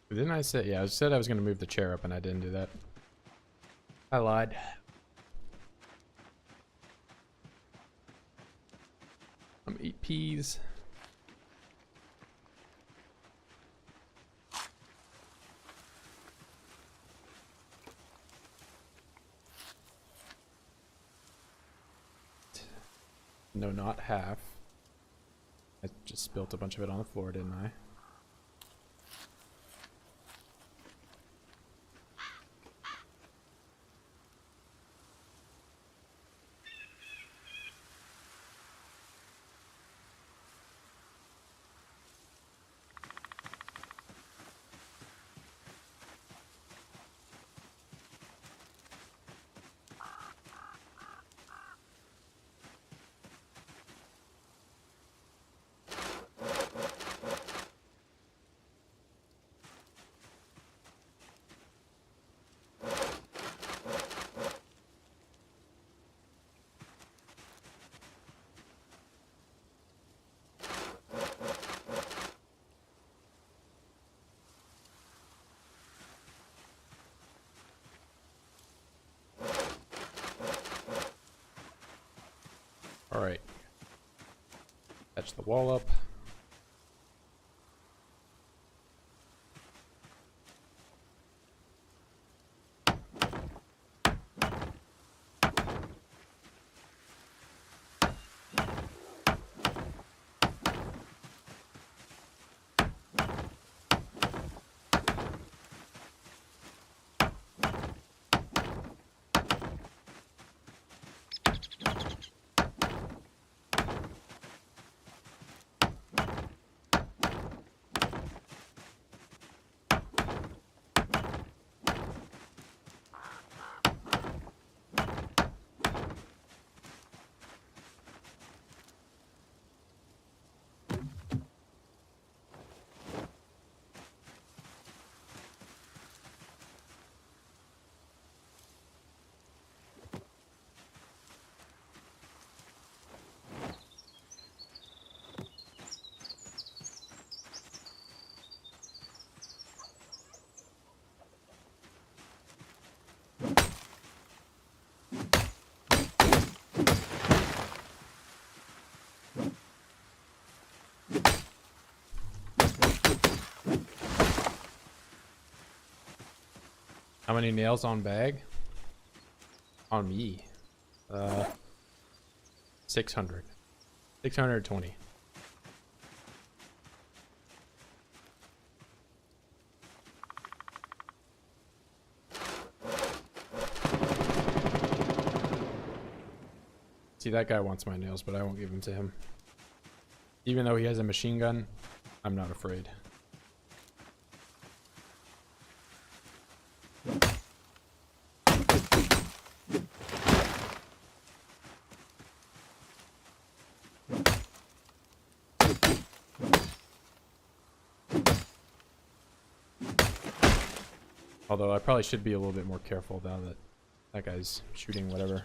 Didn't I say, yeah, I said I was going to move the chair up and I didn't do that. I lied. I'm 8 peas. No, not half. I just spilled a bunch of it on the floor, didn't I? Alright. Patch the wall up. How many nails on bag? On me. 600. 620. See, that guy wants my nails, but I won't give them to him. Even though he has a machine gun, I'm not afraid. Although I probably should be a little bit more careful now that that guy's shooting whatever.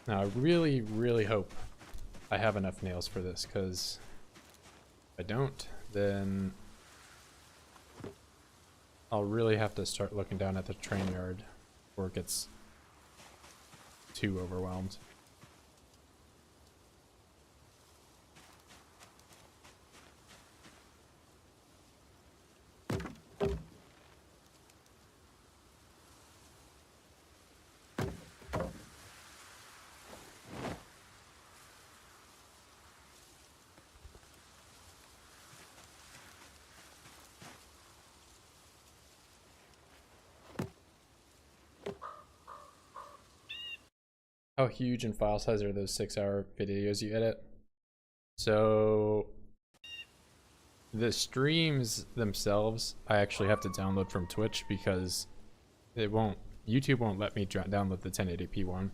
Now, I really, really hope I have enough nails for this, because if I don't, then I'll really have to start looking down at the train yard before it gets too overwhelmed. How huge in file size are those 6-hour videos you edit? So the streams themselves, I actually have to download from Twitch because YouTube won't let me download the 1080p one.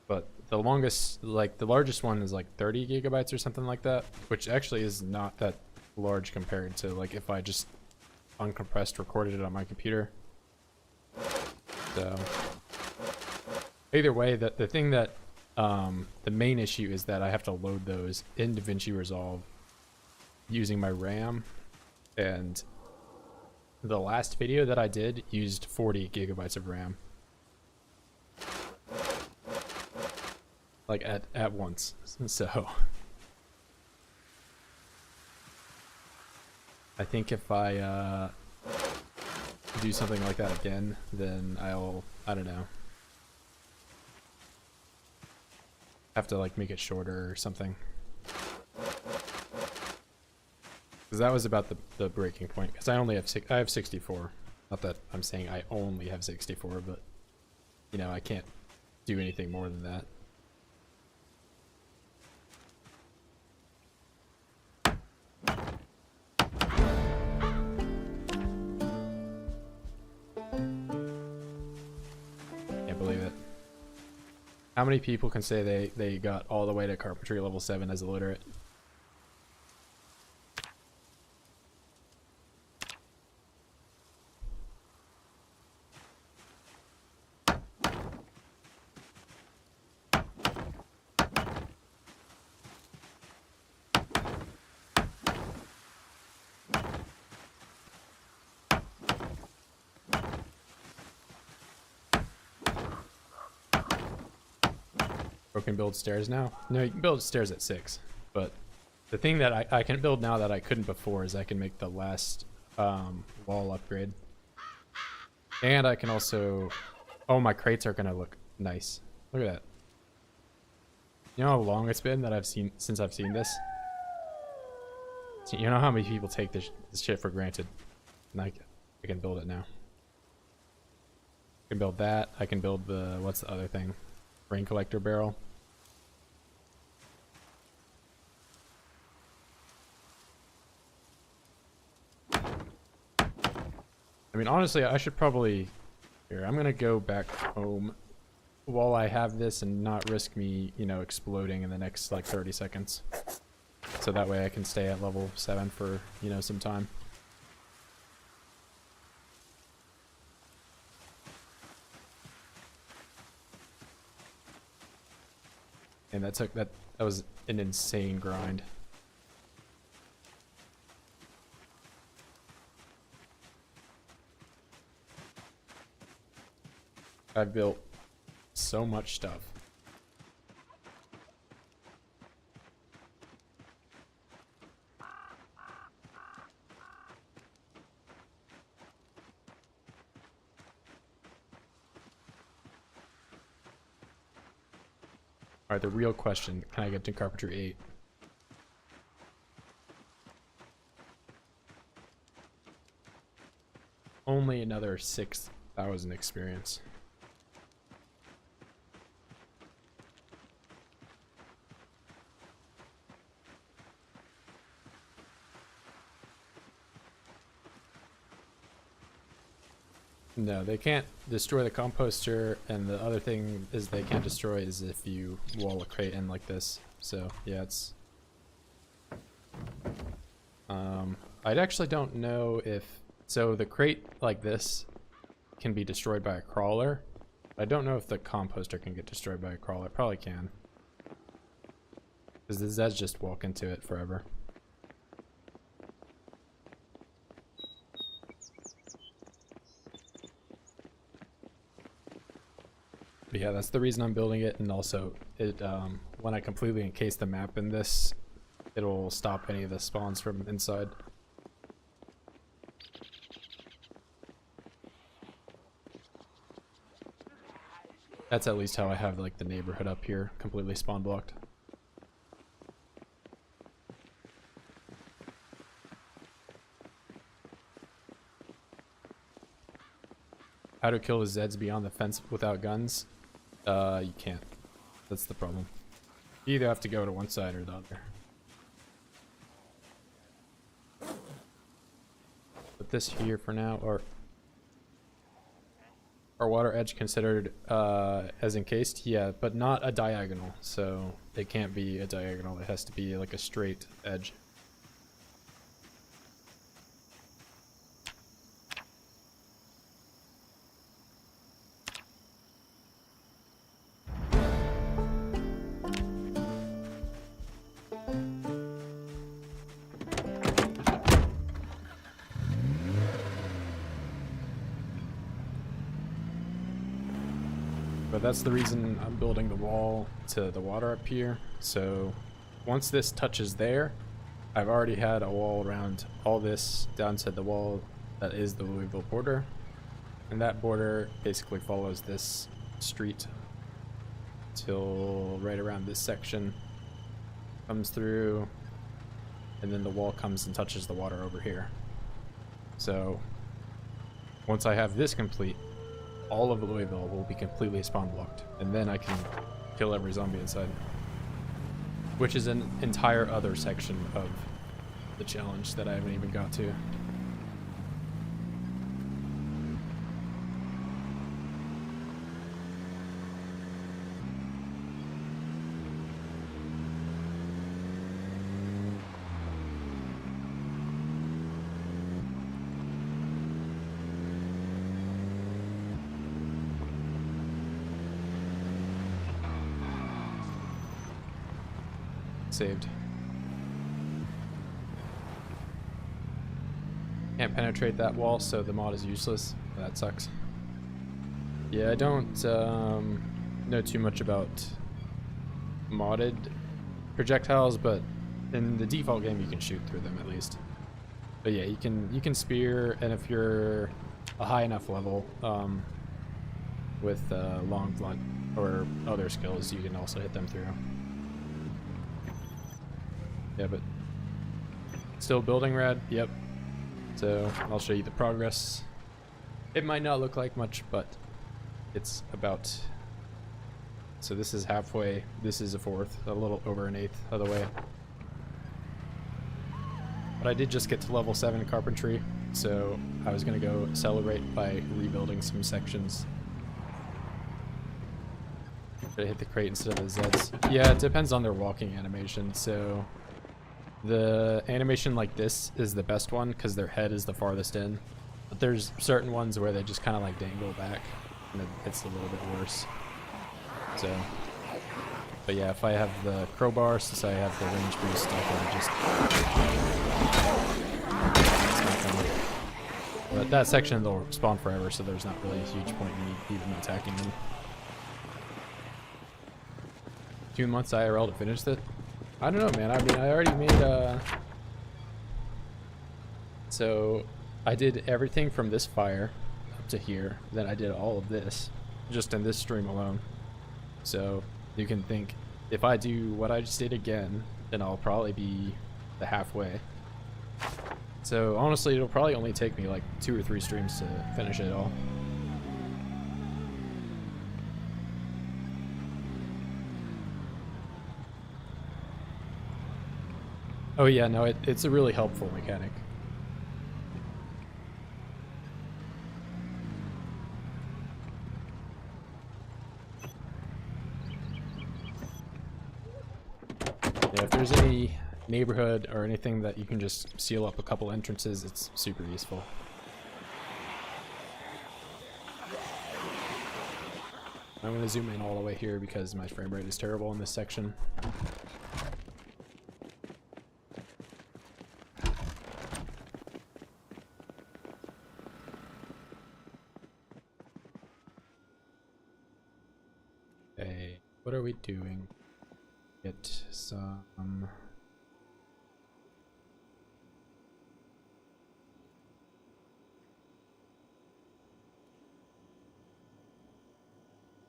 But the longest, like the largest one is like 30 gigabytes or something like that, which actually is not that large compared to like if I just uncompressed recorded it on my computer. So Either way, the thing that the main issue is that I have to load those in DaVinci Resolve using my RAM, and the last video that I did used 40 gigabytes of RAM. Like at once. So I think if I do something like that again, then I don't know, have to like make it shorter or something. Because that was about the breaking point. Because I have 64. Not that I'm saying I only have 64, but you know, I can't do anything more than that. Can't believe it. How many people can say they got all the way to carpentry level 7 as illiterate? Can build stairs now? No, you can build stairs at 6, but the thing that I can build now that I couldn't before is I can make the last wall upgrade, and I can also, oh, my crates are gonna look nice. Look at that. You know how long it's been that since I've seen this? You know how many people take this shit for granted? And I can build it now. I can build that. I can build the, what's the other thing? Rain collector barrel. I mean, honestly, I should probably... Here, I'm gonna go back home while I have this and not risk me, you know, exploding in the next, like, 30 seconds. So that way I can stay at level 7 for, you know, some time. And that was an insane grind. I've built so much stuff. Alright, the real question, can I get to carpentry 8? Only another 6,000 experience. No, they can't destroy the composter, and the other thing is they can't destroy is if you wall a crate in like this. So yeah, it's I actually don't know if, so the crate like this can be destroyed by a crawler. I don't know if the composter can get destroyed by a crawler. It probably can, because the Zeds just walk into it forever. But yeah, that's the reason I'm building it, and also it when I completely encase the map in this, it'll stop any of the spawns from inside. That's at least how I have like the neighborhood up here completely spawn blocked. How to kill the Zeds beyond the fence without guns? You can't. That's the problem. You either have to go to one side or the other. Put this here for now, or are water edge considered as encased? Yeah, but not a diagonal, so it can't be a diagonal. It has to be like a straight edge. But that's the reason I'm building the wall to the water up here. So once this touches there, I've already had a wall around all this down to the wall that is the Louisville border. And that border basically follows this street till right around this section, comes through, and then the wall comes and touches the water over here. So once I have this complete, all of Louisville will be completely spawn blocked, and then I can kill every zombie inside, which is an entire other section of the challenge that I haven't even got to. Saved. Can't penetrate that wall, so the mod is useless. That sucks. Yeah, I don't know too much about modded projectiles, but in the default game you can shoot through them at least. But yeah, you can spear, and if you're a high enough level with long blunt or other skills, you can also hit them through. Yeah, but still building rad. Yep. So I'll show you the progress. It might not look like much, but it's about. So this is halfway. This is a fourth, a little over an eighth of the way. But I did just get to level 7 carpentry, so I was gonna go celebrate by rebuilding some sections. Should I hit the crate instead of the Zeds? Yeah, it depends on their walking animation. So the animation like this is the best one because their head is the farthest in. But there's certain ones where they just kind of like dangle back, and it's a little bit worse. So, but yeah, if I have the crowbar, since I have the range boost, I can just. But that section they'll spawn forever, so there's not really a huge point in me even attacking them. 2 months IRL to finish it? I don't know, man. I mean, I already made so I did everything from this fire up to here. Then I did all of this just in this stream alone. So you can think, if I do what I just did again, then I'll probably be the halfway. So honestly, it'll probably only take me like 2 or 3 streams to finish it all. Oh yeah, no, it's a really helpful mechanic. Yeah, if there's any neighborhood or anything that you can just seal up a couple entrances, it's super useful. I'm gonna zoom in all the way here because my frame rate is terrible in this section. Okay, what are we doing? Get some.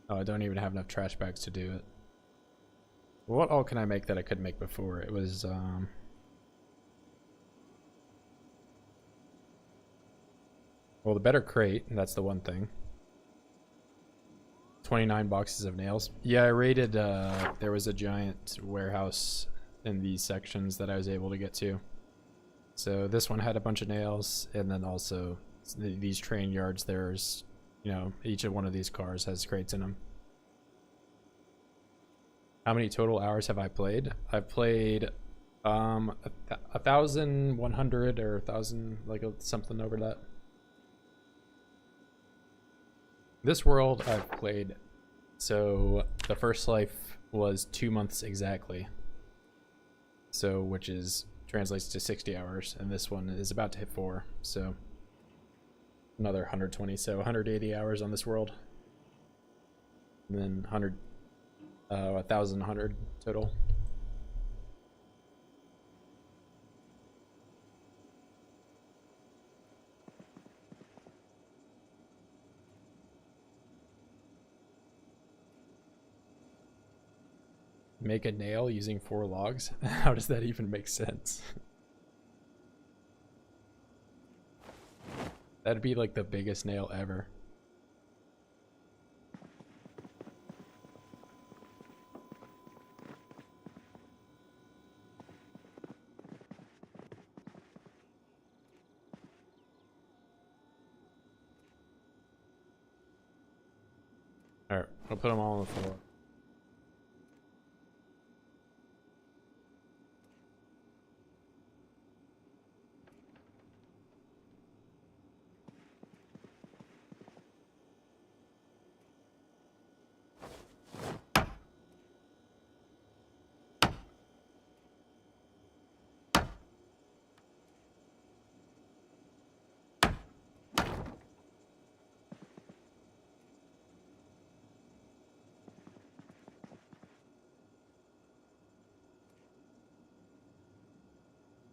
Oh, I don't even have enough trash bags to do it. What all can I make that I couldn't make before? It was, well, the better crate, that's the one thing. 29 boxes of nails. Yeah, I raided, there was a giant warehouse in these sections that I was able to get to. So this one had a bunch of nails, and then also these train yards, there's, you know, each of one of these cars has crates in them. How many total hours have I played? I've played 1,100 or 1,000, like something over that. This world I've played, so the first life was 2 months exactly. So, which is translates to 60 hours, and this one is about to hit 4, so another 120, so 180 hours on this world. And then 100, 1,100 total. Make a nail using 4 logs? How does that even make sense? That'd be like the biggest nail ever. Alright, I'll put them all on the floor.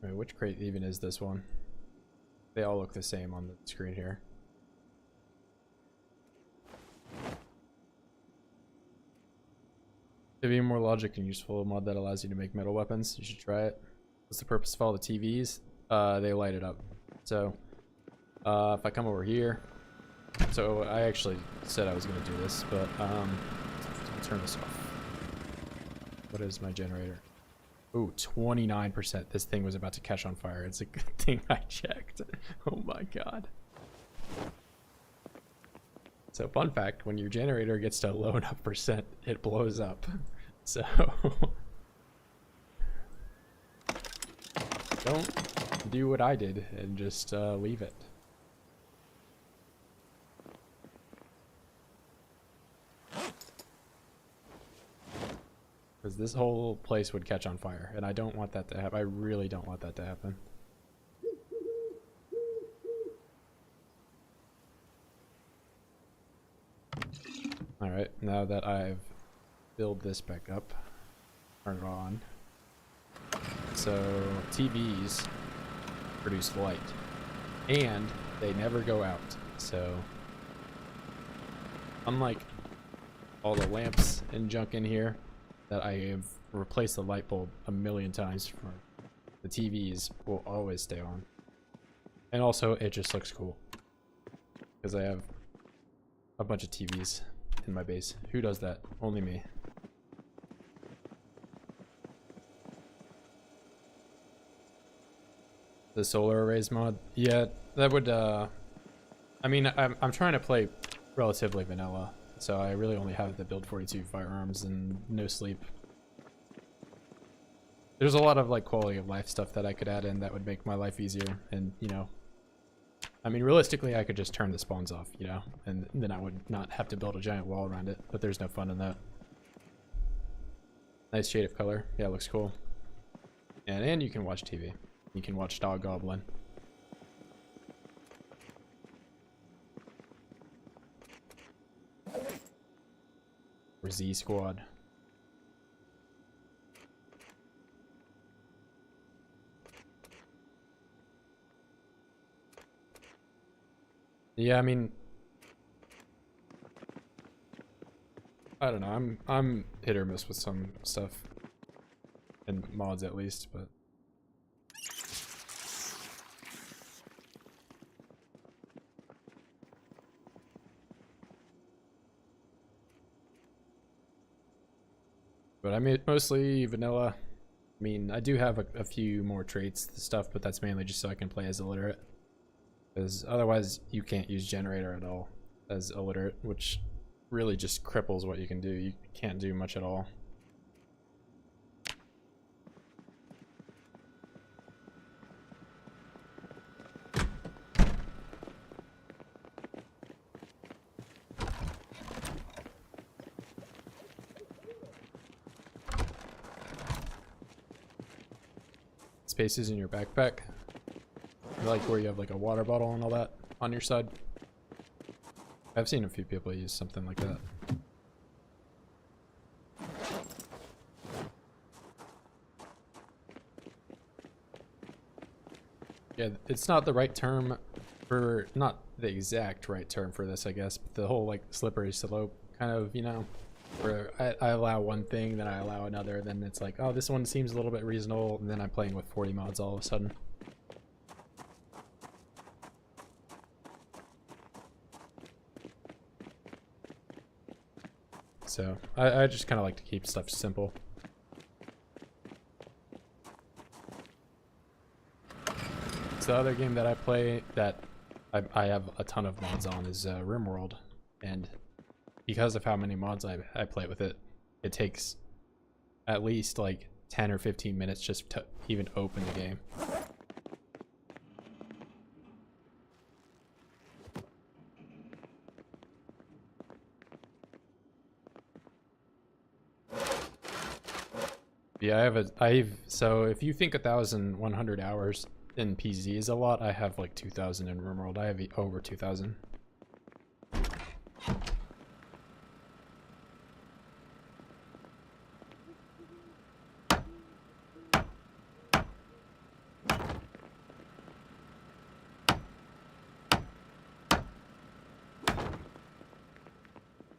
Wait, which crate even is this one? They all look the same on the screen here. To be more logic and useful, a mod that allows you to make metal weapons. You should try it. What's the purpose of all the TVs? They light it up. So, if I come over here, so I actually said I was going to do this, but I'll turn this off. What is my generator? Ooh, 29%. This thing was about to catch on fire. It's a good thing I checked. Oh my god. So fun fact, when your generator gets to a low enough percent, it blows up. So don't do what I did and just leave it. Because this whole place would catch on fire, and I don't want that to happen. I really don't want that to happen. Alright, now that I've filled this back up, turn it on. So, TVs produce light, and they never go out. So, unlike all the lamps and junk in here, that I have replaced the light bulb a million times for, the TVs will always stay on. And also, it just looks cool. Because I have a bunch of TVs in my base. Who does that? Only me. The solar arrays mod? Yeah, that would, I mean, I'm trying to play relatively vanilla. So I really only have the build 42 firearms and no sleep. There's a lot of like quality of life stuff that I could add in that would make my life easier. And you know, I mean realistically I could just turn the spawns off, you know, and then I would not have to build a giant wall around it, but there's no fun in that. Nice shade of color. Yeah, it looks cool. And you can watch TV. You can watch Dog Goblin. Or Z Squad. Yeah, I mean, I don't know. I'm hit or miss with some stuff, and mods at least, but. But I mean, mostly vanilla. I mean, I do have a few more traits stuff, but that's mainly just so I can play as illiterate. Because otherwise, you can't use generator at all as illiterate, which really just cripples what you can do. You can't do much at all. Spaces in your backpack, like where you have like a water bottle and all that on your side. I've seen a few people use something like that. Yeah, it's not the right term for, not the exact right term for this, I guess, but the whole like slippery slope kind of, you know, where I allow one thing, then I allow another, then it's like, oh, this one seems a little bit reasonable, and then I'm playing with 40 mods all of a sudden. So I just kind of like to keep stuff simple. So the other game that I play that I have a ton of mods on is RimWorld, and because of how many mods I play with it, it takes at least like 10 or 15 minutes just to even open the game. Yeah, so if you think 1,100 hours in PZ is a lot, I have like 2,000 in RimWorld. I have over 2,000.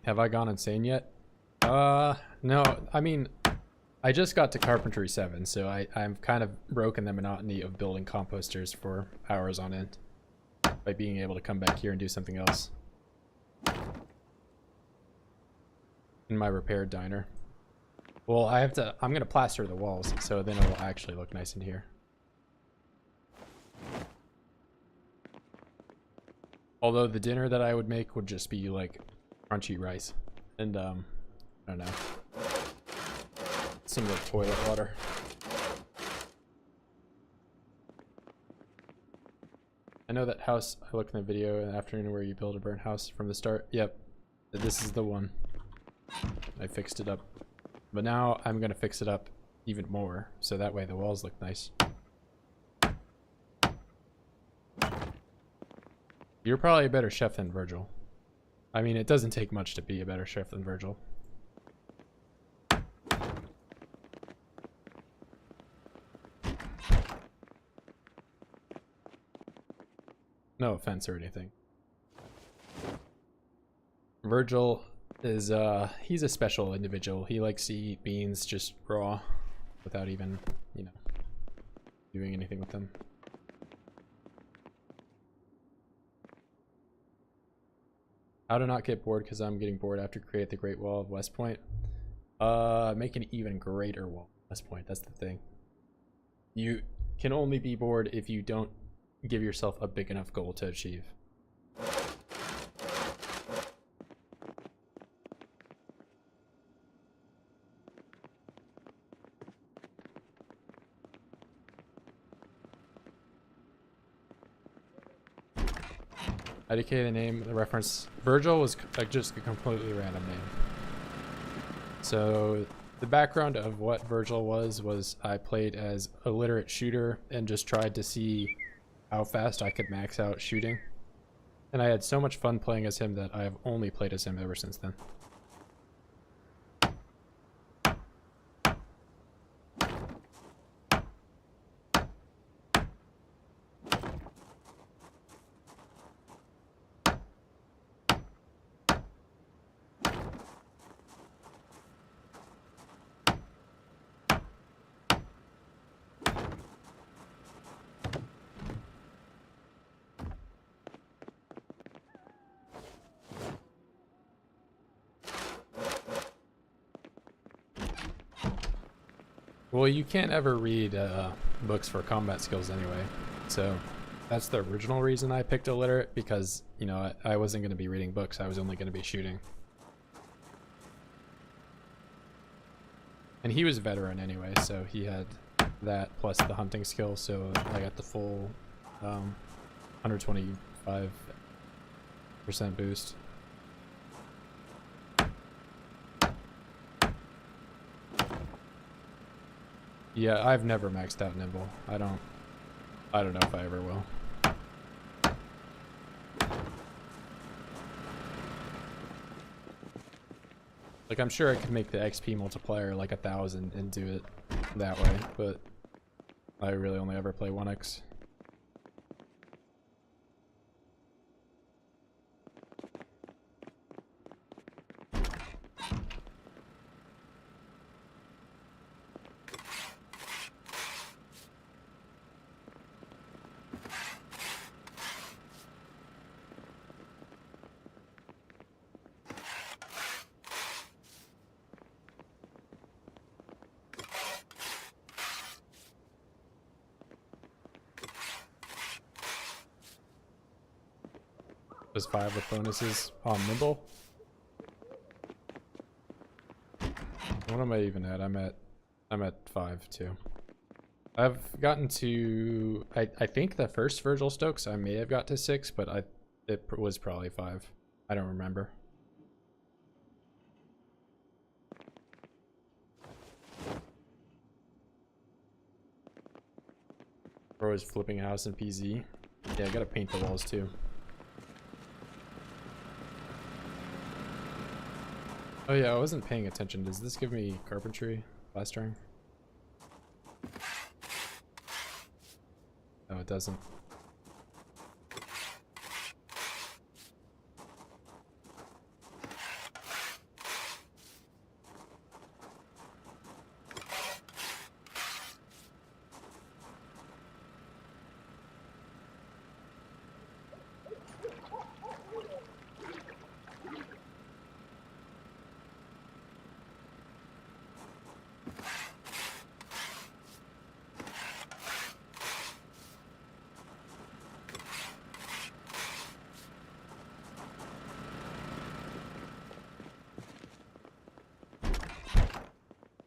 Have I gone insane yet? No, I mean, I just got to Carpentry 7, so I've kind of broken the monotony of building composters for hours on end by being able to come back here and do something else. In my repaired diner. Well, I'm gonna plaster the walls, so then it will actually look nice in here. Although the dinner that I would make would just be like crunchy rice and I don't know, some of the toilet water. I know that house I looked in the video in the afternoon where you build a burnt house from the start. Yep, this is the one. I fixed it up, but now I'm gonna fix it up even more so that way the walls look nice. You're probably a better chef than Virgil. I mean, it doesn't take much to be a better chef than Virgil. No offense or anything. Virgil is, he's a special individual. He likes to eat beans just raw without even, you know, doing anything with them. How to not get bored because I'm getting bored after create the Great Wall of West Point. Make an even greater wall of West Point. That's the thing. You can only be bored if you don't give yourself a big enough goal to achieve. IDK the name, the reference. Virgil was like just a completely random name. So the background of what Virgil was I played as a literate shooter and just tried to see how fast I could max out shooting. And I had so much fun playing as him that I have only played as him ever since then. Well, you can't ever read books for combat skills anyway, so that's the original reason I picked illiterate, because, you know, I wasn't going to be reading books, I was only going to be shooting. And he was a veteran anyway, so he had that plus the hunting skill, so I got the full 125% boost. Yeah, I've never maxed out Nimble. I don't know if I ever will. Like, I'm sure I could make the XP multiplier like 1,000 and do it that way, but I really only ever play 1x. Was 5 with bonuses on nimble. What am I even at? I'm at 5 too. I've gotten to I think the first Virgil Stokes I may have got to 6, but it was probably 5. I don't remember. Bro is flipping a house in PZ. Yeah, I gotta paint the walls too. Oh yeah, I wasn't paying attention. Does this give me carpentry plastering? No, it doesn't.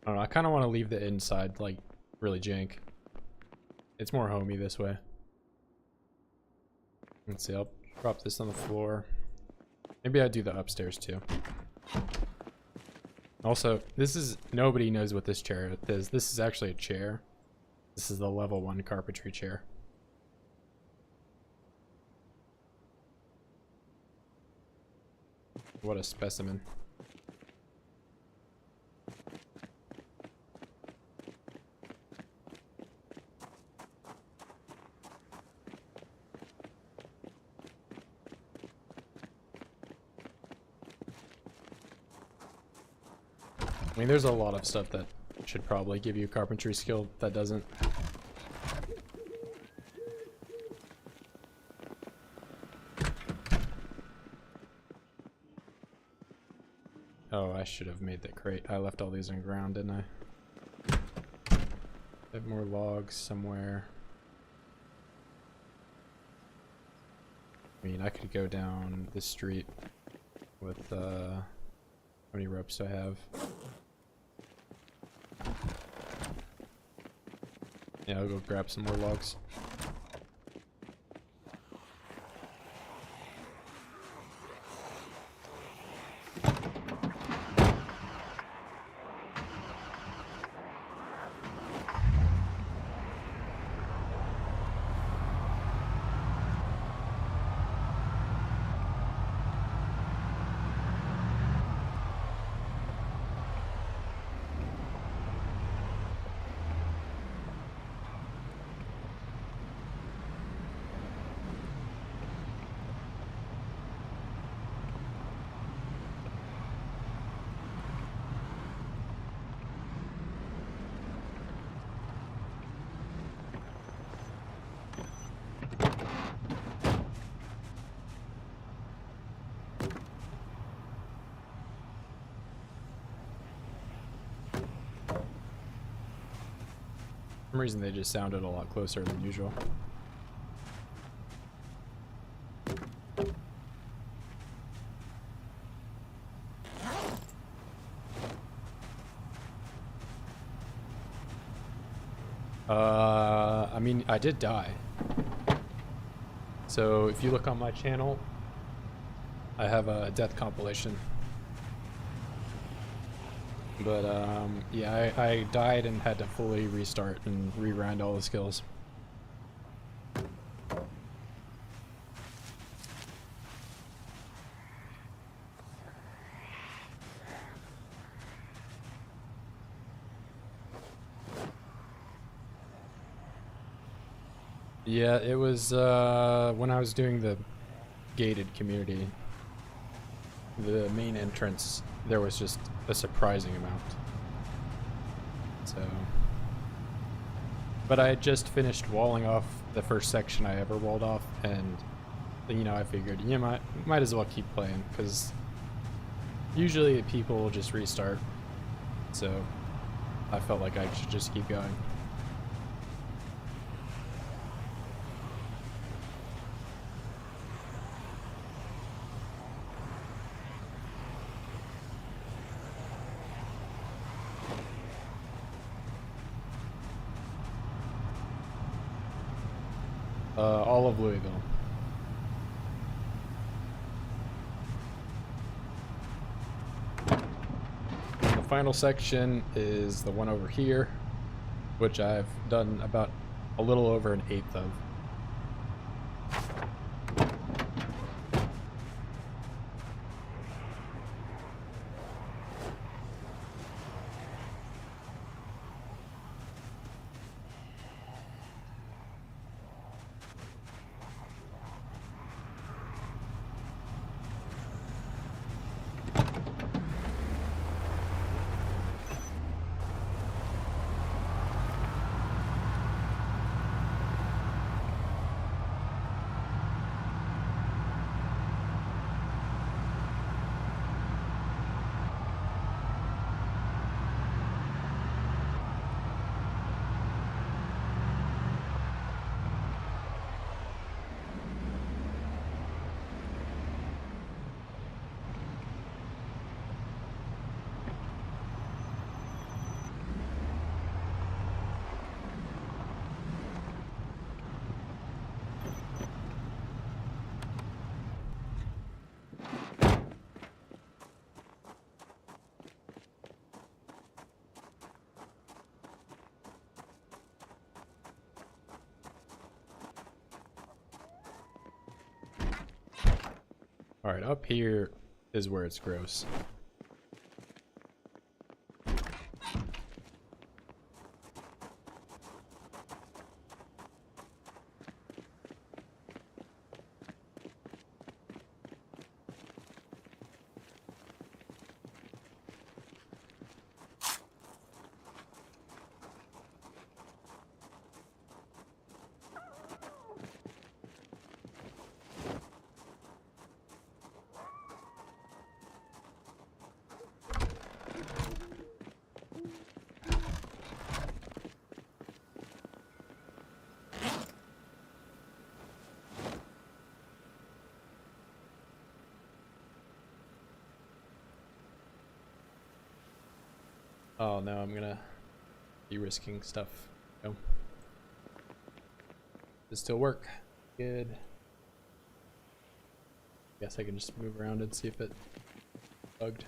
I don't know, I kind of want to leave the inside, like, really jank. It's more homey this way. Let's see, I'll drop this on the floor. Maybe I do the upstairs too. Also, nobody knows what this chair is. This is actually a chair. This is the level 1 carpentry chair. What a specimen. I mean, there's a lot of stuff that should probably give you carpentry skill that doesn't. Oh, I should have made the crate. I left all these on the ground, didn't I? I have more logs somewhere. I mean, I could go down the street with, how many ropes do I have? Yeah, I'll go grab some more logs. For some reason they just sounded a lot closer than usual. I mean, I did die. So if you look on my channel, I have a death compilation. But yeah, I died and had to fully restart and re-grind all the skills. Yeah, it was when I was doing the gated community. The main entrance, there was just a surprising amount. So, but I had just finished walling off the first section I ever walled off, and you know, I figured you might as well keep playing, because usually people will just restart. So I felt like I should just keep going. All of Louisville. The final section is the one over here, which I've done about a little over an eighth of. Alright, up here is where it's gross. Oh no, I'm gonna be risking stuff. No. Does it still work? Good. Guess I can just move around and see if it bugged.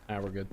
Ah, we're good.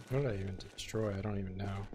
What did I even destroy? I don't even know.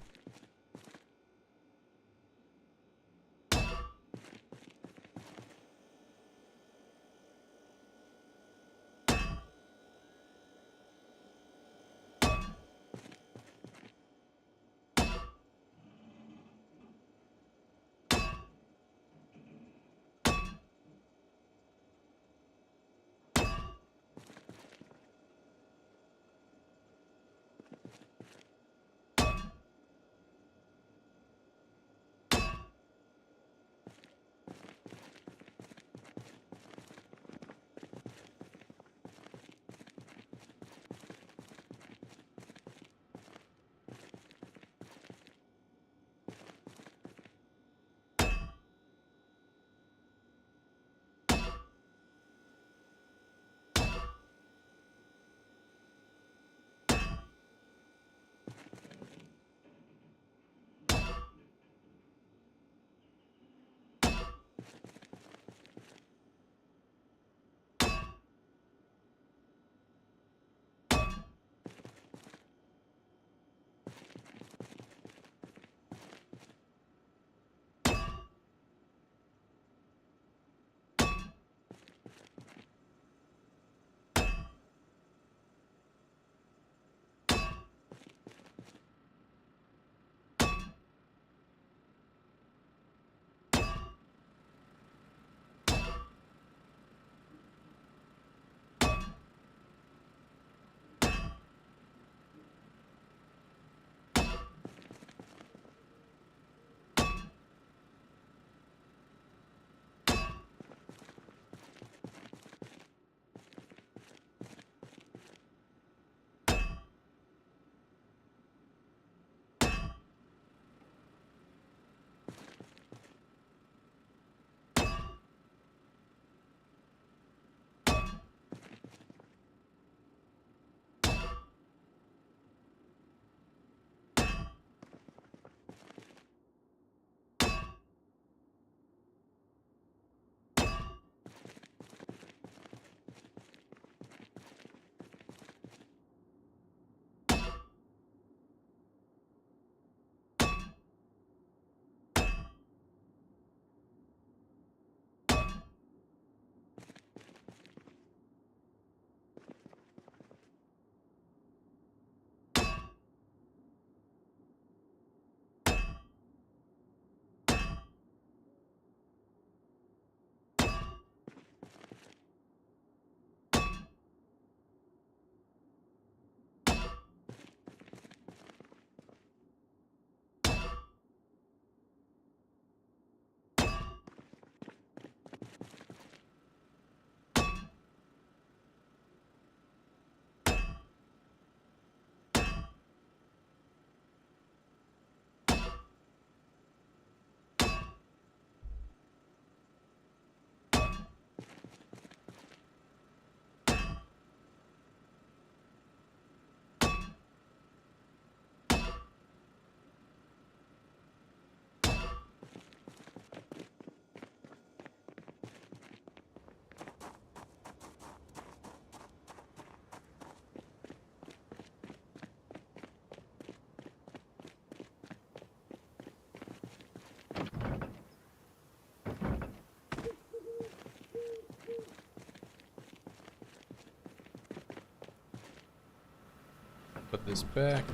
Put this back.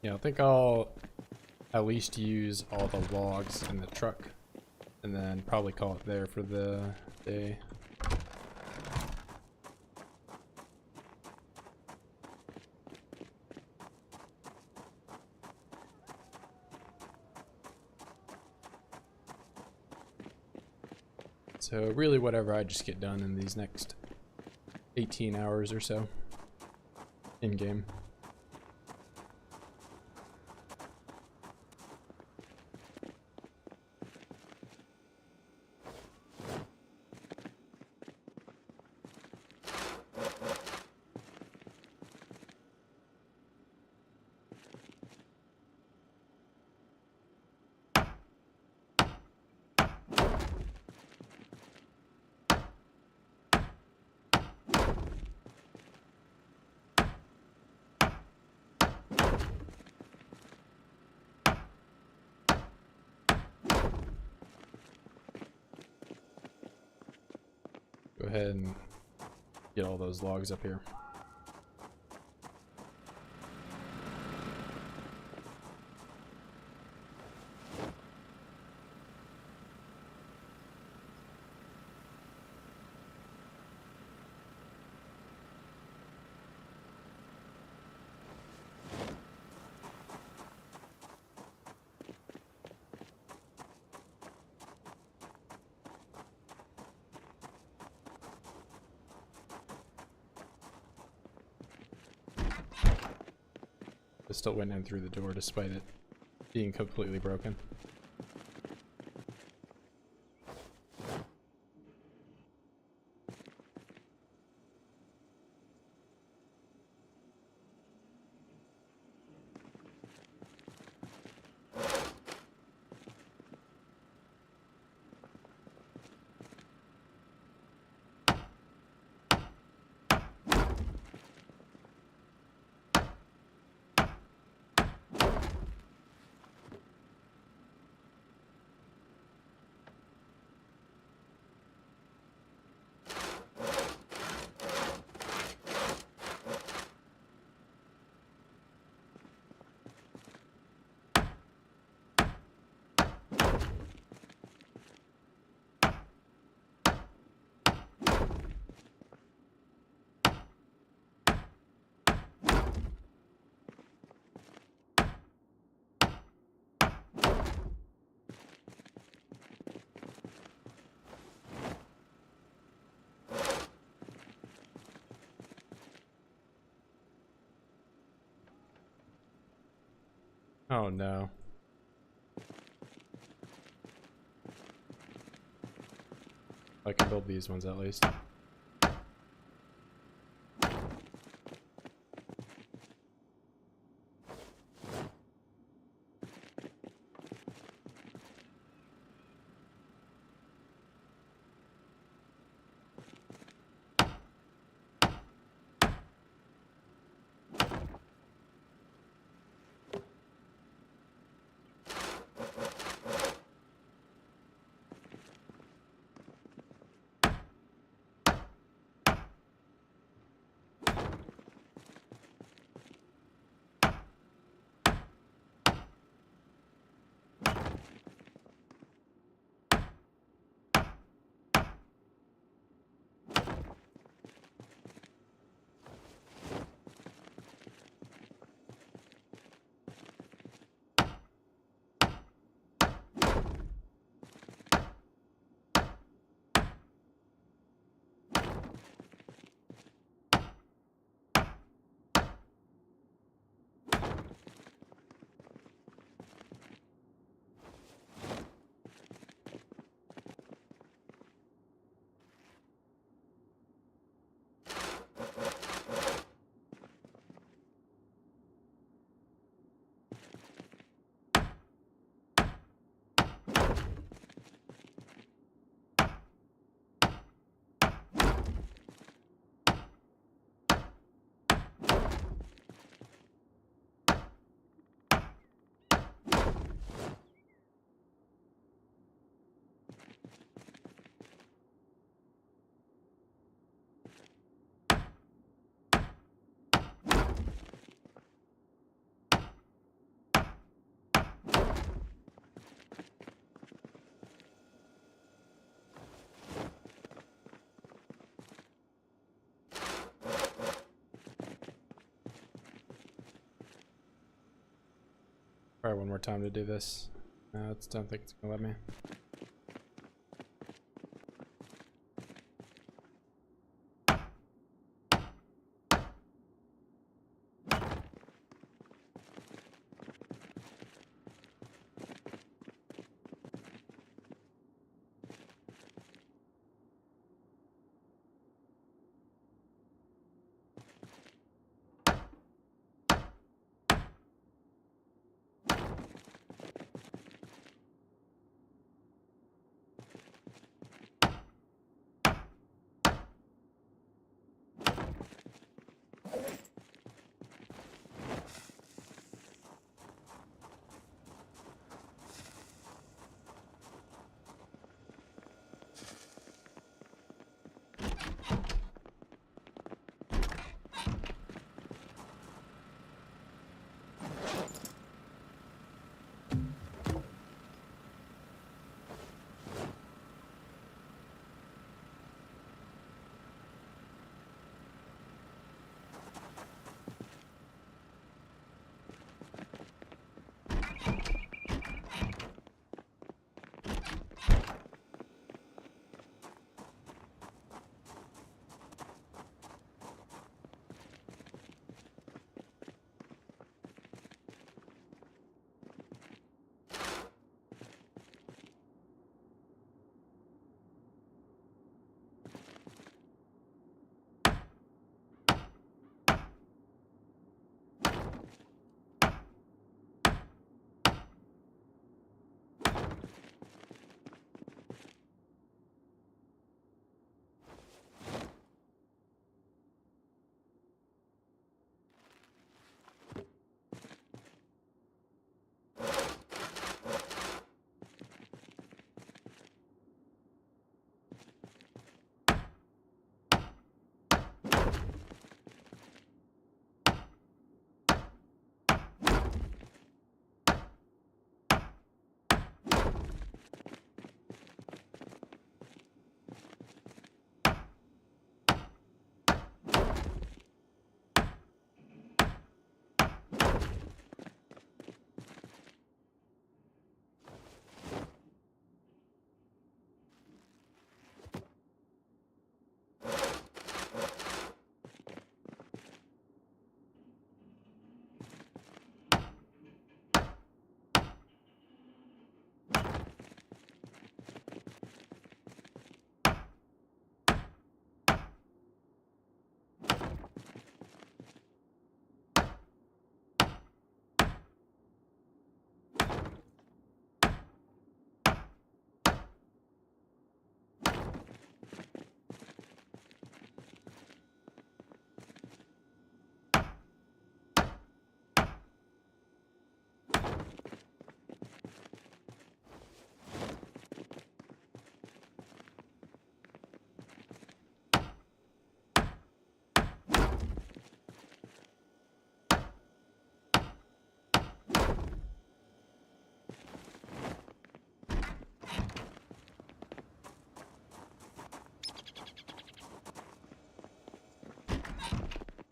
Yeah, I think I'll at least use all the logs in the truck and then probably call it there for the day. So really whatever I just get done in these next 18 hours or so in game. Go ahead and get all those logs up here. I still went in through the door despite it being completely broken. Oh no. I can build these ones at least. Try one more time to do this. No, I don't think it's gonna let me.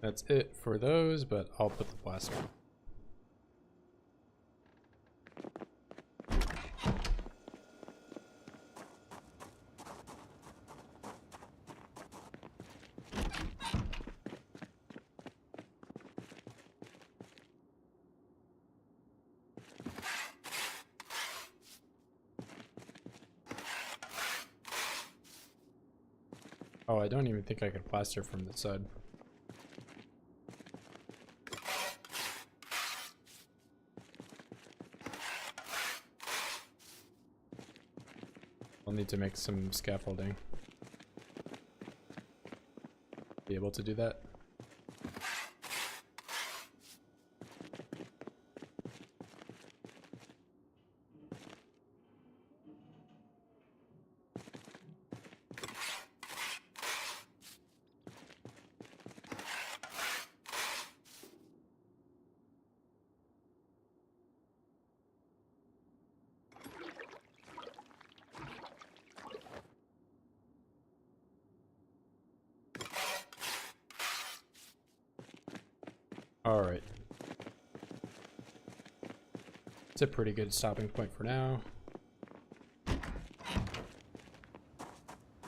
That's it for those, but I'll put the plaster. Oh, I don't even think I can plaster from this side. I'll need to make some scaffolding. Be able to do that. Alright. It's a pretty good stopping point for now. Go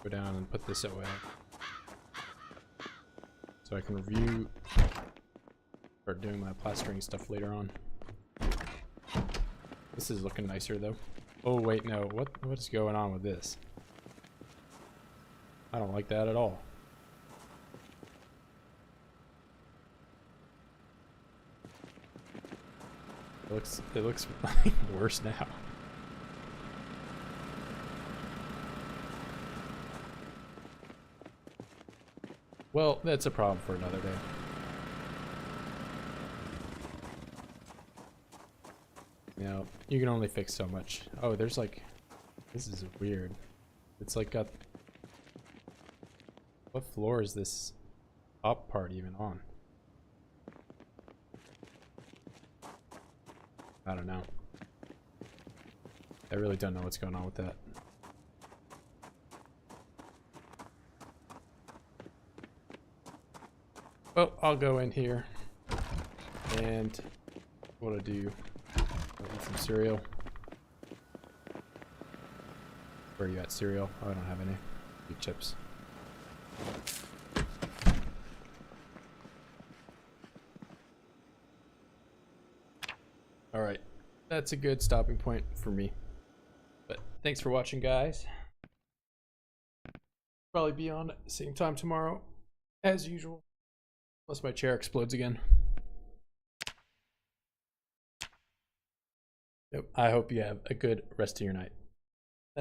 down and put this away. So I can review, start doing my plastering stuff later on. This is looking nicer though. Oh wait, no, what is going on with this? I don't like that at all. It looks like worse now. Well, that's a problem for another day. You know, you can only fix so much. Oh, there's like, this is weird. It's like got, what floor is this top part even on? I don't know. I really don't know what's going on with that. Well, I'll go in here and what I'll do, I'll eat some cereal. Where are you at, cereal? Oh, I don't have any. Eat chips. Alright, that's a good stopping point for me. But thanks for watching, guys. Probably be on at the same time tomorrow, as usual. Unless my chair explodes again. Yep, I hope you have a good rest of your night.